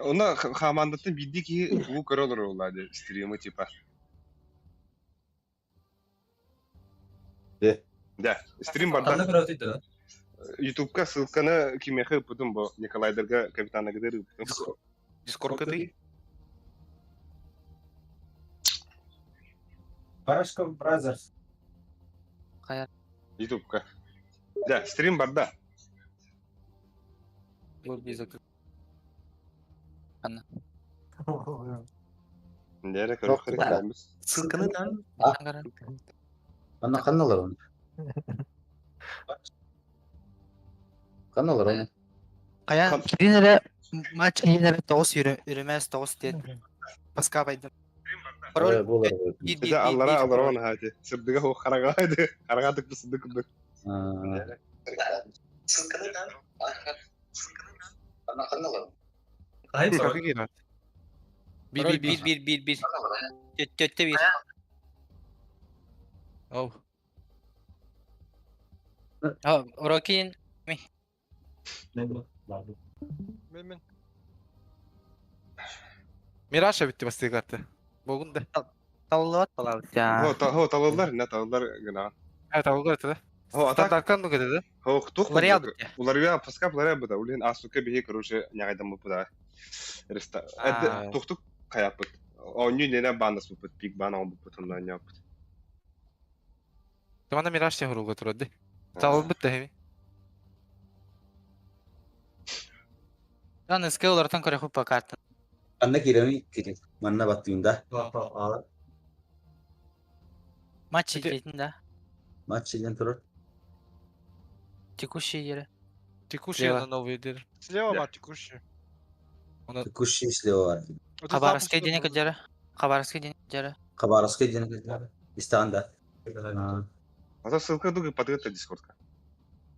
Ona хамандатын бидди ки бу көрөлөр улады стримы типа. Да, стрим бар Кандай да. көрөт үйдө? YouTube'ка ссылканы кимехе потом бо Николайдерга капитана гидер. Дискордка ты? Барашка Brothers. YouTube'ка. Да, стрим бар да. Лобби закрыт. Нере көрөк керек. Ссылканы там. Ана каналар он. Каналар он. Кая киринере матч киринере тоғыз үрімәс тоғыз дед. Паска байдым. Пароль Булар. Биде аллара он хати. Сырдыга хо карагайды. Карагадык бисдик күндүк. Ссылканы там. Ана каналар. Кайын Как пароль? играть? Пароль bir. Tötte bir. Оу. Рокин. Мен. Мираша bitti басты карты. Bugün de. Таллот балабыз. Хо талалар, не талалар гына. Evet, avul kartı da. Хо атак. Стандарттан ну dedi. Хо тух. Лариал бітті. Уларга паска булар буда. Улин асука бихи короче нягайдан буда. Реста. Это тухтук каяпыт. Оню нене бандас бупут, пик бана он бупут ондан япыт. Tamam Miraç şey hurul götürdü. Tavalı bitti hevi. Lan eski olaraktan kore huppa kartın. Ана киреми кирим. Манна баттыйында. Maç içerisinde. Матч иден турат. Tekushi yeri. Текущий Лево. на новый дыр. Слева бар текущий. Текущий слева бар. Хабаровский дене каджары. Хабаровский дене каджары. Хабаровский иден. Истанда. Ата ссылка дуги подготовить дискордка.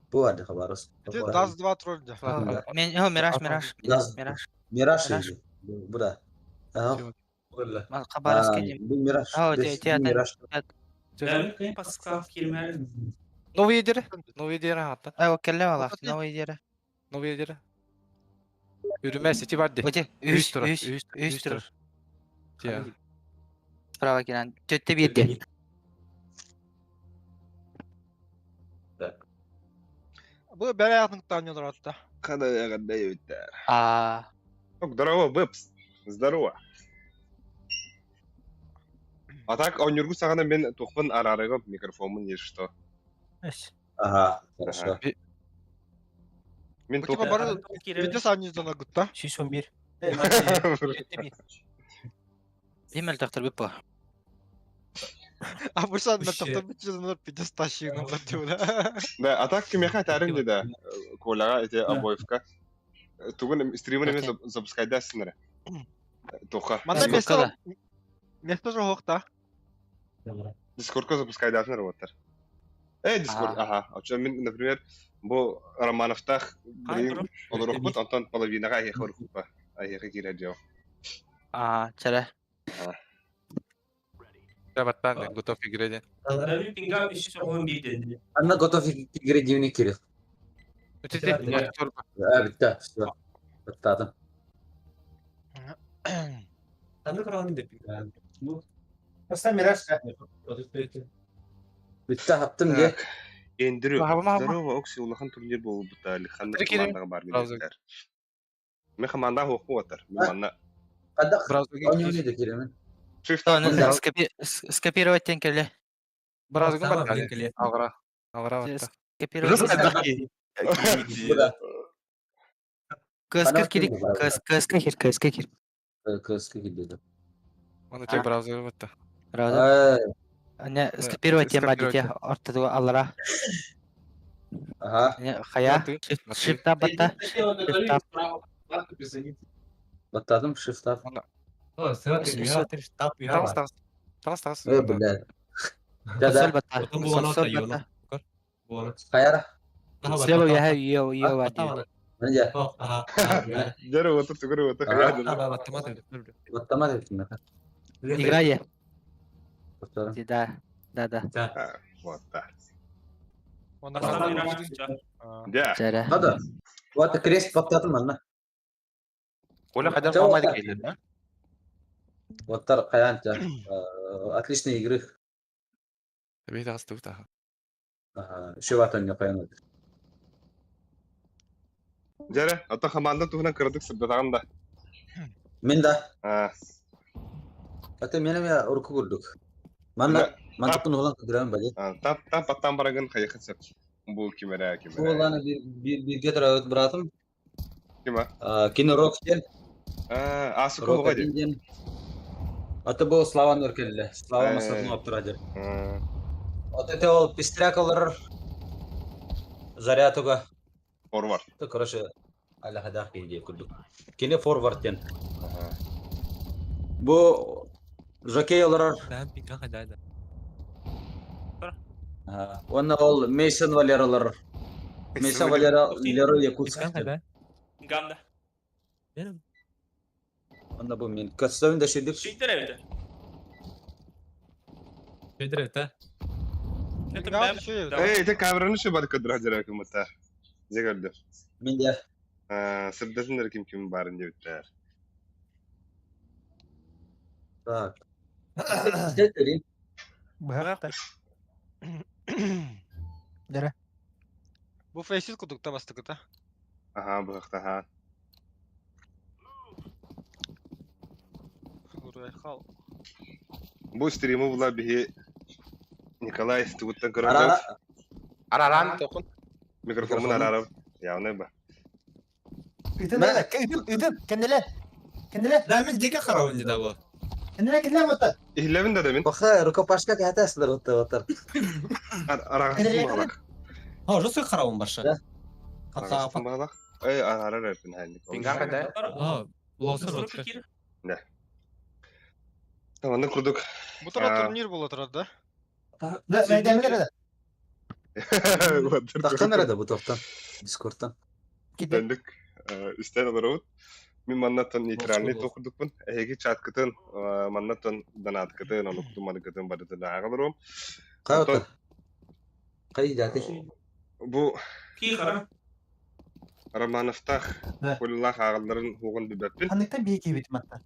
Бу ады Хабаровский. Даз 2 тролльда. Мен Мираж. Мираж иди. Буда. Ага. Хабаровский дене. Бу Мираж. Мираж. Паска кирмер. Новый дыр. Новый dır hatta. Ay o kelle valla. Новый yeri. Новый dır. Yürüme seti vardı. Öte üst tur. Ya. Sprava giren. Tötte bir de. Bu бер аятыңтан йодор атта. Када ягада юттар. Здорово, Бэпс. Здорово. А так, он юргу сагана мен тухпын арарыгы микрофонун ешто. Ага, хорошо. Мен Bu tipa barı video saniyeden agutta. 611. Demel taktır bir pa. А bu sen de tapta bir çizimler video taşıyın ama diyorlar. Да, а так кимеха тарин деда. Колага эти обоевка. Тугун стримын эме запускайдасыңдар. Тоха. Манда место же хокта. Дискордка запускайдасыңдар оттар. Дискорд, ага. Мен, например, бу Романовтах олорохпут, антон половинага айхорхупа. Айхе киредио. Çere. Evet ben de готов играть. Пинга 311 dedi. Ана готов играть дневник Кирилл. Ötede. Bitti. Все. Bitti. Кандай көрөт деп. Bu. Просто Мираж. Bitti yaptım diye. Эндирүү. Мама. Здорово, Окси улахан турнир болуп бутали. Ханна Кирилл. командага бар билеттер. Мен командага окуп атар. Мен манна Кадак. Biraz da Oynuyordu Kirill'in. Shift Скопировать тенкеле. Biraz gün Tamam, bak. bekle. Avra. Avra battı. Скопировать. Кыскыр кирик. Кыскыр кир. Kız gidiyordu. Onu tek biraz battı. Правда? Не скопировать тем бадите. Ортада аллара. Ага. Не хая. Шифта бата. Battadım shift up. О, сыграть я. Tamam. Блядь. Косоль бата. Потом было Косоль на бата. Вот. Kayara. Слева я ее бати. Bence. Ага. Жару отыр түгүрүп отыр. Battamadı ettim. Играй. Battadım. Да. Вот так. Onda Да. Çere. Hadi. Bu arada Kres patladım lan. Оля kadar Cevap olmadı ver. gelir ha. Ваттар Каянча. Отличные игры. Tabii de hasta utaha. Шиватон не Каян. Jere, ata xamanda tuhuna kırdık sıbdatağım da. Мен да. Ha. Аты менем я урку курдук. Манна мантыктын улан кыдырам бали. Tap pattan baragın kayıkıtsıp. Bu kimere. Уланы bir гетер өт братым. Kime? Кино Рокстен. Асуку bu hadi. Аты бұл Славан өркелі. Славан Масатын алып тұрады. Аты ол пистрякалар зарятуга. Forward. Короче, аля хадах кейде курдук. Кино форвардтен. Bu Жокей олар. Ben pinga kadar. Оны ол Мейсон Валералар. Мейсон Валера Леро Якутск. Gamda. Benim. Onda bu men Костовинда шедик. Şiktir evde. Şiktir evde. Пингал düşüyor evde. Hey, te kameranı şu bari kadır hacıra kımıta. Ne gördü? Мен де. Sıbdatınlar kim barın cevitler. Так. Стерин. Быхакта. Jere. Bu face'i kudukta bastık da. Aha bu hafta ha. Buraya kal. Bu stream'i bula bihi Nikolay Stuvut'tan kırıldı. Ara. Araran tokun. Mikrofonun ararım. Ya ne bu? Üdüm, kendine. Kendine. Ramen dike karavuldu da bu. Kendine mutlu. İhlevin de demin. Баха рукопашка катасыздар оттар. Arağısın bağlak. Ha, Rusya karavun başa. Arağısın bağlak. Arar ertin hani. Pinga kadar. Ha, Loser Rusya. Tamam ne kurduk? Bu taraf turnir bul oturdu da. Ben demir Тахтан nerede bu toptan? Discord'tan. Döndük. Üstten olarak. Min mannaton neytralni tokurduk bun. Egi chat kıtın. Mannaton danat kıtın. Onu kutumadı kıtın. Badı da ağılırım. Kay otta. Kay jati. Bu Ki karam. Ramanıftah. Ne? Kullah ağılların huğun bibeppin. Hanlıkta bir iki bitim hatta.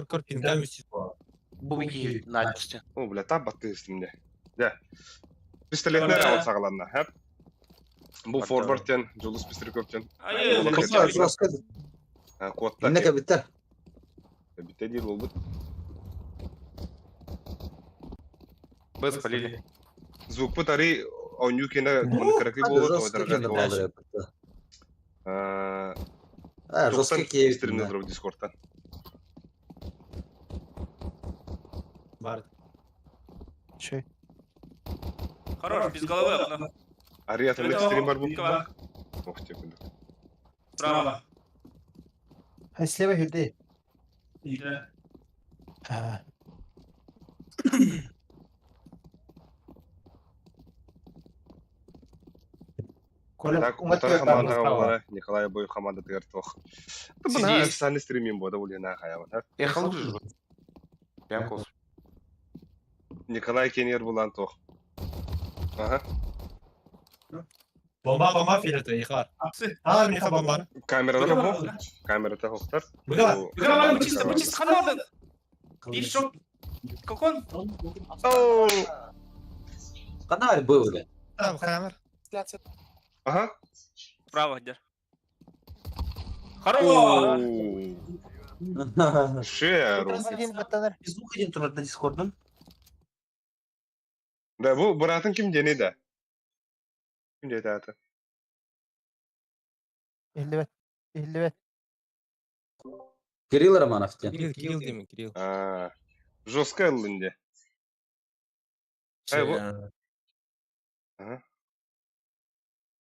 Kor pinga müsis bu. Bu iyi. Naçtı. O bile tab battı üstümde. De. Pistoletler al sağlanlar hep. Bu forward'ten, Julius Pistrikov'ten. Hayır. Kroska. Kodlar. Inneka bitter. Bitti değil oldu. Biz palili. Звук тари он юкена он краки болот Жестко одрагат кенде болот. А, жестко киев. Стрим в Discord'tan. Var. Şey. Хорош, без головы окно. Ария стрим бар bu. Пинка. Ох, секунду. Справа. Ha sleva hürde. Или. Ha. Так, кутар команда var. Николай бой команда тегер тох. Бuna efsane streamim bu da oluyor hayvan. Yakalı düz bu. Yankos. Nikolay Kenyer bulan toch. Aha. Bomba filtre yıkar. Ha, bir yıkar bomba. Kameralar bu. Kamerada hoktar. Голова чисто, ханада. И что? Как он? Oo. Канал был, да. Tamam, kamera. Aha. Справа где? Хорош! Шеру. Один batanır. Biz bu kadar turda Discord'dan. Da bu Burat'ın kim deni de? Kim dedi ata? 50 50 Кирилл Романов те. Kirill değil mi? Kirill. Жестко ылынде. Ay bu.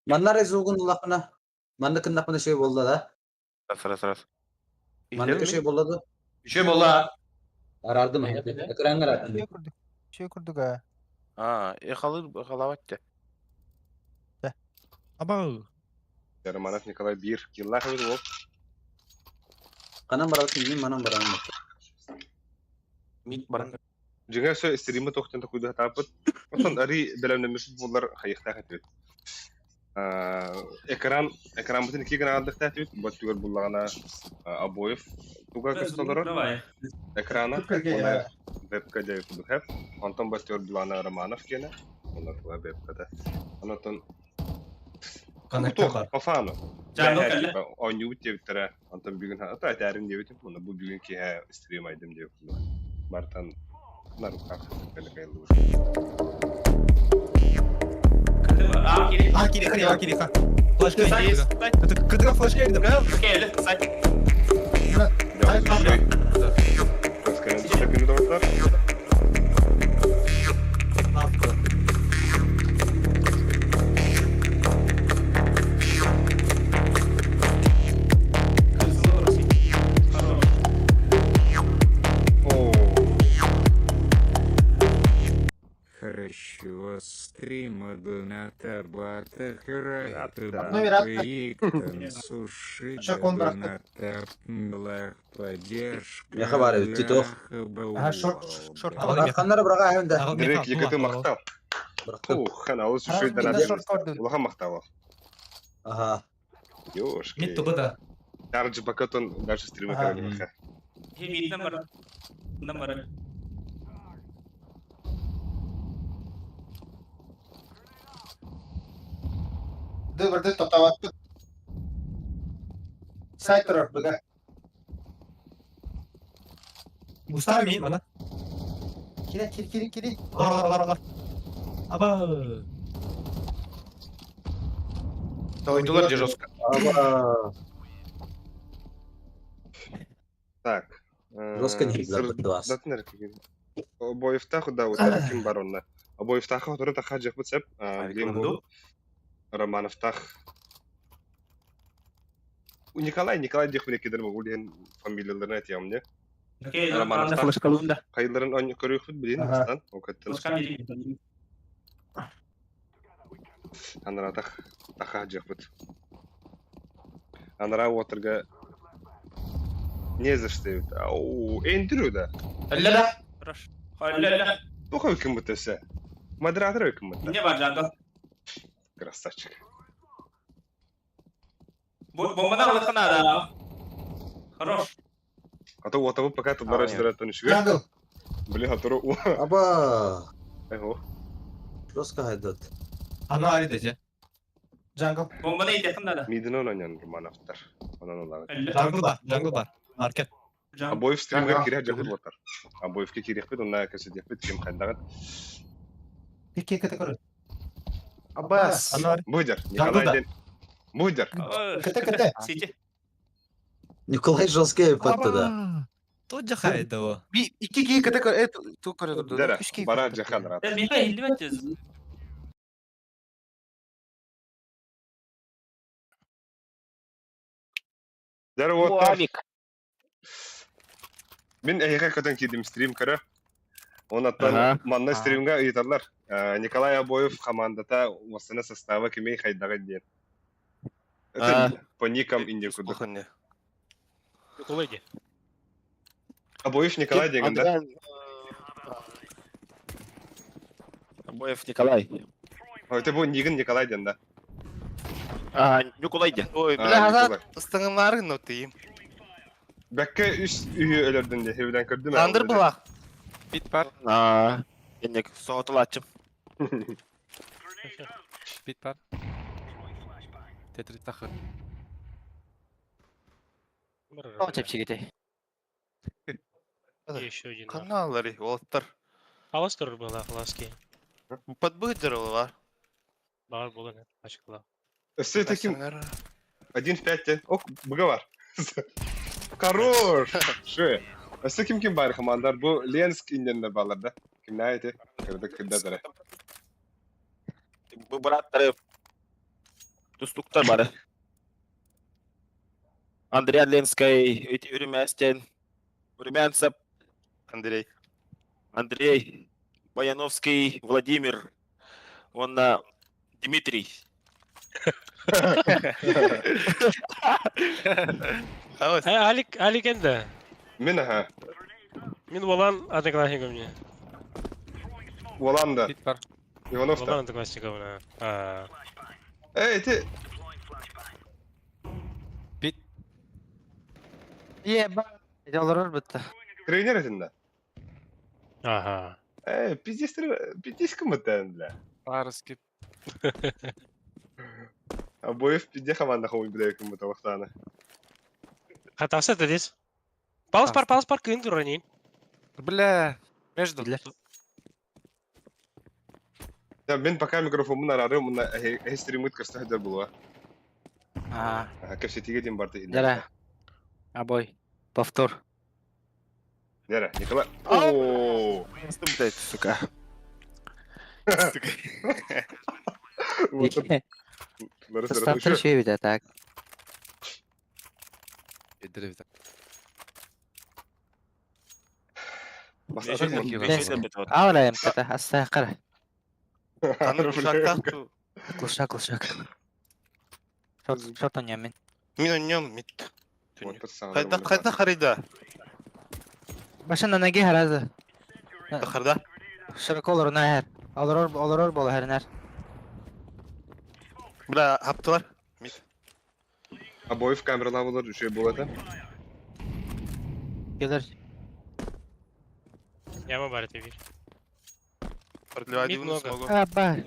Manlar ezug'un laqına. Mandıkın laqına şey oldu da. Sıra. Mandıkı şey oldu. Bir şey bol ha. Arardım. Ekran aradım. Şey kurduk ha. Ha, yakalı Ama Романов Николай bir yıllar hayır bu. Kanam baratın değil, manam baratın. Mid barang. Juga so stream'i toxtan da kuydu hatapıt. Oton ari belemlemesi bunlar hayıkta hatır. Экран бүтін 2 гана алдық тәтіп, бұт түгір бұллағана обоев туға көсталырыр. Экрана, оны вебка дейіп бұд хәп. Онтан бас түгір бұллағана Романов кені. Оны туға вебкада. Онтан Коннектор бар. Офану. Жаңыл кәлі. Оню өттевіттірі. Онтан бүгін ата әтәрін деуітім. Оны бұл бүгін кейі стрим айдым деуіп. Бартан нарукақ кәлі кәлі. Кири. Флешка есть. Когда флешка есть, да? Келі, сай. Хорошо, стрима доната бата храта Номер Иктон суши Шакон брат. доната млах поддержка. Я хабар, Титов. Шорт. Ханнары бұрға әйінді. Дирек егіті мақтал. Ух, қана ол сүші Улаға мақтал. Ага. Ёшки. Мид тугыда. Тарджи бакатон даже стримы кәлі. Хемит номер. Дыбырды тоқтаватты. Сайт тұрар бұға. Мұстар мейін, мана. Кири. Ар. Аба. Ойдулар же жестко. Так. Жестко не запыт вас. Датнер кеген. Обоевтаху да, вот ким баронна. Обоевтаху туры таха жақ бұтсеп. Білем бұл. Романовтах. Николай дек мне кедер могу ден фамилияларына айтам не. Романовтах. Флешкалында. Кайдарын он көрөк бит билин астан. Окаттан. Анара таха жақ бұт. Анара отырга не за что это? Ау, эндрю да. Алло. Bu kadar kim mutlusa? Moderatör kim mutlu? Ne var Jungle? Красавчик. Бомбадан алатқан ада. Хорош. А то вот пока тут бараш дырат не швер. Джангл. Блин, атыру. Аба. Эго. Жестко хайдат. Ана ари деже. Джангл. Бомбаны итеқін ада. Миден ойнаған Романовтар. Онан олар. Джангл бар. Маркет. Обоев стримге кире жакыр отар. Обоевке кирек бит, онна кесе деп бит, ким кайдагат. Пике категория. Аббас. Ана ари. Будер, Николайден. Будер. Кете. Сити. Николай жесткий патты да. Тот же хайдо. Iki категория. Ту коридорда. Дара, бара жахан рат. Михаил, левантез. Дара отар. Мен эйге көтөн кидим стрим кара. Онаттан манна стримга ыйтарлар. Николай Обоев командата осына состава кимей хайдага ден. Это по никам инде куду. Николай. Обоев Николай деген да? Обоев Николай. Это был Ниган Николай ден да? Николай ден. Ой, бля, ыстыңынларын нотыйым. Бәкке үс үйі өлерден де, хевден көрдім. Андыр бұлақ. Бит бар. Енек соғытыл атчым. Бит бар. Тетрит тахыр. О, чепчегете. Еще один. Каналлары, олттар. Аластыр была ласки. Подбыдырылар. Бар болын. Ашықла. Өсі таким 1-5 ок, бұға бар. Хорош! Шы. Өсі кім бар командар? Бұл Ленск индендер баларда. Кім не айты? Кірді кірдедірі. Bu браттары достуктар бары. Андрей Ленский, Үрімәстен, Үрімәнцев, Андрей, Баяновский, Владимир, он Дмитрий. Алик енді. Мен аха. Мен Волан одноклассником мне. Воланда. Бит бар. Ивановта. Волан одноклассником. Eti. Ye bak. Ne olur bitti. Trainer etinde. Ага. Пиздец кымыттан. Арыс кеп. Обоев пизде команда хой бля кымыта вақтаны. Хатасы дедес. Палас пар, кын туранин. Бля. Между. Билер. Да, мен пока микрофонун арары мына стримит кастахдар булва. Кепсетиге дем барды. Дара. Обой. Повтор. Дара, Николай. О. Блядь, сука. Вот это. Стартер şey bir de tak. Едірі бітак. Ağlayayım kata. Hasta kara. Tanrı uşakta. Kılşak. Şort oynayayım ben. Min oynuyorum mit. Kayda harida. Başında ne giyer azı. Dakarda. Şarkı olur ne her. Olur bol her ner. Bla haptılar. Обоев камералар булар şey болады. Gelir. Яма бар тебе. Продлевать Мид много. смогу. Абba.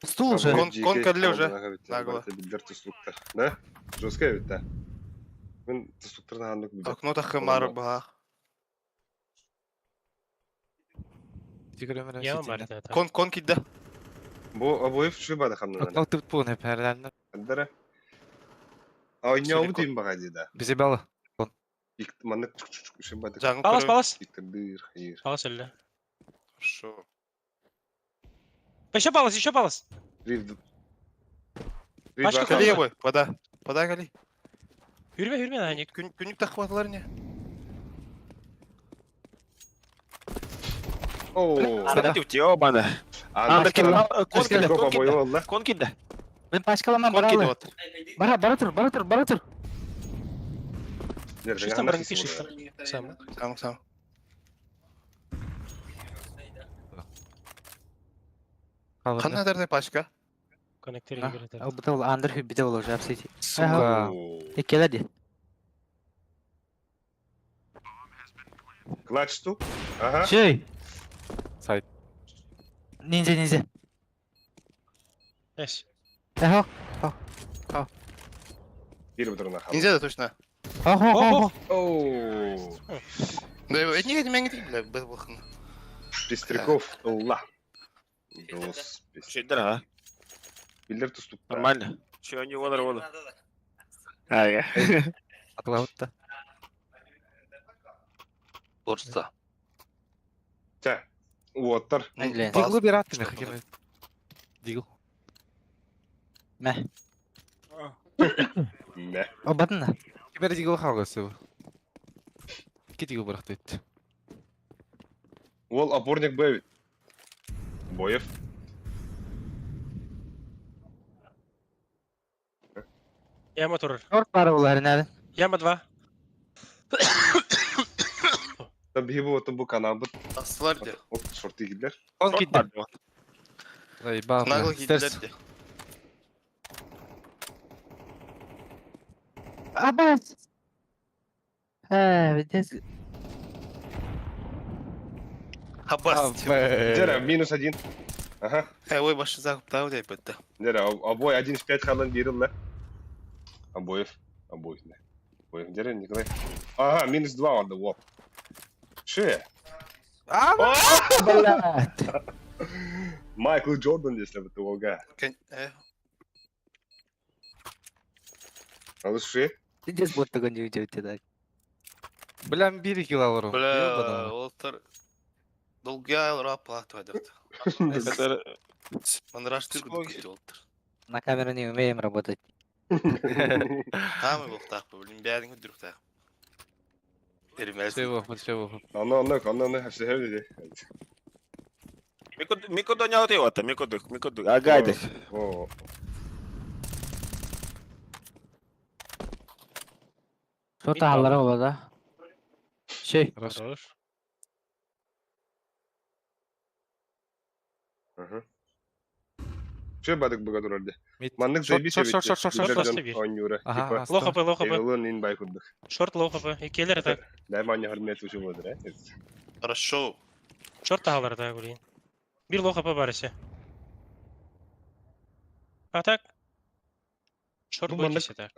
Стул же. Кон кәрле уже. Нагло. Билдер туструктор. Да? Жесткая ведь, да? Мен туструктор нагандык билдер. Окно тахымар ба. Тигремер. Яма бар тебе. Кон кидді. Бу обоев şey бады хамнан. Окнал тып пун hep herlerden. Дара. Ойнауы дейм баға деді. Bize bağlı. Маннык şey бады. Жаңын Палас. Иктирдир, хайыр. Палас өлі. Шо. Еще палас. Рив. Башка Кәле бой. Вода кәле. Үрме, Аник. Күнік тақватылар не? Ооо. Садатив ёбаны. Кон обоев олла. Кон кидді. Ben başkalamam Кон кидді baralı. отыр. Бара tur. Шестом бірін пишет. Сам. Сам. Қанадырдай пашка? Коннектерге береді. Bu da under bir de olur hepsi. Сука. İkiledi. Клач ту. Ага. Şey. Сайт. Ninja. Ес. Eho. Бир бутырына хам. Нельзя да точно. Ho. Ооо. Да этнеге демен кетейін бля. Бір бұқын. Пестряков. Олла. Дос. Şeydir ha. Билдер туструктор. Нормально. Че не olur. Ага. Atlavut da. Borsta. Çä. Уоттар. Neylen. Diggle bir attı ne hakeme. Diggle. Meh. Ne? O batın da. Kiber Diggle kavgası bu. İki Diggle bıraktı etti. Ол опорник Б. Боев. Яма тұрыр. Short var bunların nerede? Яма 2. Tabii bu otu bu kanabı. Astılar diye. Ot şortu gider. On gitti. Ay bağlı. Nagıl gittiler diye. Abbas. Bir de Хабас. Дера, -1. Ага. Ой, başı zakıp daha ödeyip etti. Дера, обои 1.5 халан берил, да? Обоев. Обоев, да. Обоев, Дера, Николай. Ага, -2 vardı, вот. Şey. Michael Jordan если бы ты Волга. Алыс şey. Здесь вот такой не видел тебя. Bilen 1-2 yıl alır o. Бля, олтар. Долгая рап плату адырды. Манраш тыргы кетти олтар. На камеру не умеем работать. Тамы бол так, блин, бәрің өдірік так. Ермәз. Şey bu. Анны, все хевди. Мико донял ты вот, мико. Агайды. О. Short halları olur da. Şey. Хорош. Şey badık bu kadar orada. Маннык Шорт, зайби шорт, шорт, шорт, шорт, шорт. Шорт, шорт. Онюра. Ага, Типа, аста. Лоу хп, лоу хп. эгалын ин бай курдук. Шорт лоу хп. Келер атак. Дайма оню хөрмет учу болdur, Хорошо. Шорт тағалар атак өлейін. Bir лоу хп бар есе. Атак. Шорт Бұл бой мандык- кесе атак.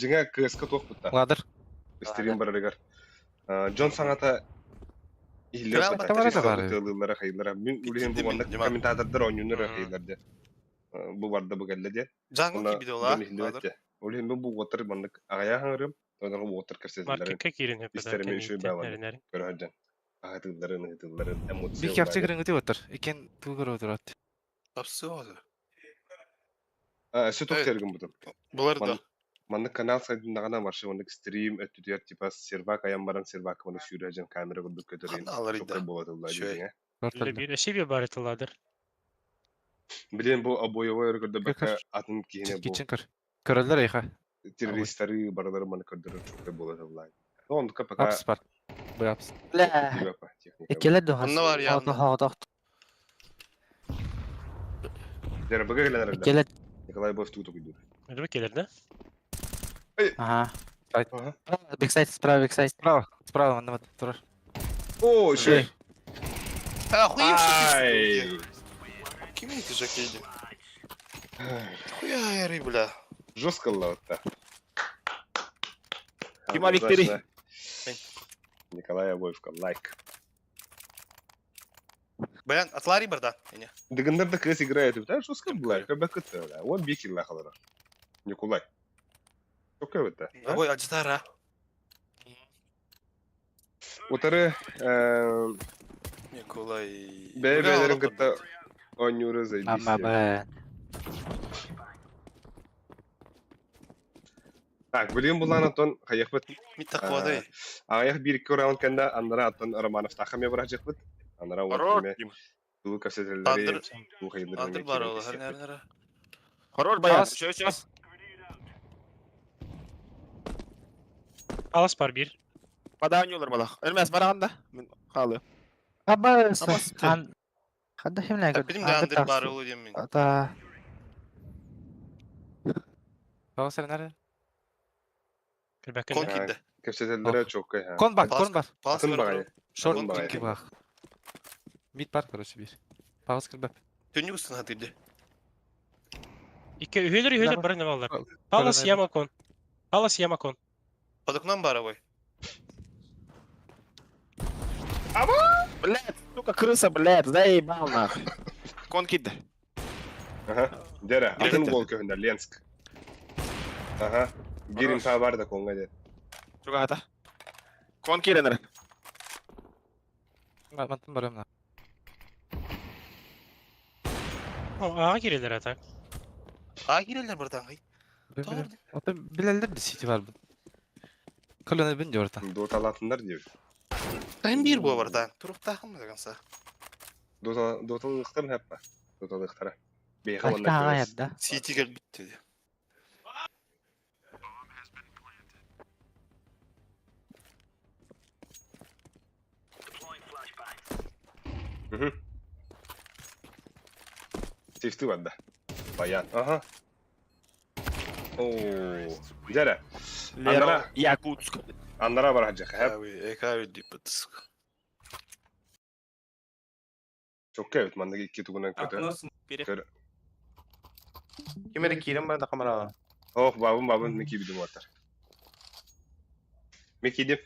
Жыңа кыска тоқ бутта. Ладыр. Истерин барыгар. Джон саңата Илер Крал бата бата тристер бары. бутылылары хайылара. Мен үлген Дима, бұл мандык Дима. комментатордар ойнунары хайыларды. Бұл барды бұл кәлді де. Жаңғы кибиде ола. Үлген бұл отыр мандык ағая хаңырым. Онарға отыр кірсезілері Маркетке кирин хп. Истермен шөй бәвады. көрәжен. Ағатылдарын, эмоция. Бик япчы кірін өте отыр. Екен тугыр отырат. Тапсы оды. Сөт өттерген бұдым. Бұлар да. Мандык канал сайтында гана баршы, мандык стрим өттүтер типа сервак аян баран сервак маны сүйрәжен камера кылдык көтөрөйүн. Каналлар иде. Чокай болот улла Шөй. деген. Bir eşi бар етіладыр. Билен бу обоевой өргөдө бака Көкөр. атын кийине бу Кичен кір. Көрөлөр айха. террористтары барлары маны көтөрө чокай болот улла. Ондука пока Апс бар. Бу апс. لا типа техника. келеді доғас. Анна бар yanında. Хоғдоқ. Дер бага келер. Келеді. Николай Бов тут уйду. Öyle gelir de. Ага. Ага. Бексайд, справа бексайд. Справа. Справа мында тұрар. О, шөй. Охуевший. Ким эти жакейди? Хуя яри, бля. Жестко лавта. Дима Викторий. Николай Абоевка лайк. Баян, атлари барда. Дегендерде кыз играет, да, жестко было. Как бы это, вот бики лахалара. Николай. Чокай это. Ой, аджитара. Отары Николай. бәйбәләрен кытта онюры Мама зайбись. бә. Так, білген бұлан аттон қаяқ бұд. Митақуадай. Аяқ бір-екі раунд кәнді андыра аттон Романов тақаме бұрақ жақ бұд. Андыра Хорор. уақытыме туы көсетелері Андыр. туы қайындырын Андыр бар ола. Хәрнәрнәрі. Хорор баян. Шөс. Alas бар bir. Бада ойнолар бала. Ölmez барағанда. Мен қалы. Аба, Амас. Хадда хемләгә. Benim de andır бар ola diyeyim ben. Ата. Бала сәр нәре? Kırbakken Kon de. kidde. Көсетелері çok қай. Кон бар, кон бар. Pas Atın var. бағайы. Шорт Кон бағайы. iki бақ. Mid бар, короче, bir. Пағыз кірбәп. Dönüyor musun hadi? İki üyeler бар ne vallar. Alas Yamakon. Alas Yamakon. Под окном баровой. Блядь, сука, крыса, блядь, заебал нахуй. Кон кидді. Ага. Дәрі, атын Еректі. бол көхіндер, Ленск. Ага. Бір инфа бар да конға дер. Сука, ата. Кон киренер. Мантын барым на. Ağa girerler atak. Aa girerler buradan. Ay. Ата билелер де сити бар. Көлөне бин жорта. Доталатындар дер. Ben bir bu buradan. Turup takım da kansa. Доталықтарын hep бар. Доталықтары. Бейға Кашта ага ядда. City gel bitti. Safety var da. Bayan. Aha. Oo. Dere. Andara. Якутск. Andara var hacı. Hep Abi ekavi dipatsk. çok kevit mandaki iki tuğunan kötü. Biri. Кемере кирен бар да камера. Oh babın Miki bidim atar. Miki dip.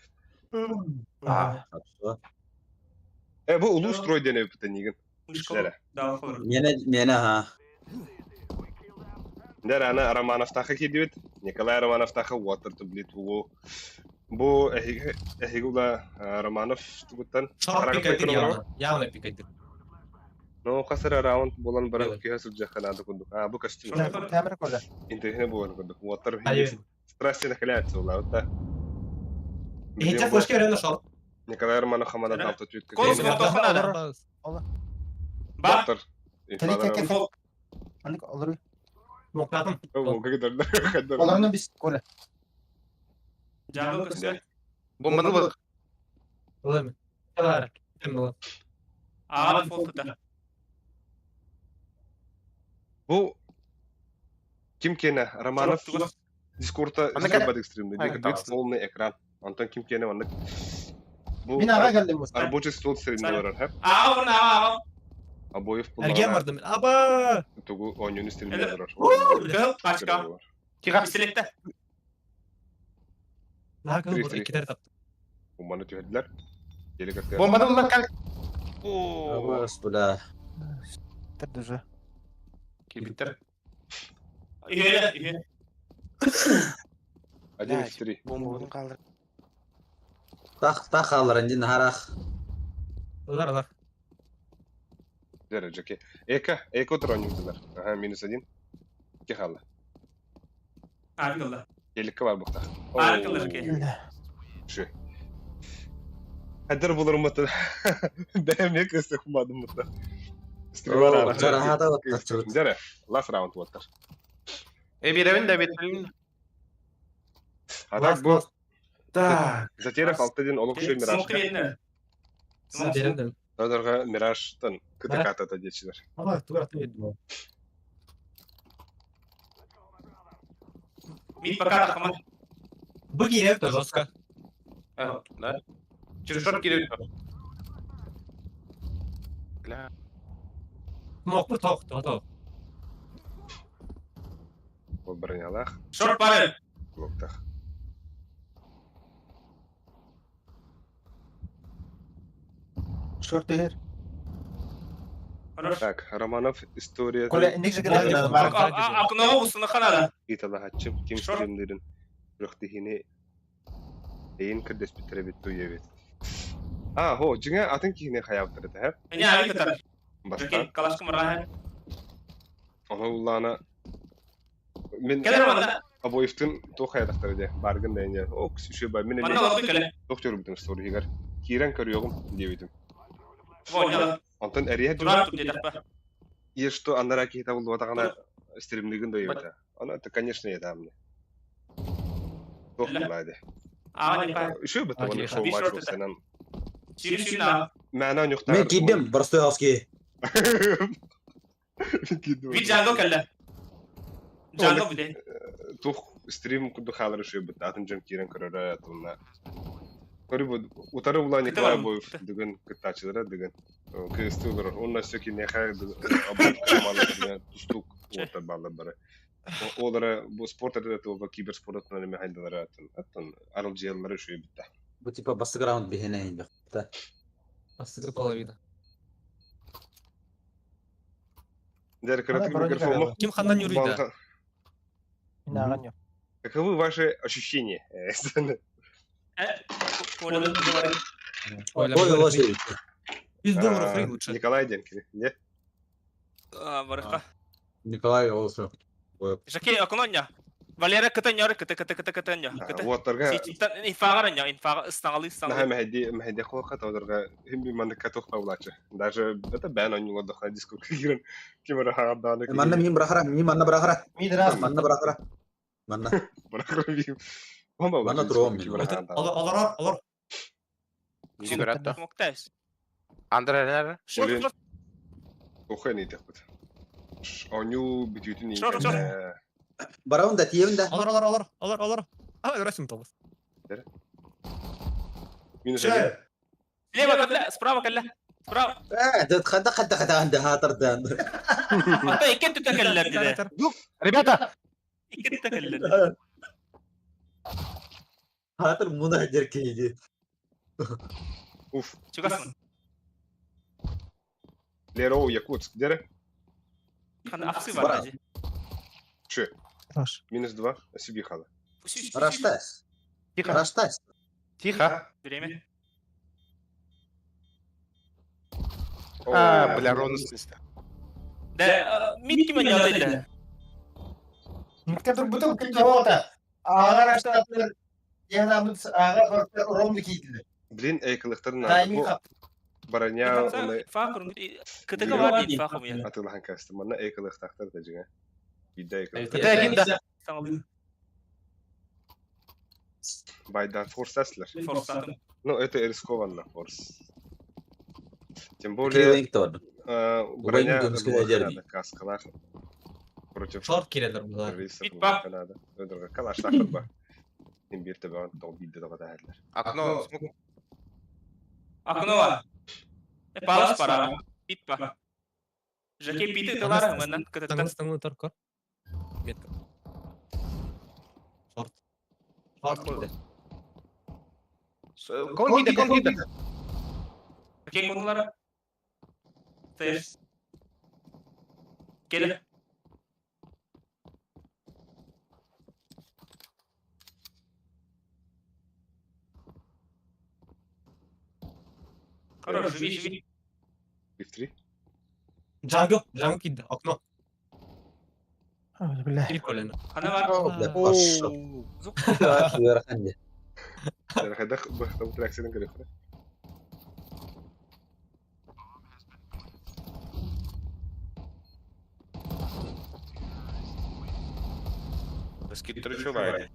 Bu ulu stroy dene bir tanigin. Dere. Mene ha. Dere ana Romanov tağı kidibit. Nikolay Romanov tağı water to bleed bu ehigula Romanov tubutan. Явно пикайтыр. No kasar round bolan baran ki hasıl jakana da kunduk. Bu kastım. Камера кода. İntihine bu kunduk. Water. Hayır. Strassi naklayat sola da. Hitçe hoş geldin şal. Nikolay Romanov hamada tapta tüyt. Кон скотохана. Бар. Water. Тәлек Андык алыр. Моктатым. O kadar. Аларны без кола. Жабыл көсө. Бомбаны бар. Олай. Алар. Кем бол? Ага фолтта. Bu Ким кене Романов Дискорда Зербад экстремный. Дик полный экран. Антон Ким кене ваннык. Бу Мен аға келдім осы. рабочий стол стримде барар хеп. Обоев Әрген буллага. бардым. Аба! Тугу ойнун стримде барар. Қашқа. Тиға селекті. Лага бұл екі тәрі тапты. Бомбаны түйеділер. Елік әскер. Бомбаны бұлар кәл. Авас, бля. Тәрді же. Кибиттер. Үйелі. 1-3. Бомбаның қалдыр. Тақ алыр, әнден харақ. Олар. Дәрі жеке. Эка отыр ойныңдылар. -1. Ке қалы. Арқылы. Елікке бар бұқта. Арқылы жеке. Шы. Әдір бұлыр мұты. Бәймек өсті құмадым мұты. Жарахата отыр. Дәрі. Last round отыр. Беремін де бетілін. Атак бұл. Так. Затерев 6-ден олық шөй Мираж. Беремдім. Одарға Мираштан кітікатата детшілер. Ала, туғыраты едім. Мит пока қамар. Бұл керек та жорстқа. Да. Через шорт керек. Моқпыр тауық. Бұл бірін алақ. Шорт бары. Лоқтақ. Шорт егер. Так, Романов история. Коля, не жігір. Ақынығы бұсыны қанады. Итала хатчым ким стримдерин рөхтихини эйин кырдес битеребит туйебит. Хо, жиңа атын кихине хаяптыр да хеп. Әне ағай кітар. Баста. Жеке, калашқы мұрға. Ага уллана. Мен Кәлер манда. Обоевтын то хаядактар де. Баргын да эне. О, ксүшө бар. Мен Манда олды кәлі. доктор битин стори хигер. Кирен көрүөгүм дебитим. Войналы. Антон эрия Тұрар тұп дедік па. И что андара кита булду атагана стримлигин доебит. Она это, конечно, это мне. Тох булайды. Аға не па. Үшө бит оны шоу матч болсанан. Сүйрісүйна. Мәна нюхта. Мен кидем, Барстоевский. Вид жанго кәлі. Жанго бүде. Тух стрим куду халыр үшө бит. Атын жем кирен көрөрө атына. Көрүбү утары була Николай Боев деген кытачылары деген. Кыстылар. Онна сөки не хай абон команда тустук орта баллар бары. Олары бу спорттарда то киберспорттан эме хайдалар атын аралжыялары үшө бит. Бу типа басграунд бихене инде. Астығы половина. Дер кратик микрофон. Ким ханнан юрида? Мен аған yok. Каковы ваши ощущения? Ой, ложи. $100 фри лучше. Николай Денкин, не? Барыққа. Николай Олсу. Жеке, ақыноння. Валера кітаньор, кітаньор. Вот торга. Инфағараньо, инфаға ыстаңалы. Нахай мәхеде қоқат одырга химби манды катох павлачы. Даже это бән он него дохна дискурс кирен. Кимера хабданы. Манна мин брахара, мин манна брахара. Мидras. Манна брахара. Манна. Брахара. Манна тром. Алар. Сигаретта. Моқтайс. Андрейлер. Шорт. Охай не тепет. Оню битютин не. Шорт. Бараунда тиевинда. Алар. Рәсім табыз. Минус один. Слева кәлі, справа кәлі. Справа. Дед хада анда хатырдан. Ата икен түтә кәлілер деді. Ребята! Икен түтә кәлілер. Хатыр муна жеркейди. Уф. Чугасын. Лероу Якутск. Дере? Қаны ақсы бар әже. Че? Раш. -2. Себе хала. Раштас. Тихо. Раштас. Тихо. Время. Бля, ровно снесли. Да, мит кеме ялайды. Никтер бутыл кылды. Ага раштаптыр. Янамыз ага ромды кийди. Блин, эйкылыктарын Тайминг бу кап. бараня оны Фақыр. Кітігі бар дейді фақым я. атылхан касты. Мана эйкылыктактар да жиңа. Бидда эйкылыктар. Тәгинда. Саңылын. Байдан форсаслар. Форсатын. Ну, это рискованно, форс. Тем более, Кривингтон. броня Убайдың көміске әдерді. каскалар. Против Шорт келелер бұлар. террористов Бит ба. Канада. Өдіргі калаш тақыр ба. Мен берді баған тоғы бейді доға да әділер. Окно. Акнова. Палас пара. Бит па. Жаке биті тылар мынан кытыттан. Таңыз торкор. Шорт келді. Кон киді. Жаке конылары. Тес. Келі. Хорош, живи. Бифтри. Джанго киді. Окно. Бля. Киді колені. Хана бар. Хорошо. Верханде. Жарқайдақ бұқтау траксидің көрек қыра. Скиттер чувак.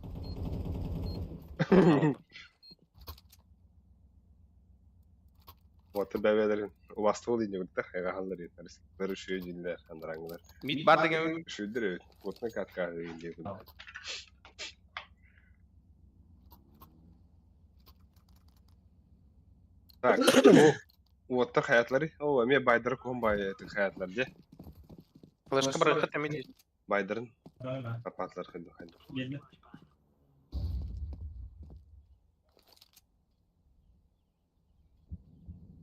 Вот бәбәләрен уасты ол дейіне күтті қайға қалдар етәріс. Бір үші дейінлер, қандараңылар. Мид бар деген. Үшідір өт. Отына катқа дейінде күтті. Так, оттар хаyatlары. О, мен байдары кон байты хаyatlар де. Флешка бар хат мен. Байдарын апатлар қылды қайды.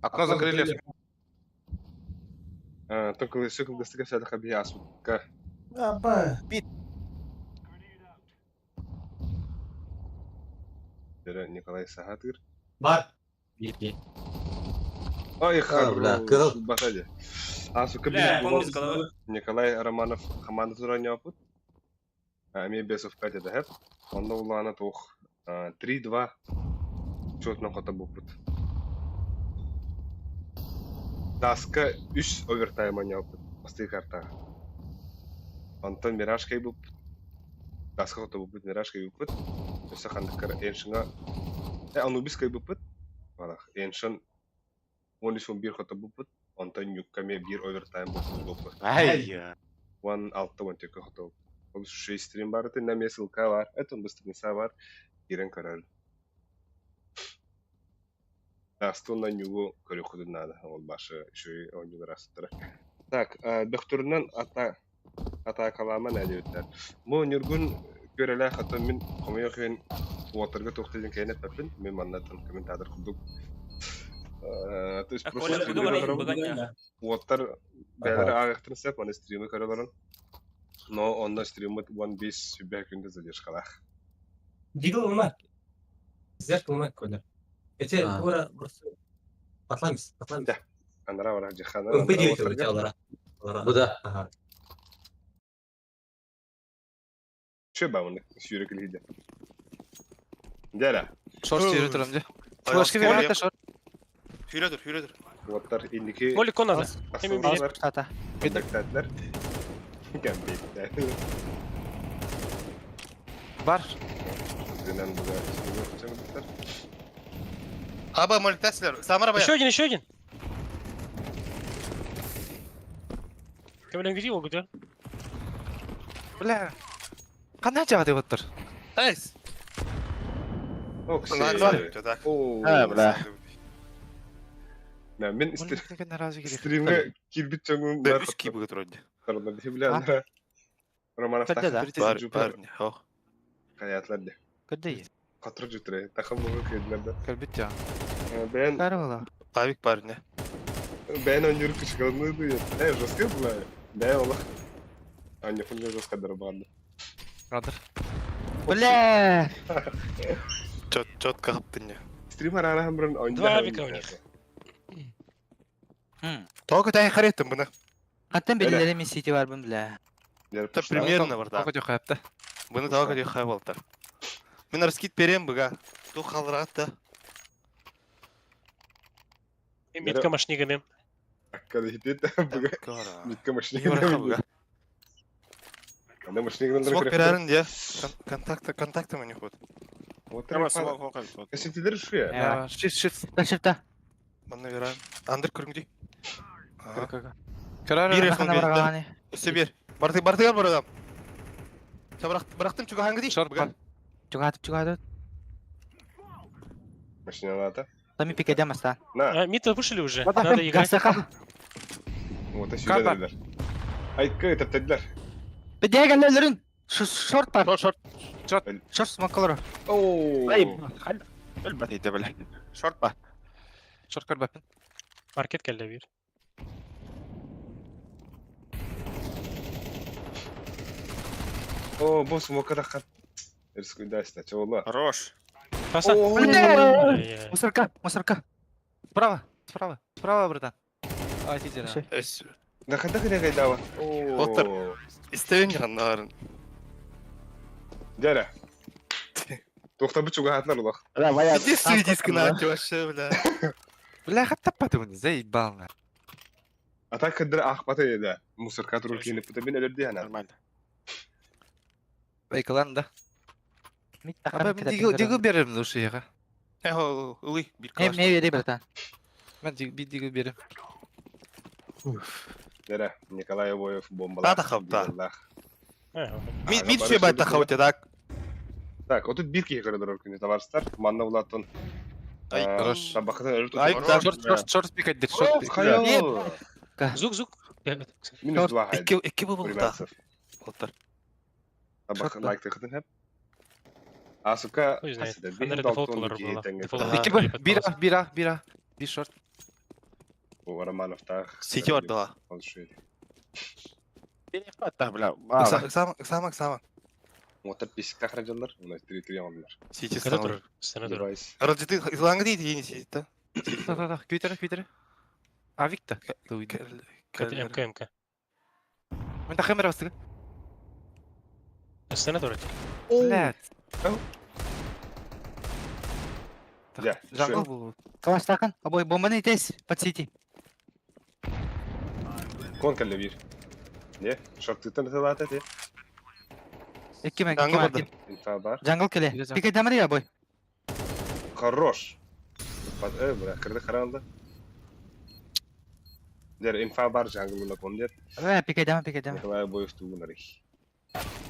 Окно закрыли. Только секунду стыка вся такая бьясу. Николай Сагатыр. Бар. Ой, бля, кырыл. Батаде. Сука, Бля, помню, головы. Николай Романов команда туран опыт. Ами Бесов Катя да хэп. Онда улана тох 3-2. Чотно кота бупут. Таска 3 овертайм ани опыт. Посты карта. Антон Мираж кай буп. Таска кота бупут Мираж кай бупут. Өсө хандыкар эншинга. Анубис кай бупут. Валах, эншин 13-11 кота бупут. Антон Юккаме 1 овертайм бупут. Ай. 1-6-12 кота. Ол 6 стрим бар, это на месилка бар. Это он быстро не бар. Ирен король. Астон на него корюху надо. Он баша еще и он не растет. Так, бехтурнан атакалама надеются. Мо нюргун көреле хатан мен комыйген уотерга токтойден кейне пепин мен маннатан комментатор кылдык. То есть просто уотер бәлер агыктын сеп, аны стримы көрөлөрүн. Но он на стриме One Piece sübekünde задержкалах. Дигл умак. Зерк умак колер. Эти ура просто Атламис. Да. Анара вара жахана. Буда. Че ба оны сүйрек лиде. Дәлә. Шорт сүйрі тұрым де. Флешка вермәтті шорт. Хүйрәдір. Уаттар индики. Молик конады. Hemen bir Асылдар. Тата. Кедектәтләр. Гәмбеттә. Бар. Динан буда. Сүйректәр. Аба молитәсілер. Самара бая. Еще один. Кемелен где его, где? Бля. Қандай жаға деп отыр? Тайс. О, бля. Мен наразы керек. стримге кирбит чоңун Да, үш киіп өтірді. Карна бля. Романов Кәдде да. Бар. Каятлар де. Кәдде. Катыр жүтре. Тахам буга кедләрдә. Кәлбет я. Бән Кәрі бола. Павик бар, не? бән онюр кышканны ды. Жестко була. Да, ола. Аня фунга жестко дырбанды. Радыр. Бля. Чотка қаптын, не? Стример ана хамрын ойында. Два авика у них. Тоғы тәйін қареттім бұны. Аттан белгілері мен сети бар бін бля. Та примерно бар да. Тоғы жоқ қайапты. Бұны тағы кәде қай болды. Мен раскид берем бұға. Ту қалыратты. Митка машнигами. Аккады хитет буга. Митка Не машинга. барақа бұға. Анда машинга Смок берәрін де. Контакты мәне ход. Вот там Кесетилер шу я. Шит. Шифта. Бұны берәрін. Андыр көріңдей. Көрәрі. Бир Қана барағаны. Өсе бер. Bartıgar bırakam. Sen bıraktım çünkü hangi değil? Short бар. Чугатып. Машиналарда. Там и пикадем остан. На, Мид вышли уже. Надо играть. Гасака. вот и Капа. сюда Айкы тептердилер. Бедеге өлөрүн. Шорт бар. Short. Шорт смоколор. Oo. Ölmedi de böyle. Short var. Short kör bakın. Market geldi bir. Oo, bu smoke'a takkan. Рискуй ста, чего? Хорош. Паса. О, Ай-яй. Мусорка. Справа, братан. Ай, тизер. Şey. Да когда кайдава? Отыр. О. İsteyin canların. Дяля. Тоқта бу чуга хатлар улах. Иди суй дискini aç вообще бля. Бля, хаттаппады мыны, заебал на. А так кадр ахпата еді. Мусорка туру киініп бұта мен өлерді яна. Нормально. Байкалан да. Мид Аба, тахам мен дигі берем душыға. Ылый bir Эм калаш. не веди братан. Мен дигі берем. Дяля, Николай Обоев бомбалар. Та тахапта. Ай, Mid şey bay takavut ya da. Так, отут bir kişi kadar örgünü tavarstар. Manna ulatın. Ay, хорош. Табақытын өлі Ay, тұтып. Short пикать, short пикать. Хайо. Зук. Минус 2 хайд. İki bu buldu. Примерцев. Отыр. Табақы лайк тықытын хеп. Асука. Ой, знает. хасида. Наверное, Бейін дефолт далтуын olur кейі bu. тәңге. Дефолт. İki bira. Bir short. Bu Романов'та. Сети var daha. Konuşuyor. Hatta bля. Сама. Отыр бесікті қаражалар. Оны 3-3 алындар. Сети Когда сама. тур? Сцена тур. Девайс. Рождеты ылаңы дейді ені сети да. Да. Күйтері. Авик та. МК. Мен тахамер бастығы. Сцена тур. Блядь. Я. Жангл бұл. Калаш такын. Обой бомбаны тез. Подсети. Кон кәлі бір. Не? Шорттықтан тылат әте. Эки мен. Жаңгыл барды. Инфа бар. Жангл келе. Бир Пикадем ри обой. Хорош. Бля, кірді қаралды. Дер, инфа бар жаңғылына кон дер. Пикадем. Николай Обоев туғынар ек.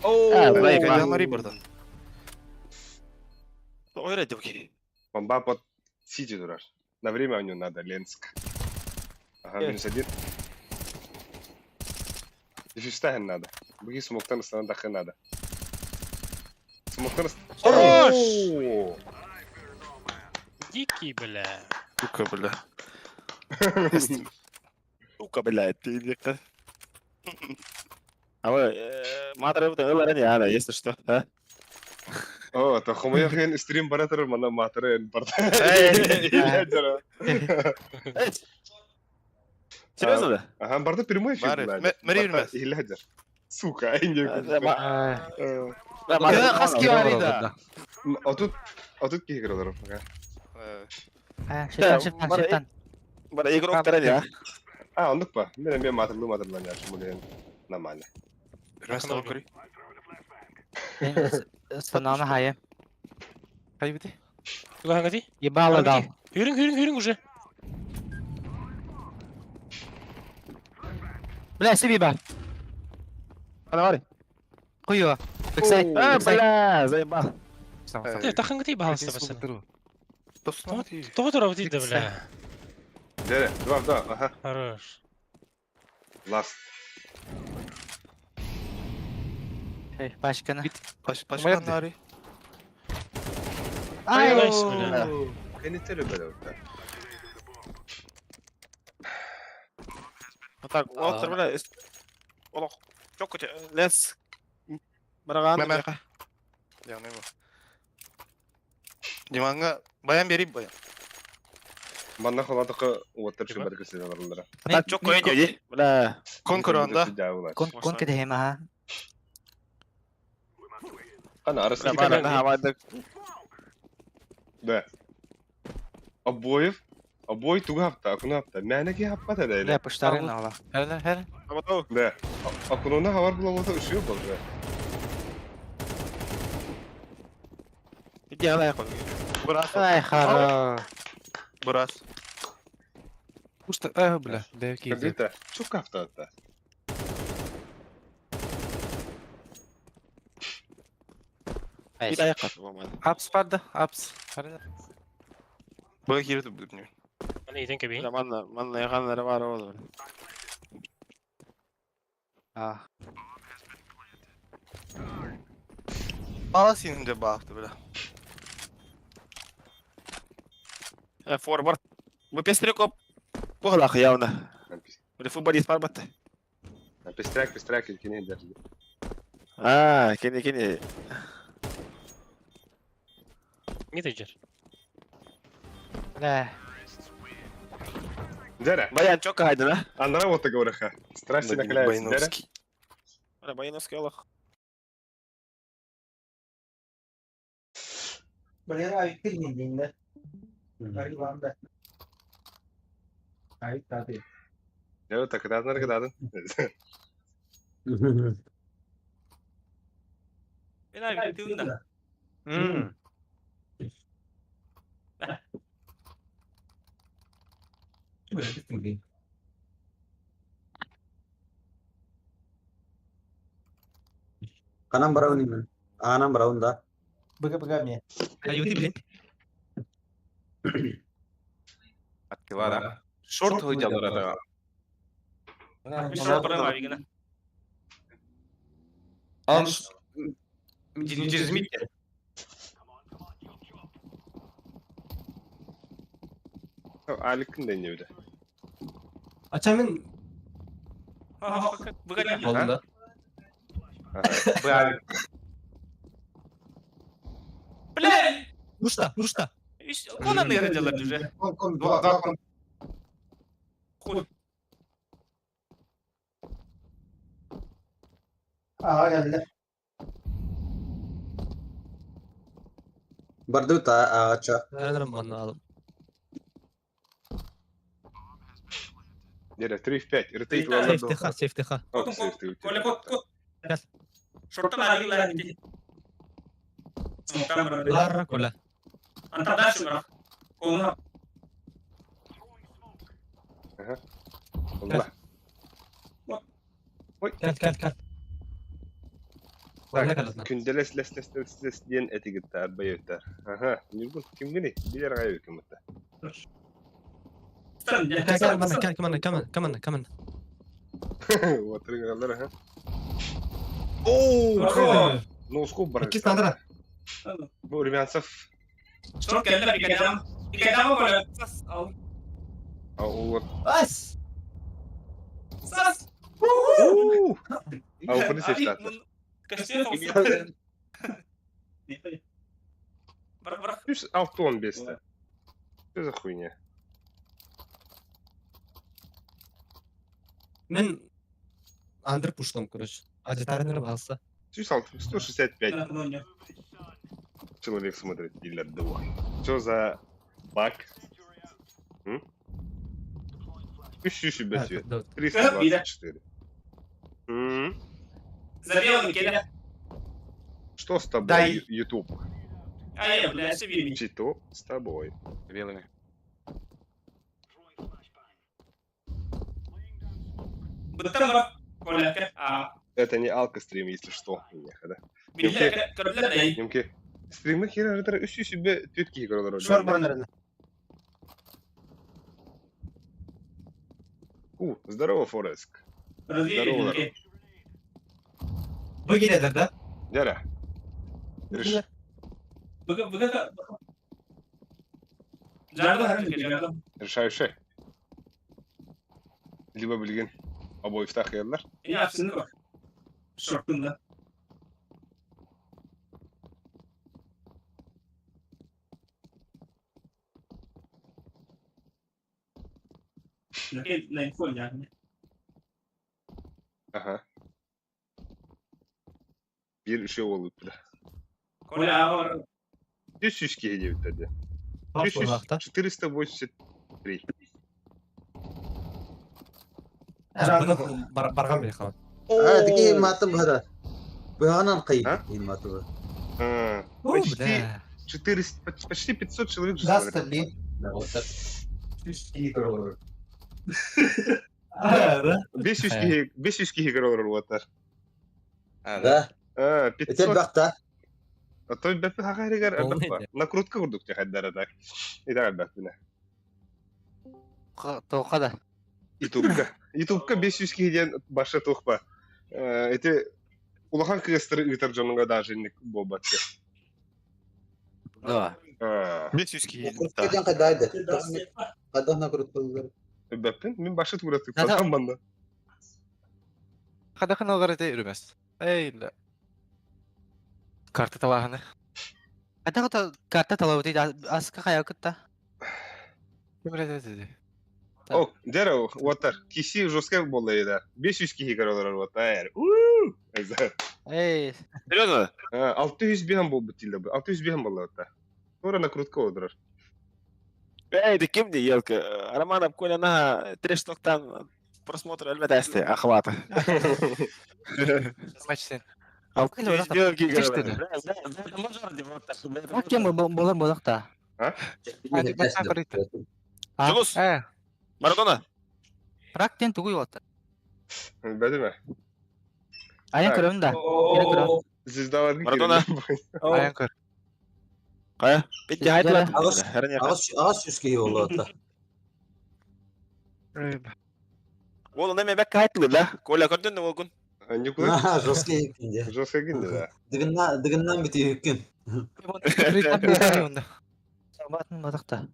Дай кайдамари burada. Öyle de okey. Бомба под Сити дурар. На время у него надо, Ленск. Ага, минус 1. Дефюстахен надо. Буги смоктан астана дахы надо. Смоктан Хорош! О! Дикий, бля. Сука, бля. Сука, бля, ты где-то. А вы, матры вот это не надо, если что, а? О, то хомоя хен стрим баратыр мана матры барда. Серьезно, да? Ага, барда прямой эфир. Бары, мэрирмес. Илядер. Сука, айнде. Хаски var da. Отут кейгер олар. Шептан. Bana игрок таран ya. А, ондық па? Мен матрлан я, шумулен. Нормально. Ben sana bakıyorum. Станана хае. Хай біді. Куда годи? Ебало дал. Хюринг уже. Бля, себе ба. Давай. Хуё. Бексай. Бля, заебал. Тахын годи баланста басын. Достum. Тоғытыр ау дейді, бля. Дере, два, ага. Хорош. Ласт. Başkanı. Başkan nari. Ay. Nice, bля. Kenetleri böyle orada. Так, отыр бля. Олох. Çok kötü. Lens. Бараған. Яғни bu. Диманға баян берейін баян. Манна холадықы уаттар шын бәрі кірсен аларылдыра. Так, çok koyun dedi. Bля. Konkuranda. Кон кедем ha. Қана арасында Bana da havada. Да. Обоев туга хапта, акуна хапта. Мәнеке хаппата да Бля, эле. пуштарын ала. Хәлі. Havada. Да. Акуна хавар була болса үшеу болды. Иди алай қой. Burası. Ай, харо. Burası. Пушта, бля, дәу кейді. Кірдейті. Чук хапта атта. Bir ayak at olmadı. Апс барды, апс. Buna girdi bu dünya. What do you think, Abi? Manla yakanları var oğlum. Ah. Bala senin de baktı böyle. Forward. Bu pesтрек по глах явно. Böyle futbolist var battı. Пестряк ilkini eder. Aa, kini. Gidecek. لا Dere. Bayan çok kaydın ha. Andra вот говораха. Страшно накаляется. Dere. Bayınovski. Öyle Bayınovski Allah. Buraya ayık bildiğinde. Ayık var da. Ayık tabii. Ya tak kadadın. Ben abi gittiğimde. Kanam brown ini. Anam brown da. Bıga mı? Ayuti bile. Hakkı var ha. Short hocalar ara. Bir şey yapalım abi yine. Ans. Cizmit. Alik'in de ne Açamın Bu kadar. Oldu. Bu yani. Bile. Ruşta. Ona ne yarayacaklar düze? Aa geldi. Bardu ta aça. Nereden bana alım? Dere 3-5. Irtayt var. Safety. Kole kot. Şorttan ayrılar gitti. Larra kola. Antadan şuna. Konu. Allah. Gel. Kola kalatna. Gündeles diyen etiketler bayıklar. Aha. Nurgun kim gini? Bilir gayet hükümette. Gel kaman. Oturun alır ha. Oo. Ну, скоп бар. İki sandra. Bu Rümyansov. Çok geldi bir kere. Bir kere ama böyle. Al. O As. Sas. А у полиции штат. Kaçıyor. Bırak. Плюс автон беста. Что за хуйня? Ben Andrı puştum короче. Агитарнеры алса. Плюс 165 человек смотрит или 2. Что за баг? 305 Да. 324. Забил кеде. Что с тобой, Дай. YouTube? А я, блядь, все видно. Что с тобой? Белыми. Бутамра. Коля. А. Это не алкострим, если что. Да? Билля карлай. Немки. Стримы хера это ещё себе тетки играли. شور برنرنا Здорово, Фореск. Здорово. Bugün nedir de? Дядя. Быга. Жарда hareket. Решающий. Либо bilgin обои yerler. İyi hepsinde bak. Şortunda. Ne full yani. Aha. Bir şey oldu bile. Kola var. 300 geliyor dedi. Var solakta. 483. Bunu bargan bile kalan. Diki matım hara. Bu hanan kayıp. Ha? İn matı. Почти 500 человек же Заста смотрят. ли? Да, вот так. 500 kişi görüyorlar bu atar. Да. 500. Etel bakta. Той бәппі хақаригер Ол әлбәп ба. не? Накрутка құрдық те қайдары да. Идар әлбәппіне. Тоқада. Ютубка 500 кейден башы тоқпа. Эти улахан кыстыры ытар жонуңа даже ник болбатты. Да. 500 ки. Накруткадан қайдайды? Қайдан накрутка olur? Бәппін, мен башы туғыратып Нада- қалған банда. Қадақын алғар ете үрімес. Эйлі. Карта талағаны. Ата карта талабы дейді, асқа қаяу күтті. Кемірет ете. О, дәрі, уаттар, киси жорстка болды еді. 500 кейгер олар уаттар. Эй, Серьезно? 600 бейхам бол бітілді бұл. 600 бейхам болды уаттар. Sonra накрутка отырар. Эй, да кем где елка? Романов, Коля, на трештоктан просмотр альбедасты, охвата. Матч сен. А Коля, вот так. кем болар та. Жұлыс, Марадона. Рактен түгүй отыр. Бәді ме? Аян Так. көрімін да. Келін көрім. Звездаларға Марадона. Аян көр. Қая? Бетте айтып Ағыс- жатырмын. Ағыз жүзге olur ата. Ол неме бәкке айтылды да. Коля көрдің ол күн. Не куда? Жорстка екенде. Жорстка кенде да. Дігіннан бітей өккен. Саматын мадақта.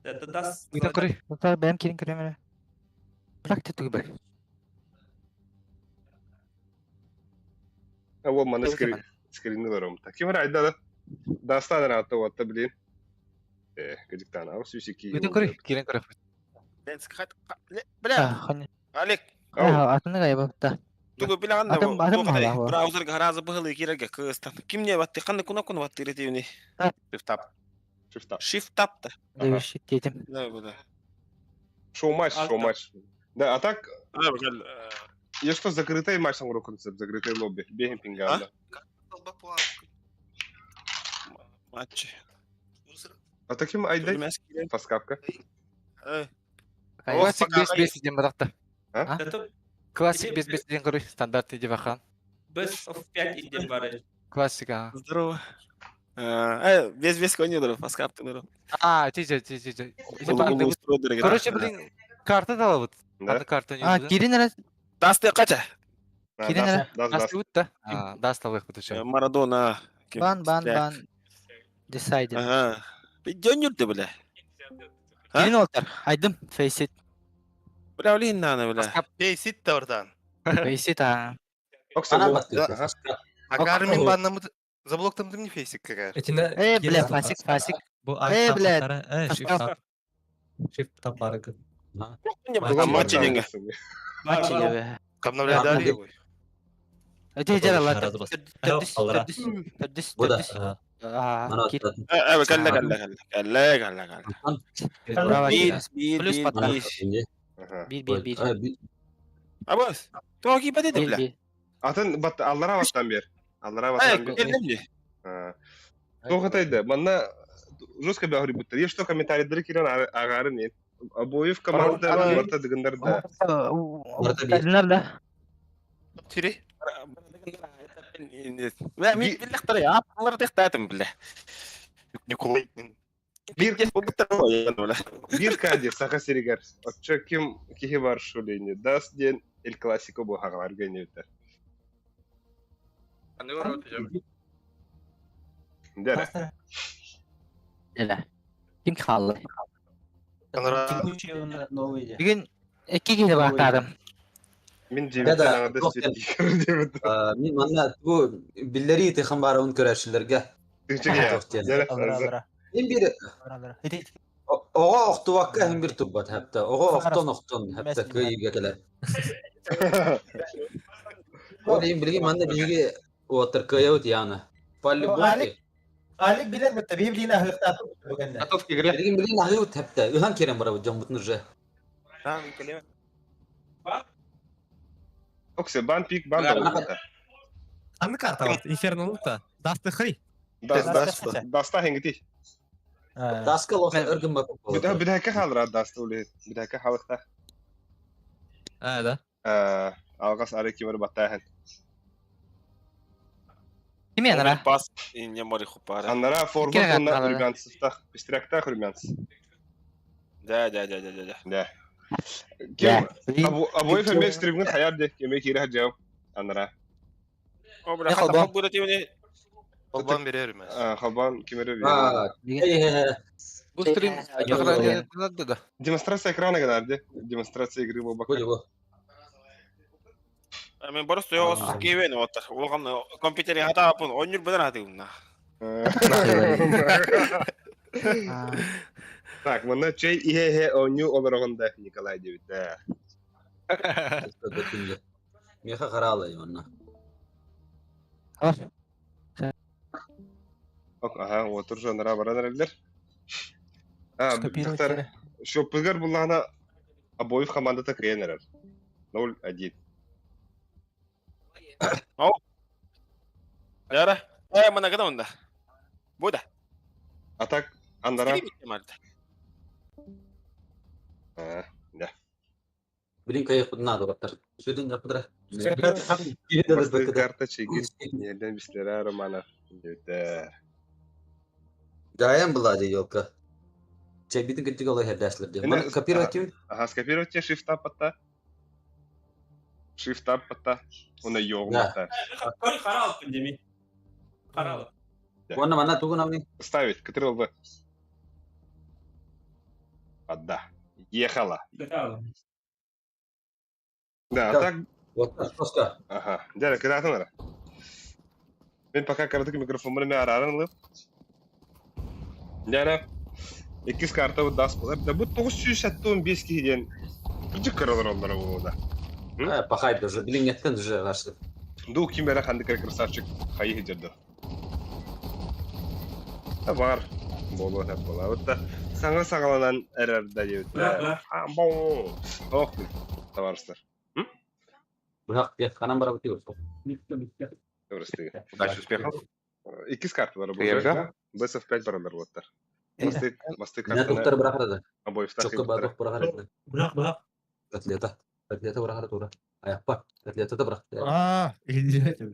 Das Үйден көрі. Бұлтар бәйім келін көремін. Рактен түгі бір. Ол мана скринні барам. Кем райда да? Дастадан атты уатта білейін. Гыдықтан ағыз үсекі. Үйден көрі. Келін көрі. Бля, Олег, Атыны ғайы бұлтта. тугу билағанда Адам мала ғой. браузерға харазы бұғылы керерге кыстан. Кімне батты, қанды күні батты ретеуіне? Shift-tab. Шифта. Shift-tab да. Дөйші детім. Да, да. Шоу-матч. Да, а так, А, бәкәл, я что, закрытый матч сам урок концепт, закрытый лобби. Бегем пинганда. матч. А таким айдай Білмәс керек. паскапка. Классик 5-5 ден бадақта. Это Классик 5-5 ден көрі. Стандарт еді бақан. best of 5 идем барать. Классик, а. Здорово. Без конюдеров, паскапты, дұру. Тиже. Короче, блин, карта талабыт. Да? Аны карта не А, келін әрі. Дасты қача? Келін әрі. Даст өтті. Даст алайық бұты Марадона. Бан. Decide. Ага. Жөн жүрді, бля. Келін олтар. Айдым. Фейсит. Бля, олейін наны, бля. Бейсит та ордан. Фейсит, а. Ана баттı. Агар мен баннамы заблоктамды мне фейсик кагар. Эй, бля, фасик. Bu Эй, блядь. shift tab barıgı. Матчи деньги. Матчи ебе. Обновляй далее. Өте жара ла. Разы бас. Төрдіс. Bu da. Ана Кел. аттатын. Кәлі. Плюс патра. Bir. Абас, тоғы бәді де, бля. Атын аллара баттан бер. Аллара Ай, баттан бер. келдім де. Тоғытайды. Манна жестко бәғыры бұттыр. Ешто комментарийлері керен ағары мен. Обоев команда марта дегендер да. Кәлінер да. Тири. Мен білдіқтір я, апалар тектатым, бля. Не кулай. Bir kadir saka seriger. Отча ким кихи бар шулейни. Дас ден el классико bu haqlar gönüldür. Dere. Еле. Ким қалды? Бүгін 2 келі бақтадым. Min Ya cebimden da- ağda yok, sürekli demedim. Min manna bu billeri yitiqan bara un körəşilərgə. Tüçük ya. Yok, yani. Dere. Min bir oğa oxtu vakka hem bir tubbat hətta. Oğa oxton hətta köyüge gələr. O deyim bilgi manna bilgi otur köye ot yani. Palli bu. Alik bilen mi tabii bilin ahlıkta bugün. Готов к игре. Bilgi bilgi nahi ot hətta. Ühan kerem bara bu jambut nurja. Okse ban pik ban da oldu. Anı karta var. Inferno'luk da. Dastı hıy. Dasta hengiti. Daskal olsa örgün bak. Bir dakika kalır dasta öyle. Bir dakika halıkta. Ha da. Algas araki var batahan. Kim yanara? Pas inne mori khupara. Аннара форвард Икеге онна катталар. Румянцевтах, Пестряктах Румянцев. Да. Да. Кем обоих имеет стримный хаяр де, кеме кире хаджав. Аннара. О, бля, Халбан. хата буде тивне. Холбан берер эмес. Халбан кемере Бу стрим тагырады да. демонстрация экрана гадарде. Демонстрация игры в Көже облака. бұл. Мен борос тоёс кевен отыр. Олган компьютери хата апын ойнур бедан хаты унна. Так, мына чей ихе оню олорогонда Николай Девит. Да. Меха қаралы онна. Ага, отур жанра барадарлар. Доктор, что пыгар была она обоих команда тренеров. 0-1. Яра. Мана када унда. Буда. А так, Андара. Да. Блин, каяқ бұдына адығаттар. Сөйден жапыдыра. Басты карта чегин. Елден бислера Романов. Да. Жайын бұлады елка. Чебитін кінтік олай хәрдәсілерде. Мұны копировать деймін? Ага, скопируйте shift-tab патта. Shift-tab патта. Оны йоғым Да. патта. Қаралып демей. Қаралып. Оны мана туғын ауны? Ставить, Ctrl-V. Да. Ехала. Да, а так... Вот, просто. Ага. Дядя, когда ты нара? Мен пока картык микрофонмен арарын лып. Дядя, иккис карта вот даст болар. Да бұл 975 кейден біржік қаралар олар болуда. Пахайды уже, білің еттен уже ғашты. Ду кимера қанды красавчик қайы жерді. Бар. Болу әп бола. Вот да саңа сағаланан әрәрді деуді. Бау. Ох, товарыстар. Бұрақ, қанан бара өте өтті. Добрыстығы. Удачи, успехов. Иккис карталар Приезжал? болар. БСФ-5 баралар болаттар. Масты Мен тұқтар картаны бұрақ арады. обоевстақ Чокка бадық бұрақ арады. Бұрақ. Атлета. Атлета бұрақ арады ұра. Аяқ бар. Атлета да бұрақ.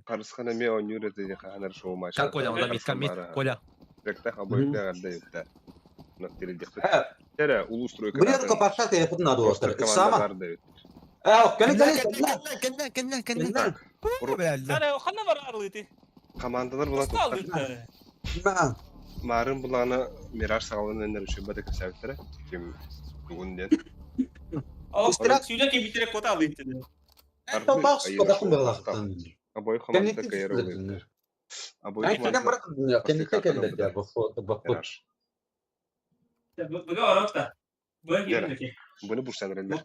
Қарысқана ме ойнур еді қағанар шоу матчы. Кан Коля, онда мид, Коля. Ректах обоевтақ арда өтті. Нақтері дектір. Тәрі ұлу стройка. Бұрақ қапаршақ те епұтын ады олар. Сама. Хана бар арлыты. Командалар бұла тұтты. Марын бұланы Мираж сағалын өнер үшін бәді кірсәуіттері. Кем бүгінден. Сөйлек кебитерек кота алыйты. Обоих команда кайыр олы. Обоих команда Мираж. Бұға орақта. Бұны бұрсанырындар.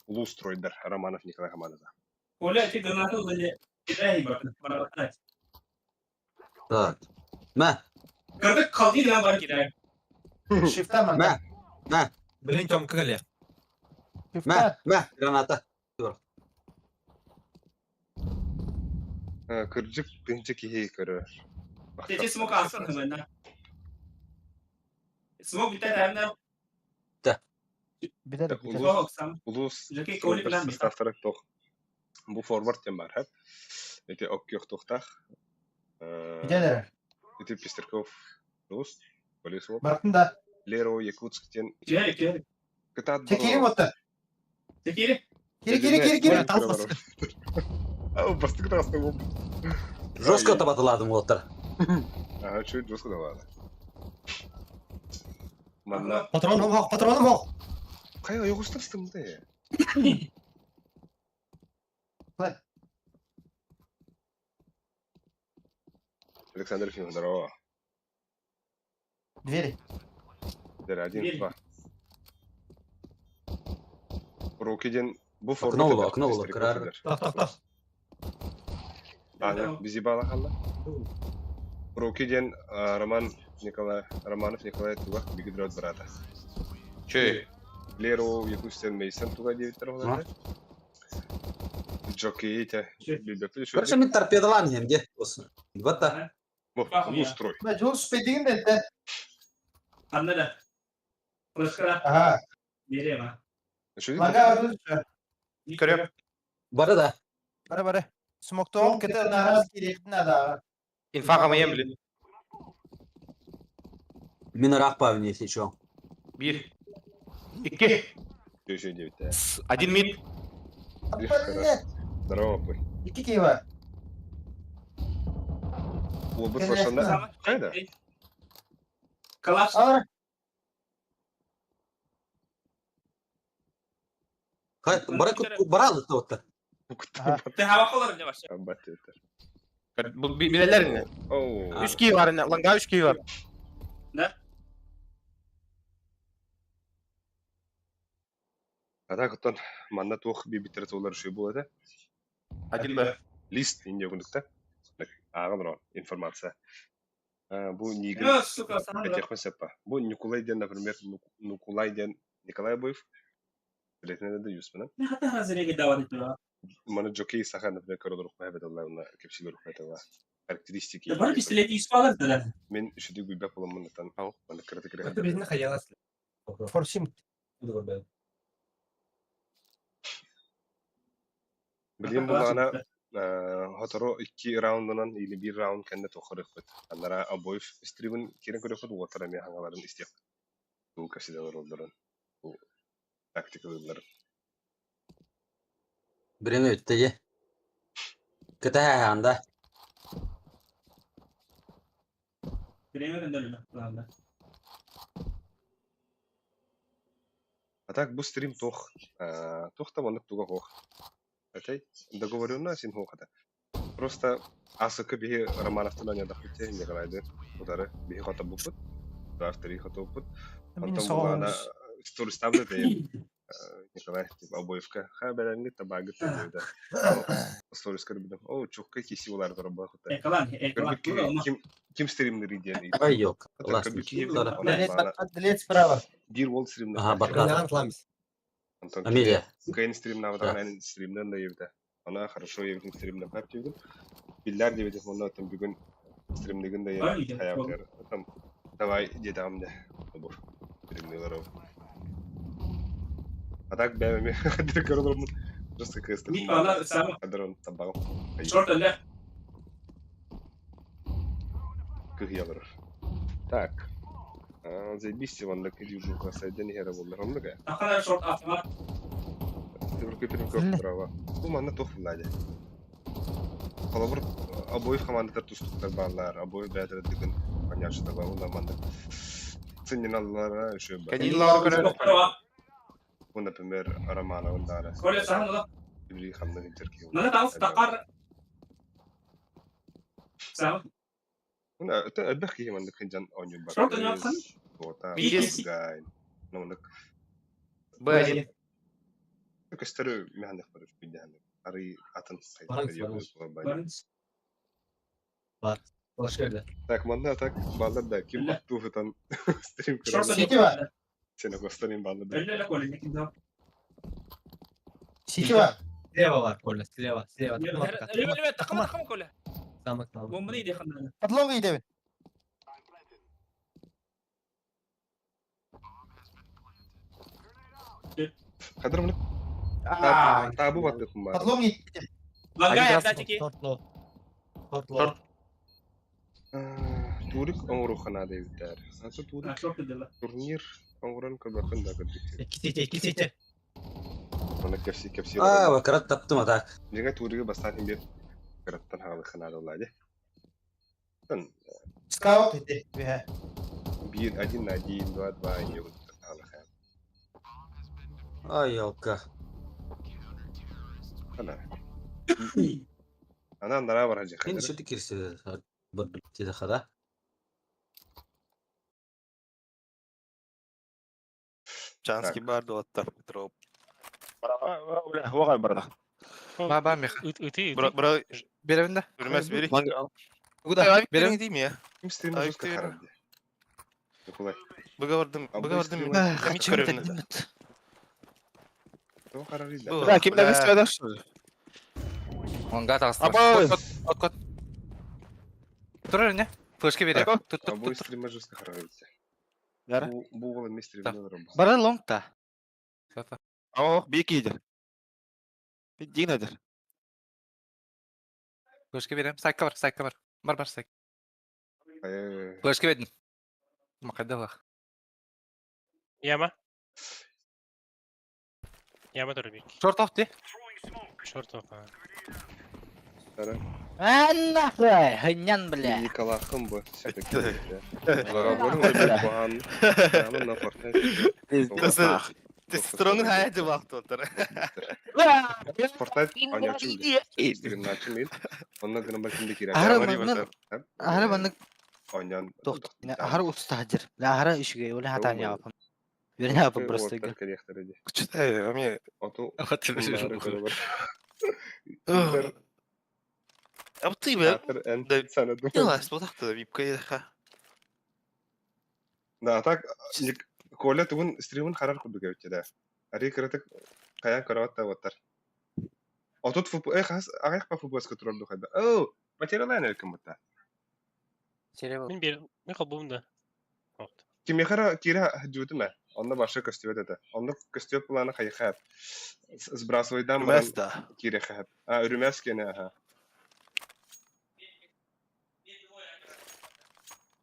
Ұлу стройдар Романов Николай командада. Коля, ти гранату ұлы кедрәй бар. Так. Мә. Кырдык қалды да бар кедрәй. Shift'ten ben. Мә. Блин, Том Коля. Мә. Граната. Кырджык пинче кихей көрі. Тете смок алсын қызында. Смок бітті әмді. Улус Жеке көйлі білән бітті. составтары тоқ. Бұл форвард тем бар, хэп. Эти оккех тоқтақ. Gidelim. Эти Пестерков Рус, Полисов. Baktın Леро, Якутсктен. Кері. Çekeyim otu. Кері. Geri. Ау, басты красный был. Жестко табатыладым олар. Ага, чуть жестко давады. Манна. Patronum ol. Қай аяқ ұстырстым да? Александр Фимов, здорово. Двери. Дәрі, 1-2. Рокиден бұл Окно было, кырар. Так. Ага, бизи бала қалла. Рокиден Романов Николай Тугах бигидрот брата. Че? Леро, Якутстен Мейсон туга 9 олады. Джокей, бибепті шөйді. Короче, мен торпедалан емде. Вата. Бұл строй. Mecbur spediğin de. Anladı. Fırskıra. Aha. Nereye var? Laga arıyoruz. Көрөм. Бары да. Бары. Smokta ol. Keter naraz gerektiğine daha. Инфа камайым билин. Мен рақпавын если чё. 1, 2, Еще 9, да. 1 мид. Блядь, Здорово, пой. 2 киева. Ол бір сошында. Қайда? Калаш. Ара. Барады тоқтар. Ты hava қалар не башы. Аббаты өтер. Билелер инде. Оу. 3 кий бар инде. Ланга 3 кий бар. Ата күттен манна туох бибиттер толар шүй болады. 1 Б. Лист инде күндікті. Ағын рон, информация. Бұл нигін... Әтеқпен сәппа. Бұл Николай ден, например, Николай ден Николай Боев. Білетіне де юспынан. Ne hatta hazırlığı davet ediyor. Мана Джокей саха, например, король рух мәхбет Аллах, уна кепсилер рух мәхбет Аллах. Характеристики. Ya bana pistoleti ispalır da. Мен үшіді гүлбәк болам мұнытан. Мана кірді кірді. Это bizden hayalas. Форсим. Білген болғана Хоторо 2 раундынан или 1 раунд кәнде тоқырық бөт. Аннара Абоев стримін керен көрек бөт, отара мен хаңаларын істеп. Бұл кәсіделер олдарын. Бұл тактикалыларын. Біреме өтті же. Кіті анда. Bireme gönderelim. А так, бұл стрим тоқ. Тоқта мандық туға қоқ. Әтей, договорена сен хоқата. Просто асықы бейі Романовтың аня дақытте, не қалайды. Удары бейі қата бұпыт. Автори қата бұпыт. Антон бұлғана стори ставлы бейі. Николай, Абоевка. Ха, бәрәңгі табағы тәдейді. Стори скарбидым. О, чоққа кесі олар дұры бұл қыта. Ким стримнер идея? Ай, yok. Длец справа. Дир Волд стримнер. Ага, бақар. Антон Амелия. Кайын стримнер аватаран стримнер да евді. Она хорошо евдің стримнер қап тегін. Биллар деведі, оны өтім бүгін стримнеген да евді. Хаяптер. Там, давай, деді амды. Бұл стримнер ау. А так бәмеме қадыр көрілермін. Просто кrestim. Mid bağlar sağ. Қадыр оны табағым. Short önde. Кыгьялар. Так. Заебись, ванда кыдюжу классайден хера болар. Он да. Akala short atma. Тепер права. Бу мана тох владе. Колобур Абоев командалар тустуктар барлар. Абоев бәтер деген понятно да бу манда. Ценниналлара еще бар. Кадиллар көрөр. Bu, например, Романа Вандара. Коля сahanda da. Ibli хамдан интеркью. Nana tavus takar. Sağ. Una البخي من ذاك جن أونيو بار. Short önde atsan. Бота. Yes. Гай. Ну так. Б1. Кастер механик барыш бидян. Ари атын Так, манда так балдар да ким бакту фатан стрим Short көрөм. Сити var. Сен гостарин балдар. Önde la Коля. Ne kimde? Сити var. Слева var Коля, слева. Evet, takım Коля. Bomba neydi kanalına? Подлога иде. Кадыр мына табу баттым бар. Подлога иде. Langa yaptı çeki. Турик оңру хана девдер. Аты турик Short dedi la. турнир оңран кабакын да кырдык. İki site. Мына кепси. Бақарат таптым атак. Жига туриге бастатын бер кыраттан халы хана доллади. Тан Скаут иде. Ве. 1 на 1, 2 2 не вот халы хан. Ай, елка. Она нравится ради Мен хадыр. шеті керсе бір теді қада. Чанский барды оттар Петров. Оғай барда. Ба меха. Үти. Бра Беревинде. үрмәс бери. Куда? Берем дейм я. Ким стрим Ай, жестко ты- харады. Николай, Бұғавырдым. Камич көрімді. то харады. Да, кимді біз сөйдер что? Онга тағыстыр. Абой! Кот. Тұр не? Флешке бере. Тако? Тут. Обои стрима жестко харады. Яра? Бу вала ми стрим да робо. Бара лонгта. О, бейкі едер. Дейін едер. Флешке берем. Сайка бар. Бар сайк. Флешка ведin. Макадалах. Яма. Яма дөрбик. Шорт оф ти. Шорт опа. Нахуй, хынян, бля. Николахым бу. Тестроның хайды вақты отыр. Fortnite oynamışım bile. Steam'den açmayın. Ondan sonra ben şimdi girer. Ahara bandık Oynayan. doktor. Ahara ustacır. La ahara işge, öyle hata ne yapın. Böyle ne yapın просто. Кучтай, а мне Ото. hatırlıyorum. А вот ты, бля, Да, sana делаешь, вот так-то, випка, ха. Да, так Коля тугун стримын карар курдук эбитчеде. Ари кыратык каян караватта ваттар. Отут футбол хас агайк па футболска турурду кайда. О, материалын эркин бутта. Мен калбымда. Кимехара кира жутума. Онда башы костюм эте. Онда костюм планы кайхат. Сбрасывайдан Места. кире хат. А, үрмәскене, аха.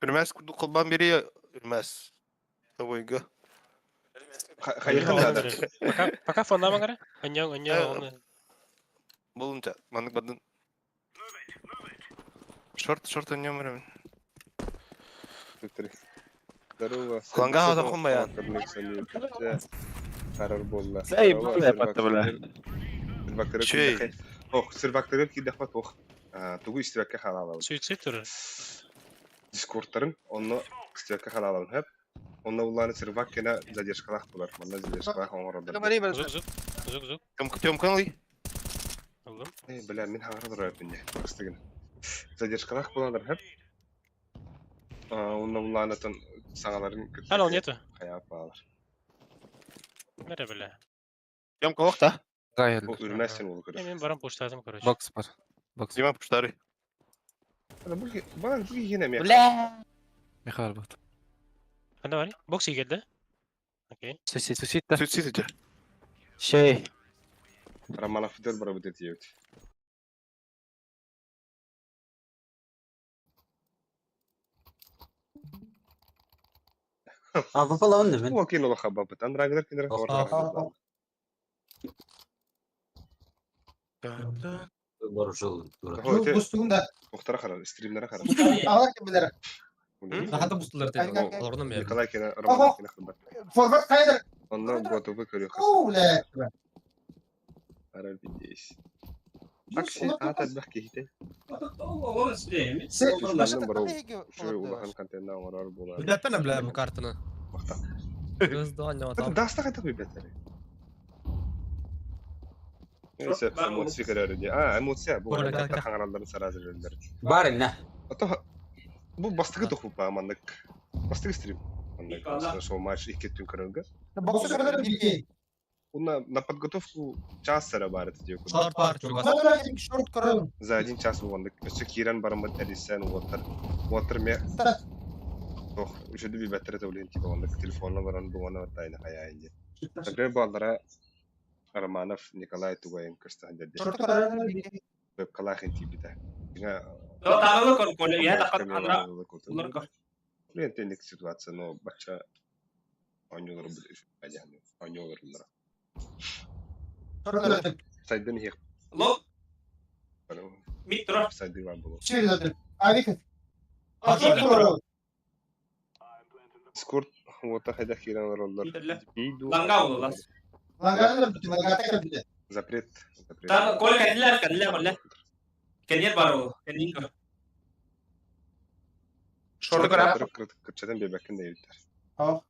Үрмәс кулбан бери, үрмәс. Ойга. Кайхан да. Пока фонда магара. Аньян оны. Болунча, мандык бадын. Шорт ойнамырым. Здорово. Кланга отакын баян. Карар болла. Эй, бля, патта, бля. Чей? Ох, сервактарып кидеп бат ох. Тугу истиракка халалабыз. Суицид туры. Дискордтарын, онны истиракка халалабыз хеп. Онна уланы серваккена задержкалах булар. Манда задержкалах оңордор. Зук. Кем канлый? Алдым. Бля, мен хагырдыр өтүнне. Кыстыгын. Задержкалах булалар хеп. Онна уланатын саңаларын көтөрүп. Анал нету. Каяп алар. Мере бля. Кем калакта? Гайр. Үрмәсен ул көрөш. Мен барам поштадым, короче. Бокс бар. Бокс. Дима пуштары. Бу йене мен. Бля. Михаил бат. Анда бар. Бокс келди. Окей. Сусит. Şey. Романов фидер бара будет ебет. Abi falan ne ben? О, кинула хабабыт. Андрагдар кинер хор. Barışıl. Бустугунда. Мухтара харар, стримнера харар. Алар кемелер. Сахата бустулар тен. Ордун бер. Николай кинер, Романов кинер хабар. Форвард кайдыр. Онно готовы көрөк. Оуле. Харар бидейс. Акси атат бахки хите. Се. Ушулардан барау. Ушу улахан контентна оңорор болар. Билетпен бля бу картаны. Махта. Gözde anne Это даста кайта бебетери. Нeyse, эмоция керерди. Эмоция бу. Хаңаралдарын саразы жөндөр. Бар ne? Ата бу бастыгы тохуп па мандык. Бастыгы стрим. Мандык. Шоу матч 2 түн көрөнгө. Боксы кадar bilgi. На подготовку час сара бар это диyor. Шорт бар чугас. Шорт көрөм. За 1 час болгондук. Өчө кирен барымбыт Элисен отыр. Отыр ме. Ох, үшөдү би беттер төлөйүн тип болгондук. Телефонно баран бугана батайны каяйын. Также балдара Романов Николай Тугаин кырста дерди. Шорт көрөм bilgi. Веб калахин типите. Жина Тагылы кон я такат адра. Блин, тендик ситуация, но бача ойнолор будет айданы. Ойнолор булар. Шорт көрөм. Сайдын хек. Ло. Митро. Сайды бар болот. Чирдер. Авик. Шорт көрөм. Скорт вот хайда хиран роллар. Иду. Лангау лас. Лагандар бит, лагата бит. Запрет. Та кол кадилар. Кенет бару. Кенинко. Шорт көрөм. Кырчадан бебекин дейдер. Ах.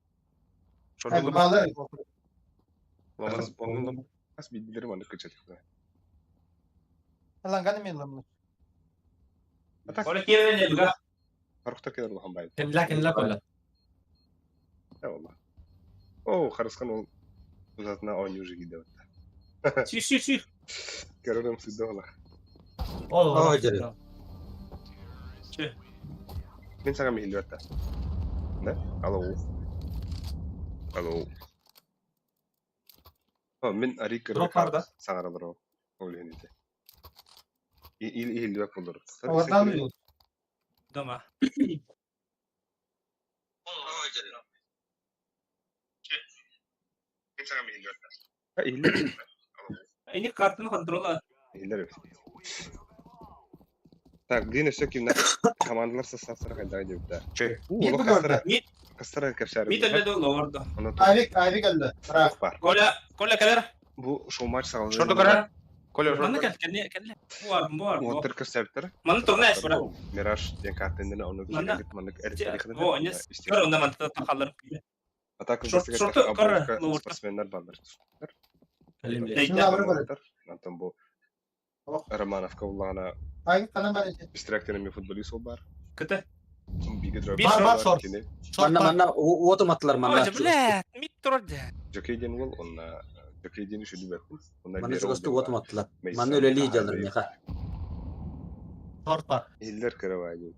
Шорт Балдар. Ламас бонгон. Ас бидилер маны кырчатык. Лаганы мен ламны. Кол кирен буга. Арухта кедер улахан бай. Кенла кола. Да валла. О, харыскан ол узатына ойнуу уже гиде вот. Си. Көрөрөм сүйдө алар. О, жere. Мен сага мейлип атта. Да? Алло. Мен Арик көрөм. Сагара дро. Олените. Илдеп болдур. Ордан бил. Дома. İyiler. Ini kartını kontrol. İyiler. Так, Дина все kimler? Komandalar saslara kadar gidiyor. Bir bu gördü. Kasara kapşar. Mid öyle de orada. Ayvik geldi. Bırak. Var. Kola kadar. Bu şu maç sağladı. Şurada kara. Kolye Mana şurada. kan. Bu var. Motor kasaptır. Mana turna es bırak. Miraj diye kartlarını onu Mana? güzel manlık erkekleri. Bu oynes. Kar onda mantı takallar. Atak Şortu kara. sportsmenler varlar. Deydi. Antam bu Romanovka ullana Ayvik kalan böyle. istirahatlerin futbolist ol var. Kıta. Bir gidiyor. Bir var, short. Manna otom attılar manna. Hoca bile. Mid turda. Jockey'den ol ona Jockey'den şu dübet. Manna çoğustu otom attılar. Manna öyle liyi alırım ya. Short var. İller karavayı.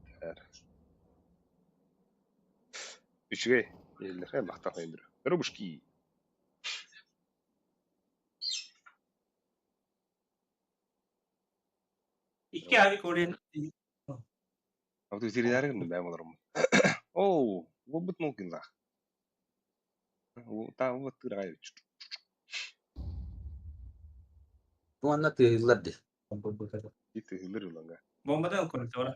Üçge İller hem bakta haydır. Robuşki. İki abi korean. Waktu ziriyarin mi ben olurum. Oh, bu but mungkin lah. Bu tahu bu tırayı. Bu anna tıyırlardı. Itu hilir ulang. Bombadan konuşuyor.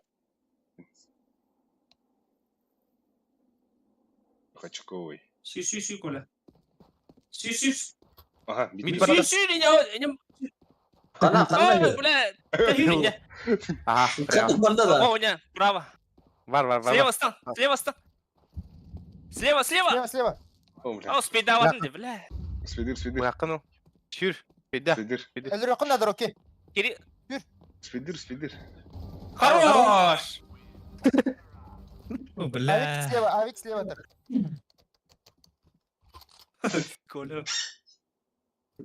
Kaçkoy. Si kola. Si. Aha, Mid bitti. bana- Si ini. Kana Oh, ya. bule. Kahinya. Aha. Canım banda da. Maunya. Bravo. Var. Слева стан. Слева. Sleva. Oh, О, спидаватын de bile. Spidir. Bu yakın o. Şür. Bir de. Spidir. Öldür yakın nedir okey. Geri. Spidir. Хорош. Ayvik Sleva'dır. Kola.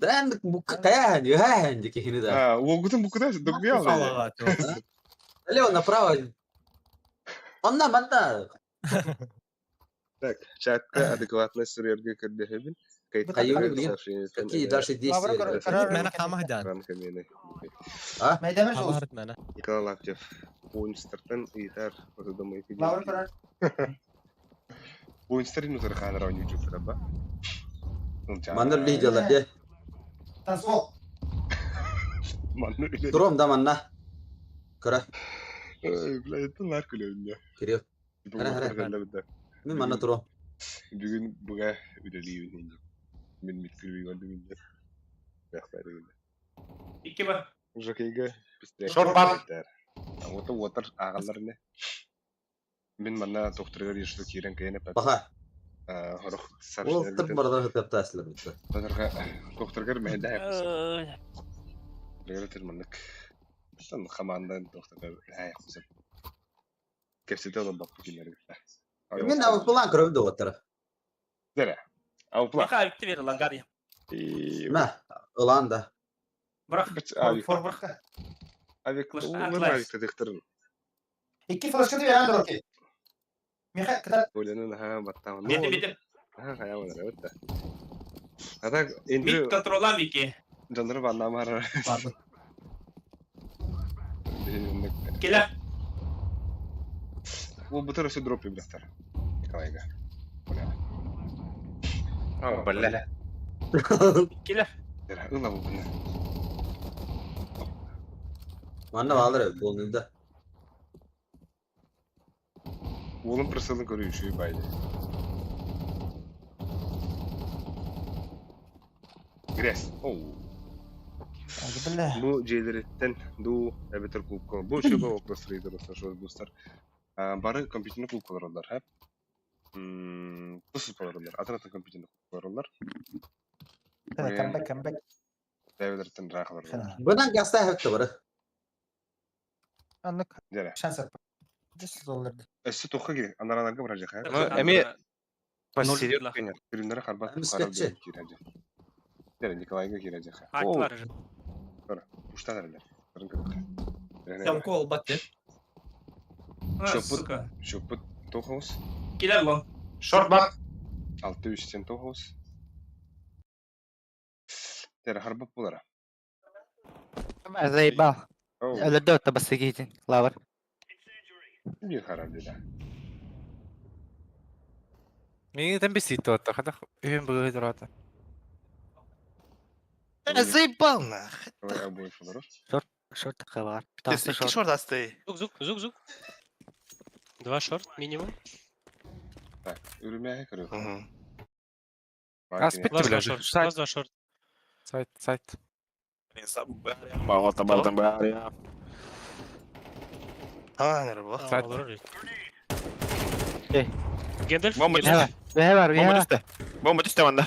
Dan bu kayak hanji kihini da. Ha, o gudun bu kadar dogbiya aldı. Leo направо. Ondan manna. Так, чатка адекватно сурьерге кырдыхыбын. Кайюры билген. Какие дальше действия? Mana kamahdan. Рамкамени. Meydemir şu. Kamahat mana. Николай Лаптев. Ойынстыртын ыйтар. Отудамай Lavur karar. Ойынстырын утыр ханар ойнап жүрдүр ба. Manna liyi jalar dia. Tasbol. Манны биле. Durum da manna. Kara. Bilетин лар күлөндө. Kiriyor. Min manna durum. Бүгүн буга үдөлүйүн инде. Мен миткүлүй голдум инде. Бахтары инде. İki var. Жокейге бизде. Шор бар. Отыр агалар не. Мен мана докторга ешті кирен кайына пат. Baha. Хорох Ол сарышны. tırp barada hıtap taslar bitti. Докторга мәдә япсы. Легетер маннык. Сан командан докторга ай хузап. Кепсете олып бак килер. Min av plan kırıldı o taraf. Дера. Ау пла. Bak abi verir lan gari. Ma, ulan da. Bırak. Ави. For bırak. Ави. Класс. Нормально докторын. İki flaşkı diyor yandır okey. Miha kadar. Ойланын ха баттан. Bitti. Ха хаяман evet. Атак эндир Mid kontrolan iki. жанры ваннамар. Pardon. Kila. Bu bu tarafı drop yapacaklar. Николайга. Oh, bella. Kila. Dera. Ulan bu ne? Manna alır bolunda. Oğlum pırsalını koruyor şu baydı. Gres. Oh. Hadi billah. Bu Jailer'ten du Ebeter Kubko. Bu şu bu Oklas Raider olsa şu dostlar. Bari kompütürünü kullanırlar hep. Bu kullanırlar. Atratın kompütürünü kullanırlar. Comeback. Devletten rakılar. Bundan gasta hepti var. Anlık Dera. şans yap. Cesur olurdu. Eski toka girek. Anlaranga vuracak ha. Emi pasiriyor kaynar. Ürünlere harbat Misketçi. girecek. Dera Nikolayga girecek ha. Haklılar. Puştan herhalde. Kırın kırın. Jamko ol battı. Suka. Şu bu Tohaus. Kila lan. Short bak. Altı üstten Tohaus. Dera harbat bulara. Zaybal. Oh. Öldü öte bası giydin. Lavur. Bir herhalde de. Mini tem bisito. Takada. Ühün böyle durata. Заебал нах. Давай обоев olur. Шорт хавар. Если Шорт. шорт асты. Зук. 2 шорт минимум. Так, ürümeye kırıyor. Аспект, Лаз 2 бля, шорт. сайт, Лаз 2 шорт. сайт. Багота бардым бар я. А, не работа. Сайт. Гендальф. Бомба Гендальф. düştü. Var. Bomba düştü. Bomba düştü bende.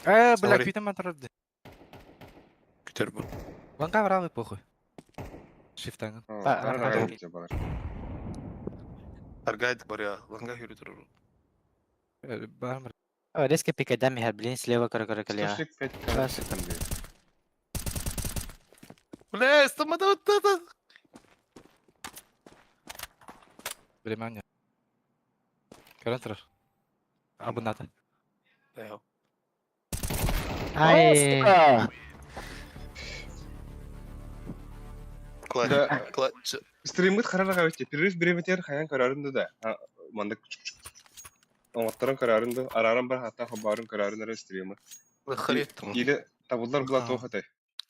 Бля, Sorry. квита матарады. Kütür bu. Ланга правый похуй. Shift-тан. Аргайдык бар я. Ланга хюрі тұру. Бармыр. Резко пикадами блин, слева каракалия. Бля, стамада вот это. Внимание. Карантер. Абонаты. Ай. Клад. Стримит харага өтте. Перерыв береметер хаян карарынды да. Манда küçük. Оңоттарын карарынды. Араран бар хата хабарын карарынды стримит. Хареттім. Или табулдар була тоқатай.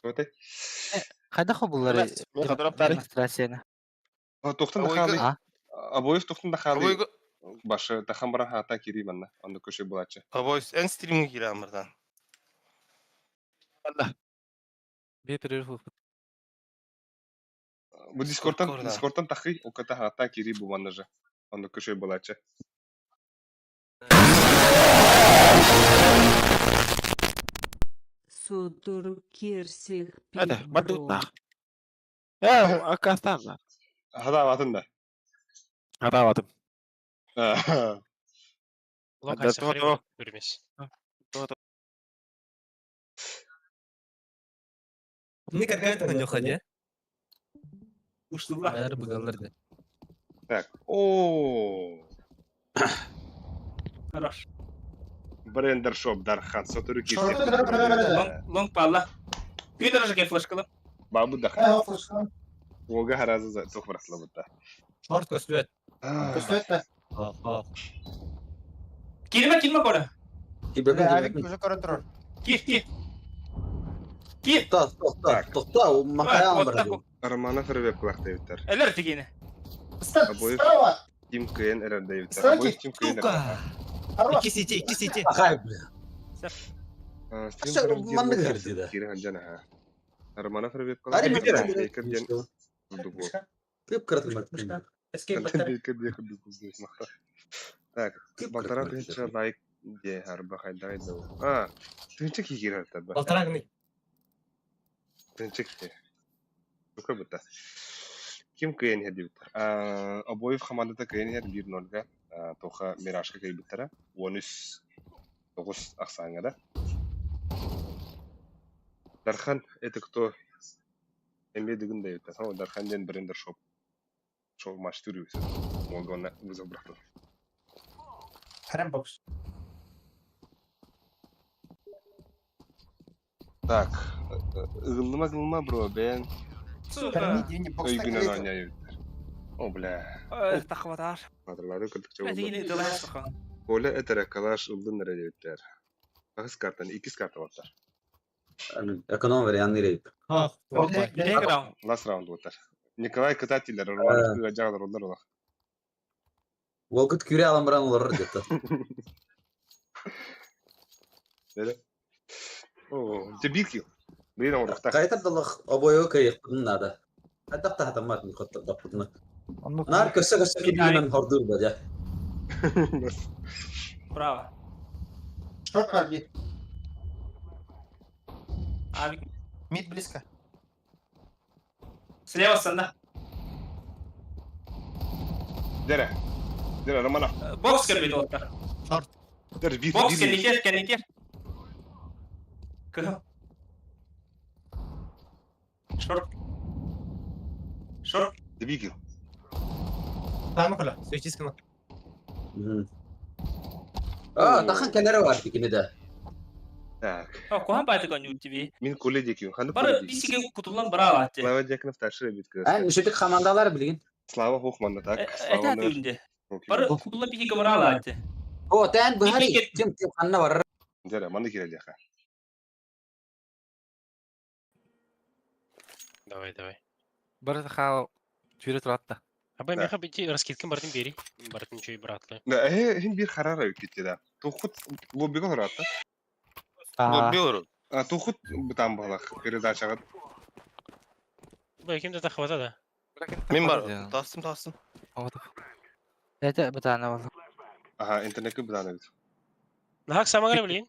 Тоқатай. Қайда қо бұлар? Мен қадыраптары. Демонстрацияны. Тоқтын да халы. Обоев тоқтын да халы. Абойғы. Башы тахан баран хата кири манна. Анда көше булачы. Абойс ән стримге келе амырдан. Bir перерыв. Bu Discord'dan takı o kata hata kiri bu mandaja. Anda köşe bulachı. Суdur kirsih Hadi batut nah. Akastan lah. Hada vatında. Hata batım. Локация Hadi, хрен көрмес. Не какая-то нюханя. Бәрі бұгалырды. Так. Ooo. Хорош. Брендер шоп Дархан сотуру кирси. Лонг палла. Күйдір жеке флешкалы. Бабу да. Ога харазы за тоқ браслы бұтта. Шорт көстөт. Келме көре. Уже коротор. Ки. Тоқта, мақаян бір. Романа Фервек құлақта еттер. Әлер тегені. Обоев Тим Күйен әрерде еттер. Обоев Тим Күйен әрерде. Iki siti. Ақай, бля. Манны кірді да. Кері ханжана ха. Романа Фервек Ари, құлақта бекер. еттер. Бекерден күрдік ол. Көп кірдім. Бекерден күрдік ол. Так, балтара тынча лайк де харба хайдайды. Тынча кигер артар ба. Балтарагны. Тынча кигер. Тука бұта. Ким күйен хеді біттер? Обоев командада күйен хеді 1-0-ға тоқа Мирашқа кей біттері. 13-9 ақсаңыда. Дархан, это кто? Эмбе дегін да еттер. Дархан ден біріндер шоп матч түрі өсі. Олға оны вызов бұрақтыр. Хрэмбокс. Так, ылма, бро, бен өйгінен ойнайы. О, бля. Тақватар. Қатырлады күрдікче болды. Әдегені дылайыз тұқан. Оля әтірі калаш ұлдың әрі өттер. Ағыз картан, 2 карта баттар. Эконом вариант рейд. Лас раунд баттар. Николай Кататилер, Романов күйға жағдар олар олақ. Волгут күре алам баран олар где-то. Деді? О, те бикил. Блин, орықтақ. Қайтардылық обойы кайықтың нада. Қайтақта хатамат мұқаттыр дақпытыны. Нар көсі келгенмен хордур ба, ja. Браво. Шорт бар бит. Авик. Мид близко. Слева санда. Дере, Романов. Бокс кірбейді оттар. Дер, бит. Бокс кәнекер. Кігі. Шорт. Те бикил. Tamam kula. Söyleyeceğiz kula. Тахан кәнері бар декені де. Так. Кухан байды көңі тебе. Мен коле декеу. Бары бисіге құтылан браво атты. Слава Декінов ташыры биткіз. Нешетік командалар білген. Слава Хохманда, так? Әті өйінде. Бары құтылан бисіге браво атты. О, тән бұхари. Тем қанна бар. Дере, маны келе деқа. Давай. Бір хау түйре тұратта. Абай меха бити раскидкин бардын бери. Бардын чөй братлы. Да, хин бир харара үккетти да. Тухут лоббига турат да. Тухут бутан балак передачага. Бай кимде тахвата да. Мен бар. Тастым. Это бутана бол. Ага, интернетке бутан бит. Нахак самагара блин.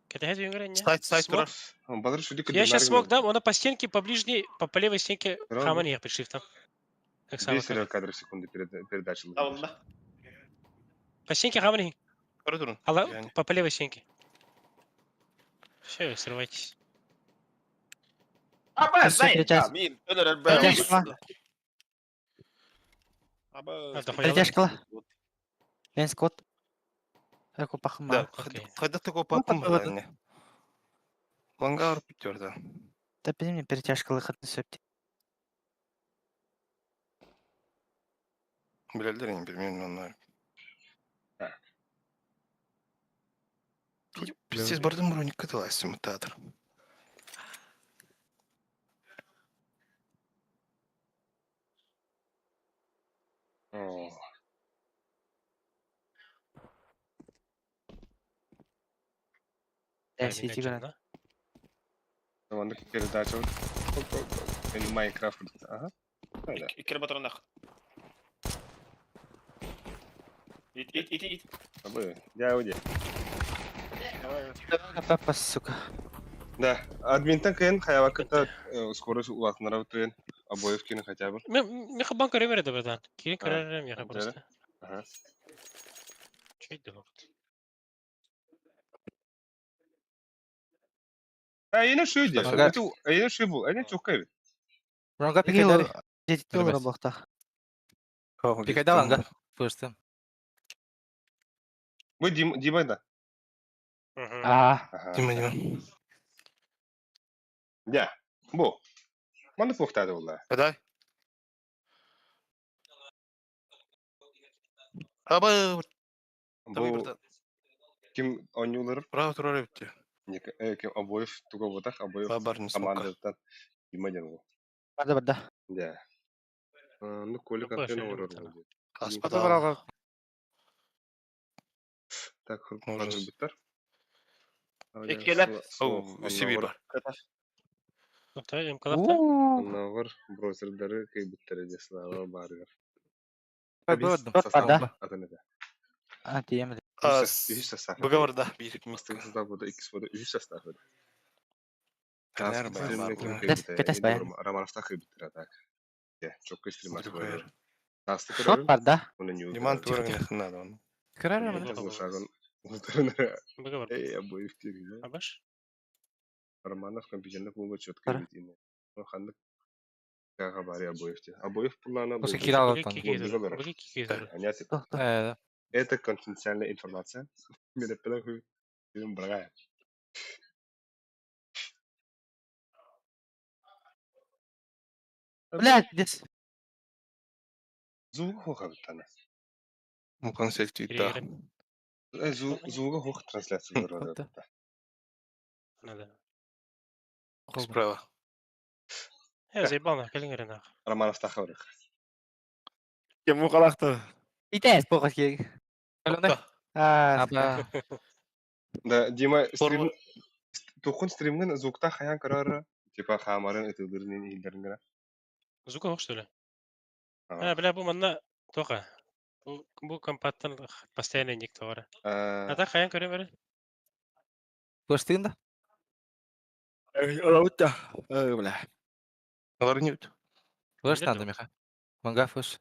Кетехет юнгара не. Сайт турар. Бадар шудик. Я сейчас смог дам, он по стенке, по ближней, по левой стенке хамани я пришифтом. Как самое. 10 кадров в секунду передачи. По стенке хамани. Турар. Алла, по левой стенке. Все, срывайтесь. Перетяжкала. Ленскот. Эко пахма. Да, когда такой папам был. Лангар питер, да. Да мне перетяжкала хатны сөпти. Білелдер ең білмеймін оны. Сіз бардың бұрын кітілайсың мұттадыр. Сити град. Вандык передача. Или Майнкрафт. Ага. Икер батронах. Ит. Абы, я уйди. Папа, сука. Да, админтан кайын хаявакта скорость улатнара утен обоев кини хотя бы. Меха банка ремер да братан. Кирин карар меха просто. Ага. Чуть да. Yine şu diye. Yine şu bu. Yine çok kayıp. Ронга пикайдали. Жетті работа. Пикайда ланга. Фырстым. Bu Dima'da. Дима. Ya, bu. Bana fuhtadı valla. Дай. Аба. Bu kim oynuyorlar? Право турар битти. Kim обоев туго вотах, обоев Бабар не смог. командадан Dima'dan bu. Барды. Ya. Ну, Коля как-то наурал. Аспада. Так, хазır bitter. Икеле. Оу, себе бар. Тоқтай, МКлапта. Нағыр браузерлері кей біттері де сылағы барығыр. Аты неде? Тиемді. Үш састар. Бұғавырда. Астығы састар бұда, икіс бұда, үш састар бұда. Кетес бай. Романовта кей біттері атак. Çok kötü maç var. Шот бар да. Диман турар не надо он. Карар Эй, обоев тирили. Абаш? Романов компьютерный клубы четко видно. Ну, ханды как обари обоев. Обоев плана. После кирала там. Это конфиденциальная информация. Меня педагог фильм брагая. Блядь, здесь. Звук хохот она. Ну, концерт да. Звук хох трансляцию вроде. Надо. Справа. Я заебал на калингрена. Романов тахаврых. Кем қалақты? Итес поқат керек. Да, Дима стрим тухун стримнен звукта хаян карара. Типа хамарын этилдерин илдерин. Звука хох что ли? Бля, бу манна тоқа. Бу компаттан постоянно никто вара. А так хаян көрем бері? Фырстында? Олаутта. Бля. Олар не өт. Фырстанда меха. Манга фырс.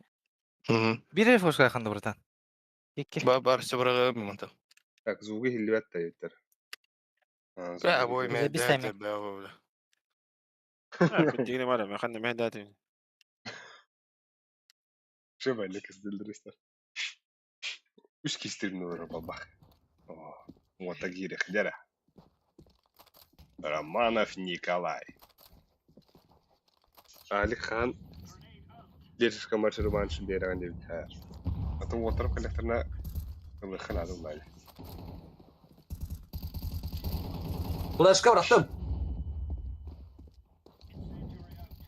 Бире фырс қайқанды братан. Бар, собрага мимонта. Так, звуки хилвет тайттер. Обой мендәте бәвле. Күтигене мара, мен ханны мендәте. Что böyle kız dildiristler? Üç kişilerin olur baba. Вот так гирях, дера. Романов Николай. Алихан. Дедушка марш романшин берген деп. Потом отырып коллекторна кылыхын адым бали. Флешка братым.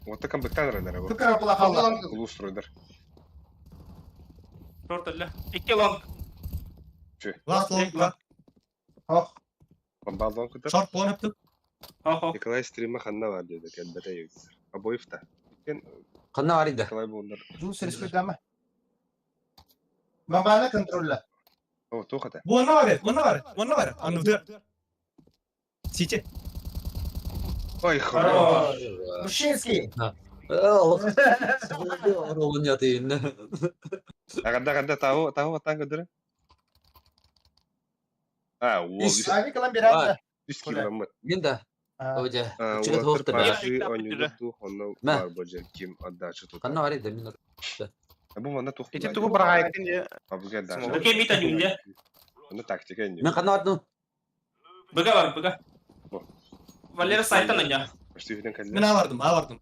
Вот таком бектан райдер. Тукара була халла. Улус райдер. Short öyle. 2 long. Last long lan. Hop. Бомбалон кутер. Short puan yaptık. Ho. Николай стрима ханна var dedi. Kendine yükser. Aboyif da. Ken Kanna var idi. Nikolay bunlar. Juice risk dama. Bambana kontrolle. O tuğata. Buana var. Anladı. Сичи. Ой, хорош. Мужчинский. Rolun yatayın. Agada tahu atan kadar. Wall Abi kalan bir anda. üst kilometre. Ginda. Hoca. Çıkıt Water hoştur. pasi oynuyor tu onu var boca kim addaşı tutar. Kanna var idi. Minor. Bu bana tuh. Ити тугу быргайкын же. Abi gel daha. Okey mi tanıyım ya? Bunu taktik oynuyor. Ben kanna vardım. Bıga var bıga. Valera site'tan ya. Başta kaldı. Ben vardım.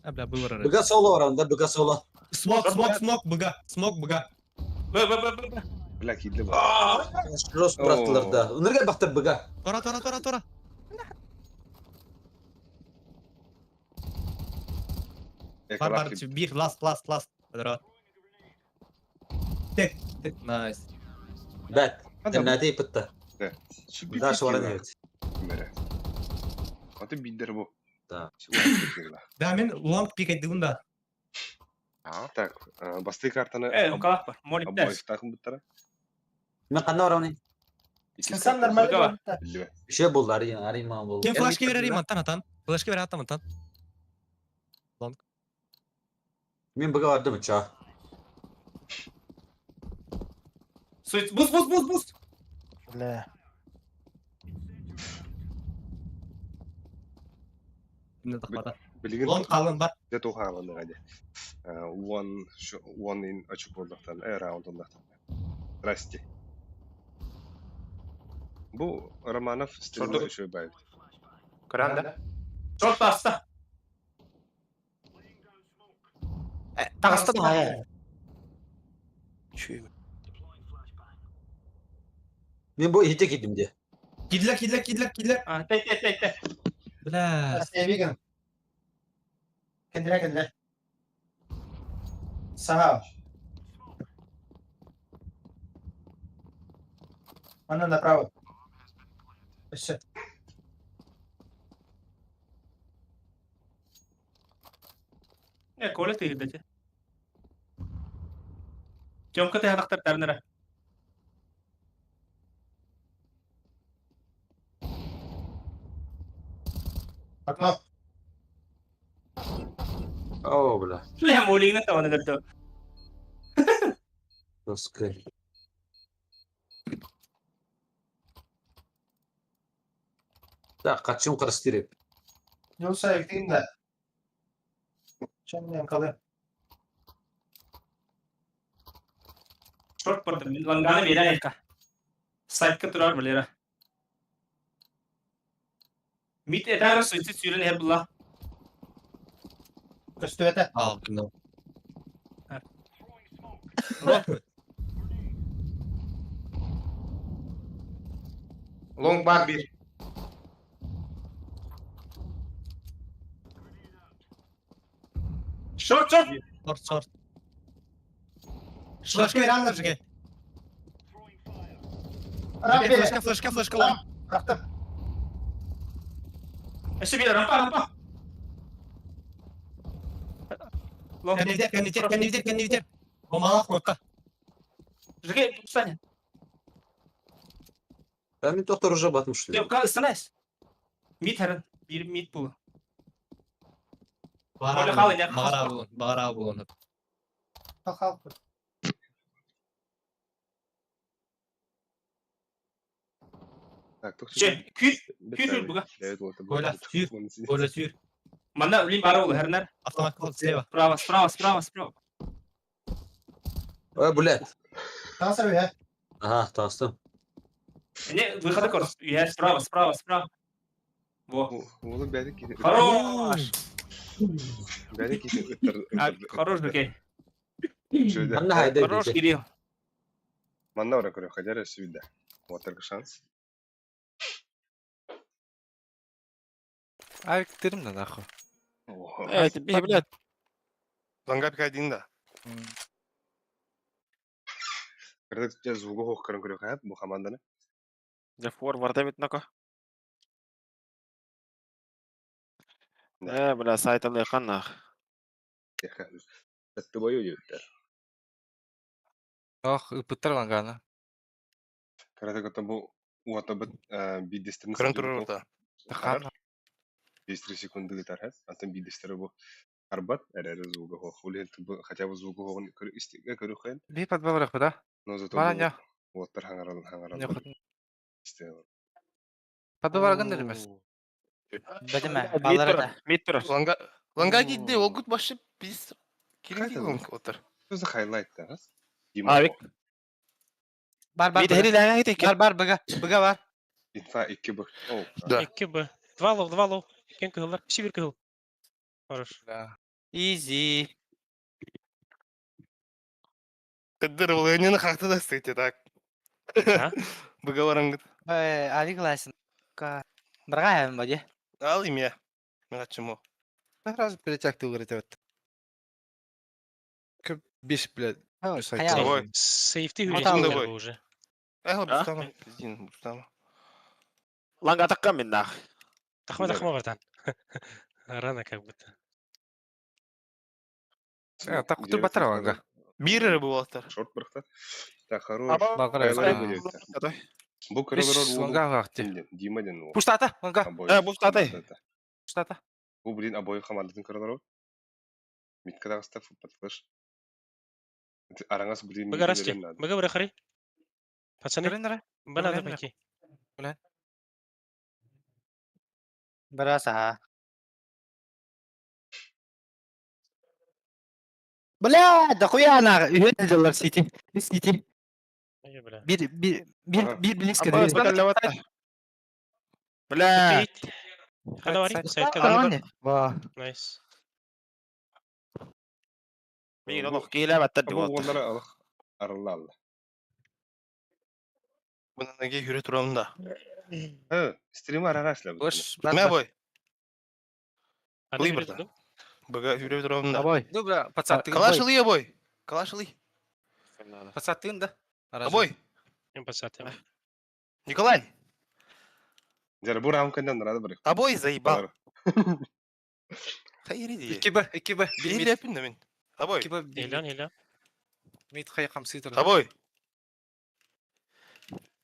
Abla bu var. Bıga solo var onda. Bıga solo. Smoke bıga. Bı. Black idli bu. Rost bıraktılar da. Onları gel baktı bıga. Tora. Ekran. Bir last. Hadi Tek. Nice. Bet. Temnati pıttı. Daha sonra ne evet. Mere. Atı bildir bu. Da. Demin long pick ettim da. Так, басты картаны. O kadar var. Monip ders. Aboyif takım bu tara. Ben kanna var onu. Sen normal var. Bildi. Bir şey buldu arayayım ama buldu. Kim flash ki vereyim atan. Flash ki ver atan. Min bıga vardı mı çağ? Switch. Buz. Le. Ne takmadan. Bilgin Long kalın bak. de toh alanı hadi. One in açık olduktan round olduktan. Здрасте. Bu Romanov stilde şöyle bayıldı. Кыранда. Short pasta. Tağısta da ya. Çüğüm. Ben bu ihte gittim diye. Gidler. Tek. Bla. Vegan. Kendine. Saha. Mana направо. Все. Коля ты идете. Тёмка ты анахтар тарнера. Окно. Oo bla. لا مولينا تو انا قلت. Roskay. Da kaçın karıştırıp. Yoksa ekleyeyim de. Şimdi kalıyor. Short पर लंगाने मेरा है का. Site का तुरार बोलेरा. Mid etar switch sürün her bulla. Üstüvete. Al. No. Long бар bir. Short. Short. Flash ver anlar jige. Flashka lan. Kalktım. Eşe bir rampa. Long. Kendi biter. Bombalak nokta. Жиге, встань. Ben bir doktor hoca batmış diyor. Yok, ısınayız. Mid herın. Bir mid bu. Bağır bulun. Kalk. Так, тух. Kür buga. Evet, orta. Böyle sür. Manda ulin bara ulu herner. Автомат слева. Справа. Bulet. Tamam ya. Aha tastım. Не, выходы корс. Я справа. Во. Oğlum belki ki. Хорош. Belki ki. Хорош, окей. Şöyle. Anne haydi. Хорош, Кирилл. Manna ora kuruyor. Hacer süvide. Water şans. Ayak derim de nahı. بيه بلاد Ланга пикадин да. Кырдык звугу хоккарын көрөк хат бу команданы. ده فورورد بتنقى بلا سايت اللي يقنع Тәтті бою дебиттер. Ох, ыпыттар ланганы. Карата ката бу уата бит бидестерин Кырын турар орда. Тахан. 5-3 секунды гитар хат. Антон бидестері бу арбат әрәрі звугу хок. Улен бу хотя бы звугу хокын истеге көрөк хат. Би подбаврах да? Но зато Маня. уаттар хаңарал. Не хотын. Истеге. Подбаврагын да емес. Бәдеме, балары да. Мид тұрар. Ланга гидде огут башы biz керек дейгін отыр. Өзі хайлайт да хас. Авик. Бар, Мид хели ләңә кетек. бар, быга бар. Инфа 2 бу. Да. 2-б. 2 лоу. Кен кылдар. Пиши бир кыл. Хорош. Изи. Кыдыр ол өнені қақты да істейте так. Бұғаварың күт. Али классин. Бырға әмін бәде. Ал име. Мен атчыму. Раз перетяг-то говорит вот. Как бишь, блядь. Давай. Сейфти Мотал хүрген давай. уже. Әғыл бұстама. Пиздин бұстама. Ланга таққан мен нақ. Тахма бартан. Рано как будто. Так кутур батыр ланга. Бирі бұл аттар. Шорт бұрықта. Так, хорош. Бұл Биш көрігер ланга вақты. Димаден ол. Пуштата, ланга. Пуштата. Пуштата. Бұл білін обои командатын көрігер ол. Миткада қыста футбатлыш. Араңас білін... Быга расти. Быга быра хари. Пацаны. Көрінірі? Бана да пойти. Быраса. Бля, да хуя она, үйретілділер Сити. Сити. Bir близко. Бля. Хана вари. Сайт Найс. Мин олық кейлі бәттәді Бұл болды. онлары алық арылы алды. Бұны неге үйре тұралым да. Стримі арара ашылы. Бош. Мә бой. Бұлай бірді. Бұға үйре тұралым да. Абой. Ну, бля, пацаттың. Калашылы абой. Калашылы. Пацаттың да. Абой. Мен пацаты. Николай. Жары бұл рамкандан нұрады бірік. Абой заебал. Хайри дей. 2-б. Бейді әпін да мен. Абой. Елян. Мейт қайқам сыйтыр. Абой.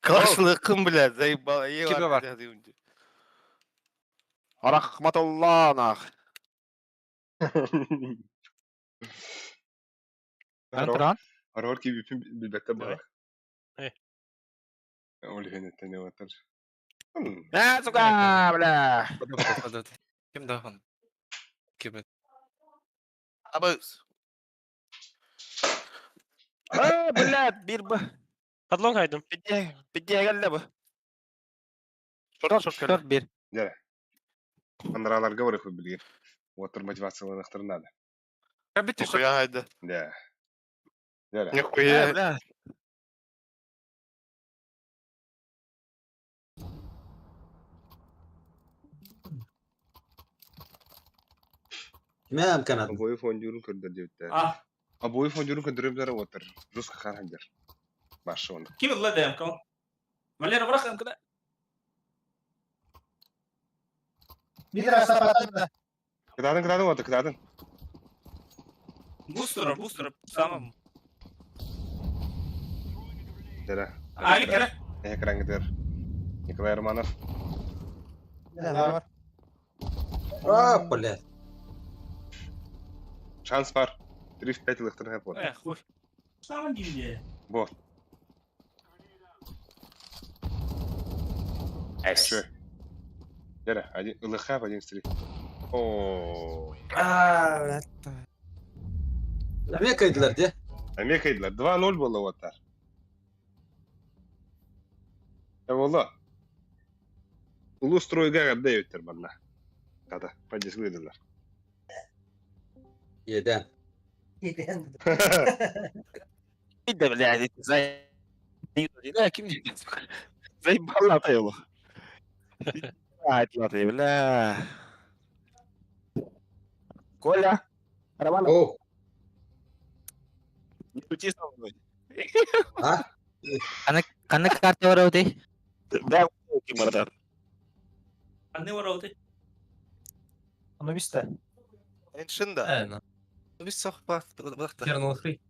Калашылы кым, блядь, заебал. Кебе бар. Рахматулла нақ. Арор ки bütün bilbette bak. Олегенеттен не отыр. Сука, бля. Кем дағын? Кебе. Абыз. Блядь, bir bu. Подлон хайдым. Бидye geldi bu. Шорт бир. Жары. Анрааларга барық білген. Отыр мотивацияланықтырын ады. Кәбетті шорт. Нихуя хайды. Да. Жары. Нихуя. Kime imkanat? Aboyu foncurun kördür debitler. Aboyu foncurun kördürüp otır. Ruska karanjar. Başı onu. Kim الله ده يمكن ملينا برخ يمكن Bir rasa patladı. Kıdadın otır kıdadın. بوستر سامم Jara. Ali kere Ekran gider. Nikolay Romanov. Ne var? Блядь. Şans var. Drift 5 yıllıktır hep var. خوش سامم gibi Bu. Şu. Jara. Hadi ılık yap hadi üstelik. Ooo. Ne kaydılar diye? Amerika'ydılar. 2-0 болды otar. Valla. Ulu stroyga kadar ötür bana. Kada. Padis güdüler. Yeden. Bir de bile zay. Ne kim diyecek? Zay balla atıyor bu. Ait atıyor bile. Коля, Романов, О, не шути со мной. а? Кана карта варау ты? Да, Кимардан. Anne var oldu. Оно висте. انشندا بس صحبات بغتا Yarın خري.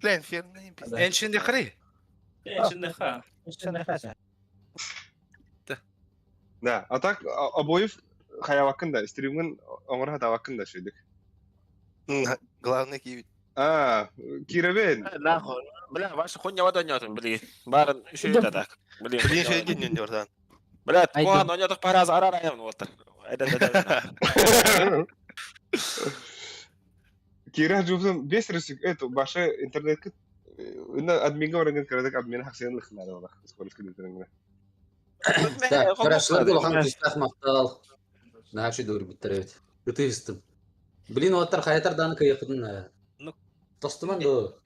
لين فيرنا بس انشن خري. Şimdi ha. انشن خاسة. Да, а так обоев хаявакында, стримген оңырға тавакында шүйдік. главный киви Киребен. Нахуй. Бля, ваша хуйня вот онётын, блин. Барын үші өйт атақ. Блин. блин şey dinliyorsun oradan Блядь, Айдын. коған онётық параз арар айым отыр. Кира жуфтан 5 рысык, это башы интернетке админге оранген кірдік, админ хақсен лықнады олақ. Скорості интернетке. Так, хорошо, Гулхан Кистах мақтал. Наши дуры бітірет. Күтістім. Блин, оттар қаятардан кайықын. Тостыман до.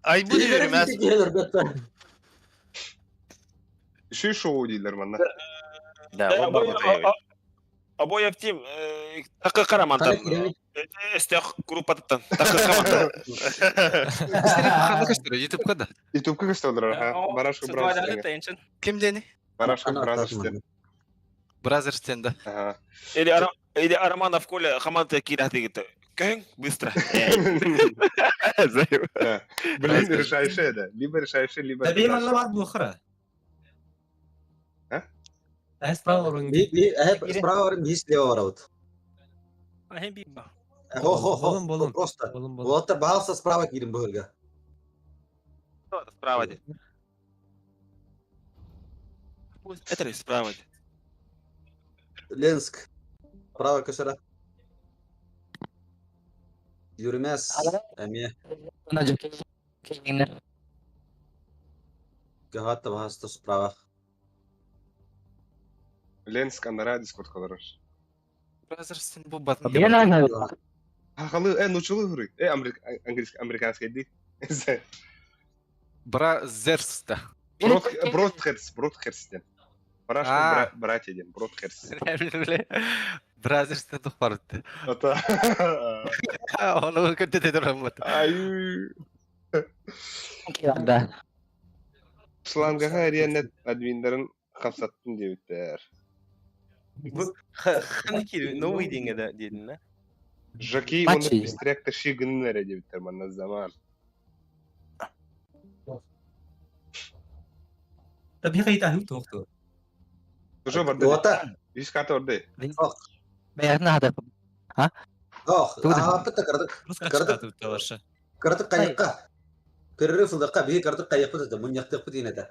ay bu diyorum ya Şu şovu değiller bana. Да, обоев тим, такы қарамантан. Эстех группаттан. Такы қарамантан. YouTube'ga da. YouTube'ga gösterdiler ha. Barashko Brothers. kim deni Barashko Brothers. Brothers'ten da. Ага. Или Араманов Коля команда кидать говорит, как быстро. Блин, решаешь это. Либо решаешь, либо... Да бей манлабат бухра. Ben sağ olun. Справа орын бейіс лева вараут. Hem bir bak. Хо, просто. Оттар бағалса справа кирим бұғырға. Справа. Это ли справа? Ленск. Справа көшірі. Yürümez. Әме. Гағатта бағасты справа. Ленск, Андара, Дискорд қалараш. Brothers'ten bu batın. Хақалы, нучылы ғыры. Американский дейді. Brothers'ta. Бродхерстен. Барашко братья ден, Бродхерст. Brothers'ten тухпарытты. Ата. Onu kötü dedi rahmet. Аю. Да. Шылангаға әрияnet админдарын қапсаттын деуіттер. Hangi новый день да dedin la Жаки, оны пистректі шигінің әрі деуіттер манна zaman. Tabii kayıt doktor. Уже барды. Ота. Виш карта орды. Бәріне адап. Апытта кырдык. Кырдык қайыққа. Кырыры фылдыққа бей кырдык қайықпы деді. Мұнияқтықпы дейін әді.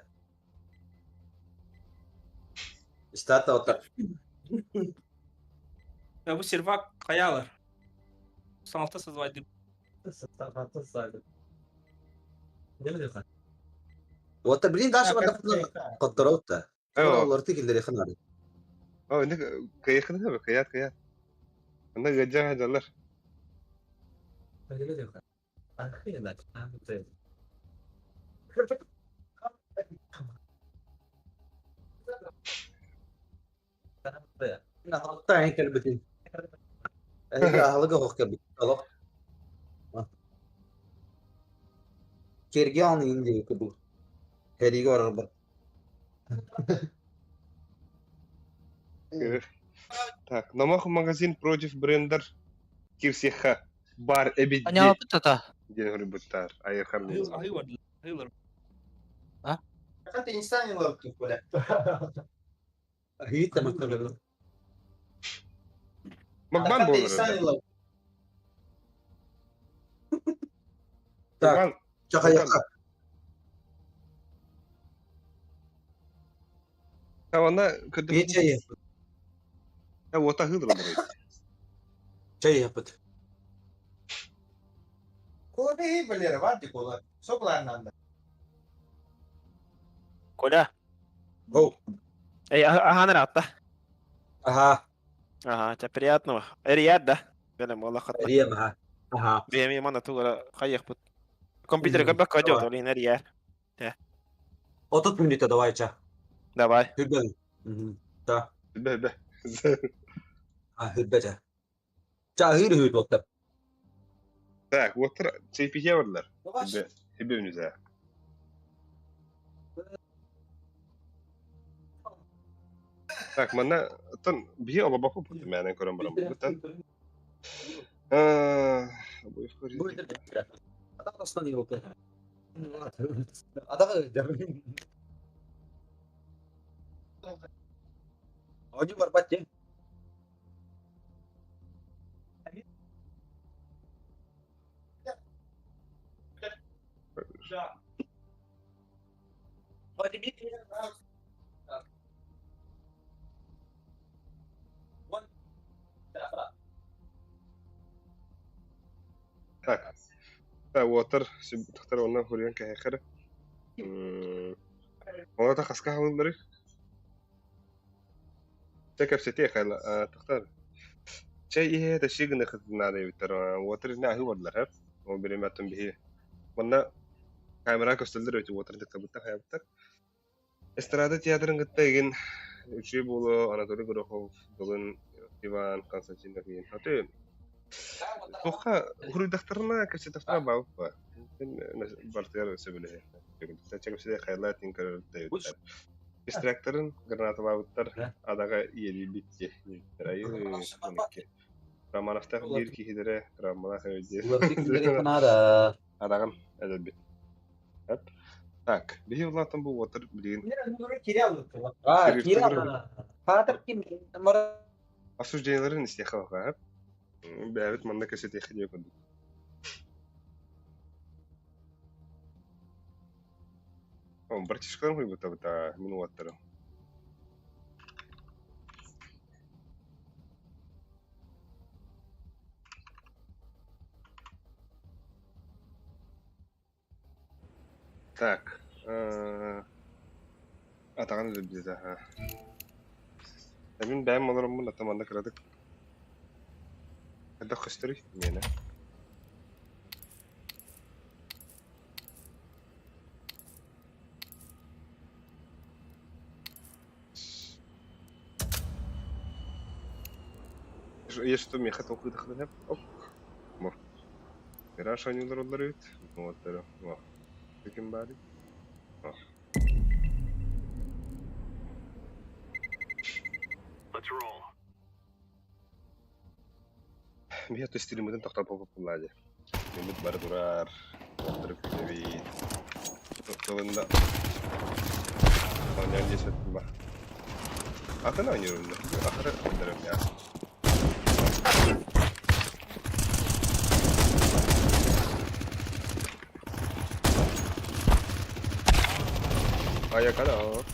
İstihata otar. Ya bu sirvak kayalar. Sanatı sızvaydı. Sanatı sızvaydı. Ne mi diyorsun? Otar bilin daha şıma qattıra otta. Onlar tekilleri xınarı. Ne kayıkını tabi kayat. Anda gajah hajalar. Ne diyorsun? Akhirnya dah. Nahaqta ay kalbitin. Ay ahlıga hoq kalbit. Allah. Kergi anı indi bu. Heriga araba. Так, намах магазин против брендер Кирсеха бар эбидди. Anya apa tuh? Dia ngeri betar, air kan. Hayır. Kan insan yang lalu tuh boleh. Hiç tamam tabii. Magban Kan bolur. insan yang lalu. Так, çakayaka. Tavana kötü. Bir çay yap. Ya wata hıdır olur. Çay yapıt. Kola bir belir var di kola. Soklarından da. Коля. Оу. Эй, ага, нравится. Ага. Ага, тебя приятного. Рият, да? Белым, والله خطأ. Рия маха. Ага. بيمي مانا تقول خيخ بط. Компьютер как бы кодёт, олин рият. Otut minüte davay ça. Давай. Hübben. Da. Be. Hürbece. Cahil hüt otur. Так, water çeypiye varlar. Hebe önüze. Так, mana tan bihi ala bakıp bu yani koran baram bu tan. Bu ifkari. Bu nedir? Adam aslan yok. Adam Acı var bacı. Hadi bir Так. Так, water تختار ona huryan ka khara. Ona ta khaska hawlari. تكب ستي خلا تختار. شيء هي تشيء نخدنا عليه ترى water نا هو ولا وبريمات به. وانا كاميرا كستلدر water تكتب تخيل بتر. استرادة يادرن قتاين شيء بولو أنا تقول كروه بقول إيوان كونستانتين كين هاتين توخا هو دكتورنا كسي دكتور بعوف ممكن برتير سبله تشكل سيدي خيالات ينكر تيوتر استراكترن قرنات بعوتر هذا يلي بيتي ترى ممكن رما نفتح دير كي هدره رما هذا كان هذا البيت Так, bihi والله تنبو وتر بدين. Kira. Fatır kim? Осужденlerin istihkakı var. Evet, manna kaseti xiliyor kundu. Он братишкам хуй бата мину ваттара. Так. Атаган да бизе ха. Мен бәм оларым мына таманда кырадык. Када хыстырый мені. Я что, мне хотел выдохнуть? Оп. Мор. Мираж они ударят. Вот это. Во. Таким бари. Biar tuh istri mungkin tak tahu apa aja. Ini baru durar, terkejut. Kalau enggak, kalau dia setembah. Akan aja udah. Akhirnya dalam ya. Ayah kalau.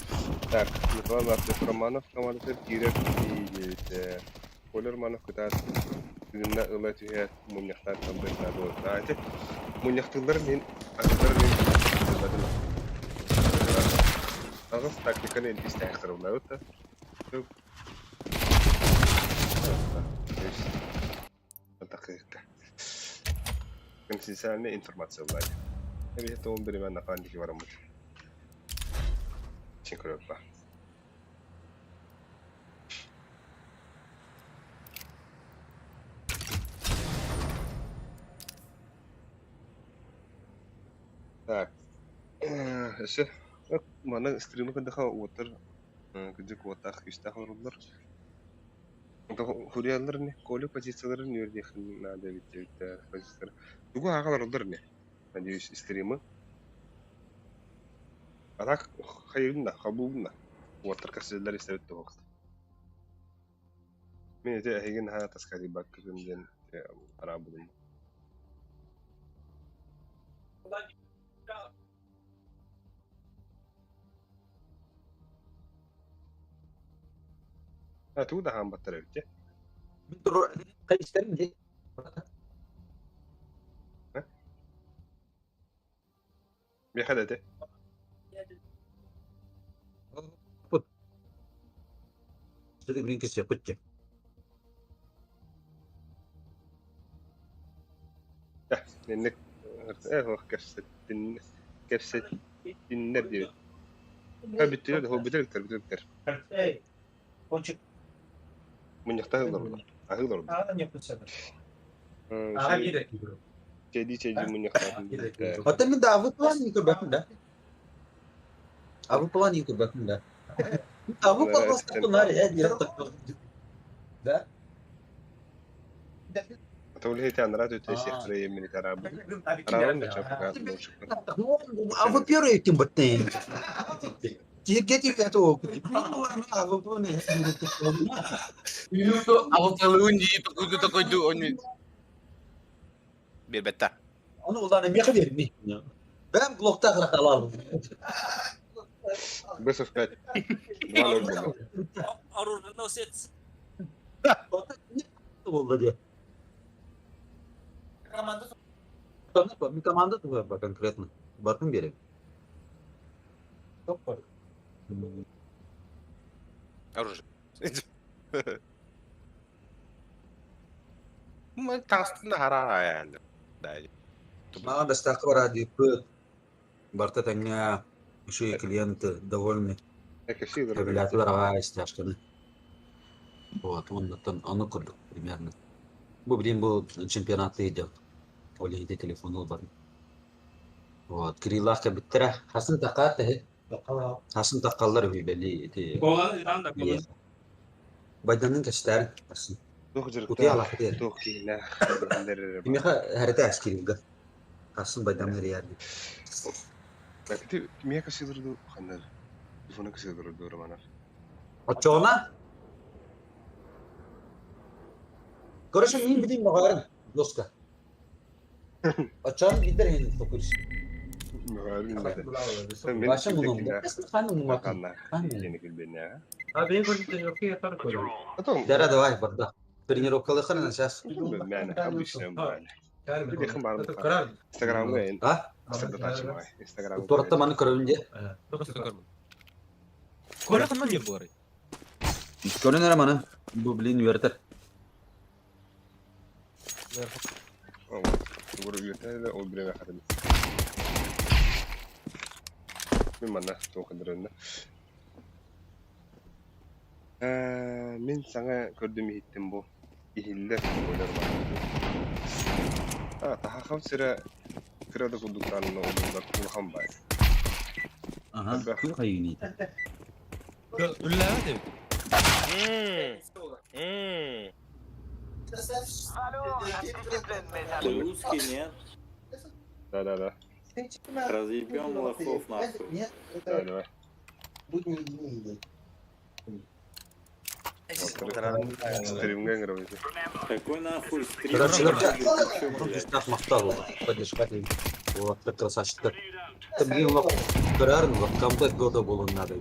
Так, Николай Романов, команда Киров и Колер Романов кытат. Gününde ıla tühe munyaklar kambırına doğru. Ate munyaktılar men aktar men badal. Ağız taktikanı elbiste aktarımlar öte. Çok. Dakika. Конфиденциальная информация в лайне. Это он беремен на фандике варамут. Чинкурёпа. Так. Эше. Мана стримы кадыха отыр. Кыдык отах истах урулар. Хуриялар не, колы позициялары нердих надо ведь позициялар. Дугу агалар урулар не. Надеюсь, стримы. А так хайырында, хабуында. Отыр касыйлар истебет тоқ. Мен эте әйген ха таскари баккырден арабудым. Tu dah hambat terus je. Betul, kayak istilah ni. Biar ada deh. Put. Jadi beri kisah put je. Nenek, كبسة النبي. بالتلو هو بدل. Hey, ponçik. Mınyakta hılar. Ahılar. Aa, ne yapıyorsun? Aa, Şey, bir dakika. Çedi mınyakta. Hatta min da Avrupa var mı bakın da? Avrupa var mı bakın da? Avrupa bastı bunlar ya diye takıldı. Da. Atavul heyeti anlara öteşi xreye militar abi. Araban da çapı kaldı. Avrupa yürü ekim battın. Get ya tuh. Avrupa ne? Avrupalı'nın diye tukudu onu. Bir betta. Onu ulan ne kadar mi? Ben blokta kadar alalım. Best of 5. Valor bunu. Arur no sets. Oldu dia. Kenapa? Mi команда tuh apa конкретно? Bakın bir. Оружие. Мы тастын хара yani. Мало достаточно ради пыт. Барта тanya еще клиенты довольны. Кабелятlar ага стяжканы. Вот, onu kurduk примерно. Bu bildiğin bu çempionatta идет. Олейде телефону бар. Вот, Крилахка биттера. Хасын тақаты. Хасын тақалар bir belli. Kola, İran da kola. Baydanın kaçtar. Haсын. Kutuya alakı değil. Tuhkine. Kimya harita askeri ga. Haсын baydanları yerdi. Belki kimya kaçırdı kanlar. Telefonu kaçırdı doğru Açona. Короче, не bileyim bakarım. Doska. Açan gider henüz fokus. Başım bunu. Kanım makan. Abi benim konuştuğum yok ya tarık oluyor. Dara давай barda. Тренировкалы хрена сейчас. Yani обычно böyle. Bir yakın var mı? Karar. Instagram'da yayın. Ha? Instagram'da. Tortta manı körünce. Kola kanman ya bu arayı. Körün era manı. Bu bilin üverter. Doğru üyeterle o birine kadar. Min mana to'qindirildi. Men sana ko'rdim yetdim bu. İhiller oylar var. Daha kav sıra kırada kulduklarını oldular kulhan bay. Aha. Bu hayuni. Ulla de. Русский нет. Да. Разъебем лохов нахуй. Давай. Стримга играть. Какой нахуй стрим? Короче, мақтал поддержать. Вот так красавчик. Ты блин, карарн, вот комплект года был надо.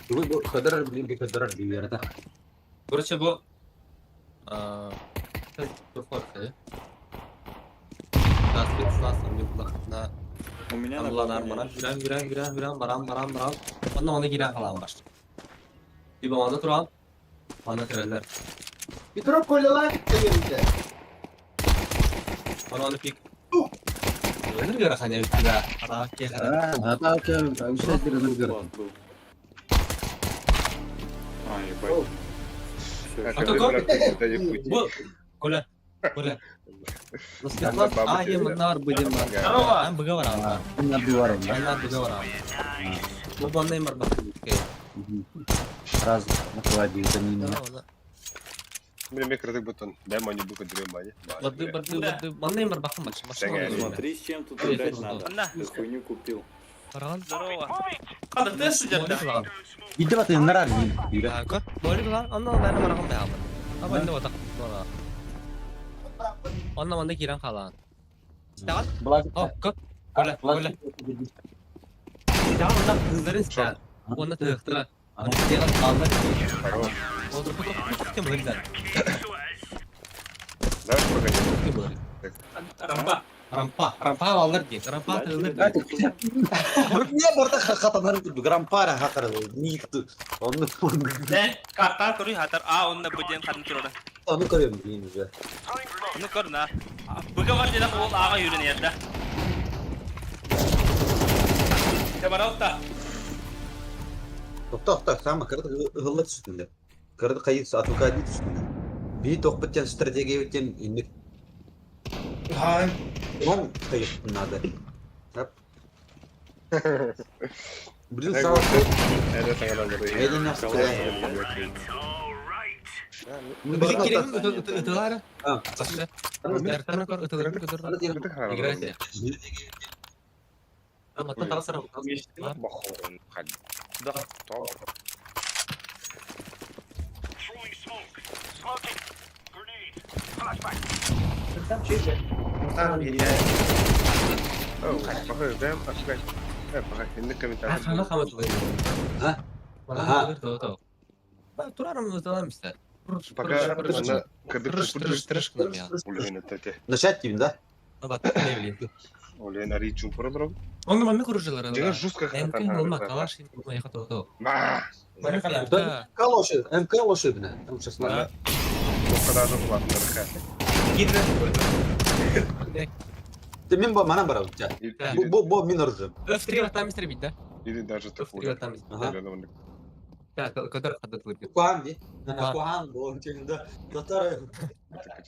Вы кадар блин, кадар верно. Короче, bu У меня baran. Onu giren falan var. Bir bana duran. Bana treller. Bir drop koyuyorlar gitti yerinde. Onu pik. Öyle bir hani bir daha. Hata okey. Bir şey diyorum. А, ебать. Bu. Kola. Aa bunlar budem var. Ben buga var abi. Bunlar bir var. Ben buga var abi. Bu bana emir bak. Раз накладываю за ними. Мне краток бутон. Дай мани бука дрем бани. Бады. Bana emir bakın bak. Смотри, с чем тут играть надо. Ты хуйню купил. Здорово. Kadın ne sıcakta? Gitti batı neler mi? Böyle lan. Ondan ben bırakın be abi. Ama ne batak. Ondan bana giren kalan. Tamam. Hop kop. Kola. Tamam ondan hızları işte. Onda tıktıra. Ama diğer kaldı. Oldu bu kim böyle? Давай погоди. Kim böyle? Rampa alır ki. Rampa alır. Niye burada katanları tuttu? Grampara hakar. Niye onu Ne? Kartar kuru hatar. Onda budem kan turun. onu görüyorum bilmiyorum ya. Onu kor na. Buga var dedi o ağa yürün yerde. Kemaralta. Tok tamam kırdı hıllık üstünde. Kırdı kayıt advokat değil üstüne. Bir tokpatcan strateji ötken indik. Hayır. Tamam kayıt bunlarda. Hep. Bilir sağ ol. Evet sana da Elin nasıl? Bilik kiremin ıtılar. Ha. Başta. Dertana kor ıtılar. Migrasi. Ama tatal sarap. Bakın hadi. Da tamam. Tamam geliyor. Oh, bakın ben aşkay. Evet bakın şimdi komentar. Ah, sana kamat koy. Ha? Aha. Tuh. Bak turarım ıtılar işte. Bakın ona kırdık Tırış kılım ya. Ulan tete. Nashat gibi de. Bak ne bileyim. Ulan arı çumpura durum. Onu ben mi kurucular? Jangan жестко Mungkin olmak kalas ini mau ya tuh. Nah, Kaloşı. Hem kaloşı bine. Hem şaslar. o kadar da kulakları kay. Temin bu mana bara uca. Bu minarjım. Öftri tam istri bidda. Или даже Öftri tam. Ya kadar adat lebih. Kuhan di. Nah, kuhan bu içinde. Tatar.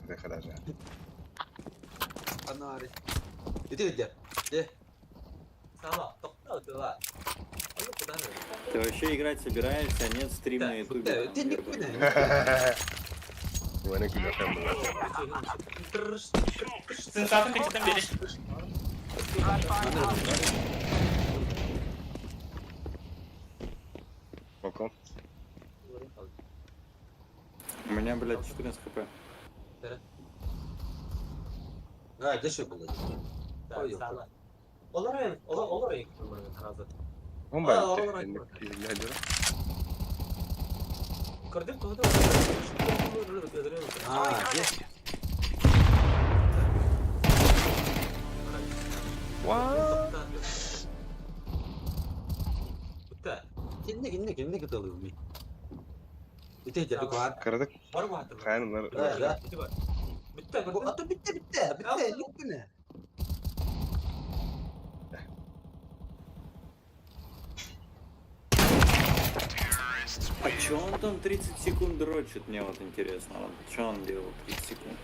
Это kadar ya. Anari. Itu dia. Dia. Sama, tok tuh. Ты вообще играть собираешься, а нет стрим на ютубе? Ты не понял. Gimana kita kan Sensasi kecilan diri. Сколько? У меня, блядь, 14 хп. Ha, geçiyor bu. Olur ya. Он бай. Или hadi. Kırdık tuh. Ha, dia. Wah. Gini kita lu. Itu jadi kuhan. Kırdık. Baru mah tuh. Kayanlar. Bitti. Bu atı bitti. Yok bu ne? А чё он там 30 секунд дрочит, мне вот интересно. Чё он делал 30 секунд?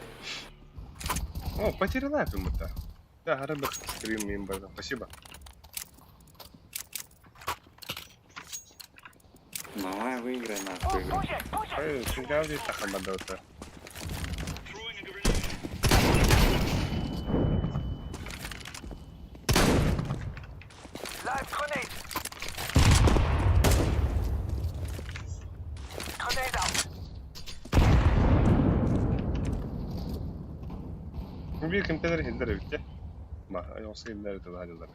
О, потерял лайф ему-то. Да, рыбок стрим им было. Спасибо. Давай выиграй нахуй игру. Ой, всегда здесь так ободался. Bir kimseleri hildir evde. Ma, yoksa hildir de hadiler.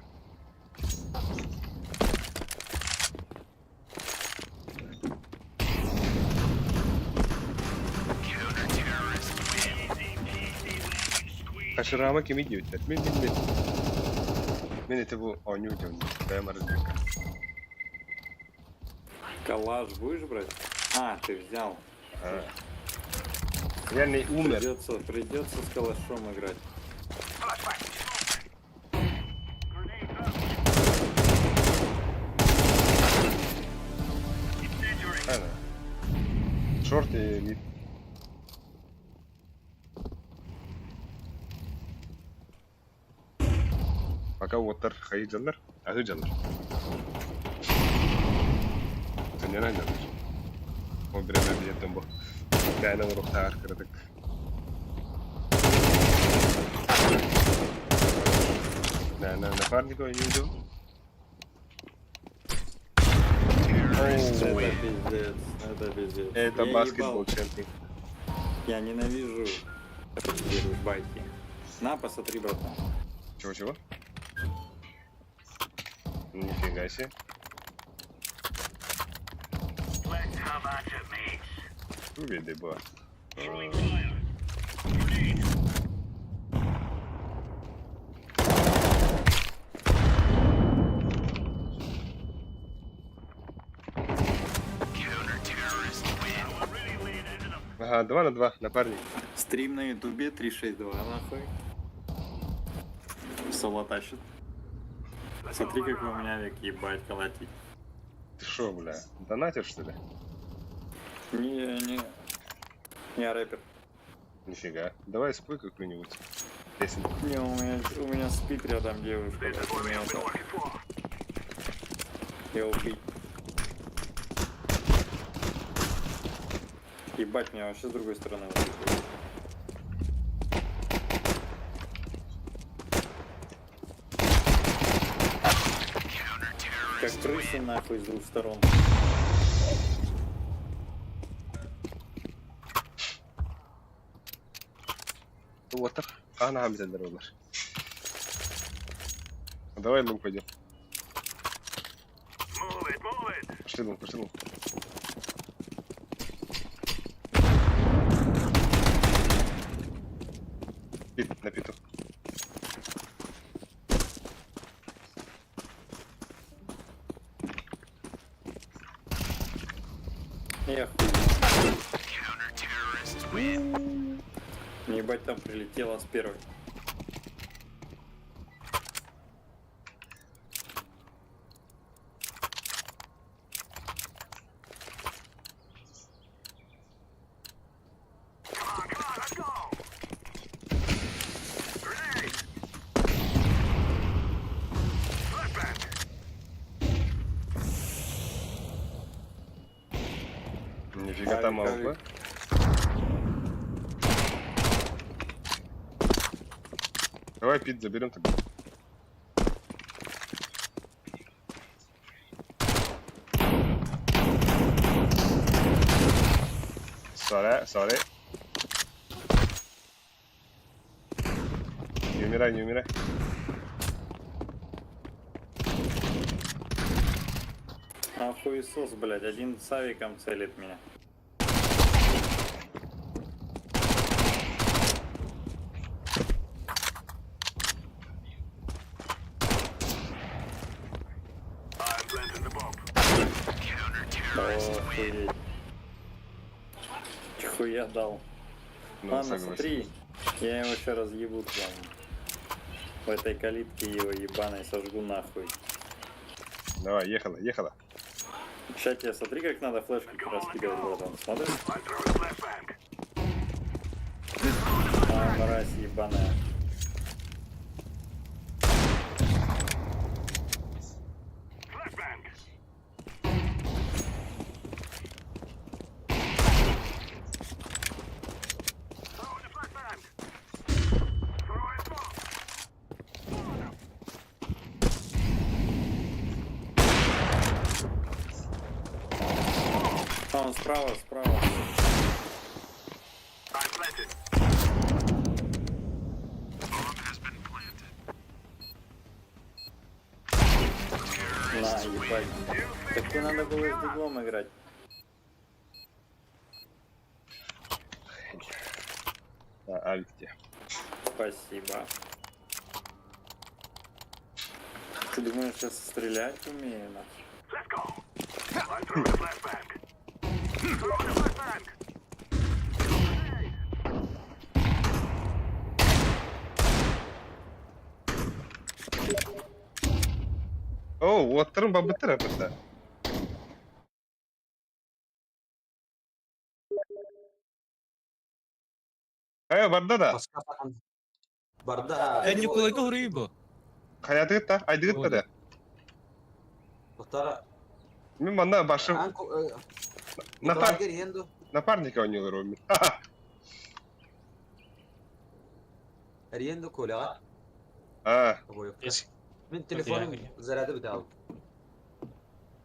Kaşırama kimi diyorlar? Ben bilmedim. Ben ete bu oynuyorum. Ben arıyorum. Калаш будешь брать? А, ты взял. Я не умер. Придется с калашом играть. Шорт и мид. Пока оттар хайы жалар, ағы жалар. Сенен айналар. О біреме биеттен бұл. Бәйнің ұрықтағар кірдік. Напарник ойнейді. Это пиздец. Это Я баскетбол ебал. чемпион. Я ненавижу байки. На, посмотри, братан. Чего? Нифига себе. Увидели бы. Ага, 2 на 2, напарник. Стрим на ютубе 362, нахуй. Соло тащит. Смотри, как у меня век ебать колотить. Ты шо, бля, донатишь, что ли? Не. Я рэпер. Нифига. Давай спой какую-нибудь песенку. Не, у меня спит рядом девушка. У меня это... Я убить. Ебать, меня вообще с другой стороны выходит. Как крысы нахуй с двух сторон. Вот так. Ana hamzeler onlar. Давай лум пойдем. Пошли лум, пошли лум. Пит, на питу. Я хуй. Ебать, там прилетело с первой. Нифига там АВП. Давай пит заберем тогда. Sorry. Не умирай. Охуесос, блядь, один с авиком целит меня. Охуеть. Хуя дал. Ну, Ладно, согласен. смотри, я его еще разъебу там. В этой калитке его ебаной сожгу нахуй. Давай, ехала. Сейчас тебе смотри, как надо флешки раскидывать, братан. Смотри. А, мразь ебаная. А, он справа. На, ебать. Так тебе надо было с диглом играть. Альте. Спасибо. Ты думаешь, я стрелять умею? О, оттырым бабытыр апыта. Барда да. Барда. Николайга horaybo. Хаятыгытта, айдыгытта да. Тохтара. Мен мана башы Напарник. напарника ойнойдор оймен. Риенду коляга. Мен телефоным заряды бите алып.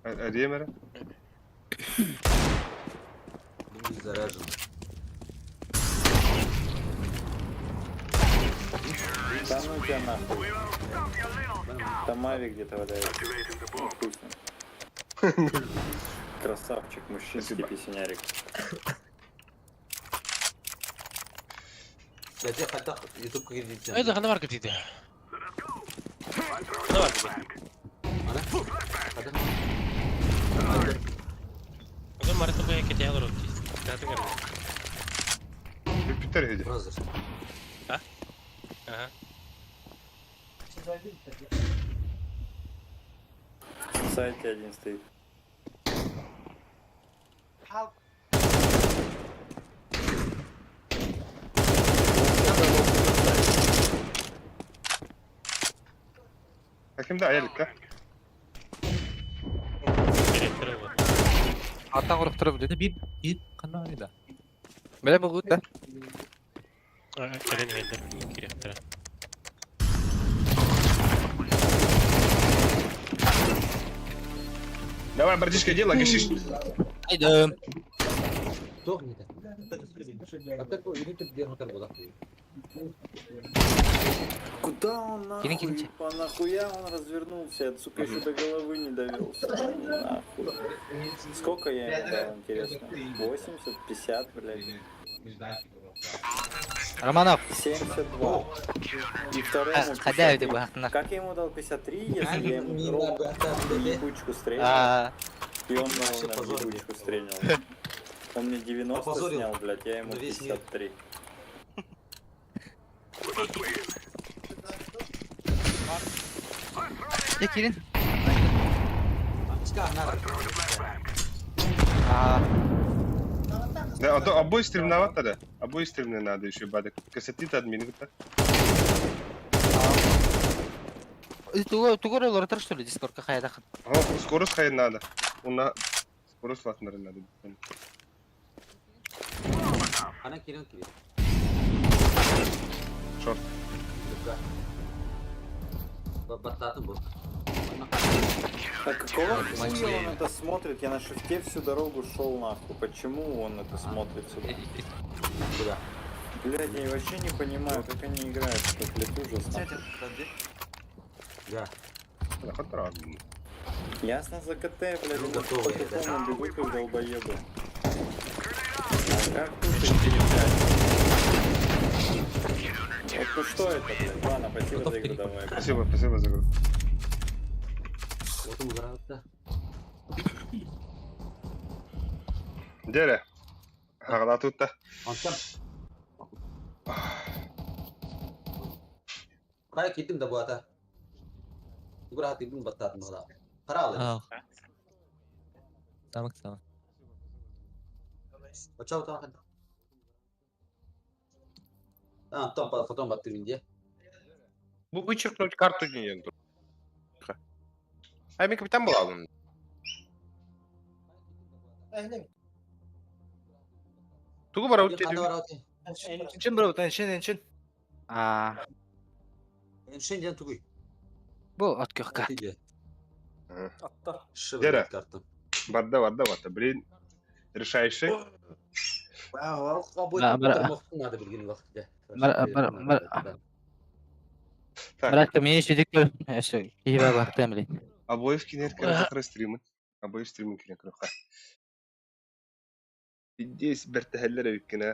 Риемере? Без заряжен. Да ну тебя нахуй. Там Ави где-то валяется. Вкусно. Красавчик, мужчинский песенярик. Я тебе хотел YouTube кредит. Это ханавар кредит. Ханавар кредит. Одан марта бая кетя алыр отти. Даты гарды. Питер гиди. А? Ага. В сайте один стоит. Belki de ayarlık da. Gerektirir bu. Atan uruqtırıp dedi. Bir kanal da. Bele bu da. Keren geldi. Gerektirir. Давай, братишка, делай, гашиш. Haydi. Тух не так. А так или ты где мотор была? Куда он нахуй? Кинь. Нахуя он развернулся? Я, сука, еще до головы не довелся. Нахуй. Сколько я ему дал, интересно? 80, 50, блядь. Романов. 72. И второму Хадяев 53. bu hakkında. Как я ему дал 53, если я ему ровно ебучку стрелял? Aa, И он ровно ебучку стрелял. Он мне 90 снял, блядь, я ему 53. ya Kirin. Aa, Да, а то обои стремновато, да? Обои стремны надо еще, бадок. Кассетит админ, так? тугор олар что ли дискордка хайда. Ага, скорость хай надо. Скорость ватнары надо. Ana kirin kirin. Шорт. Бататым был. А какого хуя он это смотрит? Я на шифте всю дорогу шел нахуй. Почему он это смотрит сюда? Куда? Блядь, я вообще не понимаю, как они играют. Как, блядь, ужас. нахуй. Да. Хатра. Ясно за КТ, блядь, Ну, по готовые, такому да. бегу, как долбоебы. А как тут их блядь? Вот ну что это, блядь? Ладно, спасибо за игру, давай. Спасибо за игру. Вот он играет-то. Дере. Хагла тут-то. Он там. Kaya kitim da bu ata. Gura hati bin batat mala. Paralı. Aa. Tamam. Açau ta kan. Tamam, tam fotoğraf baktım diye. Bu вычеркнуть карту не. А мен капитан боламын. Тугу бара өтті. Enşin bro, enşin. Aa, Enşen tuguy. bu at kökka. Atta. Дере. Şıvır kartım. Варда. Блин. Решающий. Bu Mara- надо bilgin vakitte. Так, Bıraktım yeni çocuk gör. Şey, iyi bak baktım bile. обоев кинер кыры стримын. Обоев стримын кинер кыры. Здесь бертехеллер өйкіне.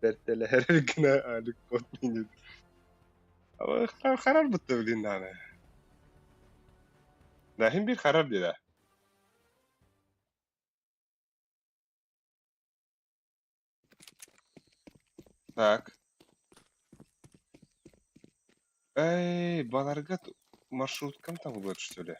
Бертелер өйкіне. Алик код минет. Ama karar bıttı bilin yani. Dahin bir karar dedi. Так. Эй, баларга маршруткам там будет, что ли?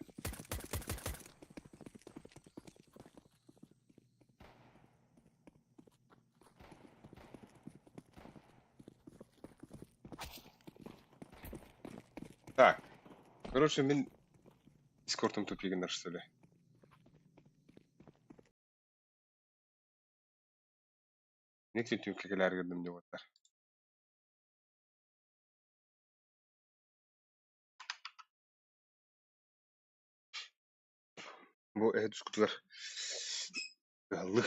Так. Короче, мен дискордом тупигендер, что ли? Не тем кликалар girdim diye batlar. Bu düş kutular. Gallı.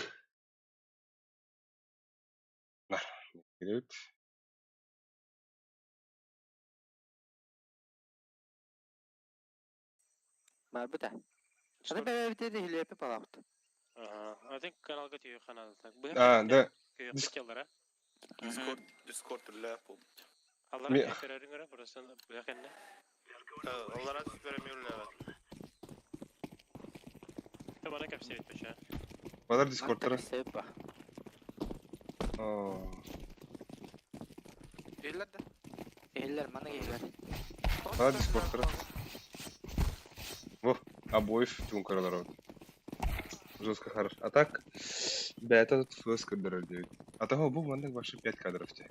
Nar. Evet. Marbuta. Hadi be bir de hile yapıp alaktı. I think kanalga tüyü kanal. Да. Kıyafetçiler. Discord ляпу. Allah'ın Mi- kıyafetlerini göre burası bu yakında. Onlara veremiyorlar evet. Bana kapsayı etmiş ha. Balar Discord'lara. Sebep bak. Aa. Eller de. Eller bana gelir. Balar Discord'lara. Bu. Обоев тун каралар. Жестко хорошо. А так, бета тут флэс кадров 9. А того был мандак вообще 5 кадров те.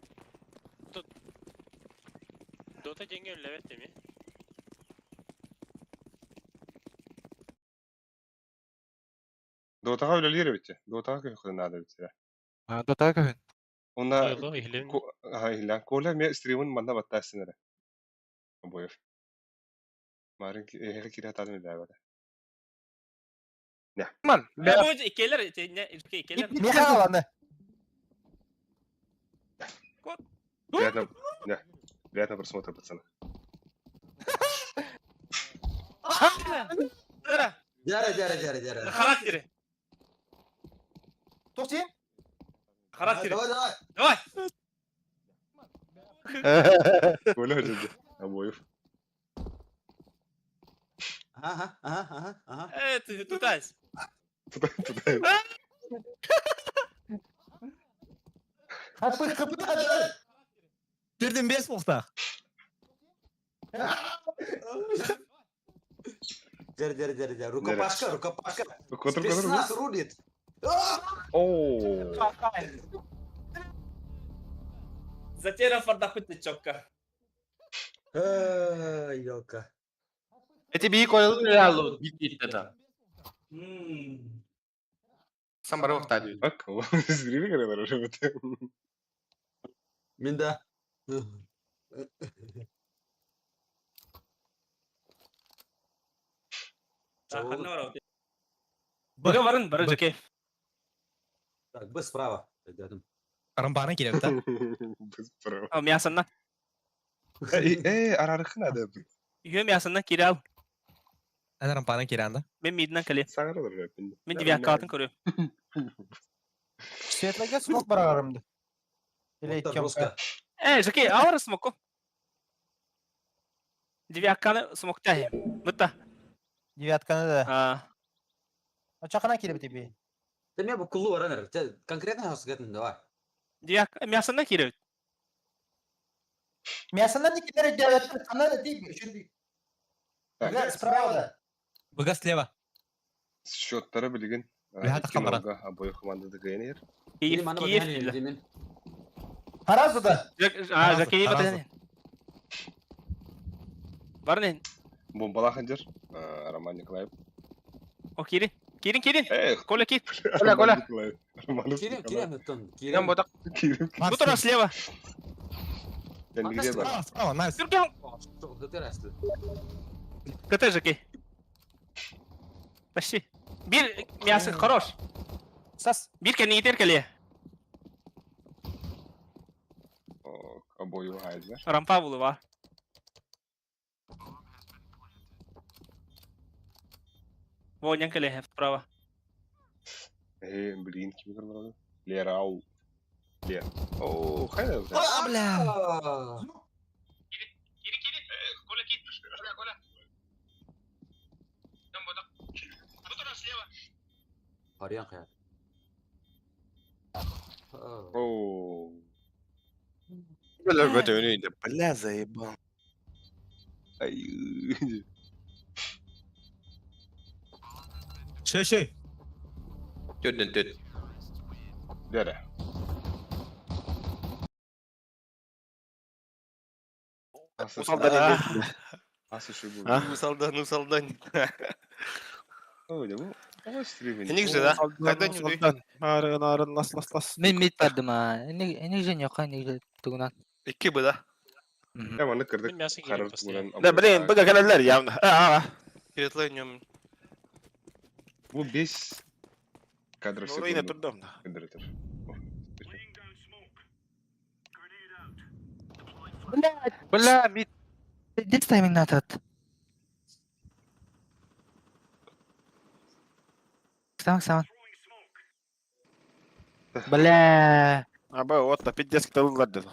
Dota Cengi önlevet değil mi? Dotağa öyle lira bitti. Dotağa köy nada bitti. Dota kahın. Onda Yolu ihlen. haylan kola me stream'in manda batta sinere. Aboyev. Marın her kira tadım da var. Man. Bu ikiler ne ikiler. Miha alanı. Приятного просмотра, пацаны. Jara. Karakteri. Toksiyim. Karakteri. Давай. Давай. Коля öldü. Aboyev. Aha. Evet, tutayız. Tutayım. Kapı hadi. Girdim 5 nokta. Jara. Ruka Jara. başka. Котр. Спецназ рулит. Oo. Затера фардахут чокка. Йока. Эти бии койлы реалу. Bitti da. Sen bana vakit ediyorsun. Bak, o stream'e kadar oraya batıyor. Minda. Bugün varın barıcı keyif. Так, без справа. Рядом. Арамбана килеп та. Biz pro. Ama miyasından. Ararıkın adam. Yö miyasından kiri al. Ana арамбана киранда. Ben midden kalıyor. Sağır olur hep. Ben divya kağıtın koruyorum. Svetlaga smok bırakırımdı. Ile Motor içeceğim. Ruska. Жаки, авара смоку. Девятканы смоктахи. Мыта. Девятканы da. А, Açakına kirip tipi. Ты меня бы кулу ранер. Конкретно я сказать, давай. девяк, мясо кирет. Мясından dikilere devletten sana da değil. Şimdi. Güzel sprava da. Бага слева. Счеттары білген. Ребята, камера. Обоих командада гайнер. Киев, Benim Киев. anı demin. Parazı da. Жаки, батен. Барнен. Бомбала ханжар. Роман Николаев. О, Кирин. Кирин. Коля, кит. Коля. Кирем, Кирен бодак. Bu taraf слева. Ben bir gidiyor bak. Справа, найс. Сюрген. Что ты растешь? КТ, Жаки. Почти. Bir мясо, хорош. Sas. Bir kendine yeter kaleye. Обоих хайзер. Rampa bulu var. Вон kaleye справа. Блин, kimi kırmızı? Lerau. Лер. О, хайда. Бля. Коля, кит. Коля. Там бодак. Bu taraf слева. Арьян хая. О. Böyle götü önüydü. Bля, заебал. Ay. Şey. Dön. Dere. Usaldan indi. Asıl şu bu. Ha? Usaldan. Öyle bu. Ama stream'in. Ne güzel ha. Kaydan yürüyor. Narın las. Men mid verdim ha. Ne jen yok ha ne güzel tugunan. İki bu da. Hemen ne kırdık. Bilmiyorsun ki Karar yine tutulan. Ne bileyim, bıga gelirler ya. Kiretle oynuyorum. Bu 5 kadro Doğru yine durdum da. Kadrodur. Bля, mid. This timing not at. Сам. Бля. Abi o da piddes kitalılar dedi.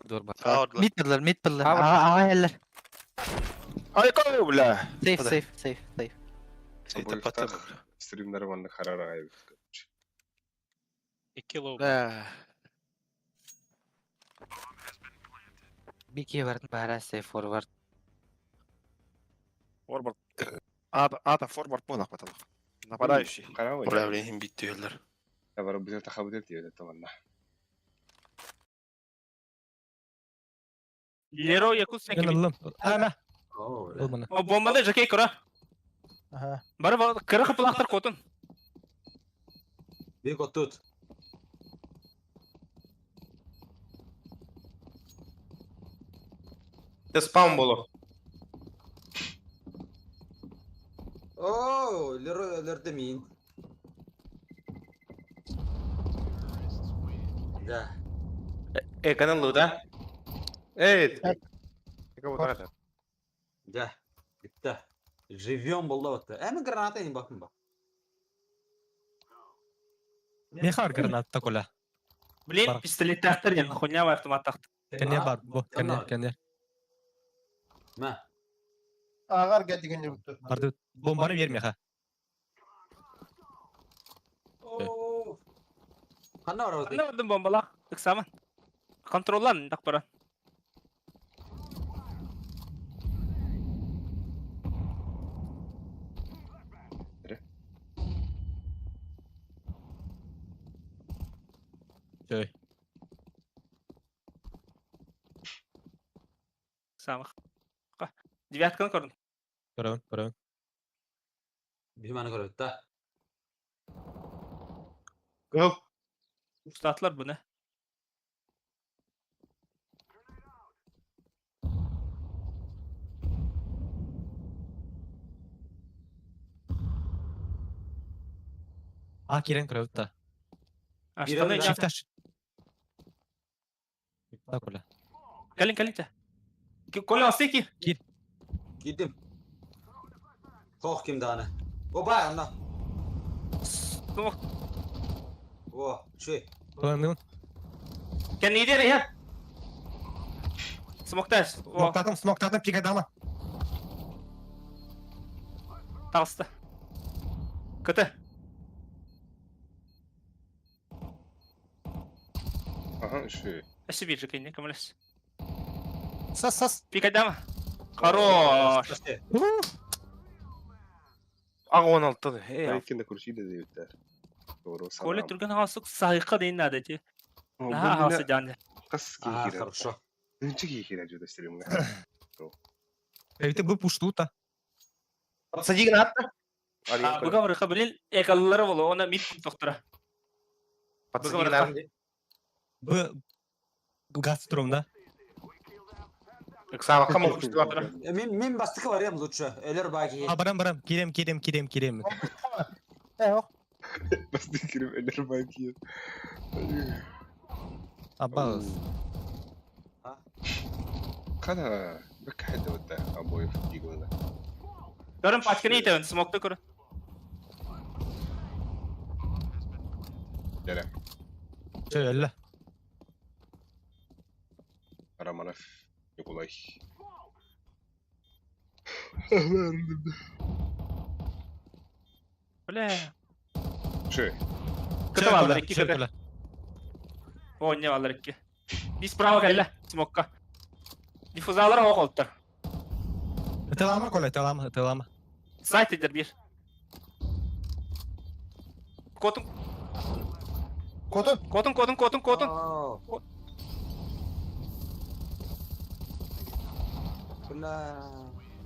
Dur bak. Sağırdılar. Mid pillar. Ağa eller. Ay koy bile. Safe. Şeyde patladı. Streamleri bana karar ayırdı. 2 low. Bir key verdim bari safe forward. Forward. Ата forward полах потом. Нападающий. Karar var. Управлением бит diyorlar. Ya var bize takabül ediyor tamam. Lero yakut sen kimi. Yanıldım. Ana. О, Ol bana. O bombalı Jackie kıra. Aha. Bari kıra kapılaktır kotun. Bir kotut. Спам було. Oo, ler demeyin. Da. Kanallı da. Evet. Da. Bitti. Живем buldu baktı. Hemen granata in bakın bak. Ne kadar granat kola? Блин, пистолет тахтар я хуйня в автомат тахтар. Kenya var bu. Kenya. Ma. Ağar geldi günü bitti. Vardı. Bombanı vermiyor ha. Oo. Kanna var orada. Anda vardım bombala. Tıksaman. Kontrollan takbara. Şey. Самых. Девятканы көрдüm. Görün. Bir bana göre da. Go. Ustatlar bu ne? Kiren kravta. Aşkına ya. Çiftaş. Da kola. Gelin de. Kola aslı ki. Gittim. Kalk kim daha ne? O bayağı ondan. Tamam. O şey. Kullandım. Kendini yedi ya. Smoktaş. Smokladım pik adama. Tavsta. Kötü. Aha şey. Eşi bir rıkayın ne kamerası. Sas. Pik adama. Хорош. Ағы 16 да. Belki de kurşuyla da yürütler. Doğru. Kola Türkan hasık sahika deyin adeti. Aha hası canlı. Kas Ага, kihira. хорошо. Ничего кихира жуда стрим. Evde bu puştuta. Подсади граната. Bu kadar kabulün ekalları olur. Ona mit doktora. Подсади граната. Bu Gazprom'da. Сабаққа мұқышты бақыра. Min bastıkı var ya Mluçu. Ölür belki. Барам. Кирем. Yok. Bastı kirim ölür belki. Abbas. Kana. Bak hadi o da. Aboyu fıkıgına. Görün paçkını iten. Smokta kurun. Gel. Şöyle. Aramanaf. Yok olay. Öyle. Şey. Kötü varlar iki kötü. Oynuyor varlar iki. Biz bravo kelle. Smokka. Difuzalara o koltuklar. Telama kola telama. Site edir bir. Kotun. Oo. Kula.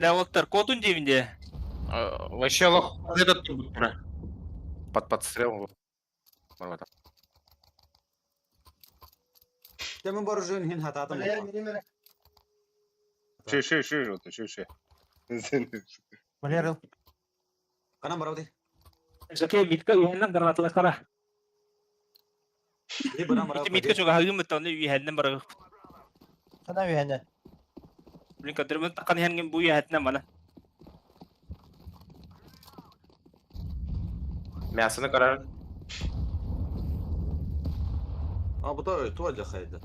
Level'lar kotun cebinde. Вообще лох этот бақыра. Подстрел. Нормально. Demin borcun hin hatadım. Şey. Otu şey. Valeril. Kana barav di. Zaki mitka üyenden granatlar kara. Di bana barav. İti mitka çok hagım mıttandı üyenden bırakıp. Sana üyene. Bunu kadar takkan hengin bu üyenden bana. Мясыны қарар. Aa bu da tuvalde kaydı.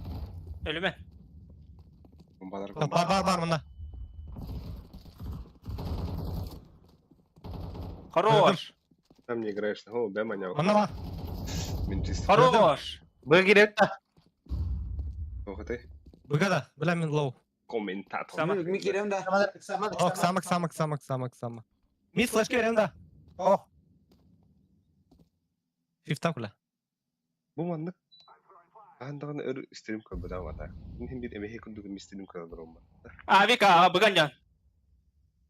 Ölüme. Var bunda. Хорош. Там не играешь. О, дай маня. Bunda var. Ментист. Хорош. Бұл керек та. Ох ты. Bu kadar. Bilemin low. Komentator. Mi gireyim de. Samak. Mis flash'ı vereyim de. Oh. Fifth'tan kula. Bu manlık. Andan ör stream kabada wata. Ini bir emehe kundu mi stream kabada romba. Abi ka bukan ya.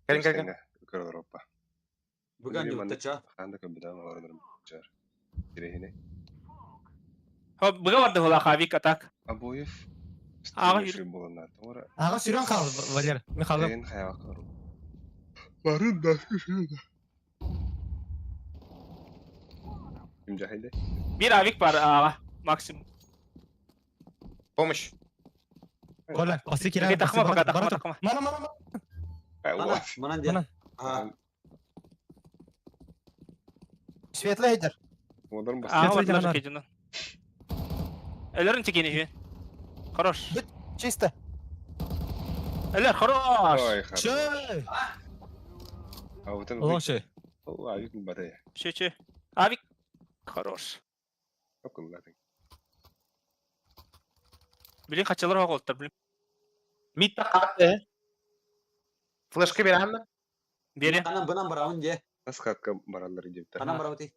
Gelin. Kabada romba. Bugün yurtta ça. Anda kabada var jar. Direhine. Быга барды хула Хавик атак. Обоев. Ага, Стримерши болана. Тора. Ага сүрен кал Валер. Мен калдым. Эн хаяк кыру. Барын да шушуда. Ким жахиде? Bir Avik var ağa. Maksimum. Помощь. Коля, пасы кирен. Ege takma baka takma. Мана. Мынан де. Светлый Эйдер. Модern бас. Ağa var Getir, laşık getir. ecinden. Ölürün çekini şu. Хорош. Чисто. Ölür хорош. Ой, хорош. Чö. А вот он. Лоши. О, Авик батая. Şu. Avik. Хорош. Как он батая? Bilin kaçalar hak oldular bilin. Мид тақатты. Флешка берем mi? Biri. Бынан барамын же. Насколько баралар идет? Анан барабыты.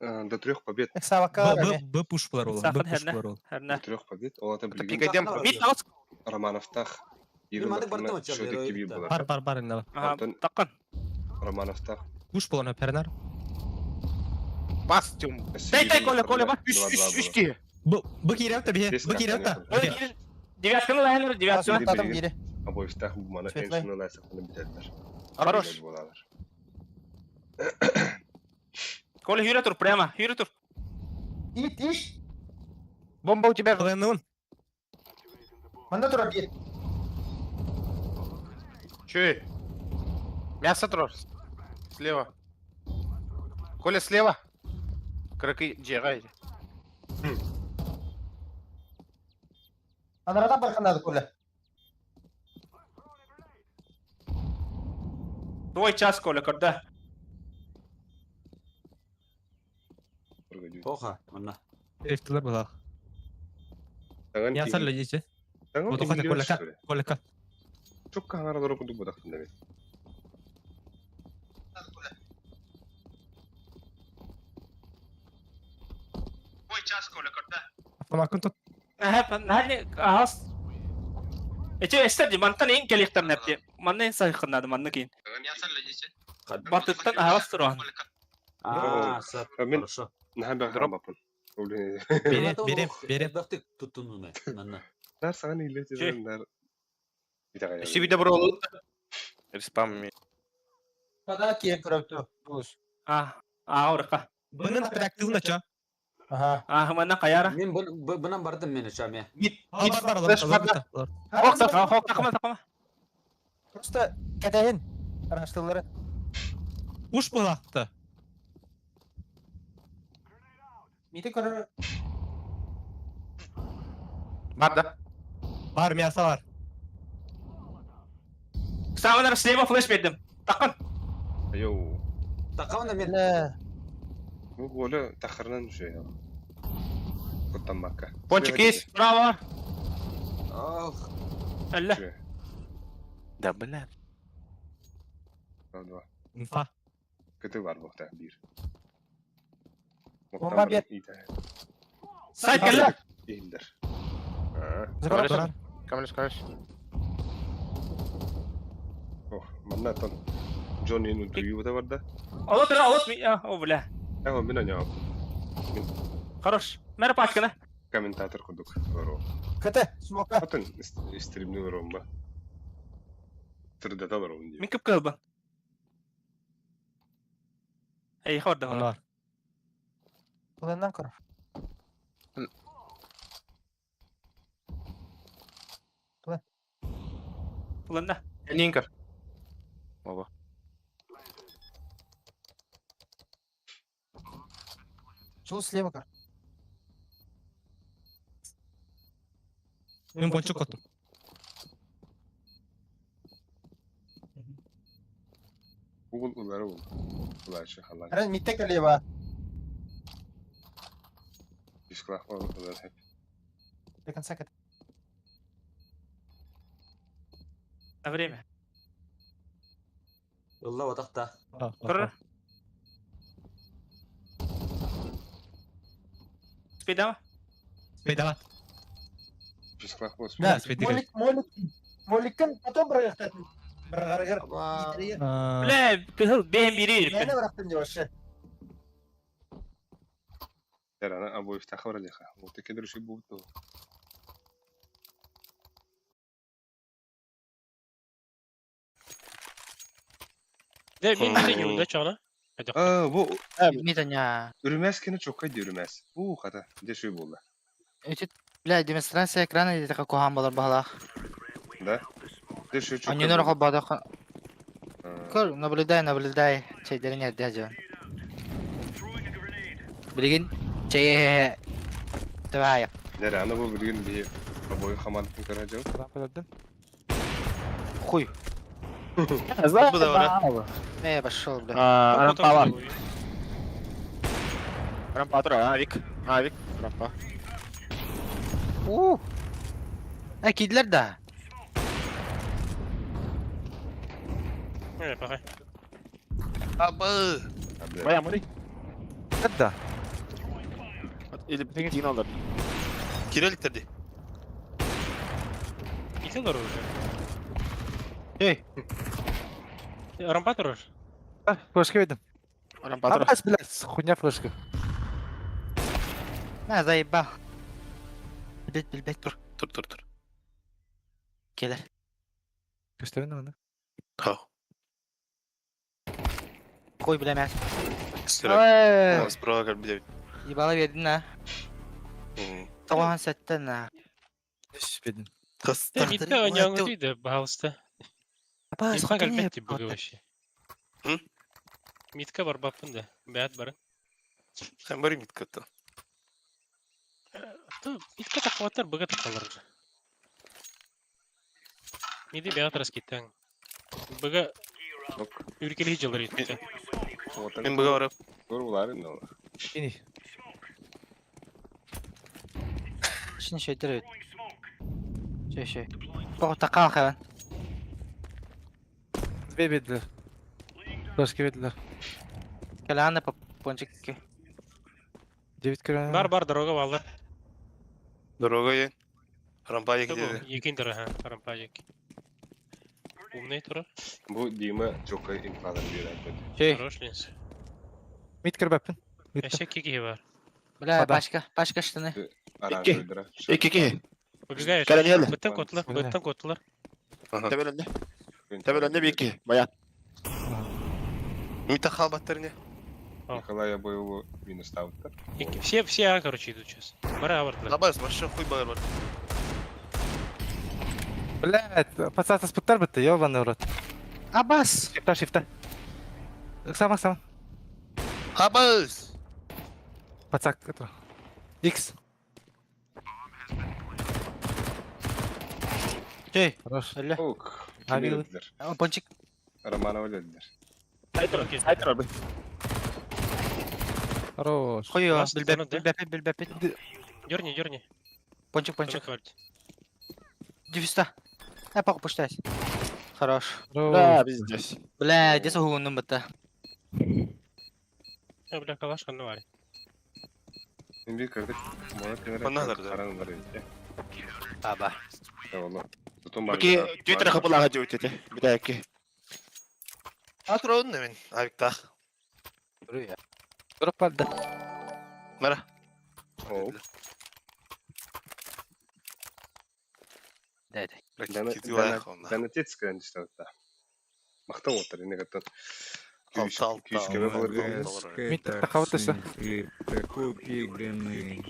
До 3 побед. Савака. Б пуш булар ул. Сахын Б пуш herне. булар ул. Herне. До 3 побед. Ол ата билген. Пикадем. Mid tağız. Романовтах. Мады барды ма Шөте чалды. киби булар. Бар инде. Aha Алтын. takkan. Романовтах. Пуш булар пернер. Бас, Тём. Дай, Коля, бak. Үсті. Б кирен табе. Б кирен та. Девятканы лайнер, девятканы. Атадым бiri. Обоевтах bu mana en Светлый. sonu laysakını bitirdiler. Хорош. Коля, yürü tur прямо, yürü tur. Ит. Бомба у тебя. Ленун. Манда тура бир. Чё? Мясо трос. Слева. Коля, слева. Кракы, джегай. Анарада барханады Коля. Твой час, Коля, когда? Тоха, манна. Эфтилер булар. Ясар лежисе. Вот хата Коля ка. Çok kanara doğru kuduk budak tünde. Твой час, Коля, когда? Автомакын тот. Hadi az. Ece istedi mantan en gelikten nepti. Manna en sayıkınladı manna kiyin. Batıktan ağız turan. Сап. Мен Хорошо. нахам бахрам бапын. Берем. Бактык туттунуна. Манна. Нар саган илетер нар. Битага. Сивиде бір олу. Респам. Када киен көрөптү. Бус. Ağırka. Bunun atraktивна ча. Ага. Manna kayara. Мен бынан бардым мен чаме. Бар. Hok takma. Просто кетейин. Araştırıları. Пуш булакты. Мити көрөр. Бада. Бар мясо бар. Sağına slave flash verdim. Takın. Йоу. Такавна мен. Bu golü tahırdan şey ya. Kuttan makka. Пончик есть? Bravo. Ах. Allah. Да, блядь. Два. Инфа. Kötü var bu da bir. Bomba bir. Sait kelle. İyidir. Забрал. Камлеш, камлеш. Oh, mannaton. Johnny'nin duyu da var da. Alıt mi? Ya, o bile. Evo mina ne yaptı? Хорош. Merhaba aşkına. Kommentator kurduk. Doğru. Kötü. Smoka. Atın streamli var onda. Tırda da var onun diye. Min kıp kılbın. Ey, xorda var. Onlar. Kulağından korur. Kulağında. Нинка. Оба. Жол слева кор. Мен пончик коттум. Google uları bu. Ular şey halak. Herhalde mitte kalıyor. Disklak var ular hep. До конца кат. На время. Yolda vatakta. Kırır. Спидама. Спейдава. Disklak var. Да, спидига. Молик'in потом bıraktı. Бля, kızıl benim biri. Yani bıraktım diyor aşağı. Derana Aboyev taxı var diye. O tekedir şu bu. De min yılda çağla. Hadi. Bu Bilmeyden ya. ürümez kene çok kaydı ürümez. Hata. De şu buldu. Ötüt, bля, демонстрация экрана или такая кохан болар бағалақ. Да. De şu çok. А не норға бадақ. Көр, наблюдай. Чайдары не отдяжан. Білген, чай... Давай. Derana bu bir gün bir Aboyev hamanlıkın karacağım. Rampa öldüm. Хуй. Bu da var. Пошел, бля. Rampa var. Rampa dur, Avik. Rampa. Kediler de. Evet bakayım. Abı. Bayağı mı? Hadi. Eli bir alır. Kirelik dedi. İki olur уже. Эй. Рампа тұрыр. Флешка видим. Rampa dur. Абас, блядь, хуйня флешка. На, заебал. Білбет, тұр. Dur. Келер. Gösterin onu. Ha. Қой, білемez. Sıra. Sproğa gel bir de. Ебала бердің, на. Тоған сәтті, на. Спидin. Митка ойнауыңыз дейді, бағалысты. Митка кәлбетті бүгі өші. Митка бар баппынды, бәт бары. Sen bari mit katı. Митка тақуаттар бүгі тақалар. Миді бәт раскеттен. Бүгі үркелі жылыр етті. Ben bu varım. Gör bular ne olur. İni. Şimdi şey direkt. Şey. О, тақал қайын. Две видели. Флешки видели. Кәләні пончикке. 9 кірі. Бар, дорога балдар. Дорога yen. Rampaya Бұл gidiyor. екін тұры, рампа екі. Умный тұры. Bu Dima çok kayı imkanları bir Şey. Хорош ленсі. Mid kір бәппін. Әшек кеке бар. Бля, Адам. башка штаны. Aranjöydüra. İki. Бүгігі Кәләне елді. Бұттан көтілер. Tebelinde bir iki. Bayan. Mita halbatları ne? Nikolay Aboyev'u minus ставтар. Все, короче, идут сейчас. Бара, авартлар. Labas başa хуй bağır var. Блядь, пацан спуттар бітті, ёбаный в рот. Абас! Шифта. Сама. Habas. Пацак, это. X. Şey. Хорош. Öyle. Oğuk. Abi- Kim dediler? Ponçik. Romanova dediler. Hayır abi. Хорош. Koyuyor. Bas, tanıdı. Bilbepet. Дерни. Пончик. Хватит. Дефиста. Покупаштайся. Хорош. Хорош. Да, biz здесь. Бля, где сугунным бітті? Бля, калаш қанды бар. Şimdi bir kırdık. Bana kenara Onlar da. karanlar etti. Аба. Eyvallah. Tutun bari. Peki Twitter'a kapılar hadi ötedi. Bir dahaki. Atır oğlum ne ben? Avikta. Duruyor ya. Drop vardı. Mera. Oğuk. Деді. Gidiyor ayak onda. Ben de tet sıkıran işte hatta. Maqta otur. Ne kadar. Altı. 200 km kalır. Mid тақаватысы. Купиганы.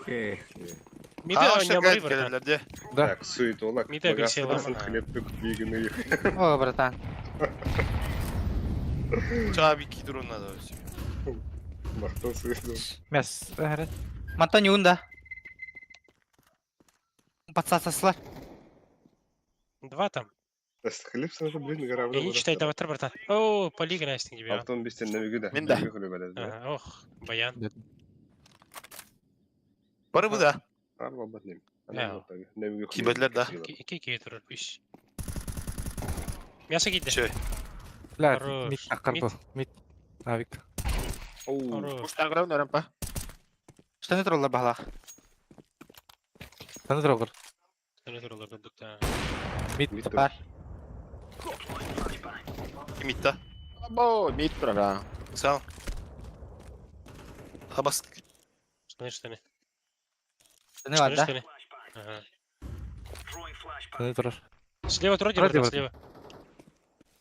Хе-хе. Миді Ha işte ойнамай gayet бар. gelirler de. Да. Так, сует олак. Bir de bir şey var Bagasın mı? хлебтік бегіні. О, братан. Çağa bir kidur onlar da. Maqta suet. Мәс. Әрі. Мантан юнда. Подсасасылар. Два там. Хлеб сразу, блин, гора. Я не читаю даватыр, братан. О, полигон астың тебе. Алтон бестен нövüge de. Ben de. Ох, баян. Barı bu da. Var baba neyim. Ya. Kibetler de. İki тұрыр, үш. Мясо кетті. Şey. Блядь, Хорош. мид таққар бұл. Мид. Авик. Хорош. Instagram rampa. Штаны тұралар бағалақ. Таны тұралғыр. Штаны тұралар дұдықта. Мид. Бар. Imitta. Abo, mit bra. Sağ ol. Habas. Ne var da? Seni durur. Слева тройте, Тройте, братан, брат. слева.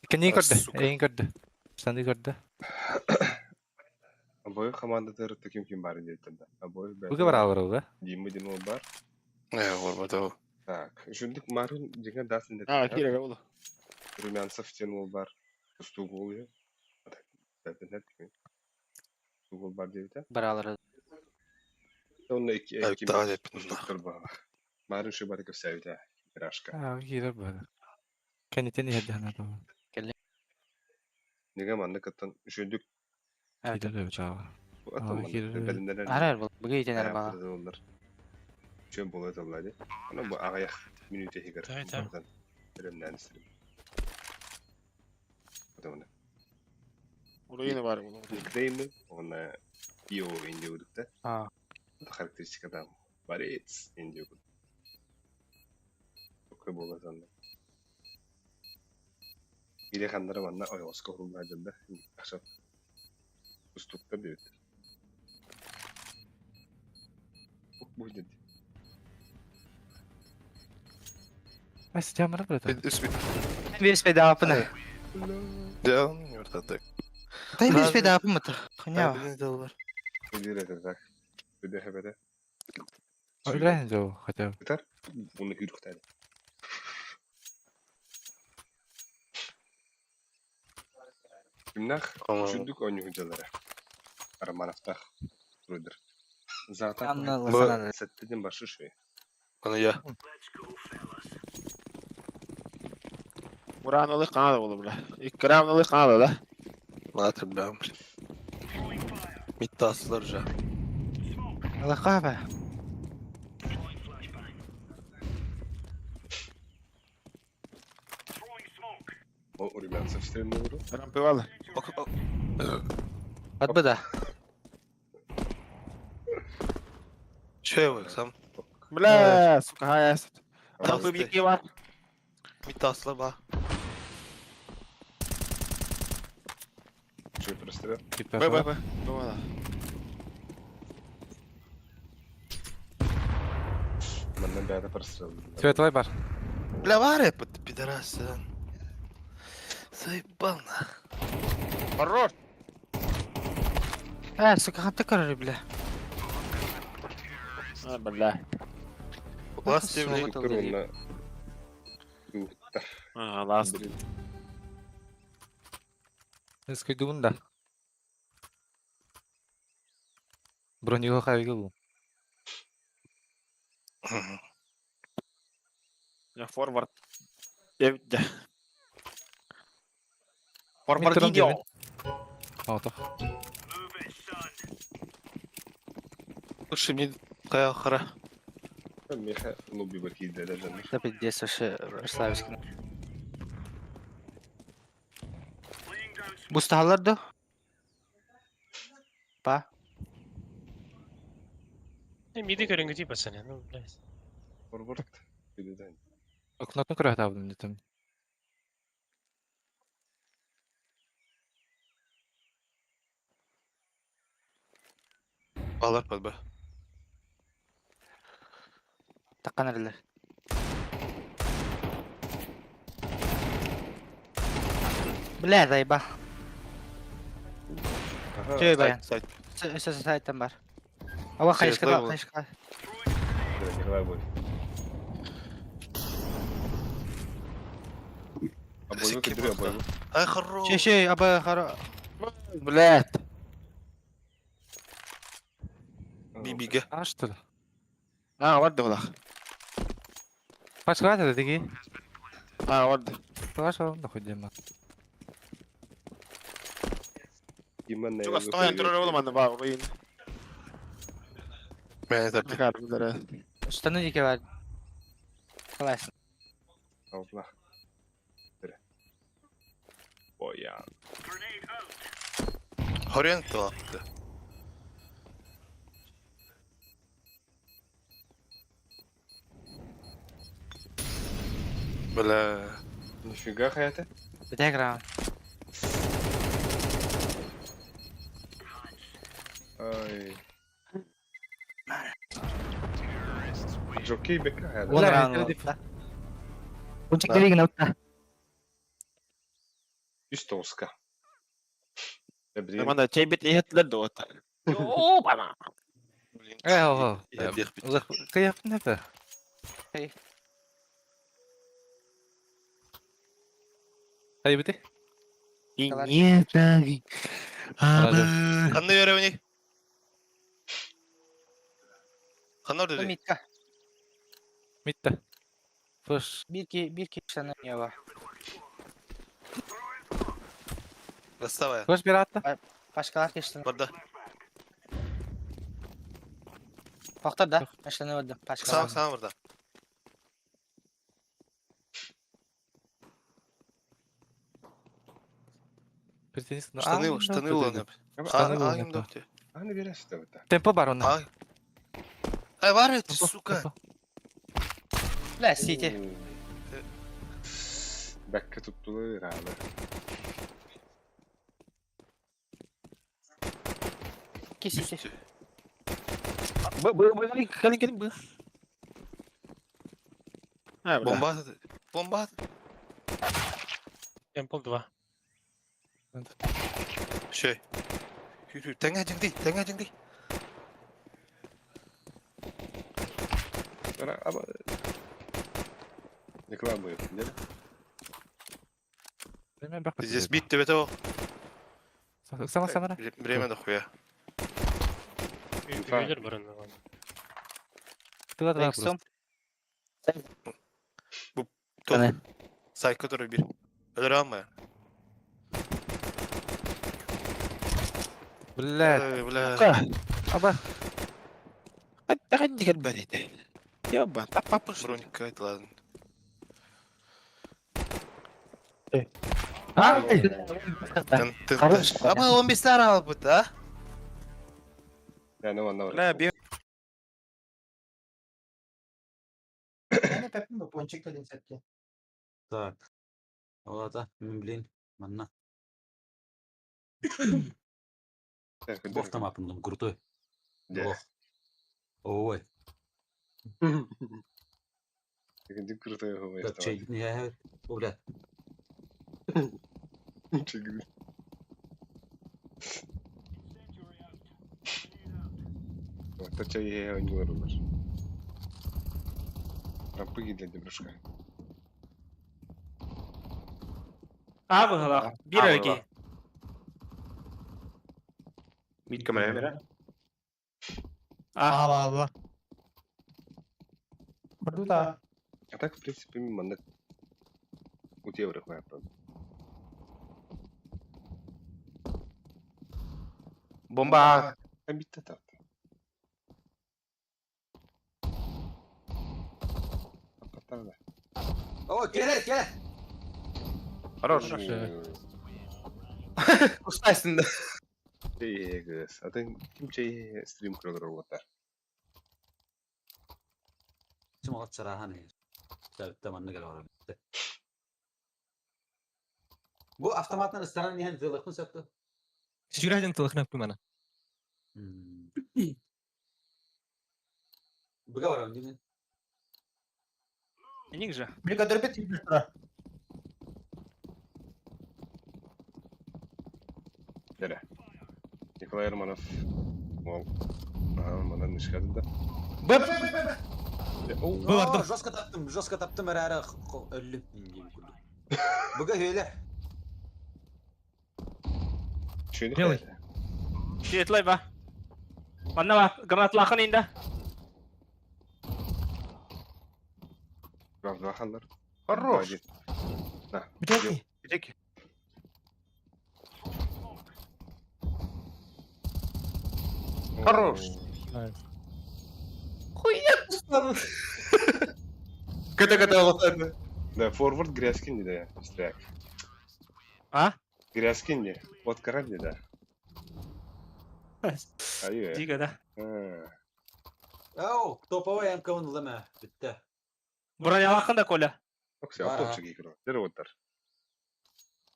İkinci gördü. Сука. En gördü. Sen de gördü. Обоих команда тырытты ким бар дейтинде. Обоих Bugün var ağır be. Димы бар. Горбатов. Так, жүндік марын жеңе дасын деп. اه كده والله Румянцев тен ол бар. Стугул я. Стугул бар дейді. Bir alırız. Onunla iki Evet, daha da yapın. Mарын şu barı sevdi. Pirashka. Ha, gider böyle. Kendini yedi hana da. Nege mandı kıtın жүндік. Gider öyle çağı. Bu atın gider. Arar bu. Bu geyden bana. Çöp bola tablaydı. Ana bu ağayak minüte higar. Evet, evet. Elimden istedim. Adamına. Burada yine var bunun. Nickname mi? Ona bio indiyorduk da. Ha. Karakteristik adam. Barets indiyorduk. Çok da bola zanlı. Bir de kanlara bana ayakkabı kurulmayacağım da. Akşam. Ustukta büyüdü. Bu dedi. Ben size camına bırakın. Bir spede yapını. Devam orada tak. Tay bir spede yapın mı? Ya. Bir de tak. Bir de hebede. Öğrenince o hatta. Yeter. Bunu yürük tane. Günah düşündük oyunculara. Aramanafta. Ruder. Zaten Anladım. Setteden başı şey. Bana ya. Buranın alı kanada olur bura. İlk gram alı kanada da. Matrim ben. Mitte asılır ya. Allah kahve. O Rümyansev sistemine vurdu. Rampi var. Hadi bu da. Şeye baksam. Bla, suka hayas. Rampi bir iki var. Mitte asılır bak. Şey прострел. Git Bay bak. bay bay. Doğru. Benden bir ara прострел. Светлый бар. Бля, варя, пидорас. Заебал на. Хорош. Ha, sıkı tekrar bile. Ha bla. Last Soğuk evre. atıldı diye. Onunla. Yuhtar. Ha last. Eskiden da. Bronyu kayığı bu. Ya forward. Evet de. Forward Mitterrand gidiyor. demin. Auto. Şimdi kaya kara. Ben Miha lobby bakıydı derler. Tabii diye saşı Slavsk'ın. Bu stahallardı. Па. Миди көрінгі типа сәне, ну, блядь. Forward. Bir de den. Окнотны көрәт абдым дитем. Alır pad be. Takkanırlar. Bile zayıba. Şöyle bayan. Sesi sayıdan var. Ama kayışkı da kayışkı. Николай будет. Обоих кидри, обоих. Ай, хорош. Şey abi haro. Блядь. Бибиге. А что ли? Ha vardı ulan. Kaç kadar dedi ki? Ha vardı. Kaç oldu хоть дема. Именно. Çok stoyan terör oğlum anne bak oyun. Ben de Ne kadar bunlara. Üstünde dike var. Kolaysın. Allah. Oy ya. Хорент attı. Бля. Нифига hayata. Bir tek round. Ay. Jockey bekle hadi. Ulan لا anladım. لا Bunçak deli gene utta. 109'ka. Mana çeybet ehetler de ota. Oo bana. ايه هو يديك كيف نبه هاي بدي Niye tagi? Kanlı görevini. Kanlı orada değil. Mitka. متى فش Bir ki sana ya var. Rastava ya. فش بيرعتا Başkalar geçti. Burada. Fakta da. Başlarına öldüm. Sağ Başkalar. sağ burada. برتنس Штани уlanıyor. Штаны Aa, уlanıyor. ayım döktü. Hani biraz da burada. Tempo бар onda. Ay. Ay var ya suka. La City. Bekle tuttular herhalde. İki City. Üstü. Bu gelin bu. Ha Bomba atı. Bomba atı. Temple 2. Şey. Yürü. Tengah jengdi. Tengah jengdi. Ama... Ne kadar bu yapın değil mi? Hemen bak. Здесь bitti bete o. Sana sana. Время дохуя. Туда два Рексом. просто. Top. Say который bir. Öyle alma ya. Блядь. Bla. Аба. Hatta عندي البريد. يابا طب Броник какая-то, ладно. Ama 15 tane al bu da. Yani o anlamadım. La bir Мене пепно пончик один сетки. Так. Олата, блин, манна. Бог там апнул, крутой. Бог. Ой, Şimdi kırtaya havaya так чей, не, бля. Çekil. Orta çayı oynuyorlar. Rampı gidelim Ruşka. Abi hala. Bir Abi erkeği. hala. Mid kameraya ver. Ah. Allah. Burada. А так, в принципе, мимо у тебя врахує, правда. Bomba. А bitti так. Kapatalım. О, келе. Хорош. Ustaysın da. Şey kız. Zaten kim şey stream kurulur orada. Cuma صراحة ne? Temanını gel oraya. Bu avtomattan ıstanan niye zılıkın sattı? Сижу тылыхнап кумана. Bu kadar önce mi? Ник же. Бригадир бит быстро. Nere? Nikolay Ermanov. Wow. Aha, bana ne çıkardı da. Oo, Joska taptım her ara öldüm. Bu kadar öyle. Şöyle. Делай. Жетлай ба. Манна ба. Гранатлахын инде. Biraz daha kalır. Хорош. Ha. Бригади. Peki. Хорош. Ката вот Да, форвард Грязкин да, стряк. А? Грязкин не. Вот карадни да. Ayı. Дига да. Ha. Oo, topa yan kavunulama. Bitti. Buraya yakın da kola. Yoksa topçu giyiyor. Dere otar.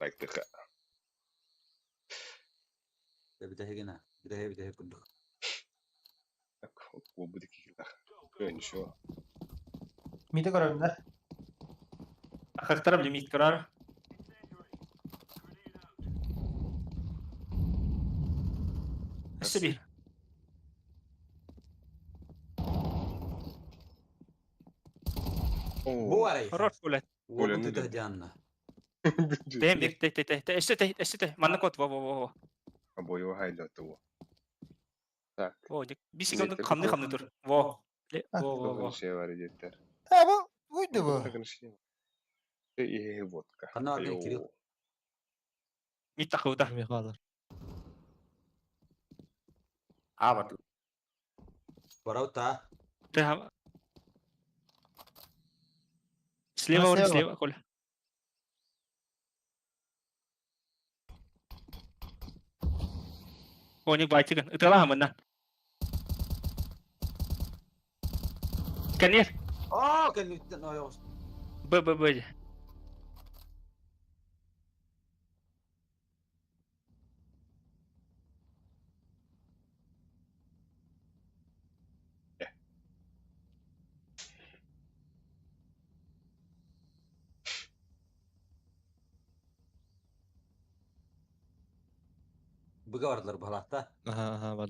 Like the Bir daha gene. Bir daha kunduk. bu budaki giyiyor. Böyle şu. Mide görevinde. Akıktara bile mid kırar. Nasıl bir? Bu arayı. Хорош гулять. Oğlum tütühdü anna. Тем, те. Эсте. Манна кот, во. Обоего хайлату. Так. Во, bir секунду камны dur. Во. Во. Şey var edetler. Ha bu buydu bu. Bakın şey var. İyi vodka. Ana adın Kirill. Mid takıvda. Михайлов. А, вот. Varau ta. Ты Слева, слева. слева, Коля. Коник байтиган. Итала мына. Конец. Aa kan no yok. Б. Bıga vardılar bu halatta. Ага, var.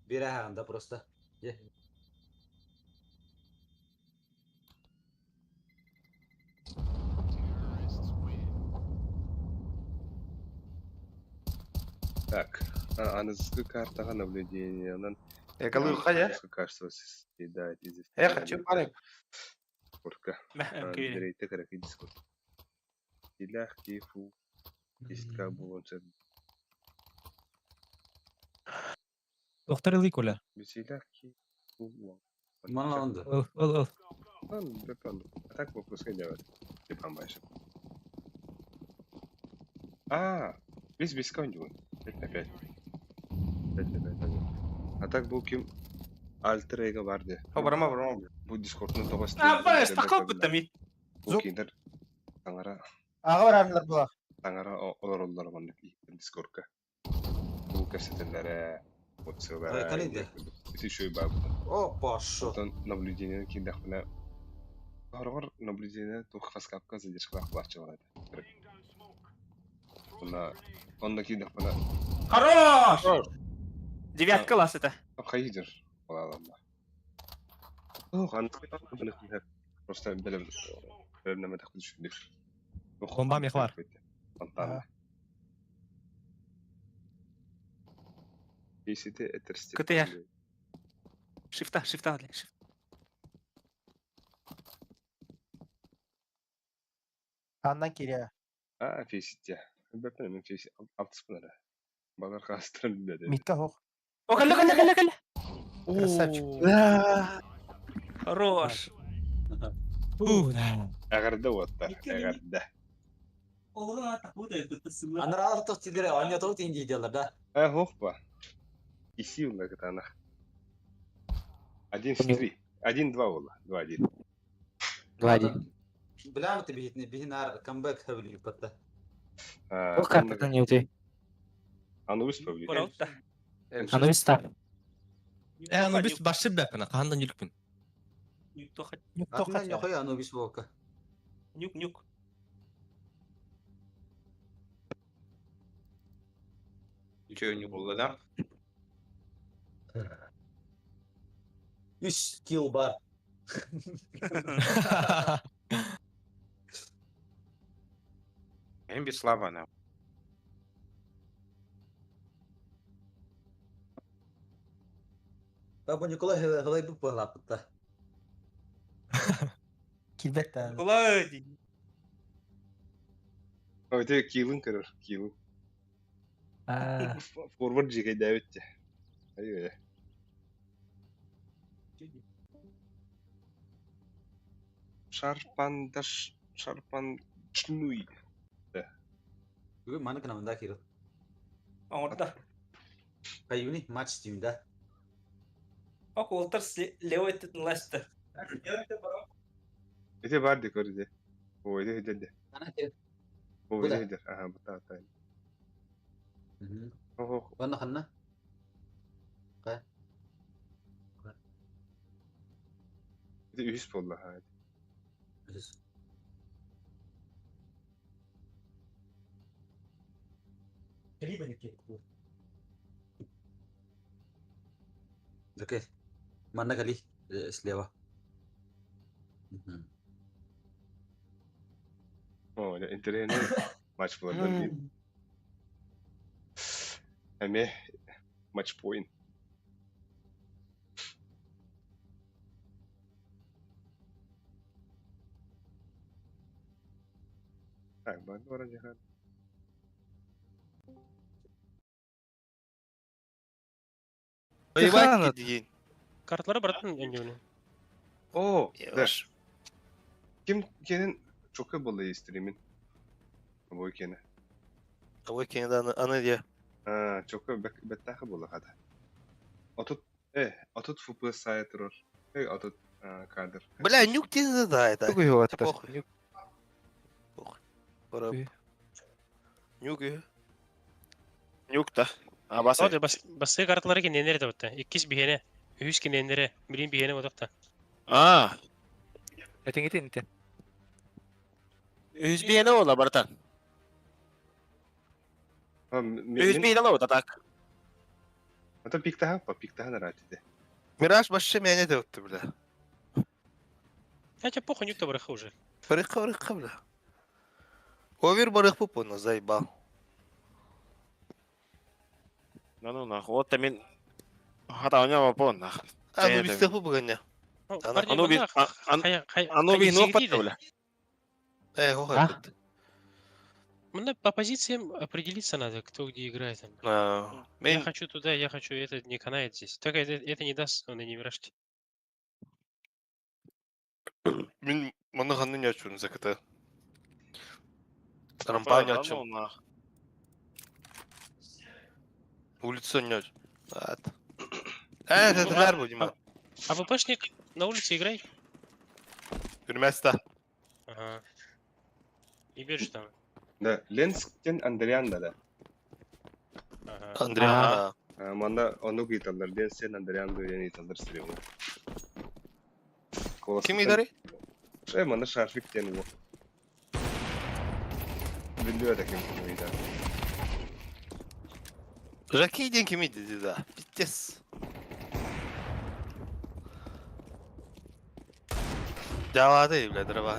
Bir ayağında prosta. Ye. Так. Анызгы картаға наблюдениянан. Экалуха я? Кажется, съедает из Хочу парень. Курка. Окей. Дирейте караки дискут. Силах кифу. Дистка булонча. Доктор Илый Коля. Силах кифу. Manlandı. Ol. Lan depan. Tak вопроска делать. Depan başı. Biz koncu. Опять. А так бұл кім альтер-эго барды. Барама. Бұл дискордның тоғыз. Абба, стакал бутта мид. Бұл кейдер таңара Ağa var ardılar bu. олар мандық дискордқа. Бұл кәсетелері, отсылары. Калиде. Bütün şey var. O paşo. Ondan наблюдение кейдер бuna. Var наблюдение тоқ қасқапқа задержкалақ бақчы болады. Онда кейдер бuna. Хорош! Девятка класс это. Хайдер. Оладанlar. Anladım. Просто белем önleme takdı düşündük. Bomba mı var? Anladım. PC'de etersti. КТР. Шифта, блин. Kandan geliyor. PC'de. Ben PC alt spinner. Balar kastırın dedi. Mitte hoch. О, Коля. Красавчик. Хорош. Әгәрдә оттар. Әгәрдә. Anlar alıp tostidere oynatıp ince diyorlar da. Hoppa. İsi ulla katana. 1-3. 1-2 oldu. 2-1. 2-1. Bilen mi bihin ar comeback havli patta. О, картадан не уйти. Анубис павли. Пожалуйста. Оно виста. Ну biz başı bepene. Kahandan yürükpün. Atından yok ya Anubis Volka. Нюк. Ничего не было, да? 3 kill var. Hem bir slava ne? Ben bu Nikola helay bu pahla patta. Kilbette. Влади. Öte kill'ın kırır. Kill. Forward jige davetti. Hayır. Şarpan çnuy. Bugün mana kenapa kira? Orada. Kayu nih match timda. Bak Walter Lewitt Leicester. Ete vardı körde. O ete dedi. Ana kira. O ete dedi. Aha bu tahta. Ого. Ванна ханна. Bir üst oldu ha. Oke. Mana kali слева? O ya interene maç bu arada değil. Hem maç point. Так, ben öğrenci ha. Воевать değil. Kartları bıraktın önce onu. Oo, Yavaş. Kim'in çok balığı stream'in. Bu ikene. Ama kendine anı diye. Ha, çok bettahı balığı hadi. Отут ФП сайт рор. Отут кадр. Бля, нюк тебе задает. Тугу его Это оттащил. похуй, нюк. Похуй. Пора. Ой. Нюк и. Нюк та. Абасы. Hadi bası kartları ki nenleri de battı. İkiz bir hene. Üç ki nenleri. Bilin bir hene odakta. А, Это не ты, не ты. Üzbeyene ola baratan. Üzbeyene ola tak. Это пиктаха наратиде. Мираж вообще меня не делает, бля. Хотя похуй нюк-то браха уже. Барыха, бля. Овер барых пупуна, заебал. Ну нахуй. Вот мен хата у него пон нах. А, ну без пупу гоня. Оно би ну патта бля. Хохай. Мне по позициям определиться надо, кто где играет. Я Мен хочу туда, я хочу это, не канает здесь. Только это не даст, он и не вражки. мен маны ханны не açıyorum zakata. Рампа не açıyorum. Улицу не açıyorum. Это ver будем. А ВПшник на улице играй.Ürmezde. Ага. И бежишь там. Да, Ленскен Андриан да. Ага. Андреа. Манда onu gitarlar. Lensen Andrian da yeni gitarlar stream'e. Kim idare? Manda Şarfik diyen bu. Biliyor da kim idare. Жаки деньги мидит, да. Пиздец. Давай, бля, дрова.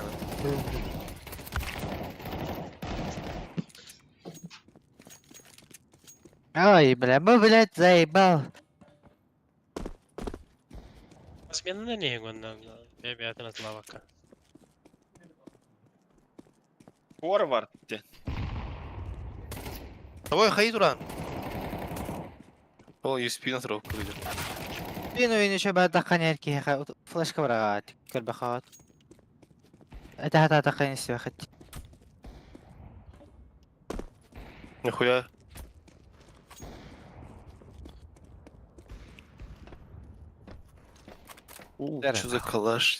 Ой, бля, мы, блядь, заебал. Смена на ней, он ребята на лавака. Форвард. Давай, ходи туда. О, USP на травку идет. وين شو بعد دقني كي فلاش كبرات كلب خات. هذا دقني سواخت. Нихуя. Что за калаш?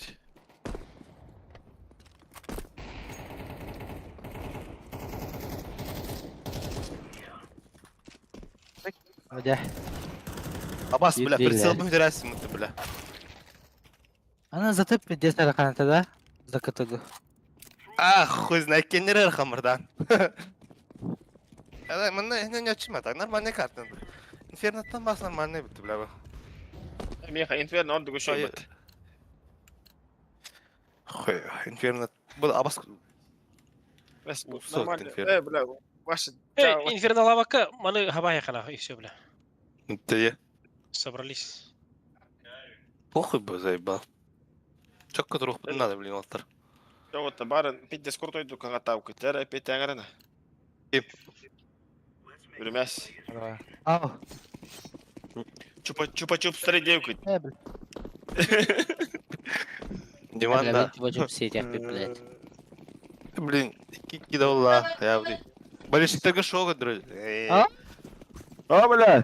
وده Абас, бля, Юбилей. прицел будем теряться, ты, бля. انا زتب بدي اسالك عن ده زكتغو. Хуй знает, кеннер хамардан. Мы не очима, так нормальный карта. Инферно там бас нормальный, бля. Меха инферно он дугу шой. Хуй, инферно. Был Абас. Бес Uf, нормально. Inferno. Бля, ваш Инферно лавака, мы хабая хана, и все, бля. Ты Собрались. похуй бы заебал. Чё, которых надо, блин, алтар. вот барын пит дискорд ойду кагатау кетер пит аңарына. Билмес. اه Чупа-чуп стрелеу кет. Диман, да. وجب سيدي блядь. Блин, кида улла, я блин. Болельщик только шоу, друзья. А? А, бля.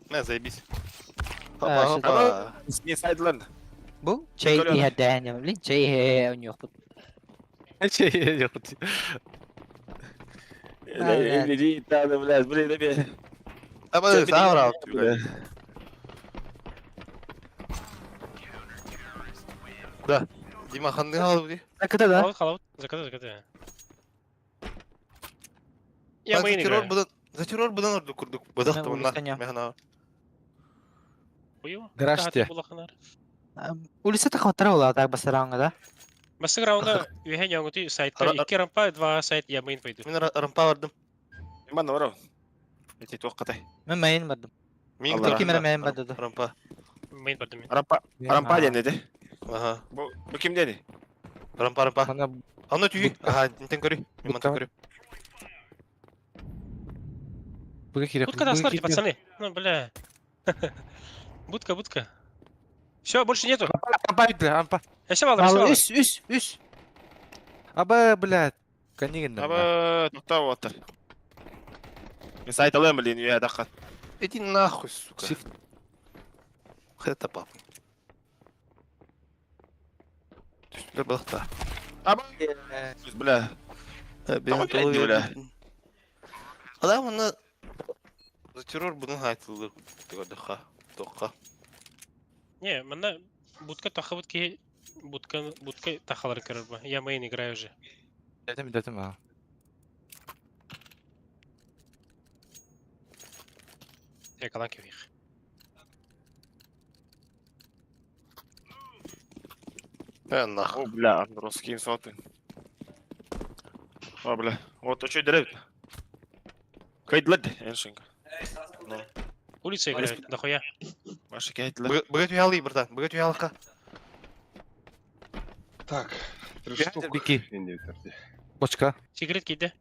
На, заебись. А, Опа. Не сайдлан. بو شيء يهداني لين شيء يخطب. Или надо, блядь, блин, опять. Aba sağ var abi. Da. Dima kandı al bir. Закыта да. Халаут, заката. Ya Затирор будан орду курдук. Бадак Ben табынна. Улистаня. Механа. Гаражте. Улица тахваттара ола так басаранга да. Басык раунда үйен яңгыты сайтта 2 рампа, 2 сайт ямайын пойду. Мен рампа вардым. Мана варау. Эти тоққатай. Мен майын бардым. Мен Allah Türkiye mera майын барды да. рампа. Майын бардым мен. Рампа ден dedi. Ага. Bu kim dedi? Рампа. Bana Аны түйі. Ага, нитен көрі. Мен мантан көрі. bu керек. Будка оставьте, пацаны. Ну, бля. Будка. Все, больше нету. Рампа битли, рампа. Я все валам. Үс. Аба, блядь. Канигин. Аба, тоқтап отыр. Мен сайт аламын білейін, үйе даққан. Иди нахуй, сука. Shift. Хэта пап. Түстілер балықта. Аба, бля. Бен толы бля. Адам оны Затирор бұның айтылыр. Тоққа. Не, мында будка тахабыт ки будка тахалар кірір ба. Я майын играю уже. Дәтім, а. Я калан кевих. Бен нахуй. О, бля, русский соты. О, бля. Вот, а что делать? Кайдлады, эншинг. Улица играет, дохуя. Ваши кайдлады. Бүгет уялы, братан. Бүгет уялыққа. Так. Бәтір беки. Бочка. Сигарет кейді.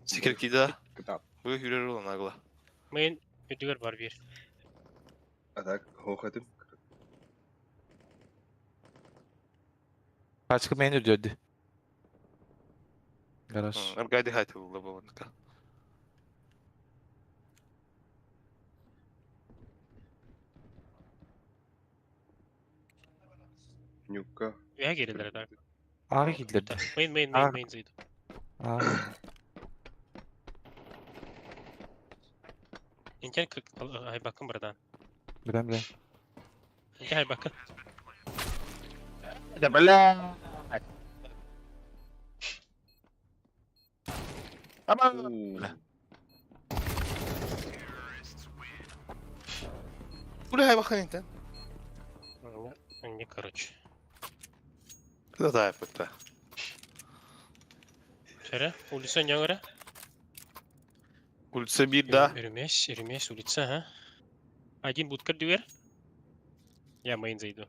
Секрет кейді. Кітап. Бүгет үйрер olan ағыла. Майын өтігер бар бер. Так, оқытым. Пачка мен өдеді. Гараж. Абгайды айтылды болғандыққа. Нюкка. Үйе келелер так. Ағы келдерді. Майын зайду. Интен айбакын брадан. Білем. Интен айбакын. Да, бля. Аба. Бля, бақын ентен. Не, короче. Да, это. Шәрі, улица не göre? Улица bir да. Үрмес, улица, ha? Один будка дюер? Я майын зайду.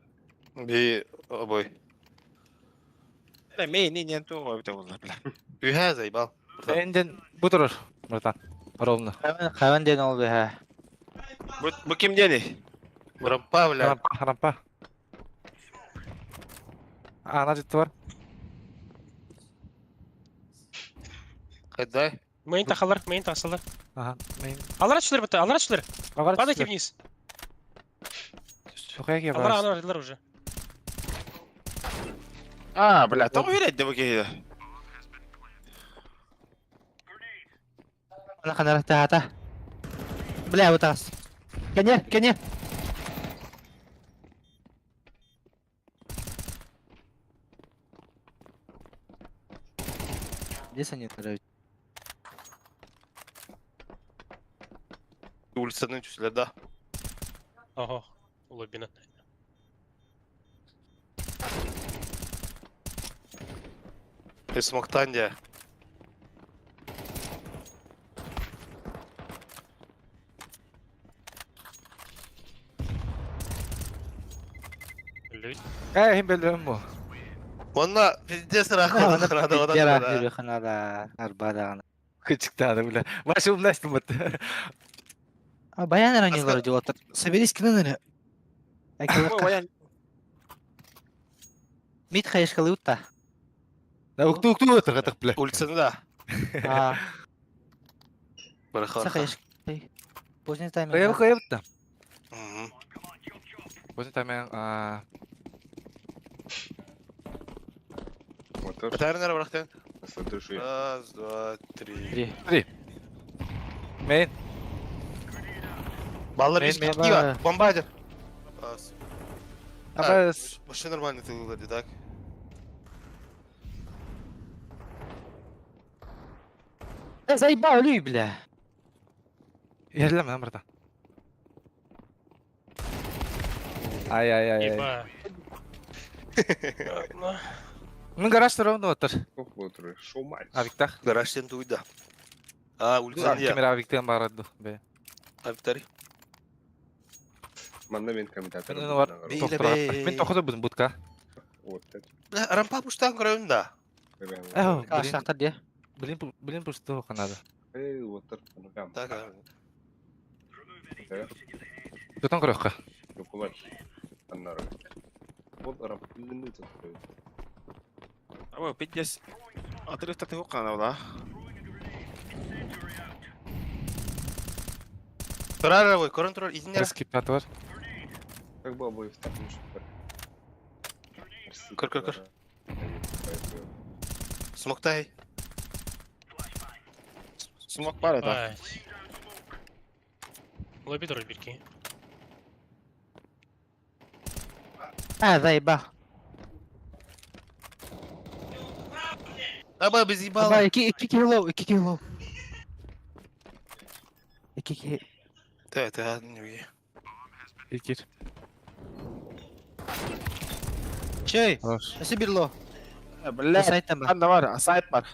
Bir обой. Мен не то, это вот, бля. Үйе зайбал. Енден бұтырыр, братан. Ровно. Хайван ден ол бе ха. Bu kim dedi? Рампа, бля. Рампа. Ана жетті бар. Қайдай? Майын тахалар, майын тахсалар. Ага, мен. Алар açılır бата, алар açılır. Падайте вниз. Шоқая ке Алар бар. açılır уже. А, бля, то уверять, да, букей. Ана қанарақта ата. Бля, отағыз. Кәне. Здесь они нравятся. Улицаның түсілер да. Ого, лоббинат. Смоктан де. Лють. Hem belirəm bu. Onunla pizde sıra kaldı. Бирахи ханада арбадагана. Küçükte bile. Başı umlaştım bıttı. А баян ранилар диотор. Соберись кинонere. Акилакка. Мит хайшкалы утта. Да укту отырғатық біле. Улицаны да. Саха хайшкалы. Поздний тайминг. Қойып. Поздний тайминг. Мотор. Батарнер бырақтен. Смотришь, Раз, два, 3. Main. Баллар Мен- без мен- кива. Бомбардир. Абас. Вообще нормально ты вроде, так? Заебал, Лю, бля. Ерлем lan burada. Ay. Ну гараж ровно отыр. Көп отыр. Шоумай. Авиктах. Гаражтен туйда. А, улицадан я. Камера авиктен барады. Бе. Авиктари. Манда мен комментатор. Мен бар. Мен тоқыды біздің будка. Рампа пуштан көрөмда. Аштақтар де. Білін пұшты оқанады. Отыр. Так. Тұтан көріққа. Юкулар. Аннары. Вот рампа билинди тұтыр. Abo, piddes. Отрывта ты оқана ола. Тұрар, ой, көрін тұрар, изіндер. Скипат бар. Как бы обоих так не шутер. Көр. Смоктай. Смок бар еді. Лоби дұры бірке. Заебал. Аба, без ебала. Аба, 2 кило. 2 кило. Ты не İlkir. Чей? Hoş. Nasıl bir lo? Бля, Сайттан ба. анда бар, сайт бар.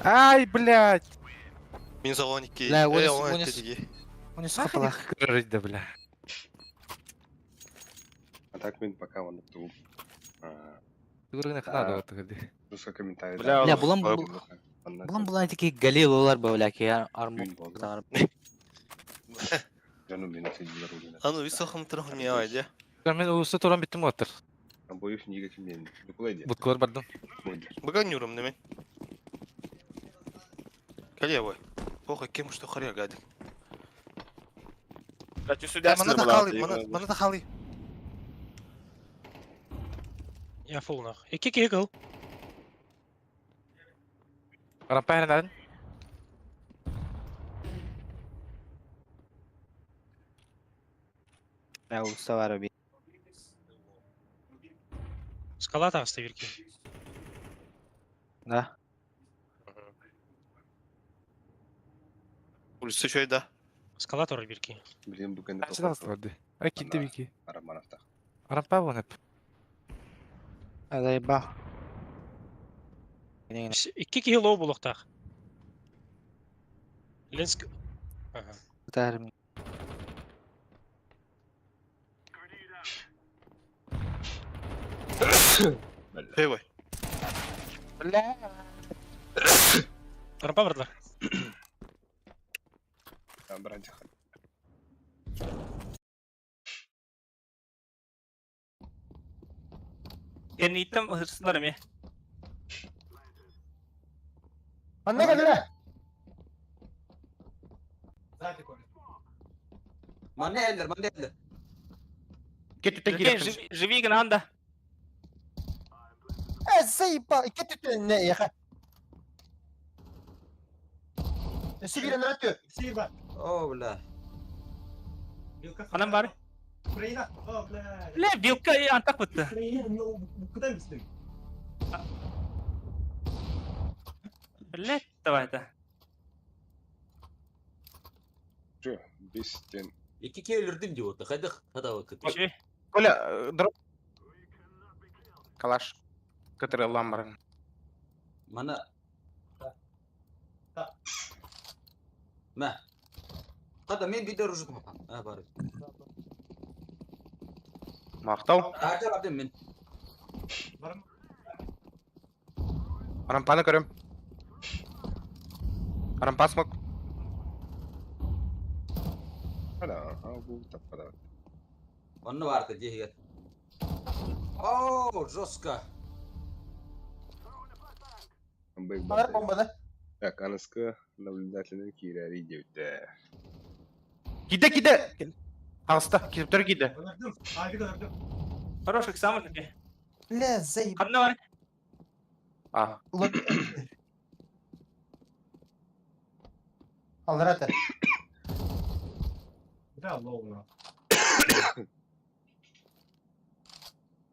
Ай, блядь. Мен соған 2. Ля, Ой, он он is- тетіге. Оны сқапала. Көрді, бля. А так мен пока он туып. Көргіне қынады отыр. Просто комментарий. Бля, Ля, бұлан таки галилолар ба, бля, ки арму. Жану мен сейдилер ойнады. Ану, біз соқым тұрғын не айды. Мен ұлысы тұран біттім отыр. Обоих неге кімден. Юкулай де. Будкалар бардым. Бүгін юрым немен. Кәле бой. Похуй, кем что харя гадик. Качу судья Мана да хали. Я фул нах. 2 кегл. Рампа херен Я уставар би. Скала тағысты бірке. Да. Улицы шойда. Скала тұры бірке. Білем дүкенде. Açıdan vardı. Ay kildi bir ki. Арамановта. Rampa bu hep. Заебал. 2 кило болуқтақ. Ленск. Тарми. Эй, бой. Рампа бардылар. Бранча. Ен иттім hırsızlar ме. Anne geldi lan. Manne eldir. Бірке живи гін анда. Заебал. İki tütün ne ya? Сибирь на тю. Сибирь. О, бля. Анам бар. Украина. О, бля. Ле, билка антақ бұтты. Украина, ну куда мы стоим? Ле, давай-то. Че, бестен. 2 келірдім деп отыр. Қайдақ? Хада вакыт. Че? Коля, дроп. Калаш. Который ламбар. Мана. Мә. Қада мен видео рұжып маған. Бар. Мақтау. Ағар абдым мен. Рампаны көрем. Рампа смок. Hala, bu tapada. Оны барды жегет. Оу, жестко. Var bombada. Так, аныскы наблюдательный кирәри девде. Киде. Алыста, киіп тұр киде. Gördüm. Abi gördüm. Хороший самый таки. Ля, заебал. Қанна бар? А, Alırate.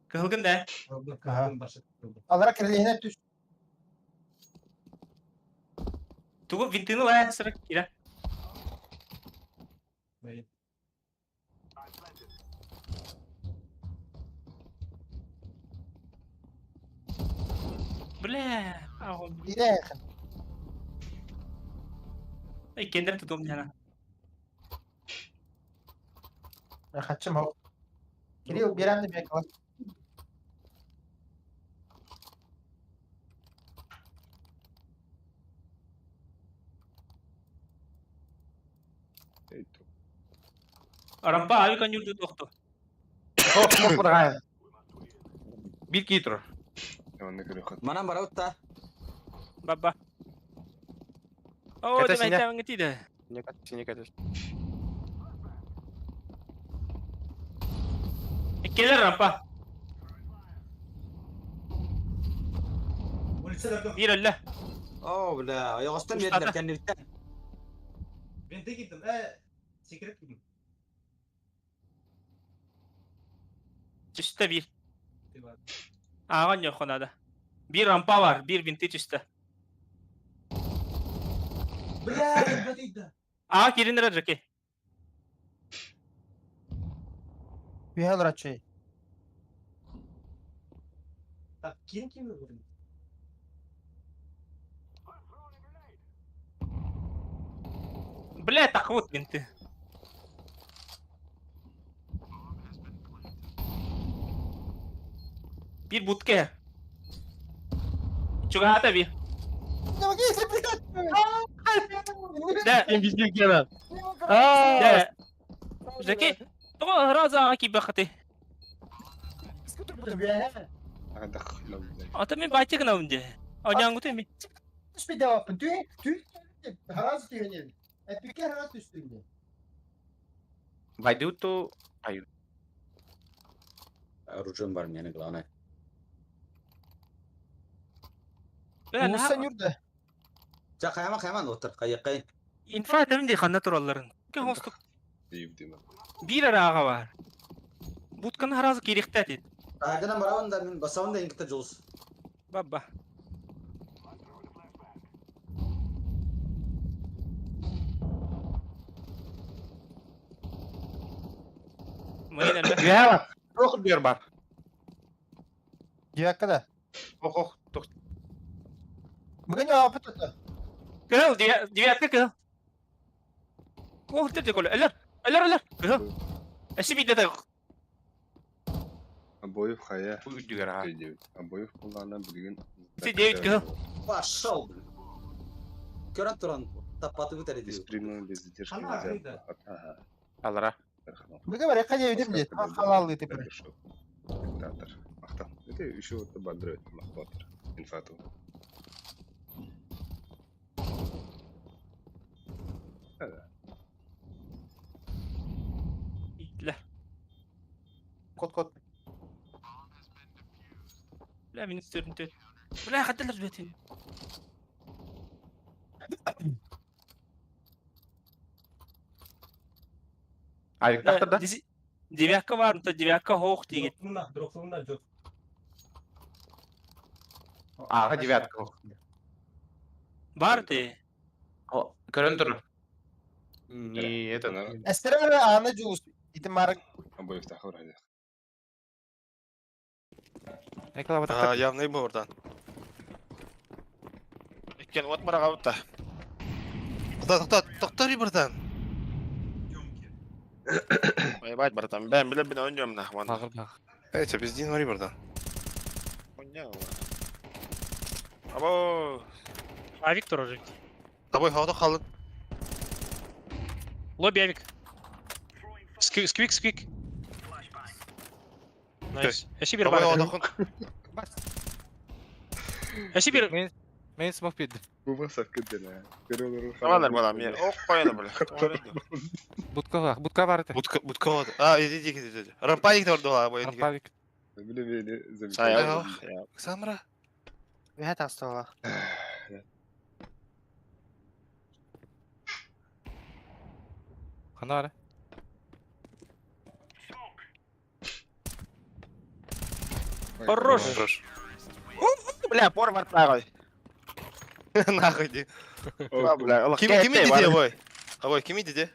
Kılgın da. Alara kirliğine düş. Tugu vintini la sıra kira. Bля, Bir de yakın. kendim tutum yana. Kaçım o. Giriyor bir anda bir yakala. Rampa abi kan yurdu doktor. Hop buraya. Bir kitro. Yanına göre kat. Mana barawta. Baba. Oh, Kata di sini. macam ngerti dah. Sini ke atas. Killer rampa. Bir Allah. Oo bla. Yağıstan Usta da. verdiler kendini bitten. Ben de gittim. Sekret gittim. Üstte bir. Ağan yok ona da. Bir rampa var, bir vintage üstte. Bla ben de gittim. Ağa girin olacak ki. Bir hal raçayı. Tak kim mi vurdu? Bля, takut binti. Bir butke. Juga hata bir. Da, Bizlik yana. da. Zeki. Tuh raza ki bakati. Ada khlam. Ata min baca kena unje. Oh nyanggu tu mi. Hiç bir devam. Tüy. Haraz diyor yani. Bir kere haraz üstünde. Baju tuh ayo. Rucun var yani glana. Ben Musa yurda. Ja kayama otur kayakay. infa temin di kanna turalların. Ke hostuk. Deyip değil mi? Bir arağa var. Butkan haraz kirikte dit. Adana barawanda min basawanda inkita jules. Baba. Mana dah? Ya. Rok biar bar. Divakka da. Oh. Tuh. Bugün ya tuttu. Kau dia ke? Kau tu kalau alar. Kau. Asyik bida tak. Aboyuf khaya. Bu juga rahat. Aboyuf kullanan bilgin. Si David ke? Başal. Kören turan tapatı bu teri diyor. Stream'in bizdir. Alara. Bugün var ya kaç evdim diye. Halallı tipi. Teatr. Maqtan. Это еще вот ободрывает махтотер. Инфату. Lah. Kod. لا من السيرن تل. لا خدت لك بيتين. Ayo tak dah. Divakka var mı? Divakka hoch diye. Ah, jivat kau. Var de. Oh, keren tuh. Ni itu. Estere ana juz. İtimarı. Aboyuf tahur hadi. Ne kalau Aa, yanlayayım mı oradan? Ikkan wat mara kawta. Doktor buradan. Ay bayt baratan. Ben bile oynuyorum nah man. Bakır. Evet, biz din var buradan. Oynuyor. Abo. Avik olacak. Tabay havada kalın. Lobby avik. Squeak. Nice. Eşi bir Tabay var. havada kalın. Eşi bir. Main smoke pit. Bu sakın dene. Görüyorlar. Tavalar balam ya. Ok koyalım böyle. Budka var. Budka var. Aa, idi. Rampaya gitti orada var bu yeni. Rampalik. Bile zabi. Saya Ya. ya. Samra. Ve hasta var. Канара. Хорош. Хорош. Бля, порвар нахуй. Нахуй иди. Бля, Allah Kim kete idi var. diye boy? Aboy kim idi diye?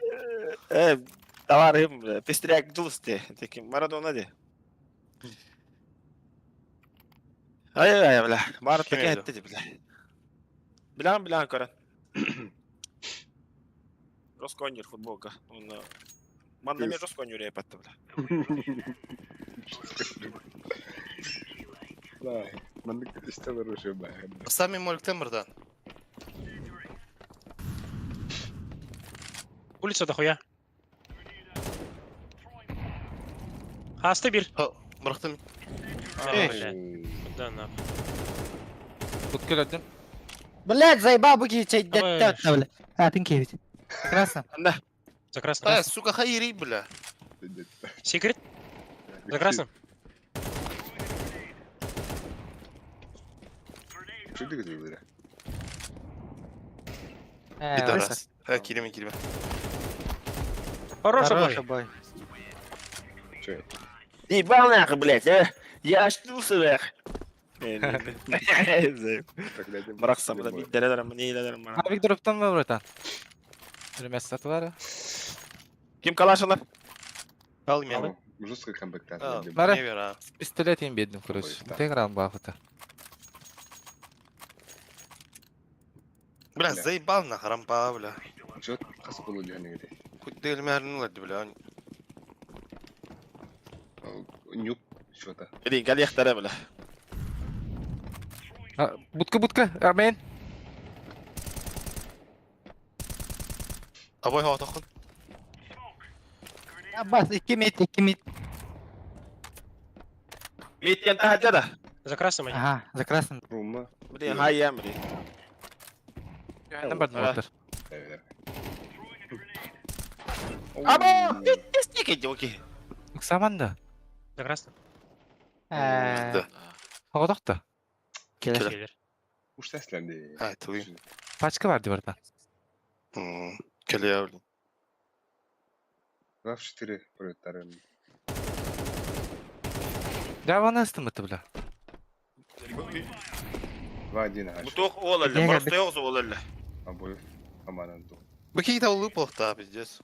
Товарым, пестряк дулсте. Таким Марадона де. Ай, бля. Барып Kim кетти де, бля. Bilen Karan. Росконер футболка. Он мандами Росконер yaptı bile. Да, мандык истел оружие, бля. Сами молктен мырдан. Улица дохуя. Хасты bir. Мырктым. Да, на. Будка леден. Блядь, заебал буки чей Давай. дядь. А, ты кевит. Прекрасно. За красным. Та, сука, хайри, бля. Секрет? За красным. Что ты говоришь? Пидорас. Килиме. Хорош Хороший обой. бой. Че? Ебал нахуй, блядь, а? Я очнулся, нах. Bırak sabırda bir derelerim, neylerim bana. Abi drop'tan mı buradan? Üremez satı var ya. Kim kalaşırlar? Almayalım. Жесткая комплектация. Mara. Ne ver ha? Pistolet yiyeyim bedim короче. Ой, Tekrar alın bu hafta. Бля, заебал нахуй, рампа, бля. Че қас болу дегені кеде? Хоть дел мәрін өлді, бля. Нюк, что-то. Bilin, gel yaktara bile. Будка. Армен. Aboy hava takın. Abbas 2 mit. Mitken tahacca da. За красным они. Ага, за красным. Рума. Bilin, hayyem bilin. Ne bardan otur. Evet. Abo! Kestik ediyor ki. Saman da. За красным. Да. Hava da. Gelir. Уж сесленди. Ha, tabii. Paçka vardı buradan. Kele yavrum. Два в 4 пролетариан. Ya bana ısıtmadı bile. 2-1 аж. Bu toq oğlarla, burası yoksa oğlarla. Обоих команду. Bakı da olup oldu abi diyeceğiz.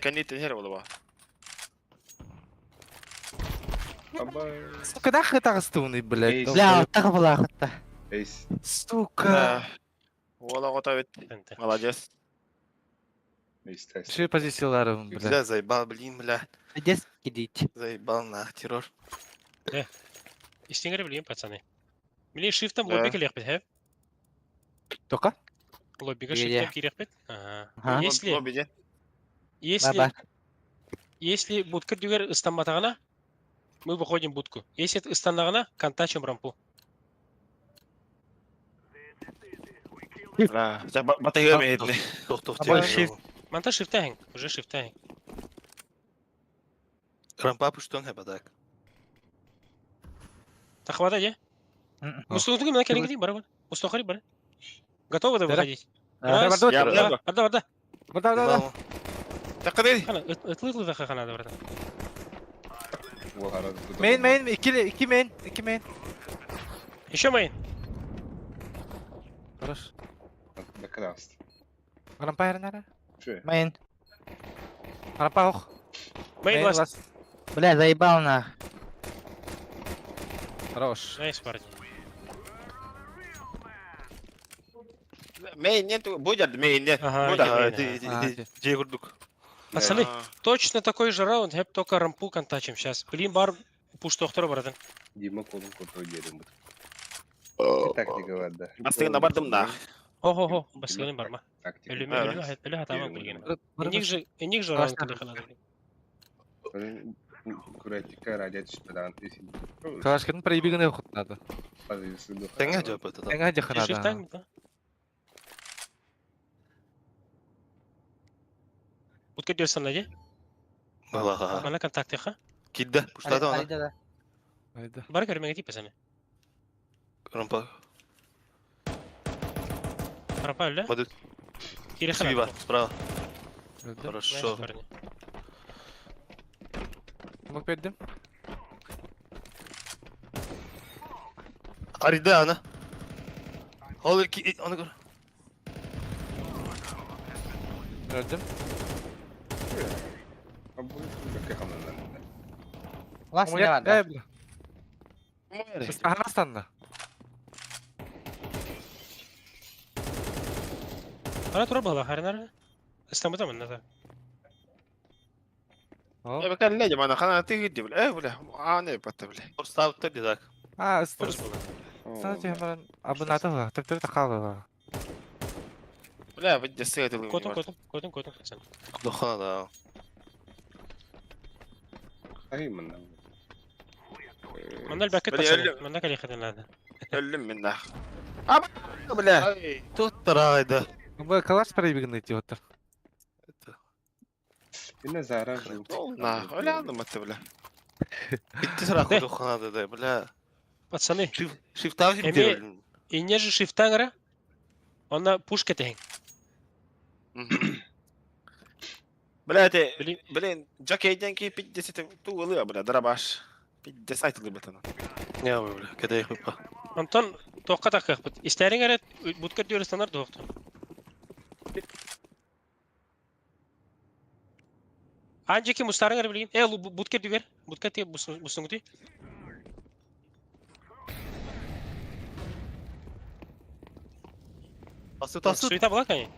Kenditin her oğlu var. Сука, нахуй так ыстуны, блядь. Бля, так была охота. Эйс. Сука. Oğla kota bitti. Молодец. Эйс тест. Şey позицияларым, бля. Бля, заебал, блин, бля. Одесс кидить. Заебал на террор. Истингер bileyim пацаны. Милей шифтом лоббиге лехпет, хэ? Только? Лоббиге Или- шифтом кирехпет. Ага. Ага. Если если будка дүгер ыстаматагана, мы выходим в будку. Если это ыстандагана, контачим рампу. Batı görmeydi. Тух, Абой shift. Манта шифтахинг, уже шифтахинг. Рампа пуштон хеба так. Так хватай, я? Мустугу на келинг барабан. Мустухари бар. Готовы да выходить? Раз, Барда. Барда. Барда. Такка değil. Хана, ытлы да хана да барда. Main. İki main. Еще мейн. Хорош. Накраст. Рампа ярнара. Че? Мейн. Рампа ох. Мейн ласт. Бля, заебал на. Хорош. Найс, парень. Main нет, будет main нет. Ага, Будет. main, Diye kurduk. Пацаны, точно такой же раунд, хэп только рампу контачим сейчас. Блин, бар пуш доктора барадан. Дима колун контроль дедим. Тактика var da. Астыгына бардым да. Ого, басылын барма. Тактика. Ölü hatama bilgin. Enik же раунд кыды кылады. Куратика радиат шпадан тесин. Калашканың проебігіне ұқыт надо. Теңе жауап это. Теңе жақын Шифт надо. танк да. Будка дерсан наде? Валаха. Мана контакты ха? Кидde. Puşladı ona. Haydi. Бар көрмеге тип пацаны. Рампа. Рампа ölü. Модуль. Кири Сиби бар. хана. Справа. Öldü. Хорошо. Smoke verdim. Arida ana. Ol ki onu gör. Öldüm. Обоев bakıyor hamlelerinde. Lan silah var da. Hastanla. Ana tura bala harnar. استمتع من هذا. يا بكال ليه جماعة خلنا تيجي تجيب ايه ولا انا بتبله Orsta uttı didak. Sadece hemen abonatı var. Tıktırı takalı. لا بدي السيد اللي كوتن حسن. Dokhana da. Hayır mı? من الباكيت من ذاك اللي اخذنا هذا. علم منه بالله Tuttur hayda. Bu kaç parayı bir gün itiyor. Yine zarar. والله ولا عنده ما تبله Bitti sıra dokhana da. Bla. Пацаны, Shift out Эми- diyor. и не же шифтангра. Он на пушке тень. بلاتي بلين بلين جاكي يدنكي بدي ستة طول بلا ضرباش بدي سايت اللي بتنا Ya böyle keda yapıp. Антон тоққа таққақ. Истәрингәре будка диyor стандарт тоқты. Анжеки мустарынгәре билин. Лу будка дивер. Будка те бусунгути. Tasut. Суета была кане.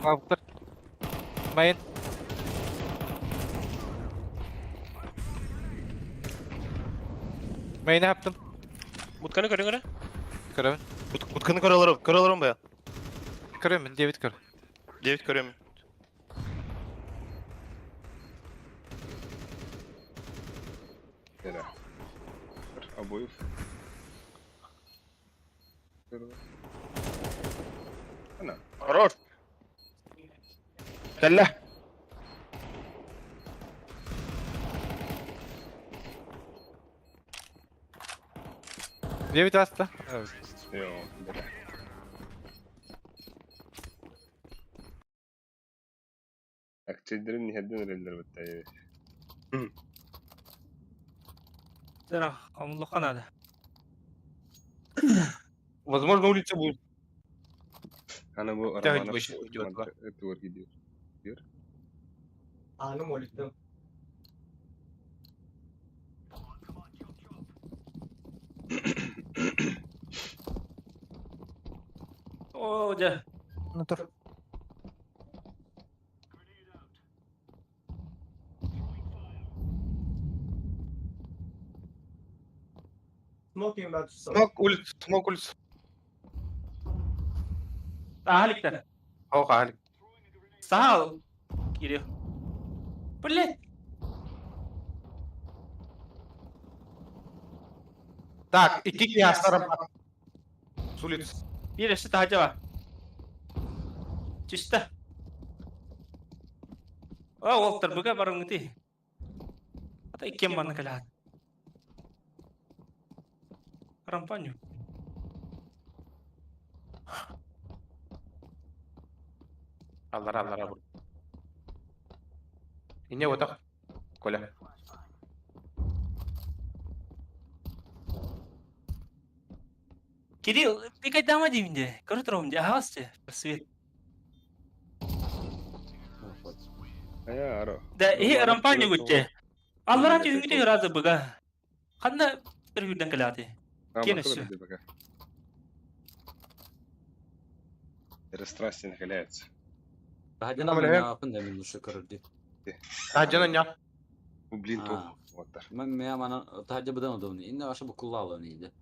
Avuklar. Mayın. Mayını yaptım. Будканы көрүңөрө. Körümün. Utkanı karalarım baya. Körümün. David kör. David görüyorum. Nere? Обоев. Ana. روح كله David hasta. Evet. Yo. Nere? Akçelerin niheden öğrendiler bitti. Зара, амуллаха надо. Возможно, улица будет. Hani bu Tane Romanov başı gidiyor, bak. Tour gidiyor. Anım oldu. О, да. Ну dur. Smoking ben tutsam. Smoke улица. Ahlikler. Hava halik. Sağ ol. Giriyor. Блядь. Так, iki kıyaslarım var. С улицы. Bir eşit tacı var. Çişte. Walter buka barang itu. Atau ikem mana kalian? Rampanyo. الله Yine otak. Коля. Кирилл, ты как дома димде? Круто мне, авасте, свет. Ya aro. Да, и рампанyo гуче. Allah rancı ünlü razı buga. Kanna bir günden kalati. Kine şu. Страсти нахиляется. بعدين انا كنا من الشكر دي Hacının ya. Блин, А. топ. Вот так. ما انا تهجى بدنا دوني انه عشان كل الله نيده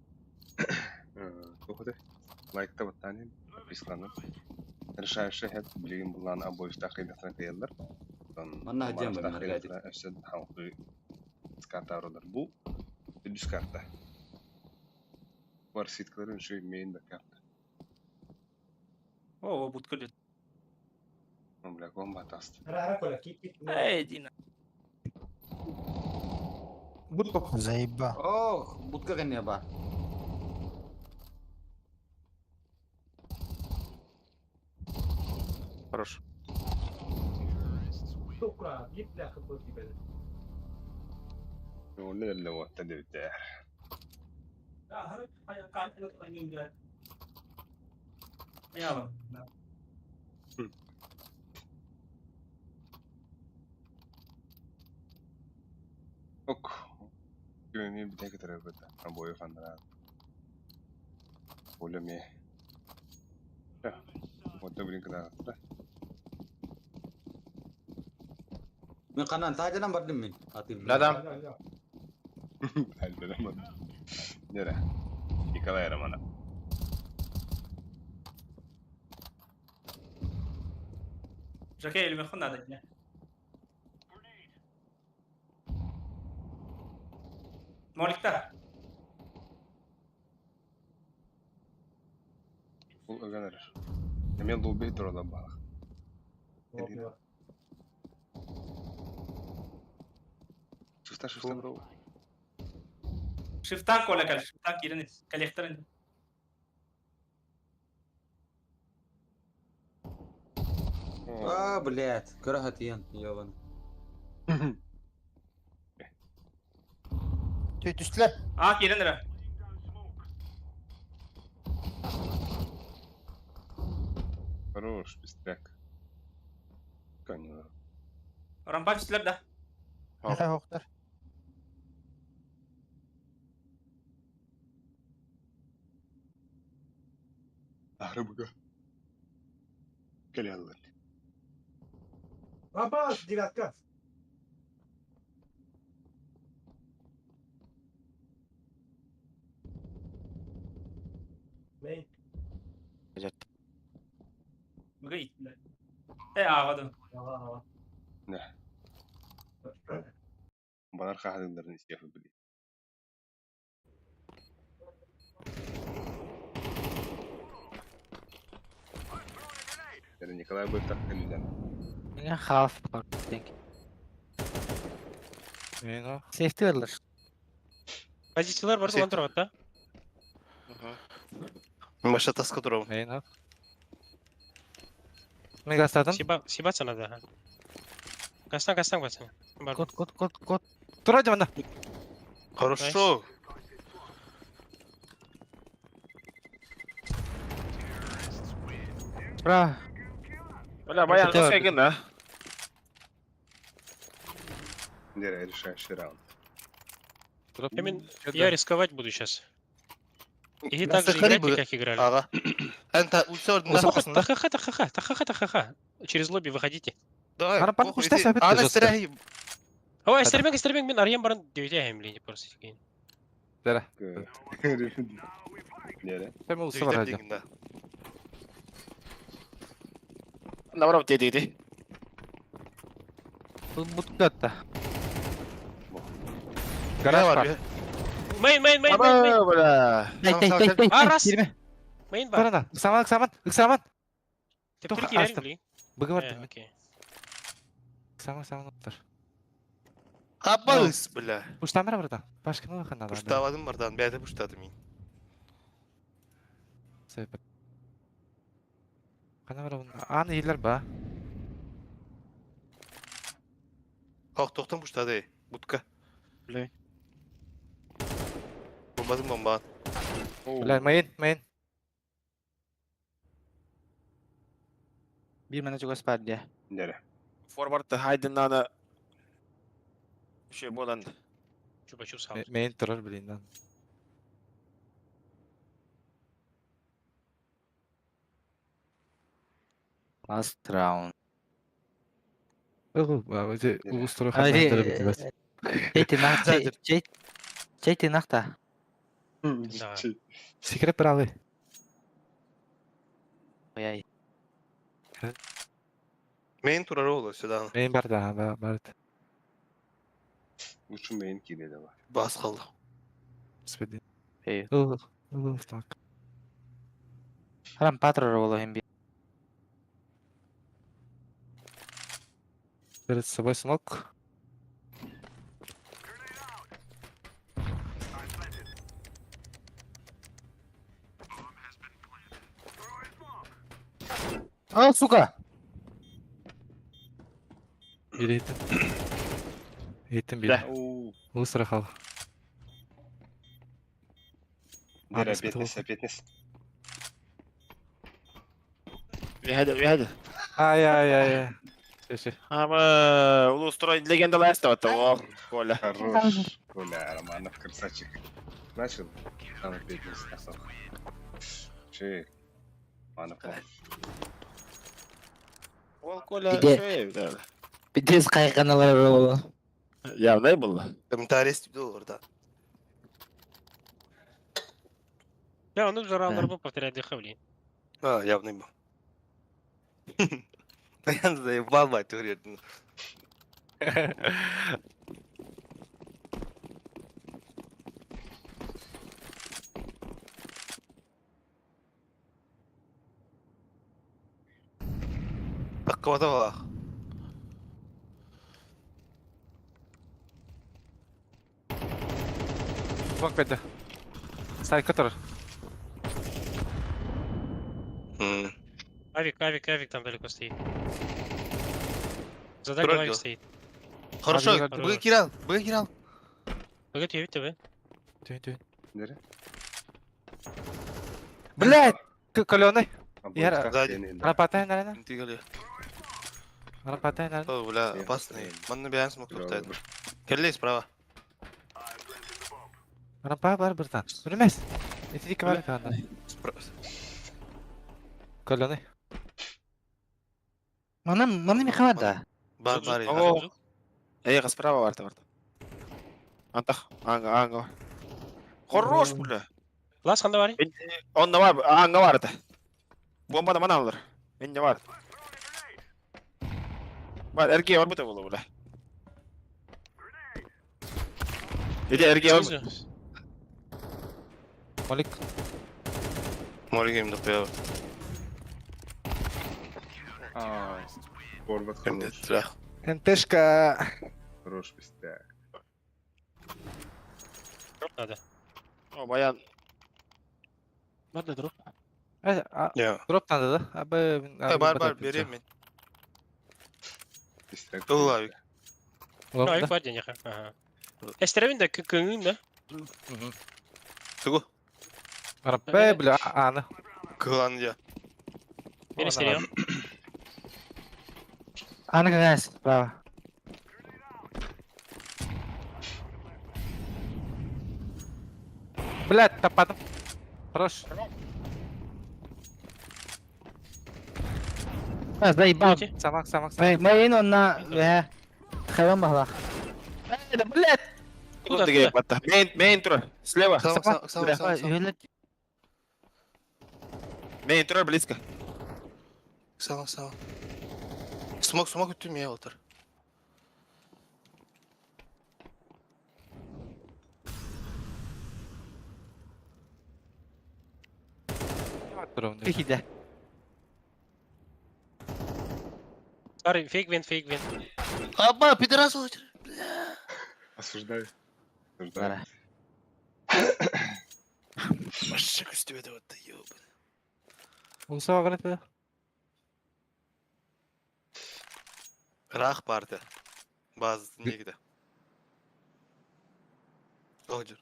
Топ. Лайкта вот тани. Подписаны. Решающий хед блин булан обоих тақидатына кыялар. Манна хадем бен рагайди. Эшед халкы скартарылар. Бу düz karta. Var sitklerin şu main de karta. О, будка лет. Ну, бля, комбат аст. Раколя, кик. Эй, Дина. Заеба. اوه будка غني با Хорош. Onu elle vakti de bitti. Ok. Güvenliği bir tek tarafı da. Ben boyu fanlara. Öyle mi? Ya. Orada bir kadar da. Min kanan tajadan bardim min. Atim. Ladam. Hadi ama. Nere? Yıkala yaramana. Жаке или мехон надо, не? Моликта. Bu öğrenir. Emel lobi duralım bak. Шеста бро. Шифтан коля кал, шифтан киренис, коллекторын. Блядь, карахатиян, ёбан. Düştüler. Киренера. Хорош, быстряк. Каню. Рампа düştüler de. Yaha oktar. Arabıga. Gel yallah. Abbas, dikkat. Main. Bugün gittiler. Ağladım. Ne? Bana kahvedinlerin istiyor bile. Yani Nikolay böyle takılıyor. Менге half бар, denk. Мейнға. Safety verilir. Позициялар бар, солан тұрады да. Мен баша таска тұрам. Мейнға. Мен гастадым. Сибаться надо. Гастан, пацаны. Код. Тұра деманда. Хорошо. Бра. Бля, баян насайгын да. Nereye решающий раунд? Я рисковать буду сейчас. И так так же же играть, играйте, как играли. Ага. Энта ульса ордында. Тахаха. Через лобби выходите. Давай. Арапан кушта сәбет. Аны стерәй. Ой, Стербенг, мен арьям барын дөйдәйм, блин, просто кейін. Дәрі. Nereye? Сәме ұлсы бар әдем. Направо dedi. Бұл бұтты атта. Гараж var. Мейн. Бля. Дай. Арас. Кирме. Мейн бар. Барана. Ықсаман. Тепер Тоха, кирель, астым. блин. Бұғы бар. Окей. Ықсаман оттар. Хаппалыс, бля. Пуштан бара барда. Башканы қанада. Пуштавадым бардан, бәді пуштадым мен. Сәбет. Қана бара бұны. Аны елер ба. Тоқтан пуштады. Будка. Бля. Бомбадан. Бля, мейн. Bir mana juga spad dia. Nereye? Forward'da Hayden ana şey bolan. Чупа-чуп сал. Мейн тұрар білейін. Last round. Ұлыс тұры Чейті нақта. Секрет бір алы. Ой. Main turar oğlu Sudan. Мейн бар да, бар. Лучше main kill'e de var. Bas kaldı. Спеди. Ей. Ұлыс так. Харам патрор болу хемби. Перед собой смок. А, сука! Bir eğitim. Eğitim bir. Bu sıra kal. Дера, Адрес бетнес, бетнес. Вяды. Ай. Şey. Ama ulu устроить легенда оставаться. О, Коля. Хорош. Коля, Романов, красавчик. Начал? Там бетнес. Şey. Романов. Ол Коля Bir de- şey да. Bir de kayıkanalar oldu. Явный был. Комментарий orada. Я, ну, жарал рыбу, повторяй дыхание. А, явный был. Я заебал, мать, говорит. Какого-то вах. Bak bende. Sayka tarır. Авик там далеко стоит. Задай Тролль авик делал. стоит. Хорошо, Hadi, Б Кирал. Погоди, я видите, вы? Dön. Нere? Блядь! Каленый. Обоих Я- как сзади. сенин, да. Ana patay nerede? Ты говори. Ana patay nerede? О, бля, Я опасный. постоянно. Ман набираем смог Браво, тут. браво. Келли справа. Ana patay var bir tane. Ölmez. Etidik var bir tane. Kaloný. Mana mi kavada? Бар. О, Эйга справа варта. Антах, анга. Хорош, бля. Лас ханда var. Он var, anga vardı. Bomba da bana alır. Bence var. Var, erkeğe var bu da bulu bula. Dedi erkeğe var. Malik. Моргейм допел. Форвард Кандидат хорош. трах. Ентешка. Хорош пистяк. Надо. O bayan. Надо дроп. Я. Drop tane da. Abi. Бар, берем мен. Пистяк. Ул авик. Авик var денег. Ага. Эстеревин de kıngın da. Сугу. Арапе, бля, аны. Голландия. Ben esteriyorum. Ana gaz. Bravo. Блядь, топатым. Хорош. Заебал. Самак. Моин он на... Хайван бахла. Блядь! Куда ты гей Мейн тур. Слева. Öyle Мейн тур близко. Сама. Смог өттім я отыр. Тихиде. Sorry, fake win. Аба, пидорас отыр. Осуждаю. Бара. Машек үстібеді отты, ёбан. Улса вағырет бі. Рақ барды. Bazı negide. Roger.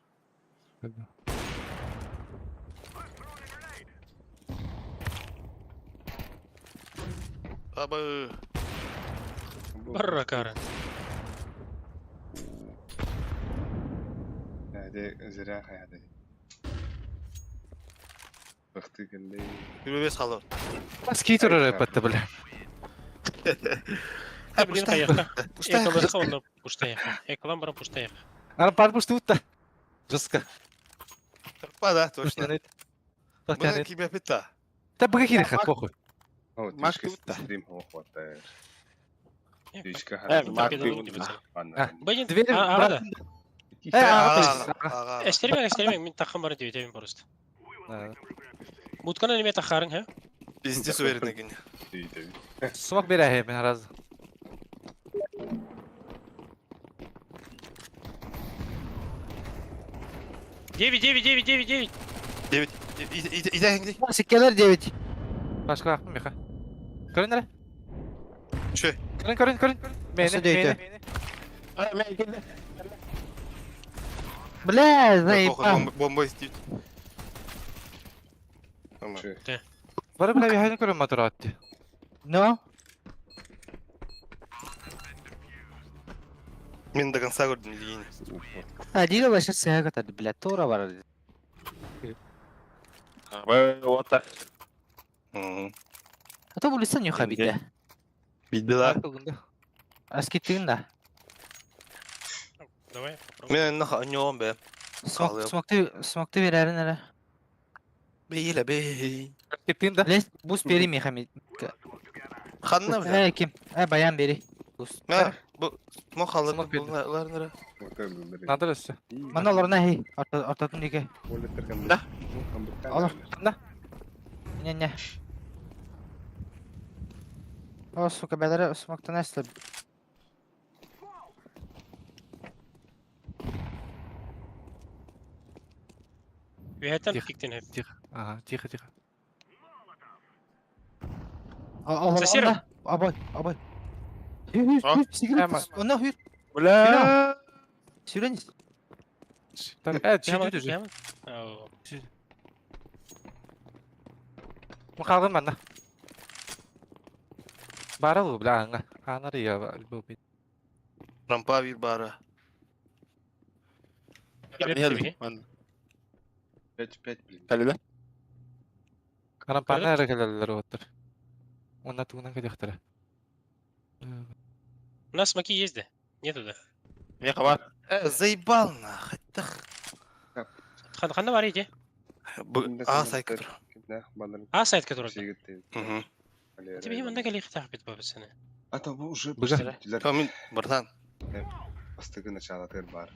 Абы. Barra kara. هذه زراعة هذه. بختي قال لي. Yürübes halı. Маски туры рэпетті, бля. Блин, каяққа. Экалақа оны пуштаяқа. Экалан бара пуштаяқа. Ана пар пушты утта. Жестко. Па, да, точно. Точно. Мы тебя пита. Да бога хириха, похуй. هو Мак تيشكا тут-то. ستريم هو خواتا. تيشكا Мак Блин, Двери, арада. Аға. Эстеремең, мен таққан бара деп етемін просто. Буткана неме таққарың, ха? Пиздец уверенный гене. Сумак берәһе, мен разы. Девять. İde. Sikkeler 9. Başka aklım yok ha. Görün nere? Şu. Görün. Nasıl döydü? Meni geldi. Бля, Ох, заебал. бомба истит. Bara bile bir hayal görüyorum motor attı. No? Мен до конца года не линии. А, дига башы сыға катады, бля, тура бар. Вот так. А то bulursan yok abi de. Bildiler. Askettiğin de. Давай. Мен наха аньон be. Smokta vererin hele. Beyle bey. Gittiğin de. Les, buz vereyim ya Hamid. Kanna bile. Kim? Bayan beri. Buz. Ha, bu smoke alır. Smoke bildi. Bunlar nere? Nadir üstü. Bana olur ne hey. Ortatın dike. Да. Olur. Ne. O suka belere smokta nesle. Вихайтан Тихо. пиктен hep. Tихо. Ага, тихо. Allah Сосером. Allah. Abay. Hür. Sigara. Hemen. Ona hür. Бля. Süreniz. Tabii, evet, Yaman, şimdi düzü. yaman. Oo. Bu kaldım ben de. Bara bu bile anga. Anlar ya bu bir. Rampa bir bara. Geldi. Пять, блин. Geldi. Karan panna era geldiler otur. Onlar tuğundan geliyor. У нас смоки есть, да? Нету, да? Ne kabar? Заебал нахуй. Ханна варите. А, сайт который. А, сайт который. Угу. Тебе ему на галих тахбит бабасына. А то уже Томин, братан. Постыгы начала тер бар.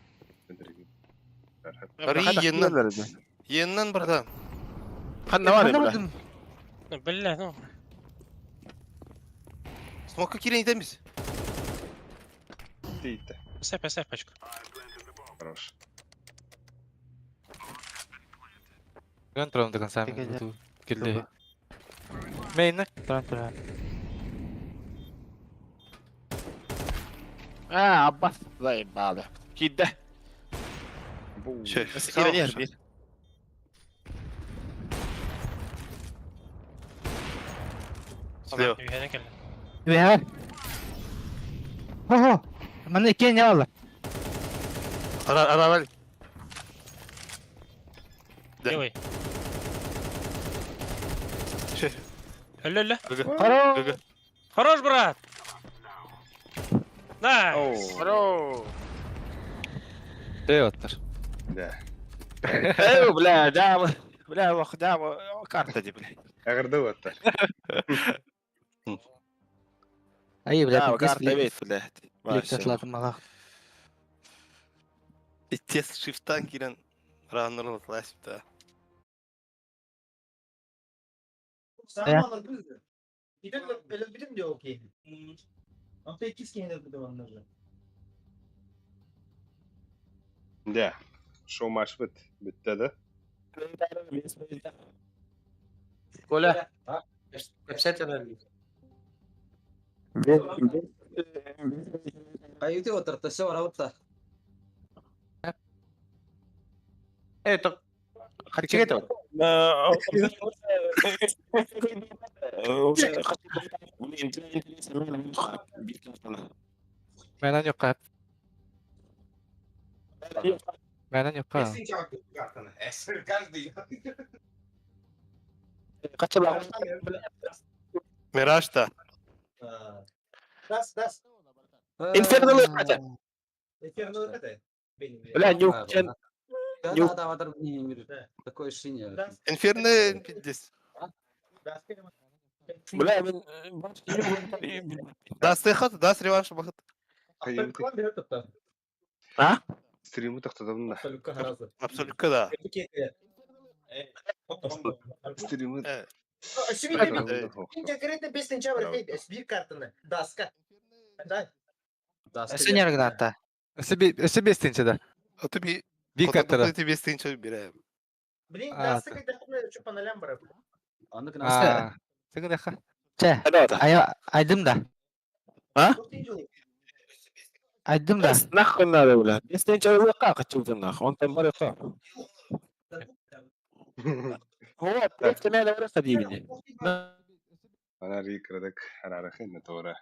Yeniden bratан. Kanna var ya bля. Бля, ну. Smoke'a kireyin temiz. Тейте. Поставь пачку. Хорош. Ben tarafımda kan sen. Teşekkür ederim. Geldi. Main'e. Turan. Abbas. Zaybali. Gidde. Şey, Sikire yer bir. Leo. Вихайтан келdi. Ve Ho. Bana iki ne var? Ara ver. Левый. Şey. Ля. Gıgı. Хорош, брат! Найс! Bro. Şey otur. Да. Ev bля, dama. Bля, bak dama. Karta di bля. Агарды вот. Ayı bile. Dama karta evet bля. Tatladım bana. Test shift'tan giren runner'ın klasipte. Bilim diyor okey. Ama ikiz kendi de onları. Да. Шоу матч bitti de. Коля. Hepsi önemli. Ayuti otur, tası var avutta. Evet. Hadi çıkıyor. Main'den yok kap. Main'den yok kap. Kaçırlar. Mirage da. Das. Infernal'ı kaçır. Inferno это? Benim. Bля, Нюк. Да, аватар не мир. Такое ощущение. Inferno piddes. Bля, ben... Das тыхат, das реванш бахат. А? Стримы тахтадан да. Абсолютно да. Стримы. Конкретно без сентября bir kartını. Daska. Да. Sen yargın hatta. Ese bestince de. А ты би... Bir katara. Тебе стынча бирем. Блин, А, Daska когда что по нолям брат. Anlık nasıl? Aa. Sen de ha. Aydın da. Çok iyi. Айдым да. Нахуй надо, бля. Если ничего как отчего нахуй, он там говорит, что. Вот, просто надо просто дивини. Ana rikredek hararachin tora.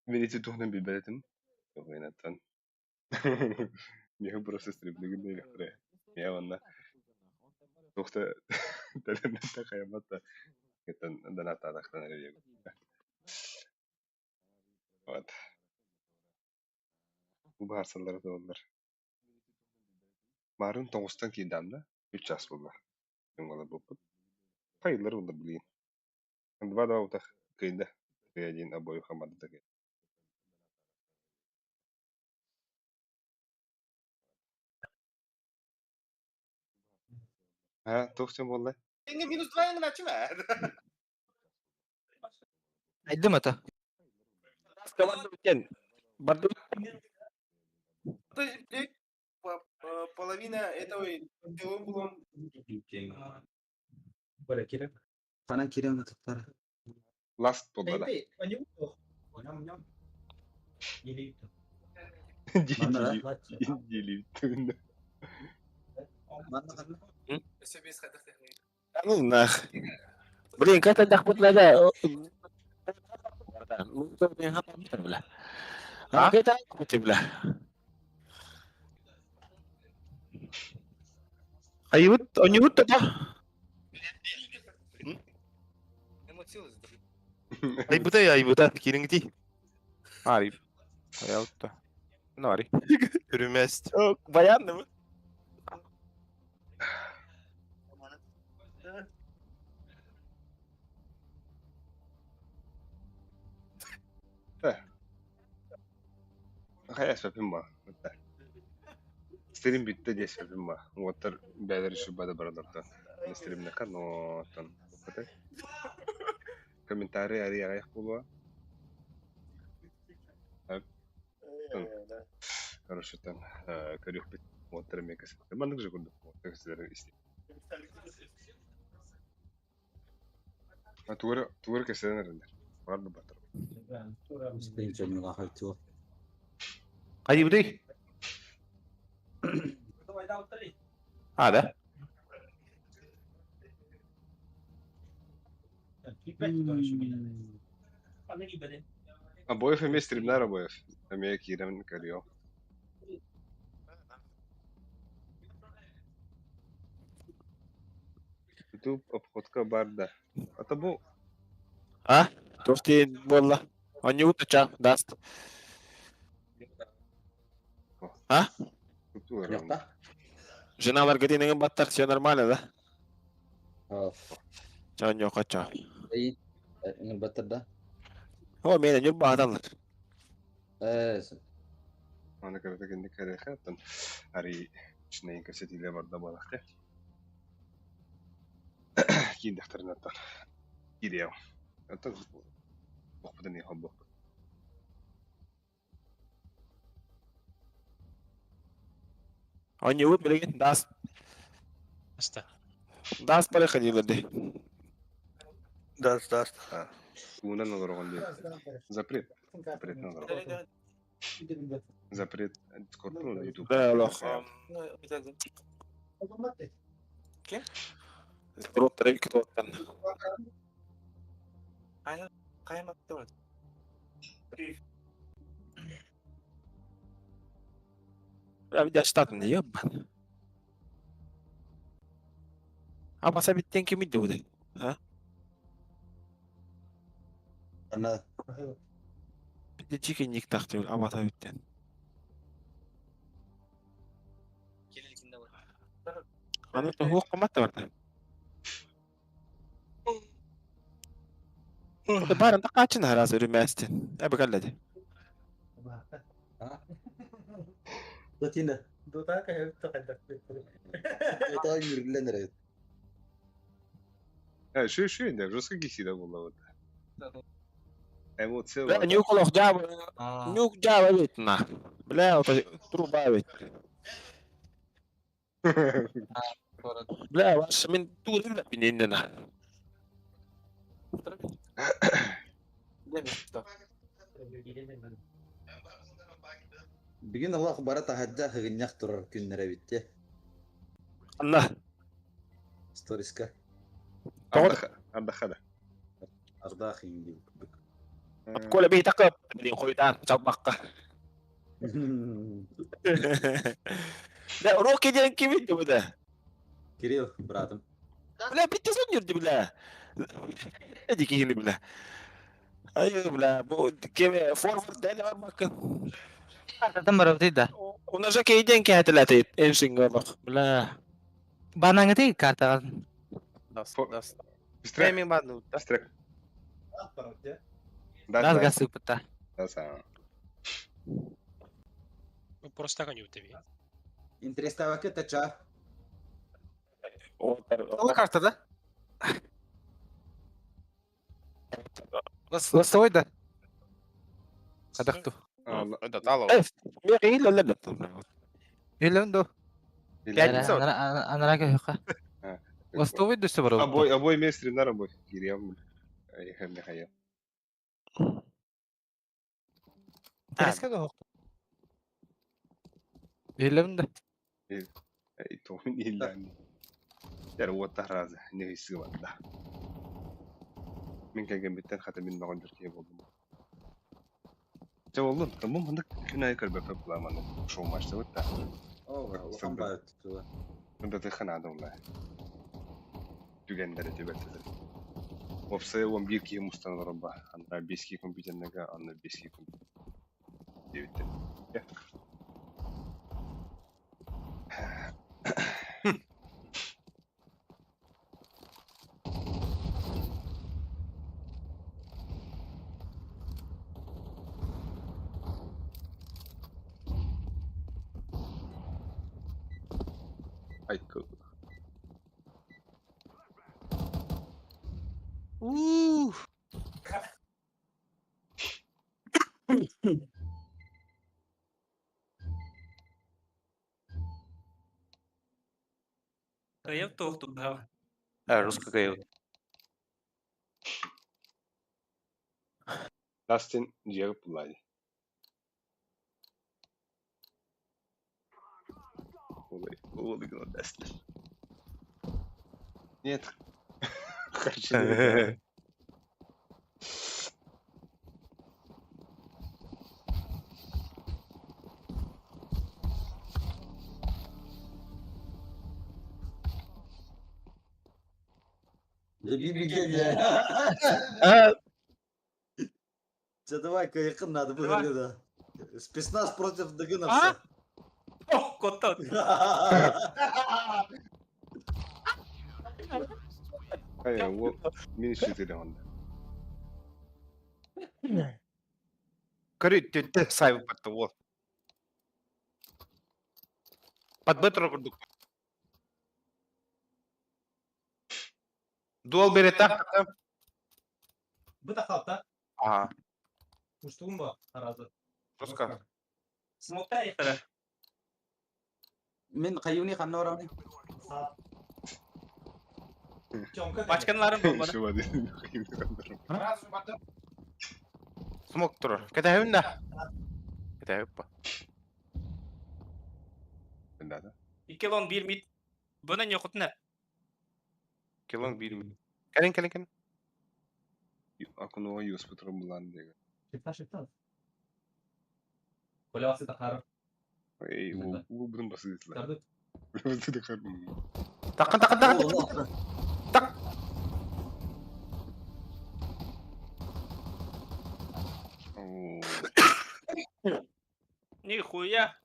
Beni tuhnem bilbeletim. Yok oynatan. Niye burası stripli değil buraya. Ya valla. Yoksa denemde kıyamet da. Gitten den hatta da nereye. Evet. Bu bahsarları da onlar. Marun toğustan ki damda 3 yas buldu. Yungalı bu. Hayırları oldu bileyim. Два да утах кайда. Ты один обоих команды такие. Ha, toksum vallahi. Minus 2 yang nacho lah. Айдым ата. Команда битен. Барду. Половина этого дело было. Bara kira. Sana kirem tutar. Last buldu da. Они Ням-ням. Или Dili bitti. Ну нах. Блин, как это доход надо. Ну, то не хапа бля. А это бля. Ayıbıt, oynayıbıt da. Ayıbıda ya ayıbıda. Kirin değil. Arif. Ayıbıt da. Ne var? Yürümez. Yok, bayan mı? Hayır sebebim var. Stream bitti diye sebebim var. Water beler işi bada baralardan. Stream ne kan o tan. Komentari ari ayak bulu. Короче, там корюх бит Water мекас. Манdık же kundu. Water sizlere isti. Tuğur keseler ender. Var mı batır? İsteyin canına haytı. Ayıbı değil. Ada. Обоев имеет стримнар обоев. Имеет Кирен Карио. YouTube обходка барда. Это был. А? Тости болла. Oynayıbıt da çağ. Dast. А? Жена Маргарита баттар, все нормально, да? Чё, не хочу. İyi. Ingin batar da. О, меня не бахаталар. Ana kadar da kendi kariyattan. Hari içine kasetiyle barda balakta. Kim daftarına atan. Gidiyor. Atan bu kadar ne habbu. Oynayıbıt bilgin, Dast. Dast para ходила, да. Даст. Una на дорогу değil. Запрет. Запрет на дорогу. Запрет. Дискорд на YouTube. Да, лох. Kim? Рот трек тоттан. Kaymak da. Я видел штатный, ебан. А пособить тенки медуды. Ana Bir de chicken taktı ama tabii bitten. Ana da hukuk kamat var. O da barın da kaçın herhalde ürümezsin. E bakalladi. Latina. Dota kayak terhadap Itu yürülen evet. Ha şu indi. Ruska kişi de buldu. Эмоция. Бля, нюколох джаба. Нюк джаба видно. Бля, это труба ведь. Бля, ваш мен турин пинендена. Bir gün Allah bara tahadda hıgınyak durur günlere bitti. Allah. Storiska. Arda hada. Arda hindi. Kula bih takap. Hindi ko itan. Sabak ka. Da Rocky diyan kimin bu da? Kirill, bratım. Bla bitti sanıyor bla. Hadi ki yine bla. Ayo bla bu kime forward da var bakın. Zaten baru tidak. Ona sa kaya kaya talatit. En singa bak. Bla. Bana ngerti kata Das. Быстрее. Тайминг баду. Быстрее. das gas пыта. Да, сам. Просто гоню тебе. Интересного кытача. Ол картада. Ластовой да. Кадакту. Это тало. Ya kaya lala na to. Илендо. Пятница. Она лага юка. Ластовой да все бара. Обой местри на обой. Гирям. Ай, хэмне хая. Тереска го. Илендо. Ай, томин илан. Яр вот раза. Не хисиг банда. Мен келген биттен хата мен багын жүртие болдум. Жаболдум. Тамам мында күнай көрбөп буламан. Шоу матчта өттө. Oğlum bayat. Мында тыхан адамлар. Түгендер төбөтөдө. Опсы 11 кийим устаналар бар. Анда 5 кий компьютернеге, анда 5 кий компьютер. Дебитте. Айко. Кайып тоқту да. Русский гейл. Дастин жегип булайды. Олай гана Дастин. Нет. Хочу. Задавай-ка якын надо выиграли, да. Спецназ против догоновца. О, коттон. Ай, ол мен шетеле анда. Көрі төтті сайып батты ол. Под бетро курдук. Дуал берет так. Bu da kalta. Ага. Uçtuğum mu? Aradı. Руска. Смокта ихтара. Min kayuni kanna orani. Başkanların bu bana. Şu var. Смок тұрыр. Кәді әуін да. Кәді әуіп ба. Бендада. 2 лон 1 мид. Buna ne kutna? Келон білмей. Кәлін. Акунова юз патрон булан дега. Şıkta. Kole bası da karı. Ey, bu bunun basit lan. Kardı. Basit de kar. Тақын. Oo. Нихуя.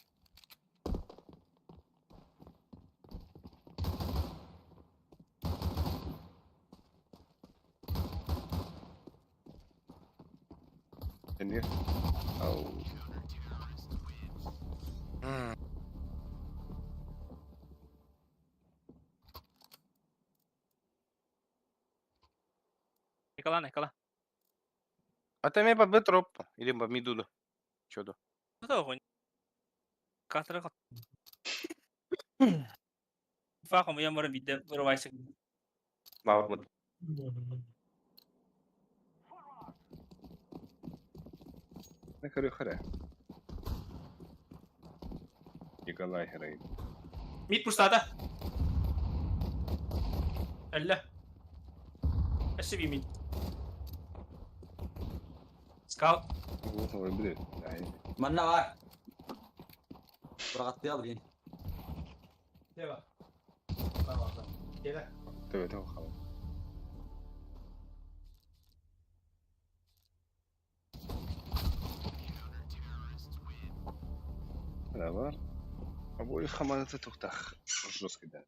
Ne? Au. Никола. А ты меня под бетроп. Или по мидуду. Чудо. Что огонь? Катра. Фахом я мора виде, вырывайся. Мавр. Ne kadar kare. Николай Херейн. Mid pustata. Elle. SCV mid. Scout. Bu olabilir. Yani Mana var. Bırak atlayalım. Devam. Tamam. Gel. tabii bakalım. Ne var? Bu ilk hamanatı tuktak. Жестко да.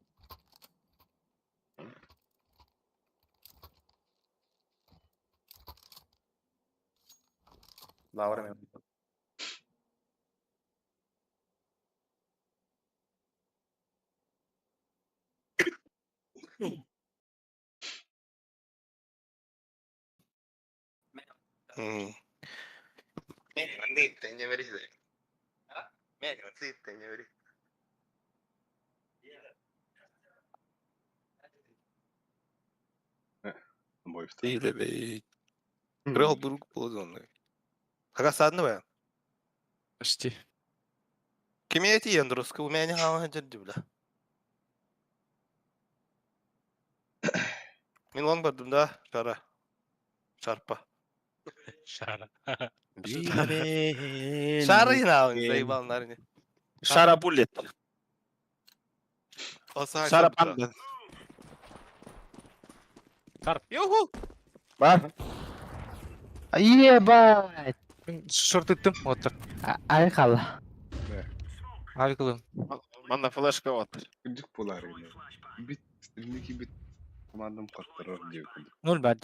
Laura. Meglio dette, ne veri se. Meglio dette, ne veri. Boy işte. Değil de be. Kral buruk buldu onları. Kaga sadını bayan. Почти. Kime eti yandırıskı bu meni hava ciddi bile. Min long bardım da şara. Şarpa. Şara. Şara yine alın zeybanlar yine. Шара буллет. O sağa Шара şarpa. панда. Yuhu. Бар. Ебать! Шорт иттім, отыр. Айқал. Айқылым. Манда флешка отыр. Gıcık bular yine. Bit. Stream'deki bit. Komandım patlar diyor. 0 bad.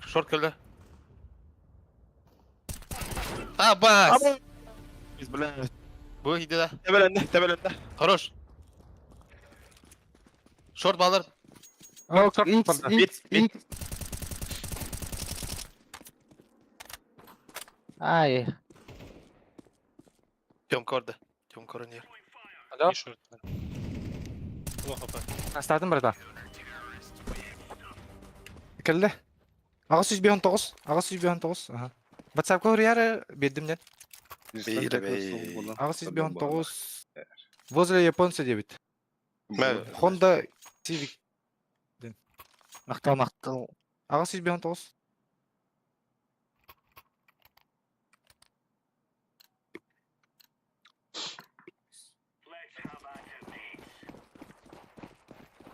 Şort geldi. Ha bas. Biz блядь. Bu hidi de. Tebelende. Хорош. Şort bağlar. X. Ай. Тёмка orada. Tёмка orada yer. Алло? Плохо по. Астадым брата. Келді. Ағыз 119. Ағыз 119. Ага. WhatsApp-қа үрияр бердімден. Ағыз 119. Возле японца дебит. Honda Civic. Мақтал. Ағыз 119.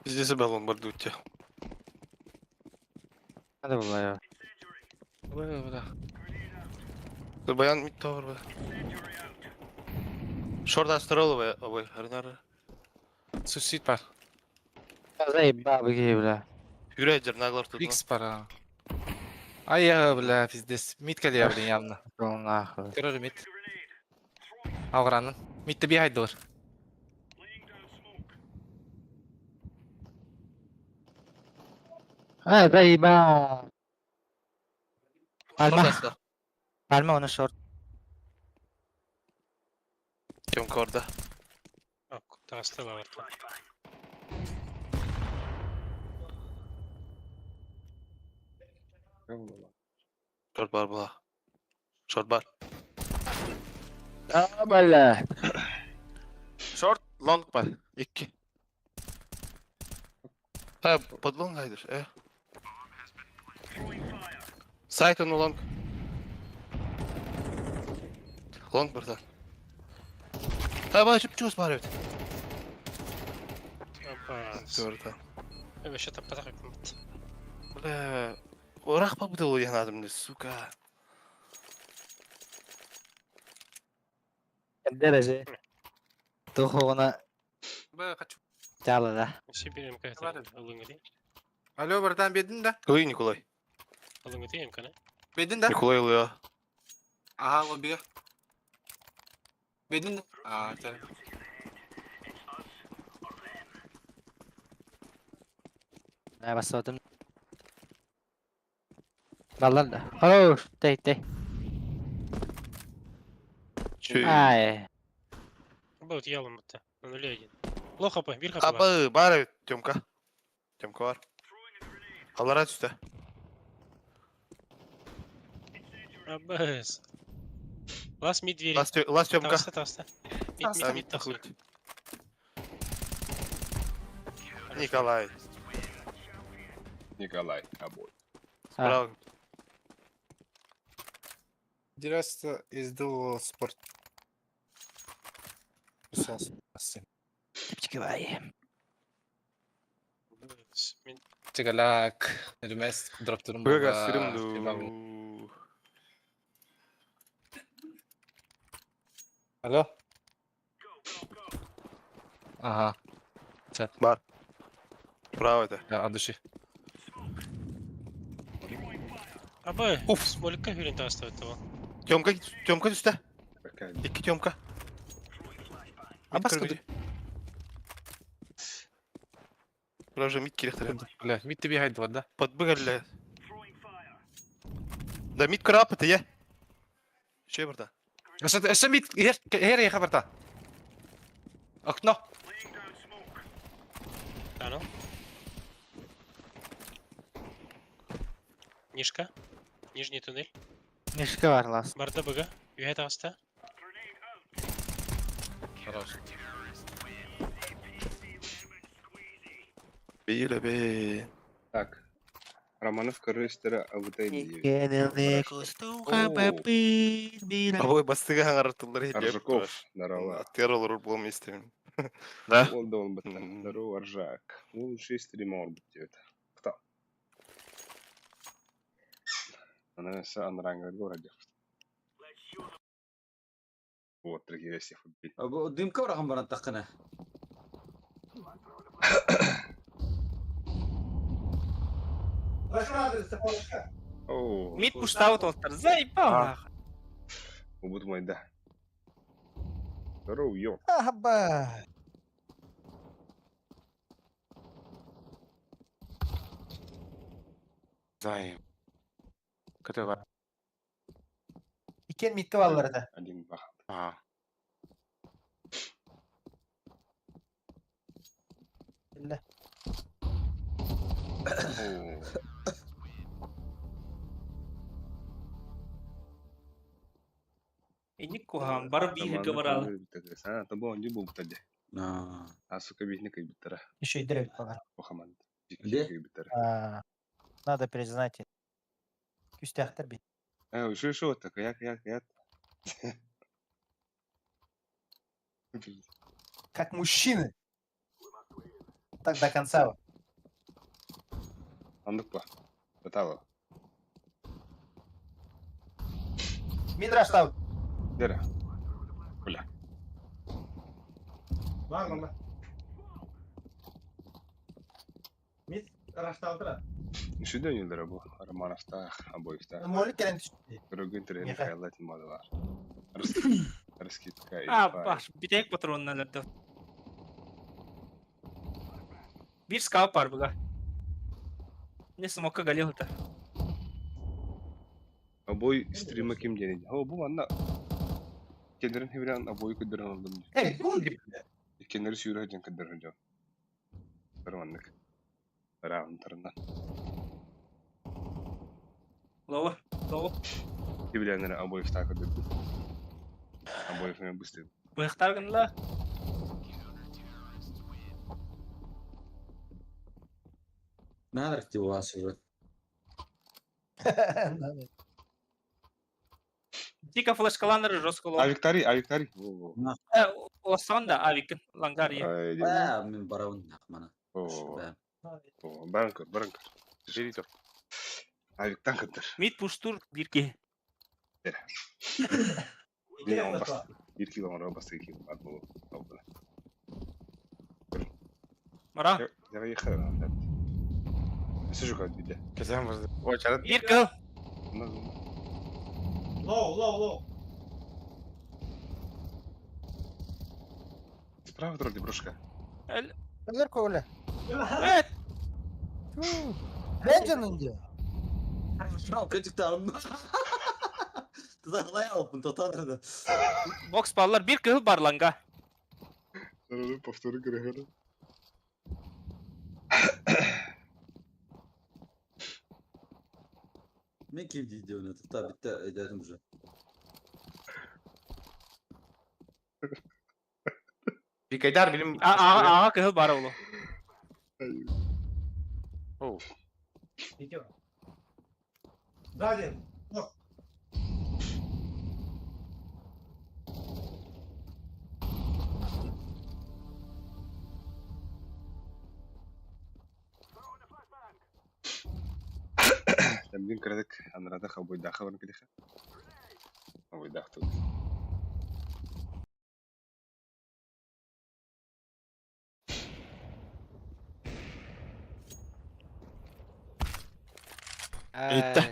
Здесь баллон бар дутте. Hadi baba ya. Bayan mid tower be. Short astral be aboy. Harnar. Suicide бар. Заебал, бля. Юрейдер наглар тут. X бар. Ай, бля, пиздец. Мид келе блин явно. Нахуй. Көрөр мид. Алғаранын. Мидті бей хайдылар. Заебал. Palma. Short Palma ona short. Tёмка orada. Tasta var. Short bar bula. Short bar. Bala. Short long bar. 2. Ha, под long haydır. Side on long. Long burada. Ha, bana çıp var evet. Gördüm. Evet, şu tapta takım. Бля, орах па будал я надо мне, сука. Derece. Tuhuna Бля, хочу. çalı da. Şey benim kayıtım. Alın gidi. Алло, братан, бердің да? Ой, Николай. Alın gidi imkanı. Бердің да? Николай ылıyor. Ага, лоббиге. Бердің да? А, так. Ne basadım. Ballar da. Хорош. Dey. Ай. Вот я вам это. На нуле один. Плохо по. Bir kapı var. Kapı, var evet Tёмка. Tёмка var. Kalara üstte. Аббас. Лас мид двери. Лас Тёмка. Тоста. Мид тахлит. Николай. Николай, обои. Справа. Дирasta издул спорт. Тигалак. Ремес дроптурум. Бага сürümdü. Alo. Ага. Бар. Право это. Ya adışı. Абай. Смолика хюрин таста этого. Тёмка üstte. Какая? İki Тёмка. Абаскады. Bura уже mid керектер. Бля, митти behind var da. Подбыгали. Да mid крап это я. Şey burada. Asa mid her ya haberta. Okno. Ano? Нишка. Нижний туннель. Нишка var last. Барда бага. Юхай таста. Хорош. Бейле бе. Так. Романов Крыстера Авутайдиев. Обой бастыга аңартылар еді. Аржаков, здорово. Террол рублом естемін. Да? Он должен быть. Здорово, Аржак. Лучший стример будет. Кто? Она с Анранга городе. Вот, дорогие всех убить. Дымка врагам баран таққына. Оу. Мид пуштаут олтар. Заебал. Убут мой, да. Здорово, ё. Аба. Займ. Kötü var. İken mitti valları Один бах. Ага. Billah. Оу. Ini kuham bar bir gabaral. А, то был не был тогда. А, А сука ведь не как битера. Еще и дырок var. Похаман. Где? Надо признать. Küstahtar bir. Что так? Я. Как мужчины. Так до конца. Андык па. Готово. Мидраш тау. Дера. Бля. Var. Mid araçta Сюда не дорого. Романов так, обоих так. Молик келен düştü. Другой тренер Миха. Хайлайтин модулар. Раскидка. Баш, bir tek patronlardı. Bir scout var burada. Ne smoke'a галил это. Обой стрима ким денег. О, bu anda. Kendilerin heviren aboyu kıdırın aldım. Evet, bu gibi. Kendileri sürü hacın kıdırın can. Sarmanlık. Rağın tarından. Lower. Bilenlere aboyu tak kıdırdı. Aboyu falan bıstı. Быхтарган la. надо активацию. Тика флешкаланları жестколо. Авиктари. Осан da avik langar ya. من براون мана. Баранкар. Жеритор. Авиктан кыдыр. Mid pushtur bir ki. Bir kilometre bastı 2 kilometre. Mara. Ya yıkar. Sıcak hadi bir de. Kesin var. O çarıt. Bir kill. Low. Справа вроде брошка. Ömer kovla. Evet. Ben canın diyor. Şal kaçık tamam. Tuzakla yapın tutanırdı. Box ballar bir kill var langa. Sonra повторы кырганы. Men kim deydi onu? Tabi bitti ederim уже. Bir kadar bilim... Ağa kıhıl bara ulu. Oh. Video. Dragon. Yok. تمرين كردك انا داخل ابوي داخل وانا كده ابوي داخل Gitti.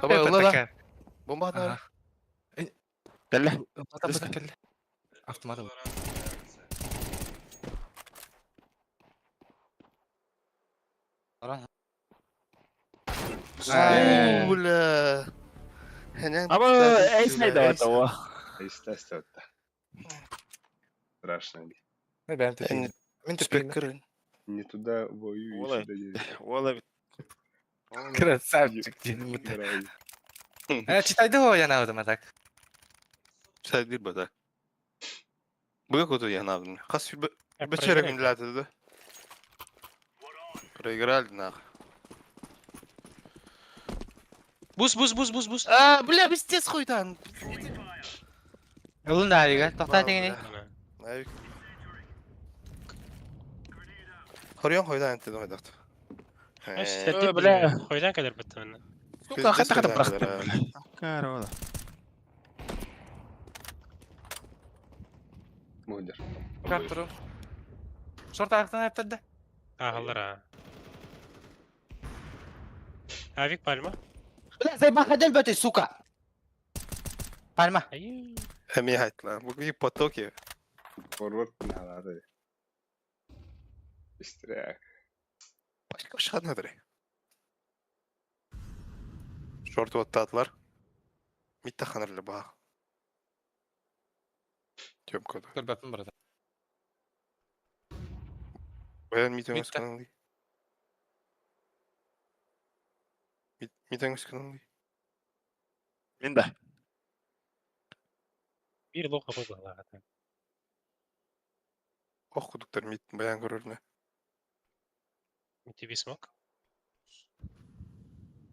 Baba yolla lan. Bomba Aha. atma. Gel. Bırak gel. Atmadı. Aran. Uula. Hemen. Ama Ace de var o. Естественно. Страшно. Ne ben de. Мен спекерин. Не туда воюю, Олай. сюда едешь. Ola Красавчик. Играй. Читайды o yana ödeme tak. Sen bir bada. Bu kodu yanavdın. Kas bir бачерек милаты да. Проиграли нахуй. Бус. Бля, пиздец хуй там. Yolun da harika. Tohta tekini. Ayık. Koruyan koydan ente de koydak. Bile. Koydan kadar bitti bana. Suka hatta bıraktım. Karo ola. Мудер. Kaptırım. Short ayaktan yaptırdı. Ahılır ha. Avik palma. Ulan zey bak hadel böte suka. Palma. Ayy. Hem hayt lan. Bu bir потоки. Форвард надо. Быстрее. Başka bir şey nedir? Short attılar. Mitte kanırlı bağ. Tüm kodu. Dur bakın burada. Ben mitemiz Mitte. kanalı. Mitemiz kanalı. Min de. Bir lok kapı da zaten. Okuduklar mit bayan görürüne. Мити смог.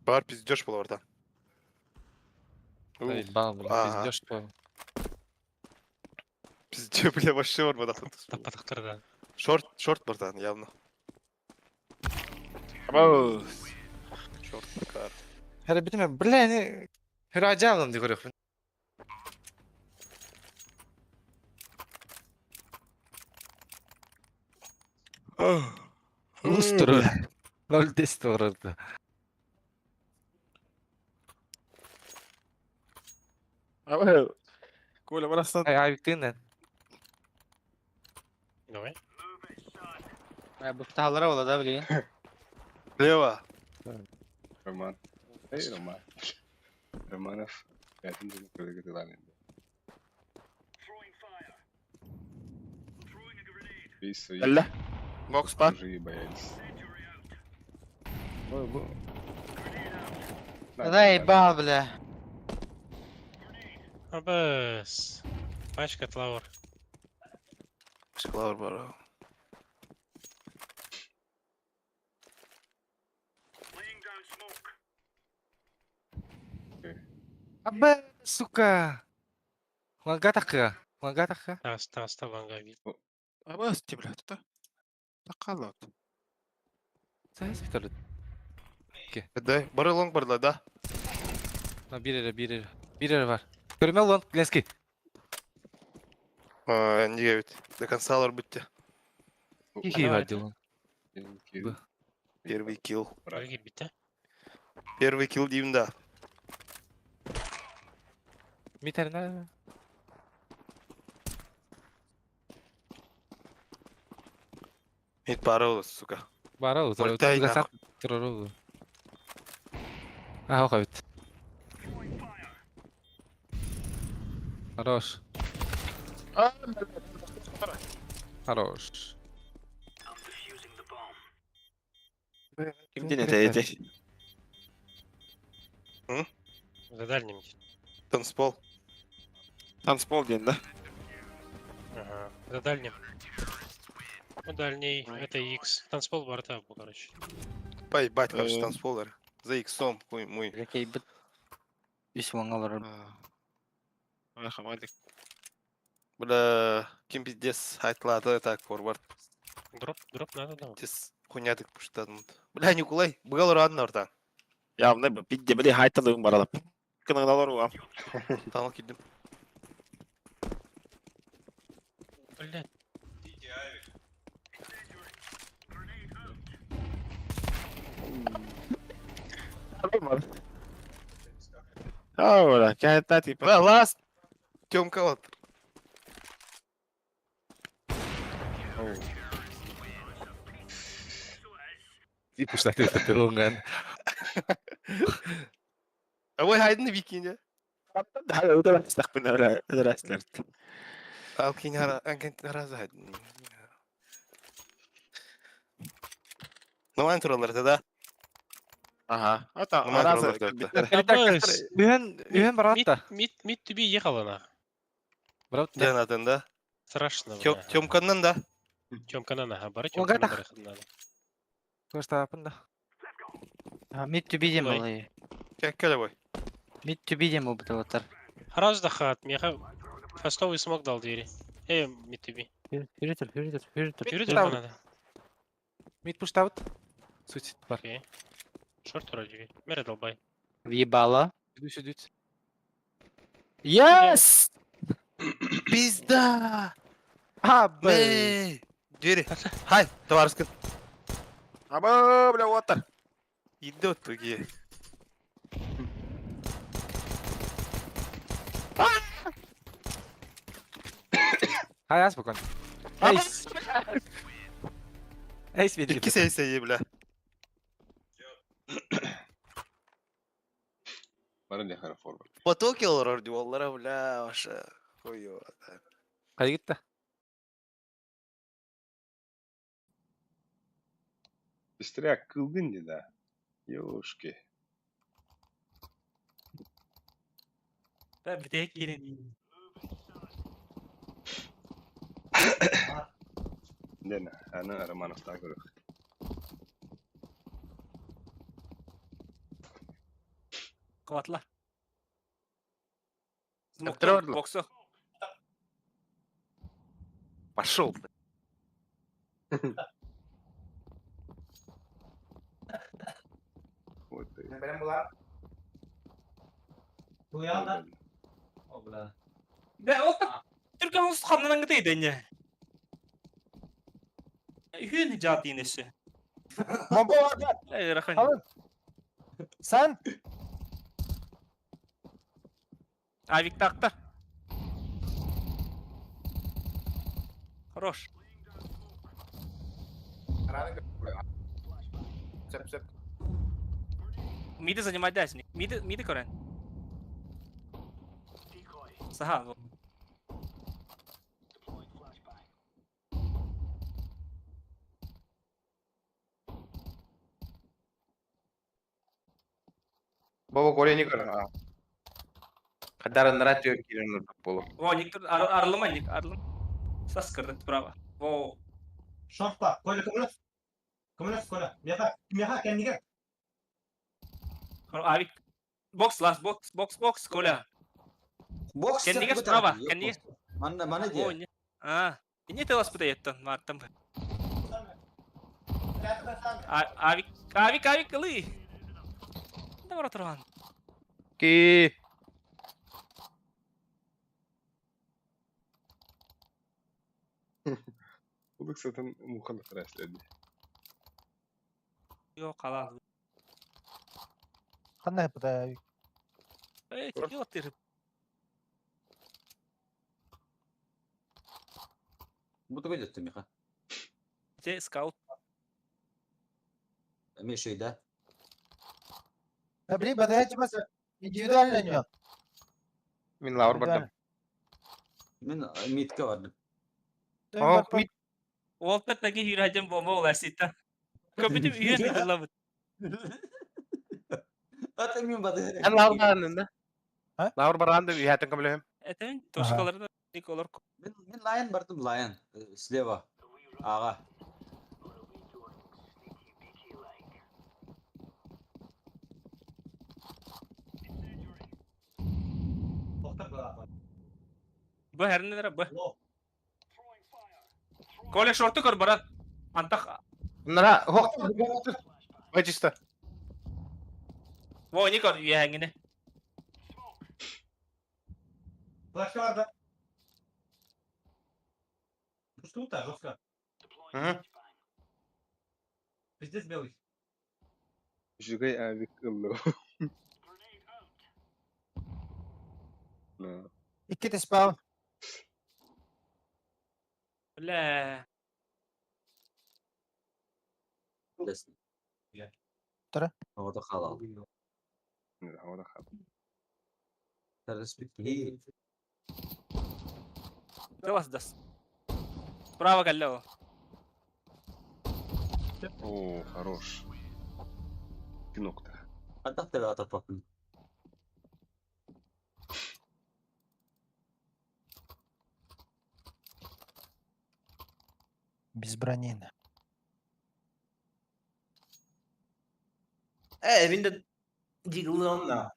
Бар пиздёж был oradan. Бал, блин, Ага. пиздёшь по. Пиздё, бля, вообще var bada. Tapataktır da. Short buradan явно. Ama Short bakar. Hele bitme. Bля, ne? Hıracı aldım diye görüyorum. Устро. Лол тест orada. ama Kule burası Ay ayıktığından. Ne? Bu tahlara ola da bileyim. Лево. Роман. Эй, Роман. Романов. Пятым днем приготовлен. Бей свои. Gel. Box var. Чужие боялись. Zey bal bile. Abes. Başka tlavor. Başkalar var o. Abba, suka. Wangatak ya. Wangatak ya. Tas tabanca bir. Ama sti bля, это. Такалот. Sen spitalot. Да, бары лонг барды да. Ha bir yere var. Görme lan Glenski. Не ведь. До конца лор будьте. İyi vardı lan. Первый килл. Buraya gir bitti. Первый килл Дивнда. Bir tane daha. Мид паролос, сука. Bara o. Ультай нахуй. Terör Ah, o evet. Хорош. Хорош. Kim dinledi? За дальним. Танцпол. Танцпол дейін да. Ага. За дальним. Ну, дальний, это X. Танцпол борта, короче. Поебать, короче, танцполдар. За иксом, хуй мой. Какие бы... Весь вангалар. Хамадик. Бля, кем пиздец айтылады так форвард. Дроп надо, да. Тез хуйнядык пуштадым. Бля, Николай, бұғал ұрадын ортан. Ya ne bir de haytalığım var alıp. Kınıqdalar ulan. Tanıl kildim. Блядь. Ahora, ¿qué está tipo? Бля, ласт. Тёмка вот. Tipus na tinutulungan. Ой, хайдын викинде. Hadi o da ben istakbin öyle dersler. Al kini arazı haydın. Numan turaları da. Aha. Hatta Numan arazı turaları da. Ühen baratta. Mid to be ехал она. Браутта. Janatın da. Страшно. Тёмканнан да. Тёмканан, ага. Бара Он Тёмканан гадах. барахын надо. Көз тапында. Mid to be dem Ой. olayı. Кәккәле бой. Mid to be dem bu otlar. Раз да хат, меха. Фастовый смог дал двери. Mid to be. Yürütür. Yürü de надо. Mid push out. Suicid var. Окей. Шорт вроде. Мере долбай. Въебало. Düt. Yes! Пизда! Abi. Мэй! Двери. Хай, товарскин. Aba bile water. Идет туги. Hay az bakın. Ace. Ace verir. İki seyseyi bile. Bana ne kadar forward. Потоки олар диволлара бля, ваша. Хуё. Hadi git de. Быстрее кылдын не да. Ёшки. Ben bir tek gelin. Dene, ana Romanov'tan görüyor. Kıvatla. Yaptıramadım. Boksu. Пошел. Вот и. Benim bunlar. Bu yana. Obla. Ve o Türk Havuz kanından gideydi ya. Hün icat iğnesi. Baba abi. Rakın. Alın. Sen. Avik taktı. Хорош. Миды занимать дальше. Миды корен. Саха. Баба Коля не кара. Кадар наратио кирен болу. Во, никто арылма, ник арылма. Сас кырды справа. Во. Шорта. Коля кымылас. Кымылас Коля. Меха kendine. Авик. Бокс, лас, бокс, Коля. Boks Kendine справа, kendine. Mana Во, diye. не. Не ты вас подается, Мартам. Авик, кылы. Давай, Туран. Ки. Bu da zaten muhalif rastladı. Yok, kalan. Qanday yapdı? Yok, terip. Bu da böyle Miha. Те скаут. Мишейда. Блин, подайте просто индивидуально не. Min laur bardam. Min mitka vardı. Oh, mit. Волтер таки хирajım bomba olar sitten. Köpütüm üye mi lan? Zaten min badı. Hem lavur baranında. Ha? Lavur baranında bir hayatın kabul Etemin toşkaları da dik olur. Min Lion bardım Lion. Sleva. Ağa. Bu her ne bu? Kole şortu kır baran. Antak. Bunlara hok. Veciste. Bu ni kır yengine. Flash var da. Пусту та жестко. Пиздец белый. Жигай авик ыллы. İki de spawn. La. Desin. Tara. Havada halal. Havada kal. Respekt. Давай das. Право галло. О, хорош. Пинок-то. Hatta tabi atak bakın. Без брони. Evinde Diggle'dan.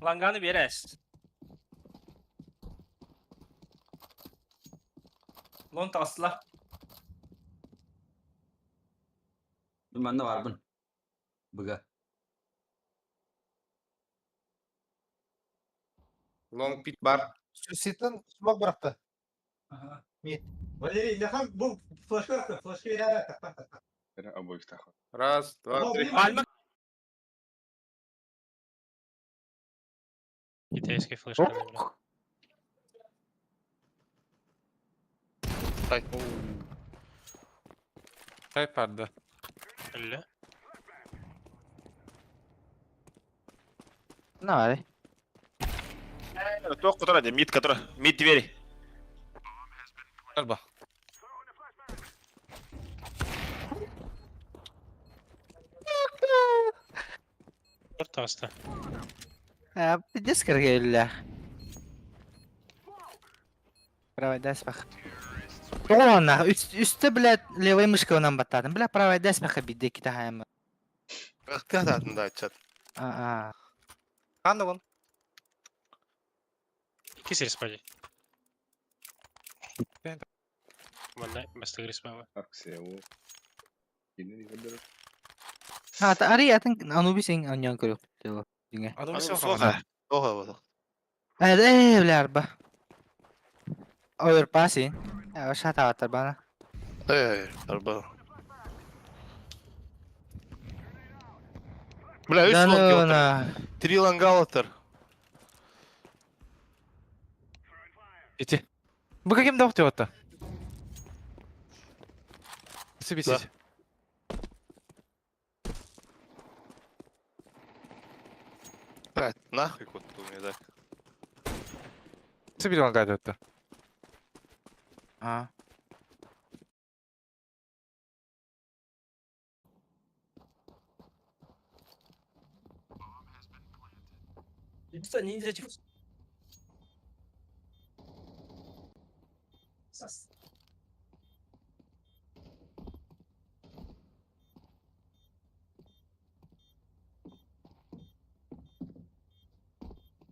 Langanı veres. Lon tasla. Ben de var bun. Bıga. Long pit bar. Ситон смог бıraktı. Мид. Валерий, Ляхан bu flash bıraktı. Flash'ı verir. Обоих так. Раз, два, три. Alma. Китайский флеш. Hay. Кай падда. Ne var? Кто который один? Мид, который. Мид двери. Galiba. Просто. Пиздец, как я. Правая даст бах. Ona üstte bile levay mышкой ondan battadım. Bile правая даст баха бидde iki daha hem. Ihtiyat adında açat. Aa. Kandı bunu. Кисер спади. Ben Mana basta grisma. Акция o. Yine ne kadar? Ha ta ari atın Anubis en anyan kırıyor. Diyor. Dinge. Adam Soha. soha. Soha bu. Evet evler ba. Overpassing. Ya aşağı atar bana. Arba. Bля, üç long yoldur. Danona. Три лангалатор. Ити. Bu каким дохти отта? Сибисись. Блядь, нахуй вот у меня так. Сибили лангайда отта. Aa. Lütfen ninjacık. Sas.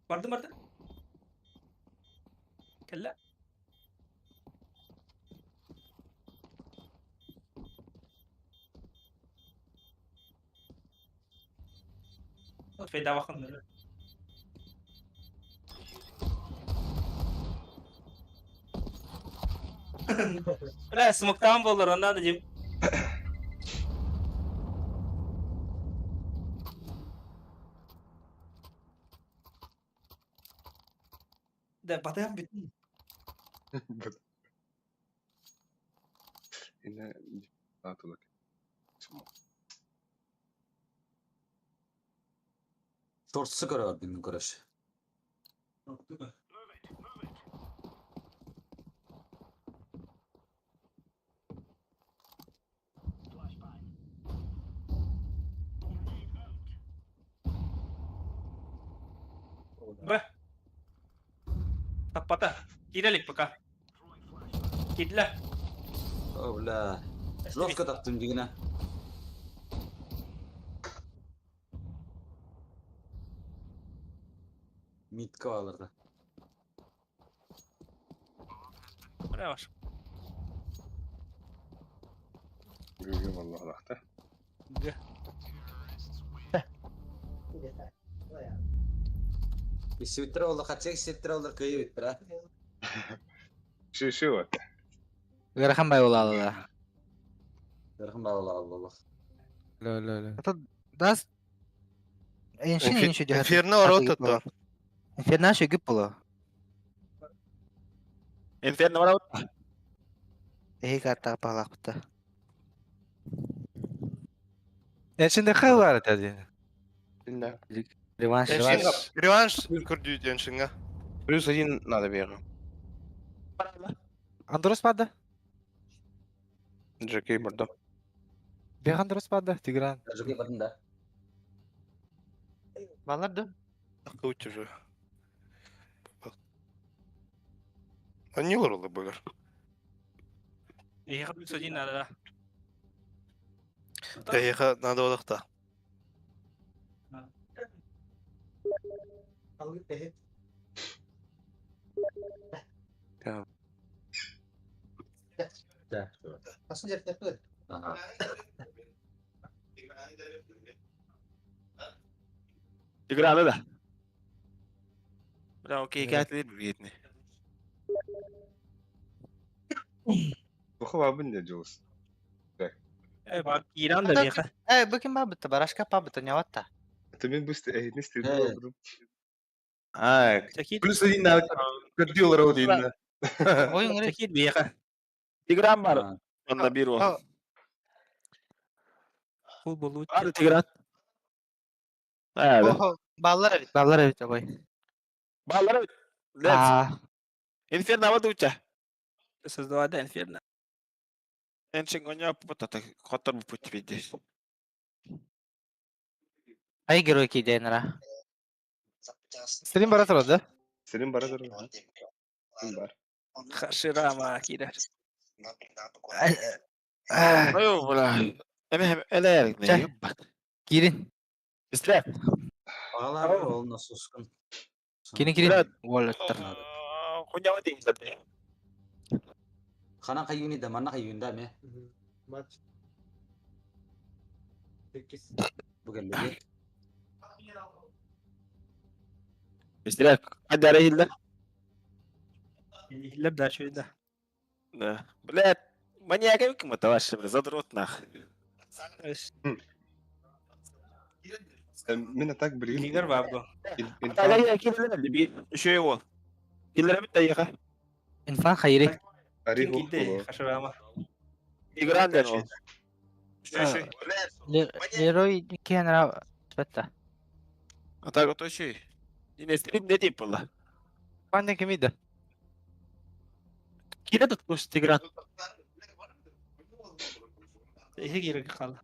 Vardı. Kella. Feda bakın. Ulan smoke'tan bollar ondan da cim. De batayam bitti. Yine atılır. Short sıkar var benim karşı. Б. Таппата. Киреlik пока. Кидле. О, бля. Жестко таптым дегене. Митка алырды. Buraya var. Gülgün vallahi lahta. G. Свитер олды, хатсек свитер олды көйі өттір, а? Şu var. Грахан бай олалы. Дырхын бағылы алды. Ло. Это даст... Эншин еще держит. Инферно ворота то. Инферно еще гиб было. Inferno ворота. Эй, карта палах бутта. Enşinde kıl var dedi. Да. Реванш. Реванш күрдүү Эншинга. Плюс 1 надо бегать. Андрос падда. Джекей бұрды. Бег Андрос падда. Тигран. Жүге бұрдың да. Баларды. Лучше же. А не уралы быгар. Ехать плюс 1 надо, да. Ехать надо одақта. Да. Басын жерді тәпті. Играли, да? Бля, окей, кәтілер бігетіне. Bu var ne diyoruz? Bak İran da bir. Bakın babıtta. Barашка babıtta ne vatta? Tabii bu ne istediğini Плюс 1 надо. Кардиолар один. Oyun öyle. Çekil bir. Тигран бар. Онда бир ол. Ful bolu. Ады Тигран. Да. Ballar evet. Ballar evet boy. Баллар. Инферно ворота уча. Создавать Инферно. Эншин гоня путата. Хотор bu put види. Ay gero ki denara. Senin barat orada. Senin bara durun. Senin bar. Хаширама кидер. Ayol bula. Ele ne? Girin. İstre. Ağlar var oğluna suskun. Girin. Wallet'tir. Konya mı değil zaten. Kana kayuni da mana kayuni da me. Maç. 8. Bu geldi. İstre. Hadi ara hilda. Hiller daha şöyle de. Да. Блядь, маньяка каким-то вашим задрот нах. Mina tak bileyim. Lider var bu. Hala ya killer bir şey o. Killer bir tayaka. İnfan hayri. Arih Kim gitti? Хаширама. İgran den o. Şey. Leroy kenara. Spetta. Ata o şey. Yine stream ne tip valla. Benden kimiydi? Kire tutmuş Tigran. İyi geri kaldı.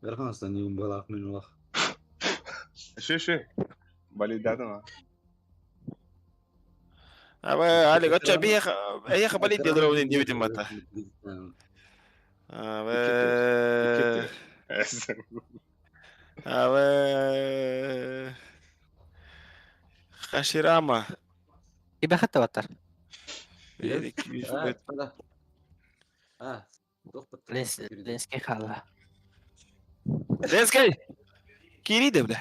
Verhanstan yum balak min Allah. Şu. Validadım ha. Ama hali kaça bir ya kabali diyorlar onu diye mata. Ama Hashirama. Iba hatta vatar. Lenski hala. Lenski. Kiri de bile.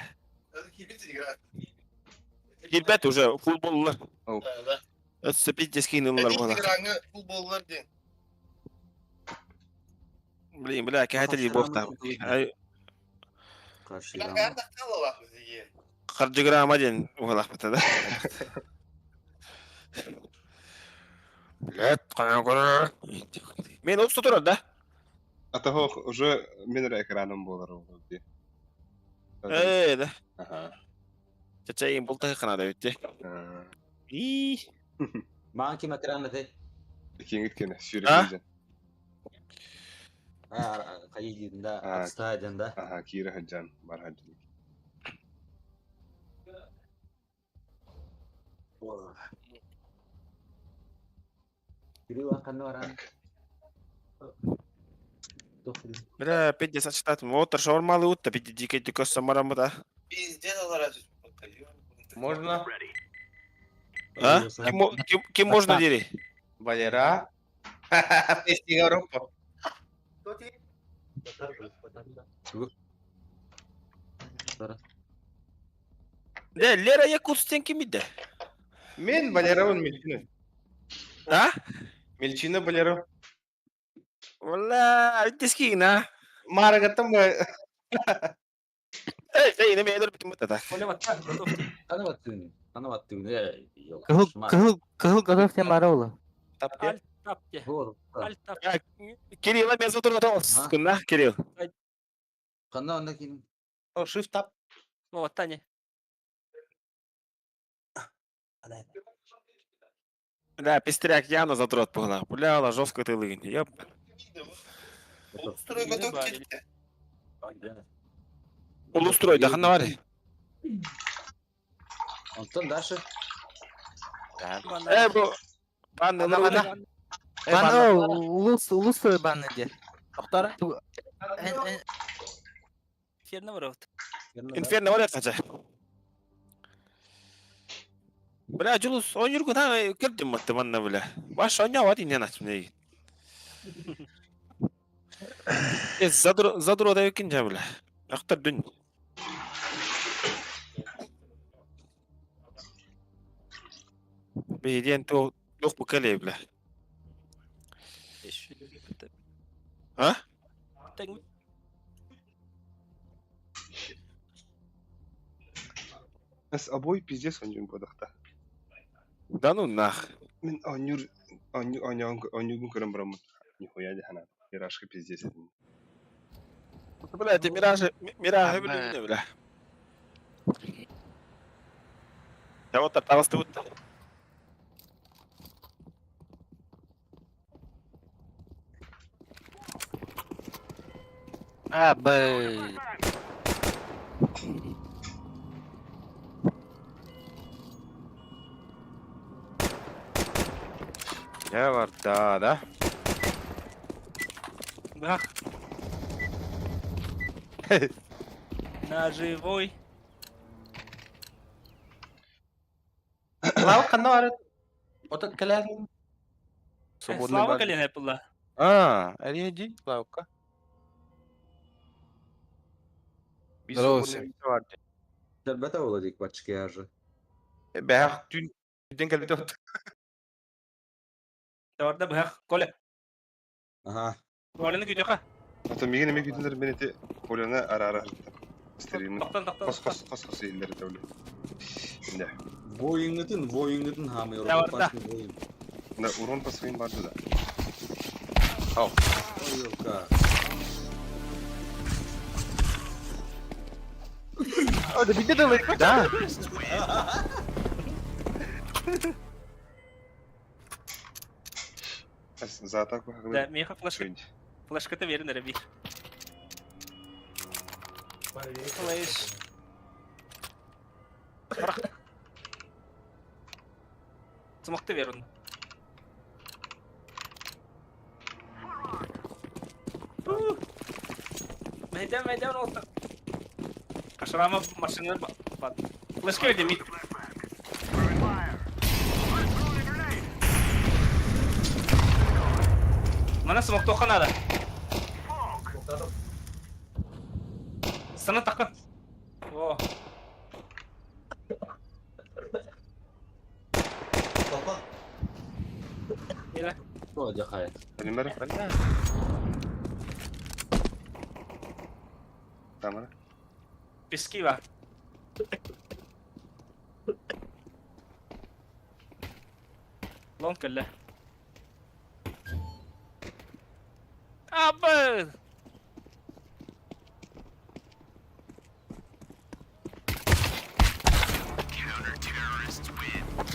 Gilbert уже футболлар. Отцепите скинулар бала. Футболлар ден. Блин, бля, какая-то любовь там. Харджиграма ден уголах да? Блядь, канагора. Мен отсто турат, да? А того уже менре экраном болар oldu. Да. Ага. Чачайын бултага канада өтте. Maan kime kıran ne? İkinci git gene. Sürü güzel. Kayıcında, Akstadyan'da. Aha, Kira Haccan. Var Haccan. Biri vakan orang. Бля, пиздец, сочетать. Вот, шаурмалы утта, пиздец, дикой самараму, да. Пиздец, зараз. Можно? А? Кем можно дери? Валера. Песни Европа. Да, Лера Якут стенки мидде. Мен Валера он Мельчина. А? Мельчина Валера. Вала, диски на. Мара гаттам ба. Эй, не медер битим бата. Tanıvattın. Кыгыл кыгыл тем баролы. Аль тапте. Аль тапте. Кирилл, мен затур готовс. Кына, Кирилл. Kanı onda kim? О, shift tap. Вот, Таня. Да, пестряк Яна затрот погнал. Бля, жестко ты лыгин. Ёп. Строй готов кетти. Улустрой, да ханавари. Ondan daşı. Бро. Банны, Бана улус баны де. Тоқтар. Ферна ворот. Инферно орят қача. Бля, Julus, он жүргін ha, кірдім мұтты манна бля. Баш оня вады не начым неги. Задро да екен жа бля. Ақтар дүн. Бейден тоқ бұл кәле бля. А? Нас обои пиздец он жин бодахта. Да ну нах. Мен онюгун көрөн барамын. Нихуя дехана. Ирашкы пиздец едим. Бля, ты мираж бля не бля. Я вот тарасты вот. Абы. Я варда, да? Да. На живой. Лава канары. Отат кален. Слава кален хепулла. Ариди, лавка. Здравствуйте. Derbete olacak başka yarı. Бях dün geldi ot. Orada bırak. Kole. Aha. Koleni gidiyor ha. Ата миген эме күтүндөр мен эти колена ара стеримин. Тоқтан. Кос элдери тәуле. Инде. Voyunudun hamıyor. Ya orada. Да, урон по своим барды да. Ой, yok. О, да биде да лайк. Да. За атаку Да, хагы. меха флешката verin bir. Flash. Bırak. Smoke'ta ver onu. Meydan oldu. Kaşarama maşınları bak. Flashka verdim mid. Mana smoke tokan ada. Sana takın. Oh. Gel. Olacak hayat. Önümere. Tamam. Piski var. Long kelle. Abi.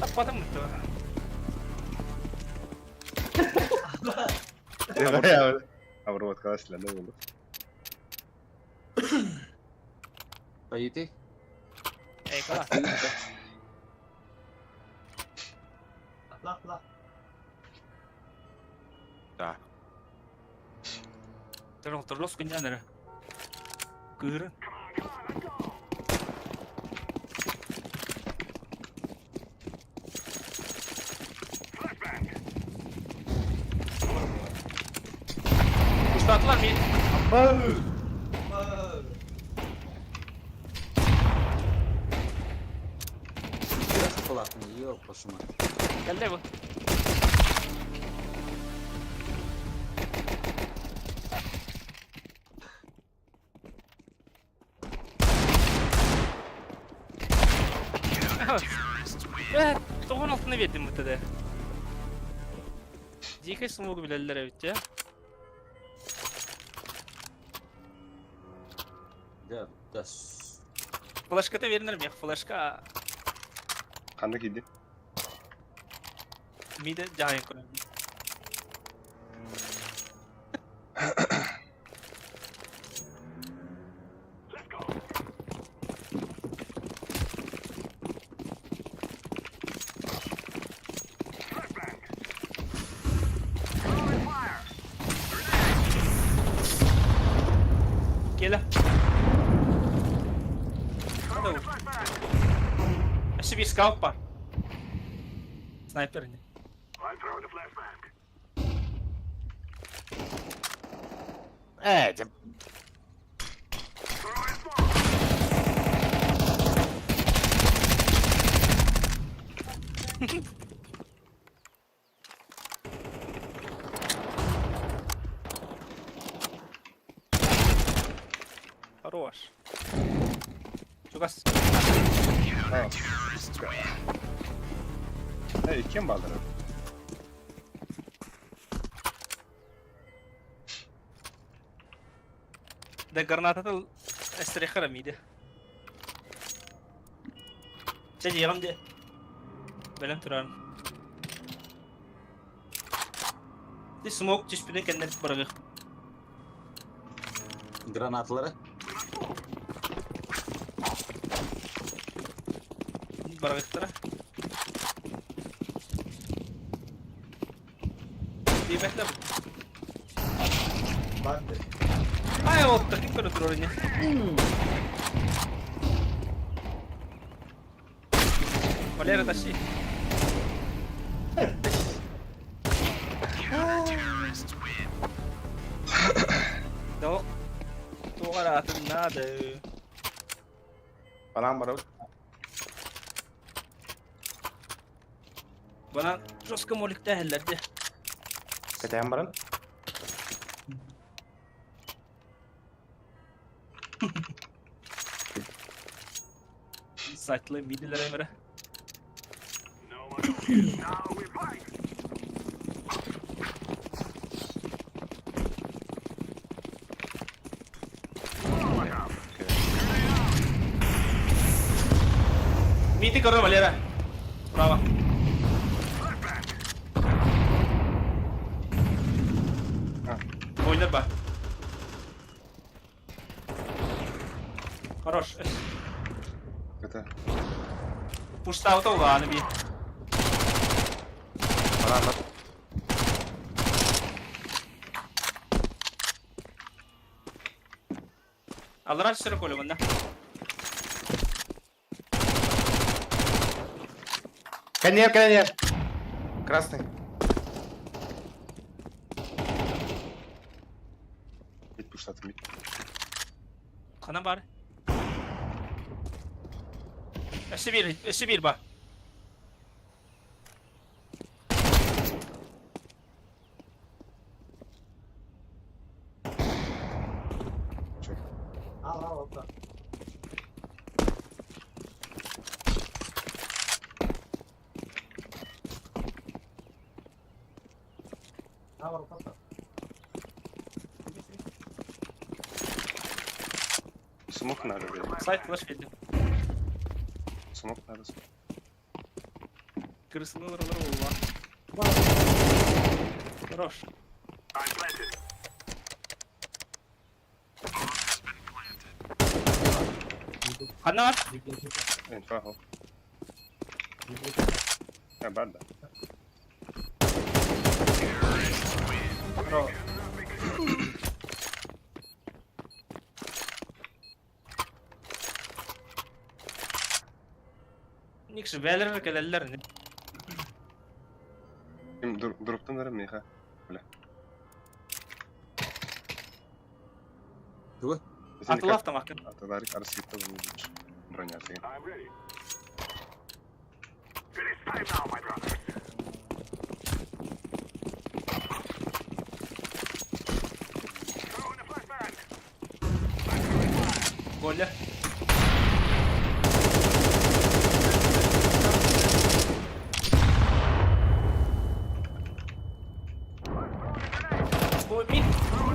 Apa mı tu? Avruvat kalasıyla ne olur? Payiti. Ey kala. Atla. Da. Terus kenyan nere. Kır. Ustadlar mı? Biraz kulakını yiyor hoşuma. Geldi bu. Toğun altına verdim bu da. Dikey smoke bilirler evet ya. Ya da Flashka da verilir mi? Flashka Kandık idi. mide giant koyalım. Gel. Hadi vur. Aşı bir scout var. Sniper ini. Evet. Хорош. Чугас. Hey, kim bağladı? Да гранатата estirexara miydi? Sen yağım de. Belen turan. Di smoke çeşpide kendine bırakır. Granatları. Bırakır. Bir bekle bu. Ben de. Ay o taktik böyle durur yine. Valera taşı. No. Tu atın nada. Falan var. Bana troska molik değillerdi. Kaçayım barın. Site'lı midilere göre. Midi karo Valera. Bravo. Oynar bak. Хорош. Kötü. Push'ta auto var bir. Bana anlat. Alır sıra kolü bunda. Коньяк. Красный. Git puşlatın git. Kana bari. Eşi bir bak. Al orada. Al orada. Smoke nerede benim? Site flash verdim. Smoke nerede? Kırısını alır var. Хорош. Kanna var. Info اهو. بعد ده. Nix veler gelirler. Drop'tan nereye mi ha? Dur. Atılı hafta makın. Ataları arası gitti bunu. Bronyarsın. Goller. Bu bir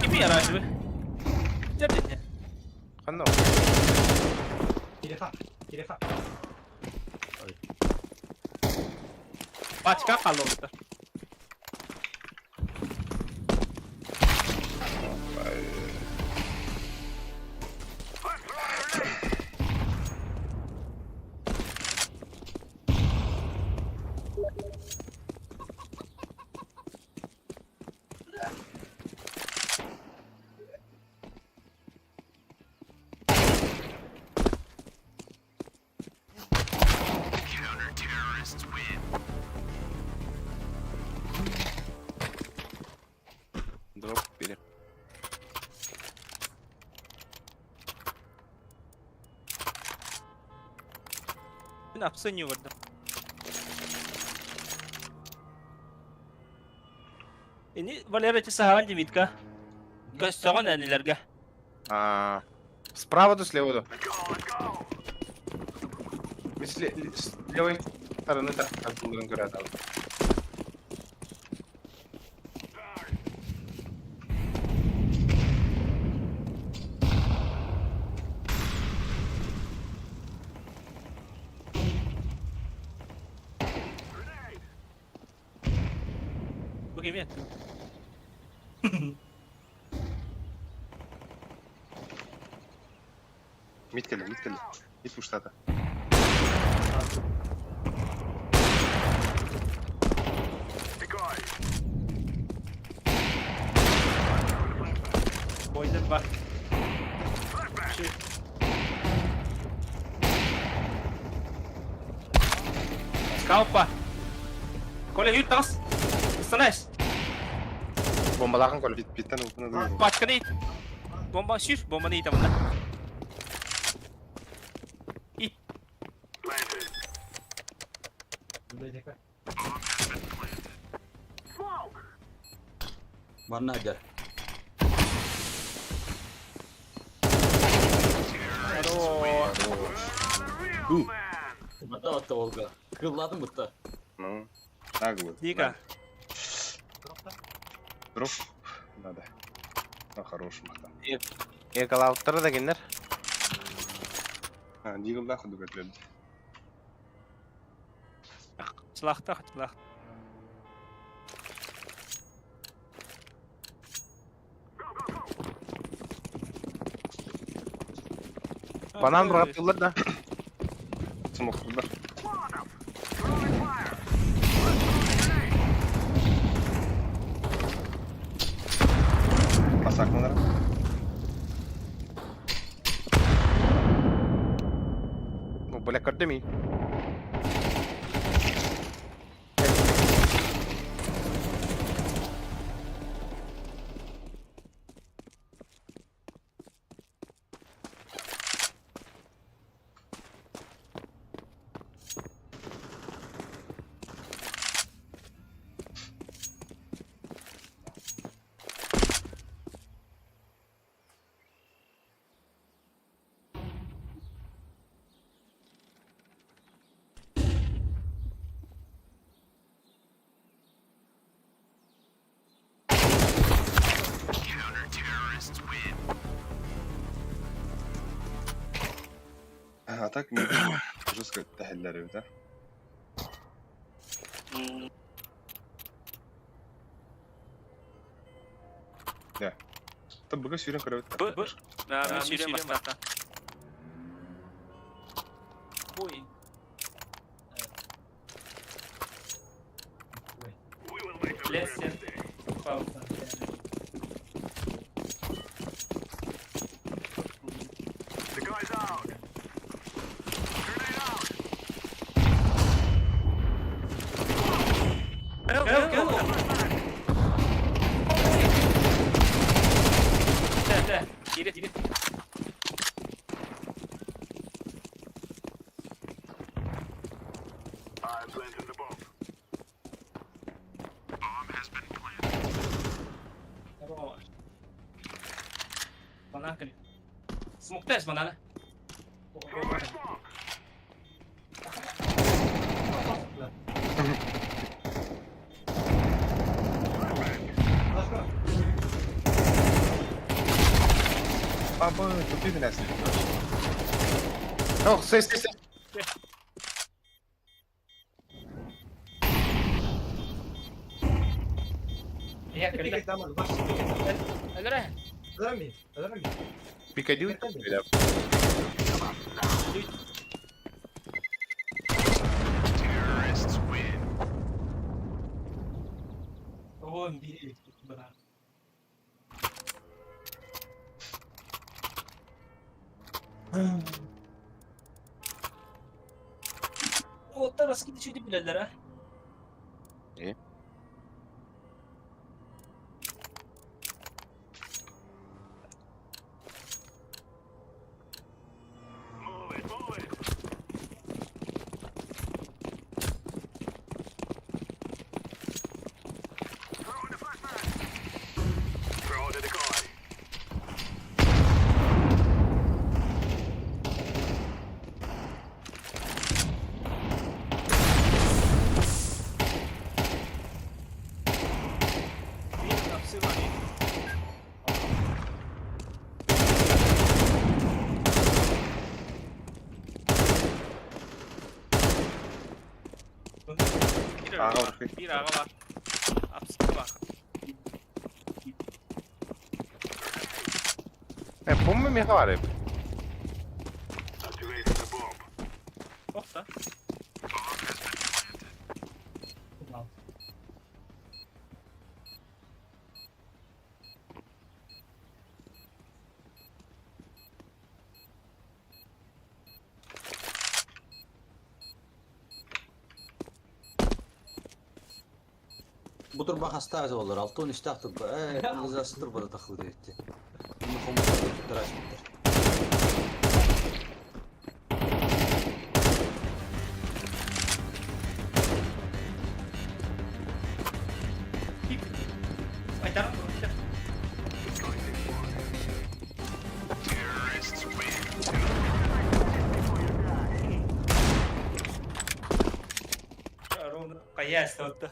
gibi yarar gibi. Jadi. خلنا Kirefa. Başka kaldı orada. Drop biri. Ben apsınıyor orada. Ini Valera sahawan Dimitka. Костён нелерге. Справа до слева до. С левой стороны так, как будем говорить. Bu kim ya? Mid keldi. Mid pushladi. Boydan bak. Şey. Scout. Kolay yut tas. Snash. Bombalaqan kol. Bitten okuna. Başka ne? Bomba sür. Bomba ne tamam. İt. Mana aja. Betul Olga. Kırladın mı da? Ну, так вот. Дика. Дроп. Надо. На хорошем. Yakalattırı da genler. Дигл ходу götürdü. Çılakta. Banan bıraktılar da. Smoke'lar. Pasaklanır. Bu Black Card değil mi? А так жестко тахиллер да? Да. Tabi bugün sürün kırıp. Bu. Ben sürüyorum başta. Обои. Лестер. Пауза. Go. Да. Иди. Mana kali. Smoke test mana lah? Aba, çok iyi bir nesil. Yok, ses. Iya, kerja. Agar Пикадил? Oh, hindi. Benar. Oh, terus kita sudah belajar ah. İyi. Bir ağa var. Apsik var. Bomba mı var hep? Oh da. Bu tur bakasta az olur. 6-10 işte attık. Kızasıdır burada takıldı etti. Bunu komutanı tutturar şimdi. Aydan. Kayak sesuatu.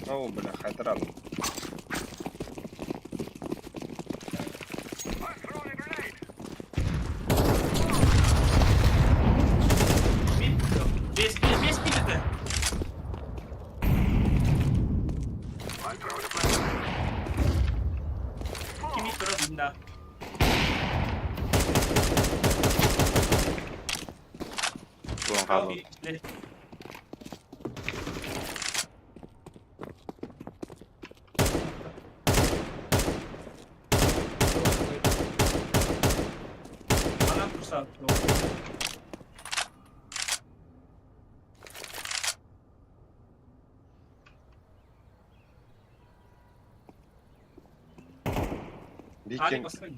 О, бля, хатран. Без пикета. Kimi tarafında? Ulan kaldı. Bana fırsat yok. Hadi Viking. basalım.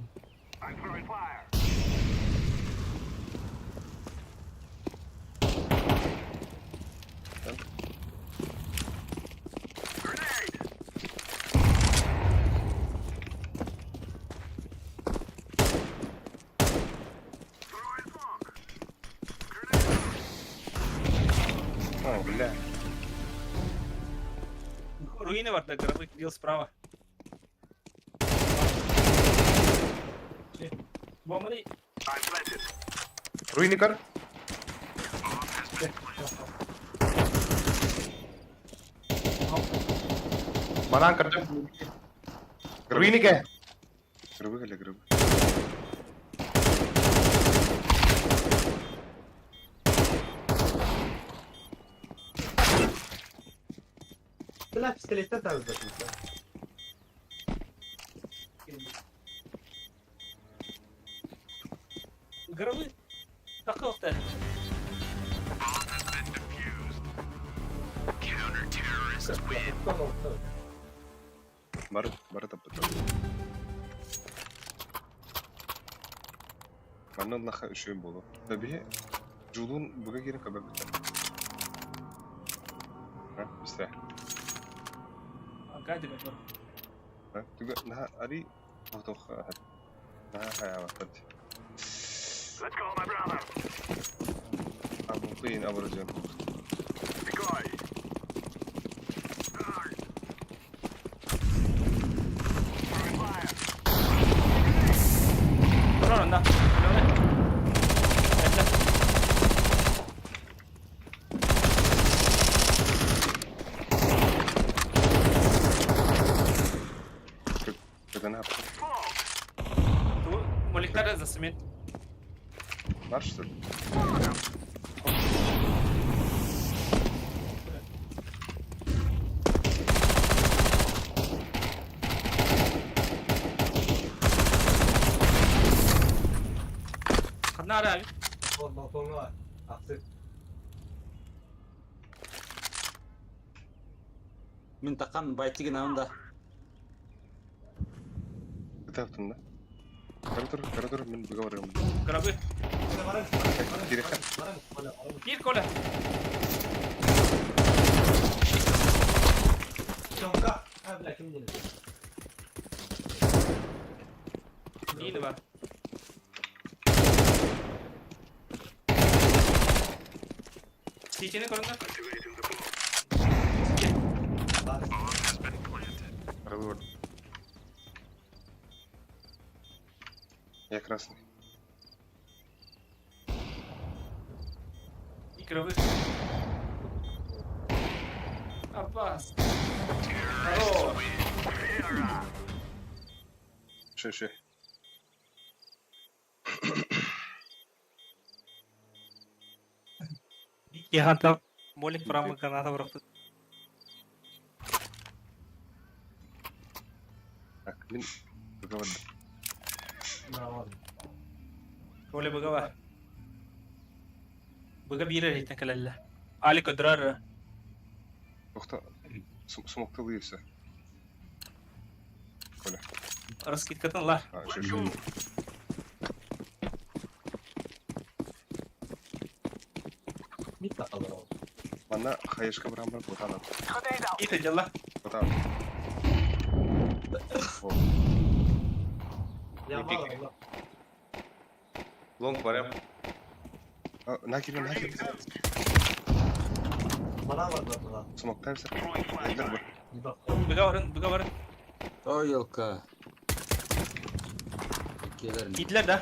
О, бля. Руины в Артега, видел справа. Bomba değil. Ruini kar. Banaan karacağım. Ruini ke. Grubu hele grubu. Silah pistolette tarzı. Gravı. Takı okta. Бары тапты. Манна лаха үшөй болу. Таби жулун буга керек кабак бит. Ha, бистэ. Кайда бер. Ha, туга на ари тох. На хая вакыт. Let's go my brother. Абу кыйын абыржын. Dur onda. Когда на Molikler за cement. Var что ли? Kadın abi. Balkonu var. Aksık. Min takan baytigen anda. Bir taraftan da. Kara dur, ben buga varıyorum. Gravı. Direkt. Bir kola. Çonka. Ha bile kim dinledi? Değil var. Çiçeğini korun da. Разговор. Я красный. Bir gravı. Abbas. Alo. Şey. Yahan tam. Molik pramı kanata bıraktı. Так, ben buga vardım. Molik buga var. Buga bir yere gittin kalalla. Ali kadrar. Yoksa smokta değilse. Kola. Arası git katınlar. Ha, şey. Bir takalar oldu. Bana hayışka bir hamur bu kadar. İyi tecalla. Bu kadar. Yapma Allah. Long var ya. Nakir. Bana var bana. Smokta hepsi. Nedir bu? Bir bak. Buga varın. O yılka. Gelelim. Gittiler de.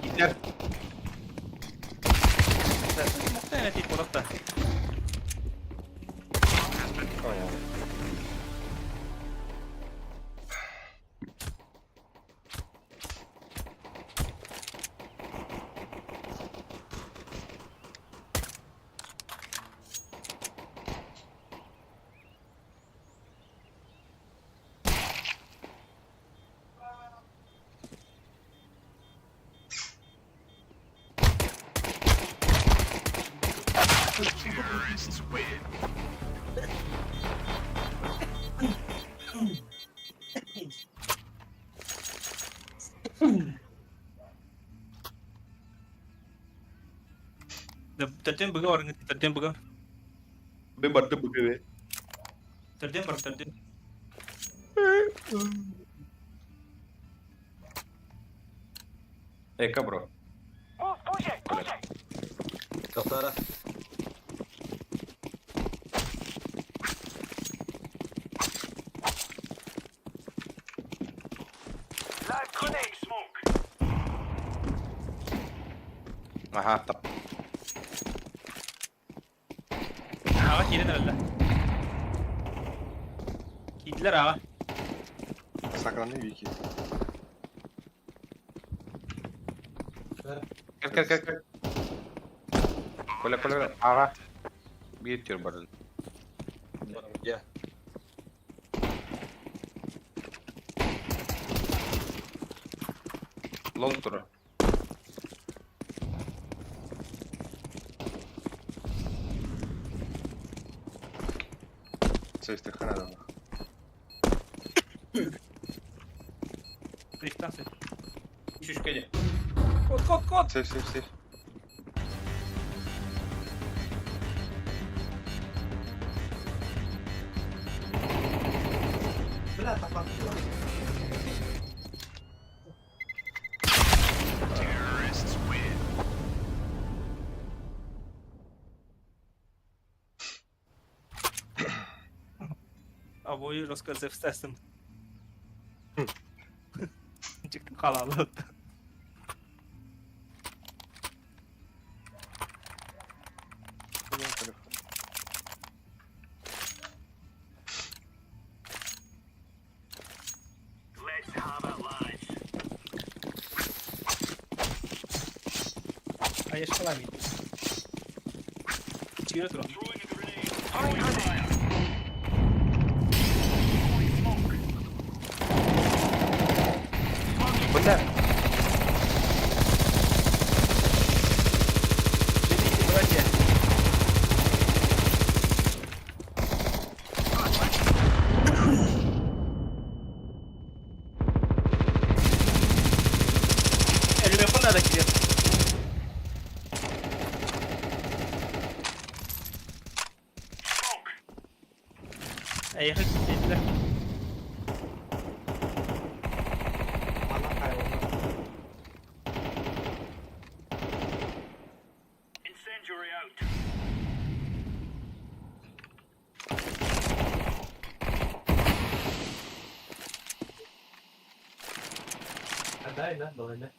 Gitler. Muhtemelen değil Polat'ta. Terden buga varın. Terden buga. Ben battım bu gibi. Terden var terden. Eka bro. Kaptara. Aha tap. Ağa kirin öldü. Kiydiler ağa. Saklandı bir iki. Gel. Kola. Aga. Bir tür barın. Gel. Long turu. Safety kanada bak. Break'ten söyle. Üç geliyor. Kod. Safe. Bela tapak. Aboyu rozkazı istersin. Çıktım kalalı. Ahí está la mitad. Chido otro. Bunda. El mejor nada que Ahí es el Ada lan böyle.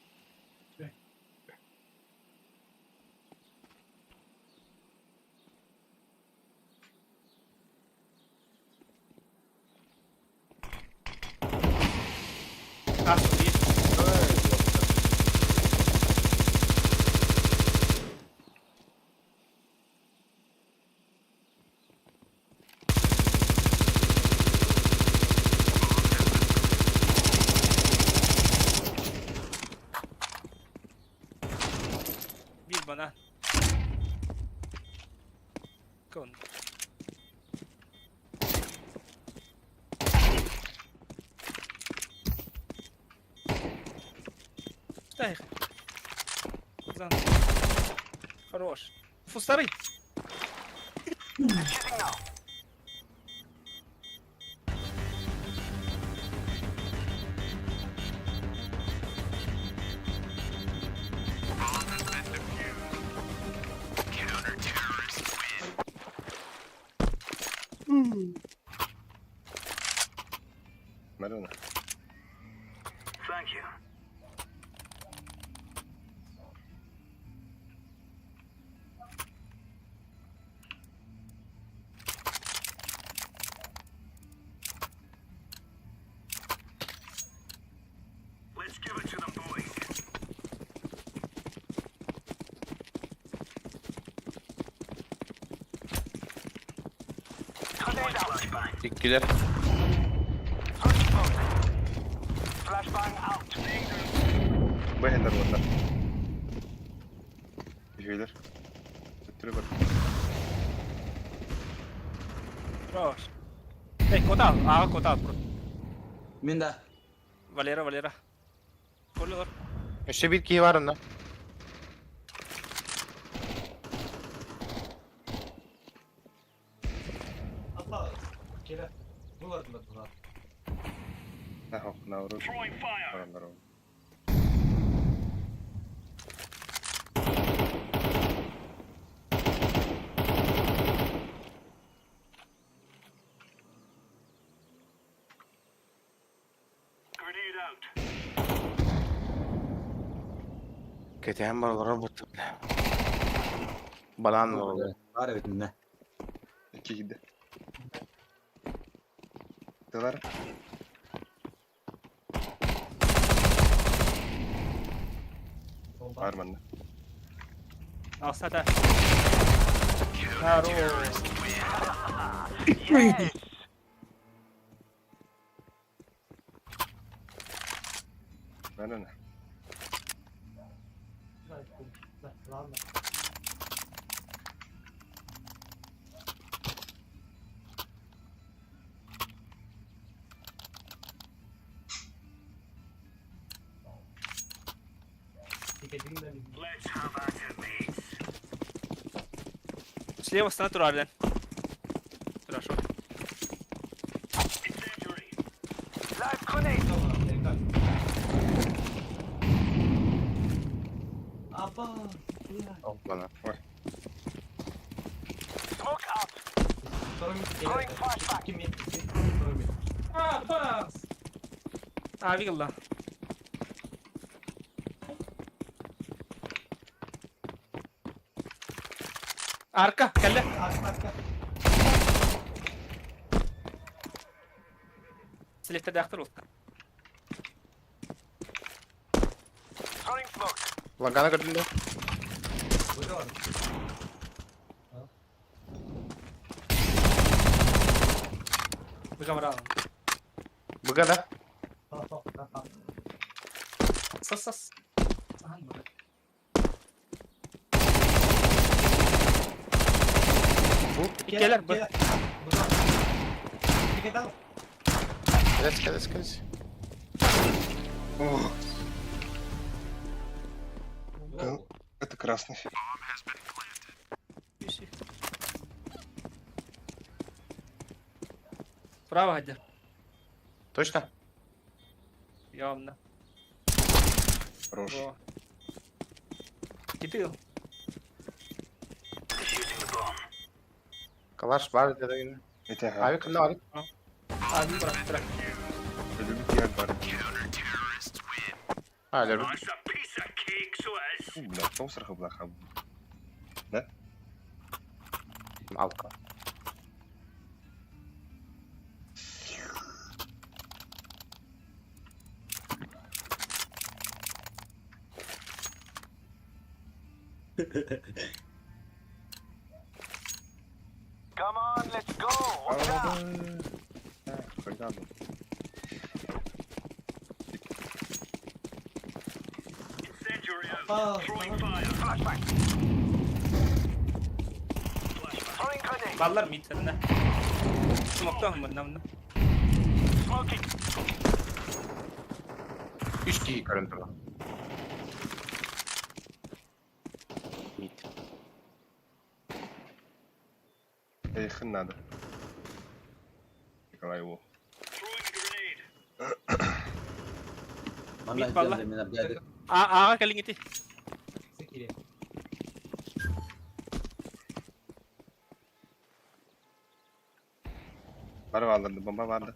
Bir bana. Kon. Стайх. Зан. Хорош. Фу, старый. Maruna. İkiler. Bayınlar bunlar. Şeyler. Götürü bak. Хорош. Эй, куда? Ага, куда? Minda. Valera. Olur. İşte bir key var onda. Allah. Kira. Bu var mı bu? Aha, Navruz. Paranlar oldu. Keteyim var robot. Balan var. Var evet ne? 2 gidi. Tılar. Var bende. Alsada. Haro. Ben ne? Слева с натурален. Хорошо. Bana. Abi Allah. Arka, kelle. Selecte de aktar olsun. Lagana kadın. Bu kamera. Bu kadar. Sas sas. Gelir bu. Кадес. О. Это красный. Право, Гадя. Точно? Явно. Хорош. Во. Кипил. Калаш var dedi yine. Abi kimde var? Abi bırak. Öyle bir yer var. Hala. Бля, кто сраха блаха? Да? Alka. Come on, let's go. Watch out. Cuidado. Incendiary out. Throwing fire. Flashback. Throwing grenade. Ballar mı içeride? Smoke'tan mı bundan? Smoking. 3 kişi görüntülü. Yakın надо. Николай его. Mid ballar. Aa kalın gitti. Vardı, bomba vardı.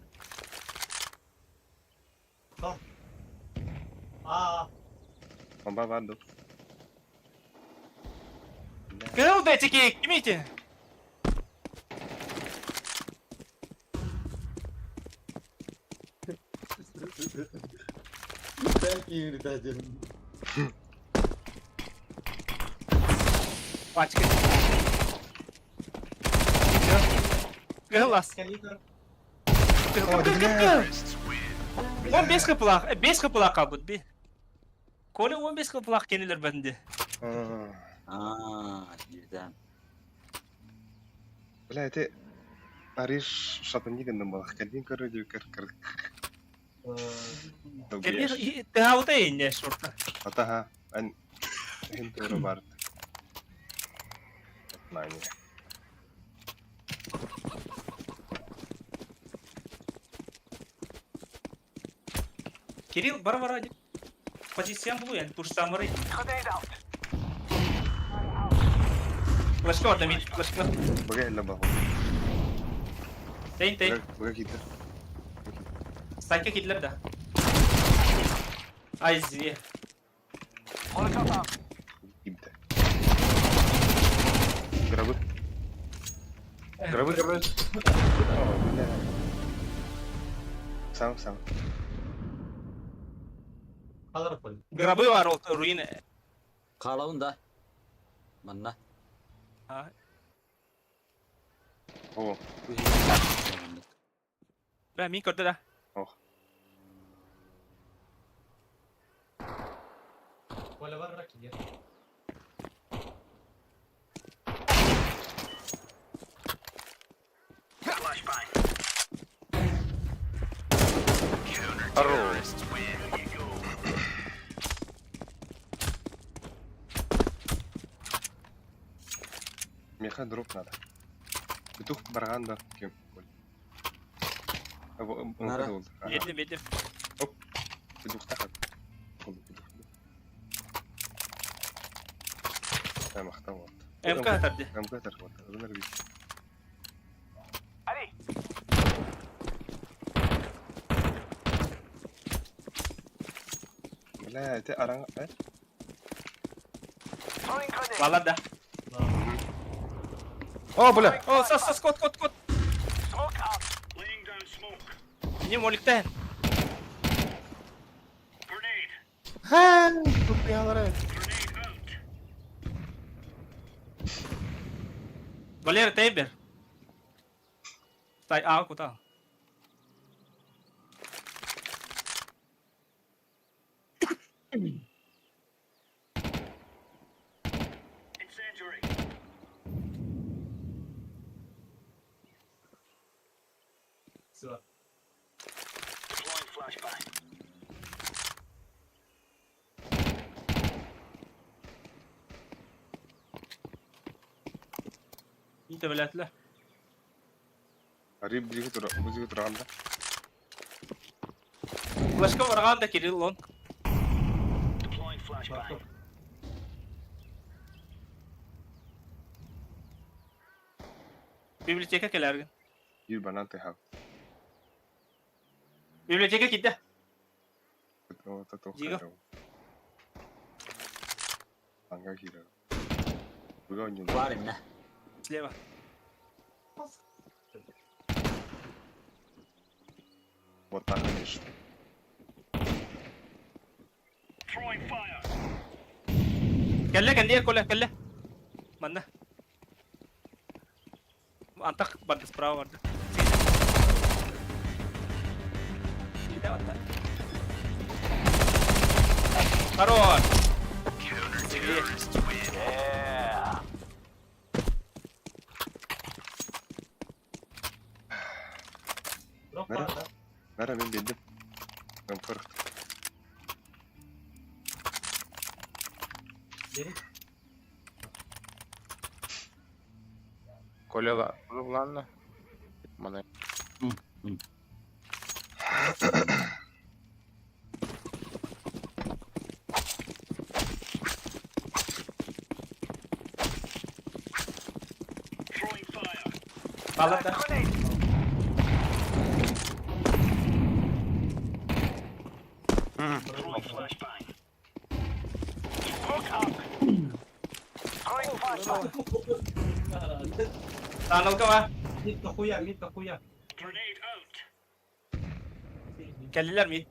Bomba vardı. Kırıl be çeki. Kim için? Belki yürüteceğim. Açık. Kırıl las. Kırıl. 15 kapılak. 5 kapılak kabut bir. Kone 15 kapılak kenilir bende. Birden. Бля, это Ариш шатаниган был. Кадин короче кар. Keni tağuta ince şorta. Ataha, an hintoro vardı. Nani. Кирилл, бар ради. Позиция была, я туш самурай. Флешка одна мид, флешка. Бага или баху? Тейн. Бага Гитлер. Sanki Hitler de. Ay zi. Grabı. Grabı. Sağ. Kalır koy. Grabı var o ruin. Kalavun da. Manna. Ha. Oo. Ben mi korda da. Böyle var bırak ya. Хорош. Меха дроп надо. Петух барганда кем? Нара. Yedim. Петух тахат. Tamam, tamam. MK atardı. MK atar. Ömer bir. لا تقرا Vallahi da. О, бля. Oh, sas kot. Ini molikten. Ha, тут yalara. Valer Teiber. Tay ako ta. Sıra. Inte veletler. قريب بيجي ترى عندك. Flashka varağında kiril lon. Biblioteka kelergin. Bir bana tehab. Biblioteka kidde. Jigo. Anga hira. Buga oynuyor. Var inne. Sleva. Botanmış. Kelle kan dia kolle kelle. Mana? Antak bantas perahu ada. Tidak ada. Karon. Drop var da. Nara ben bildim. Ben kırık. Geri. Kolega, ладно. Mana. Balat da. Tunnel ka ba? Mid ka kuya. Kelliler mi?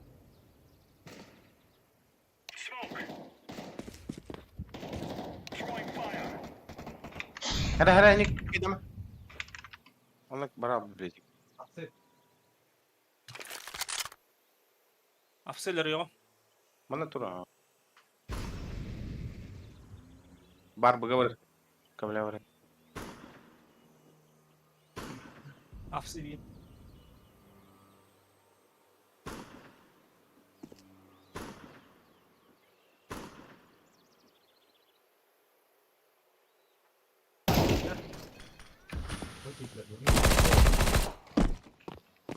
Hada ini kita mah. Allah berapa beli? Atsın. Afseler yok. Mana tuh? Bar begawer. Kabel Afseli.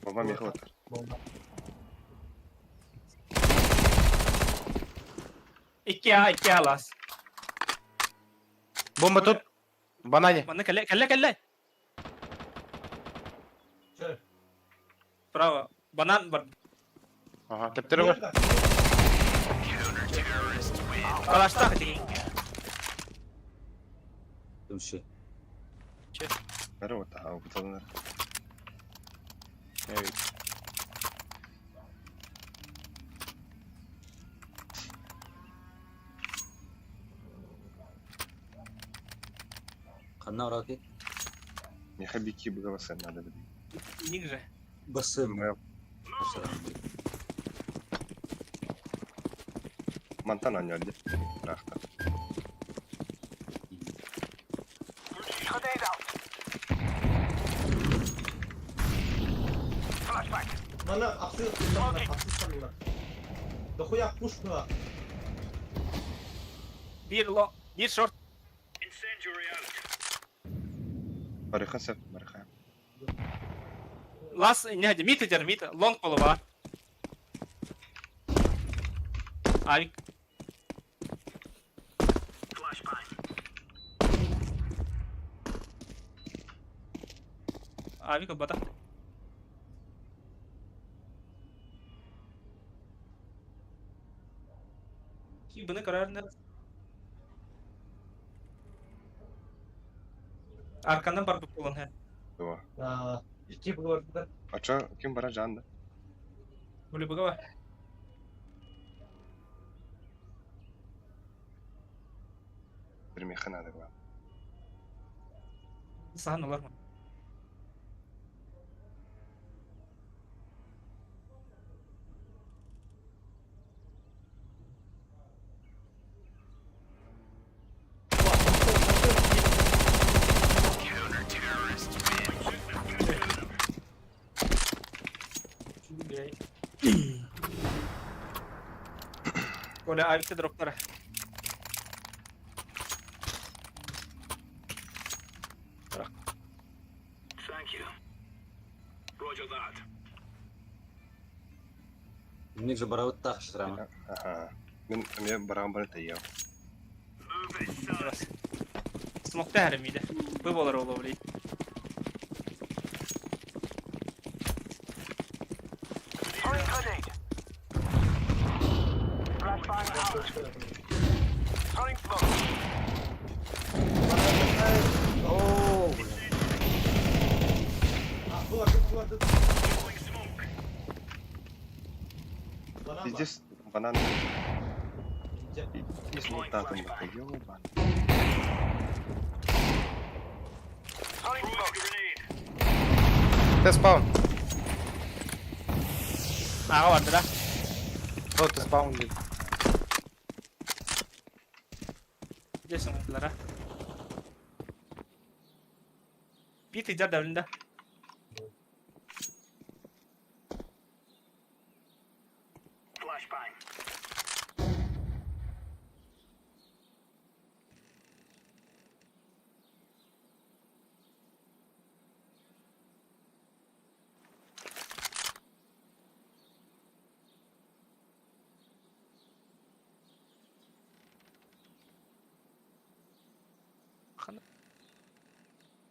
Bomba meha atar. İki alas. Bomba tut. Bana aja. Mana kelle. Şöyle. Bravo. Banan bar. Aha, teptere var. Kalaşta kecil. Tumshi. Бәрі вот таға бұталынар. Қанна ұрады? Меха бики бұға басар надо бі. Ник же. Басым. Мантан ойнайды. Рахта. Mana aksız sanırlar, aksız sanırlar. Dokuya push kıla. Bir short. Барихан сәп, барихан. Last не hadi mid eder mid. Long kolu var. Abi. Abi kapatak. Ki bunu kararında. Arkandan бар bu olan he. Дуа. İki bıgılar. Ача, кем бара жанды? Böyle bıga var. Bir mеха надо var. Sağın olar mı? Böyle ayrıca droplara. Bırak. Ник же барауыт тақшы рама. Ага. Мен барам бара таяу. Biraz. Smoke'ta her miydi? Bu bolar olabilir. Oo. Bular. Здесь банан. И смог татом ёбан. Ты спаун. Ağa vardı da. Вот ты спаун. Gel smoke'lara. Bir ticar devlinde.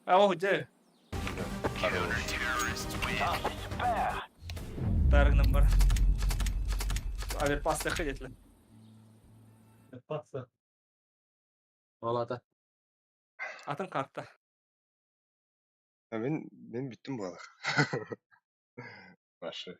Oh, hoca. Tarık numara. Abi pasta kıyetli. Patsa. Олата. Atın kartta. Ben bittim bu arada. Başı.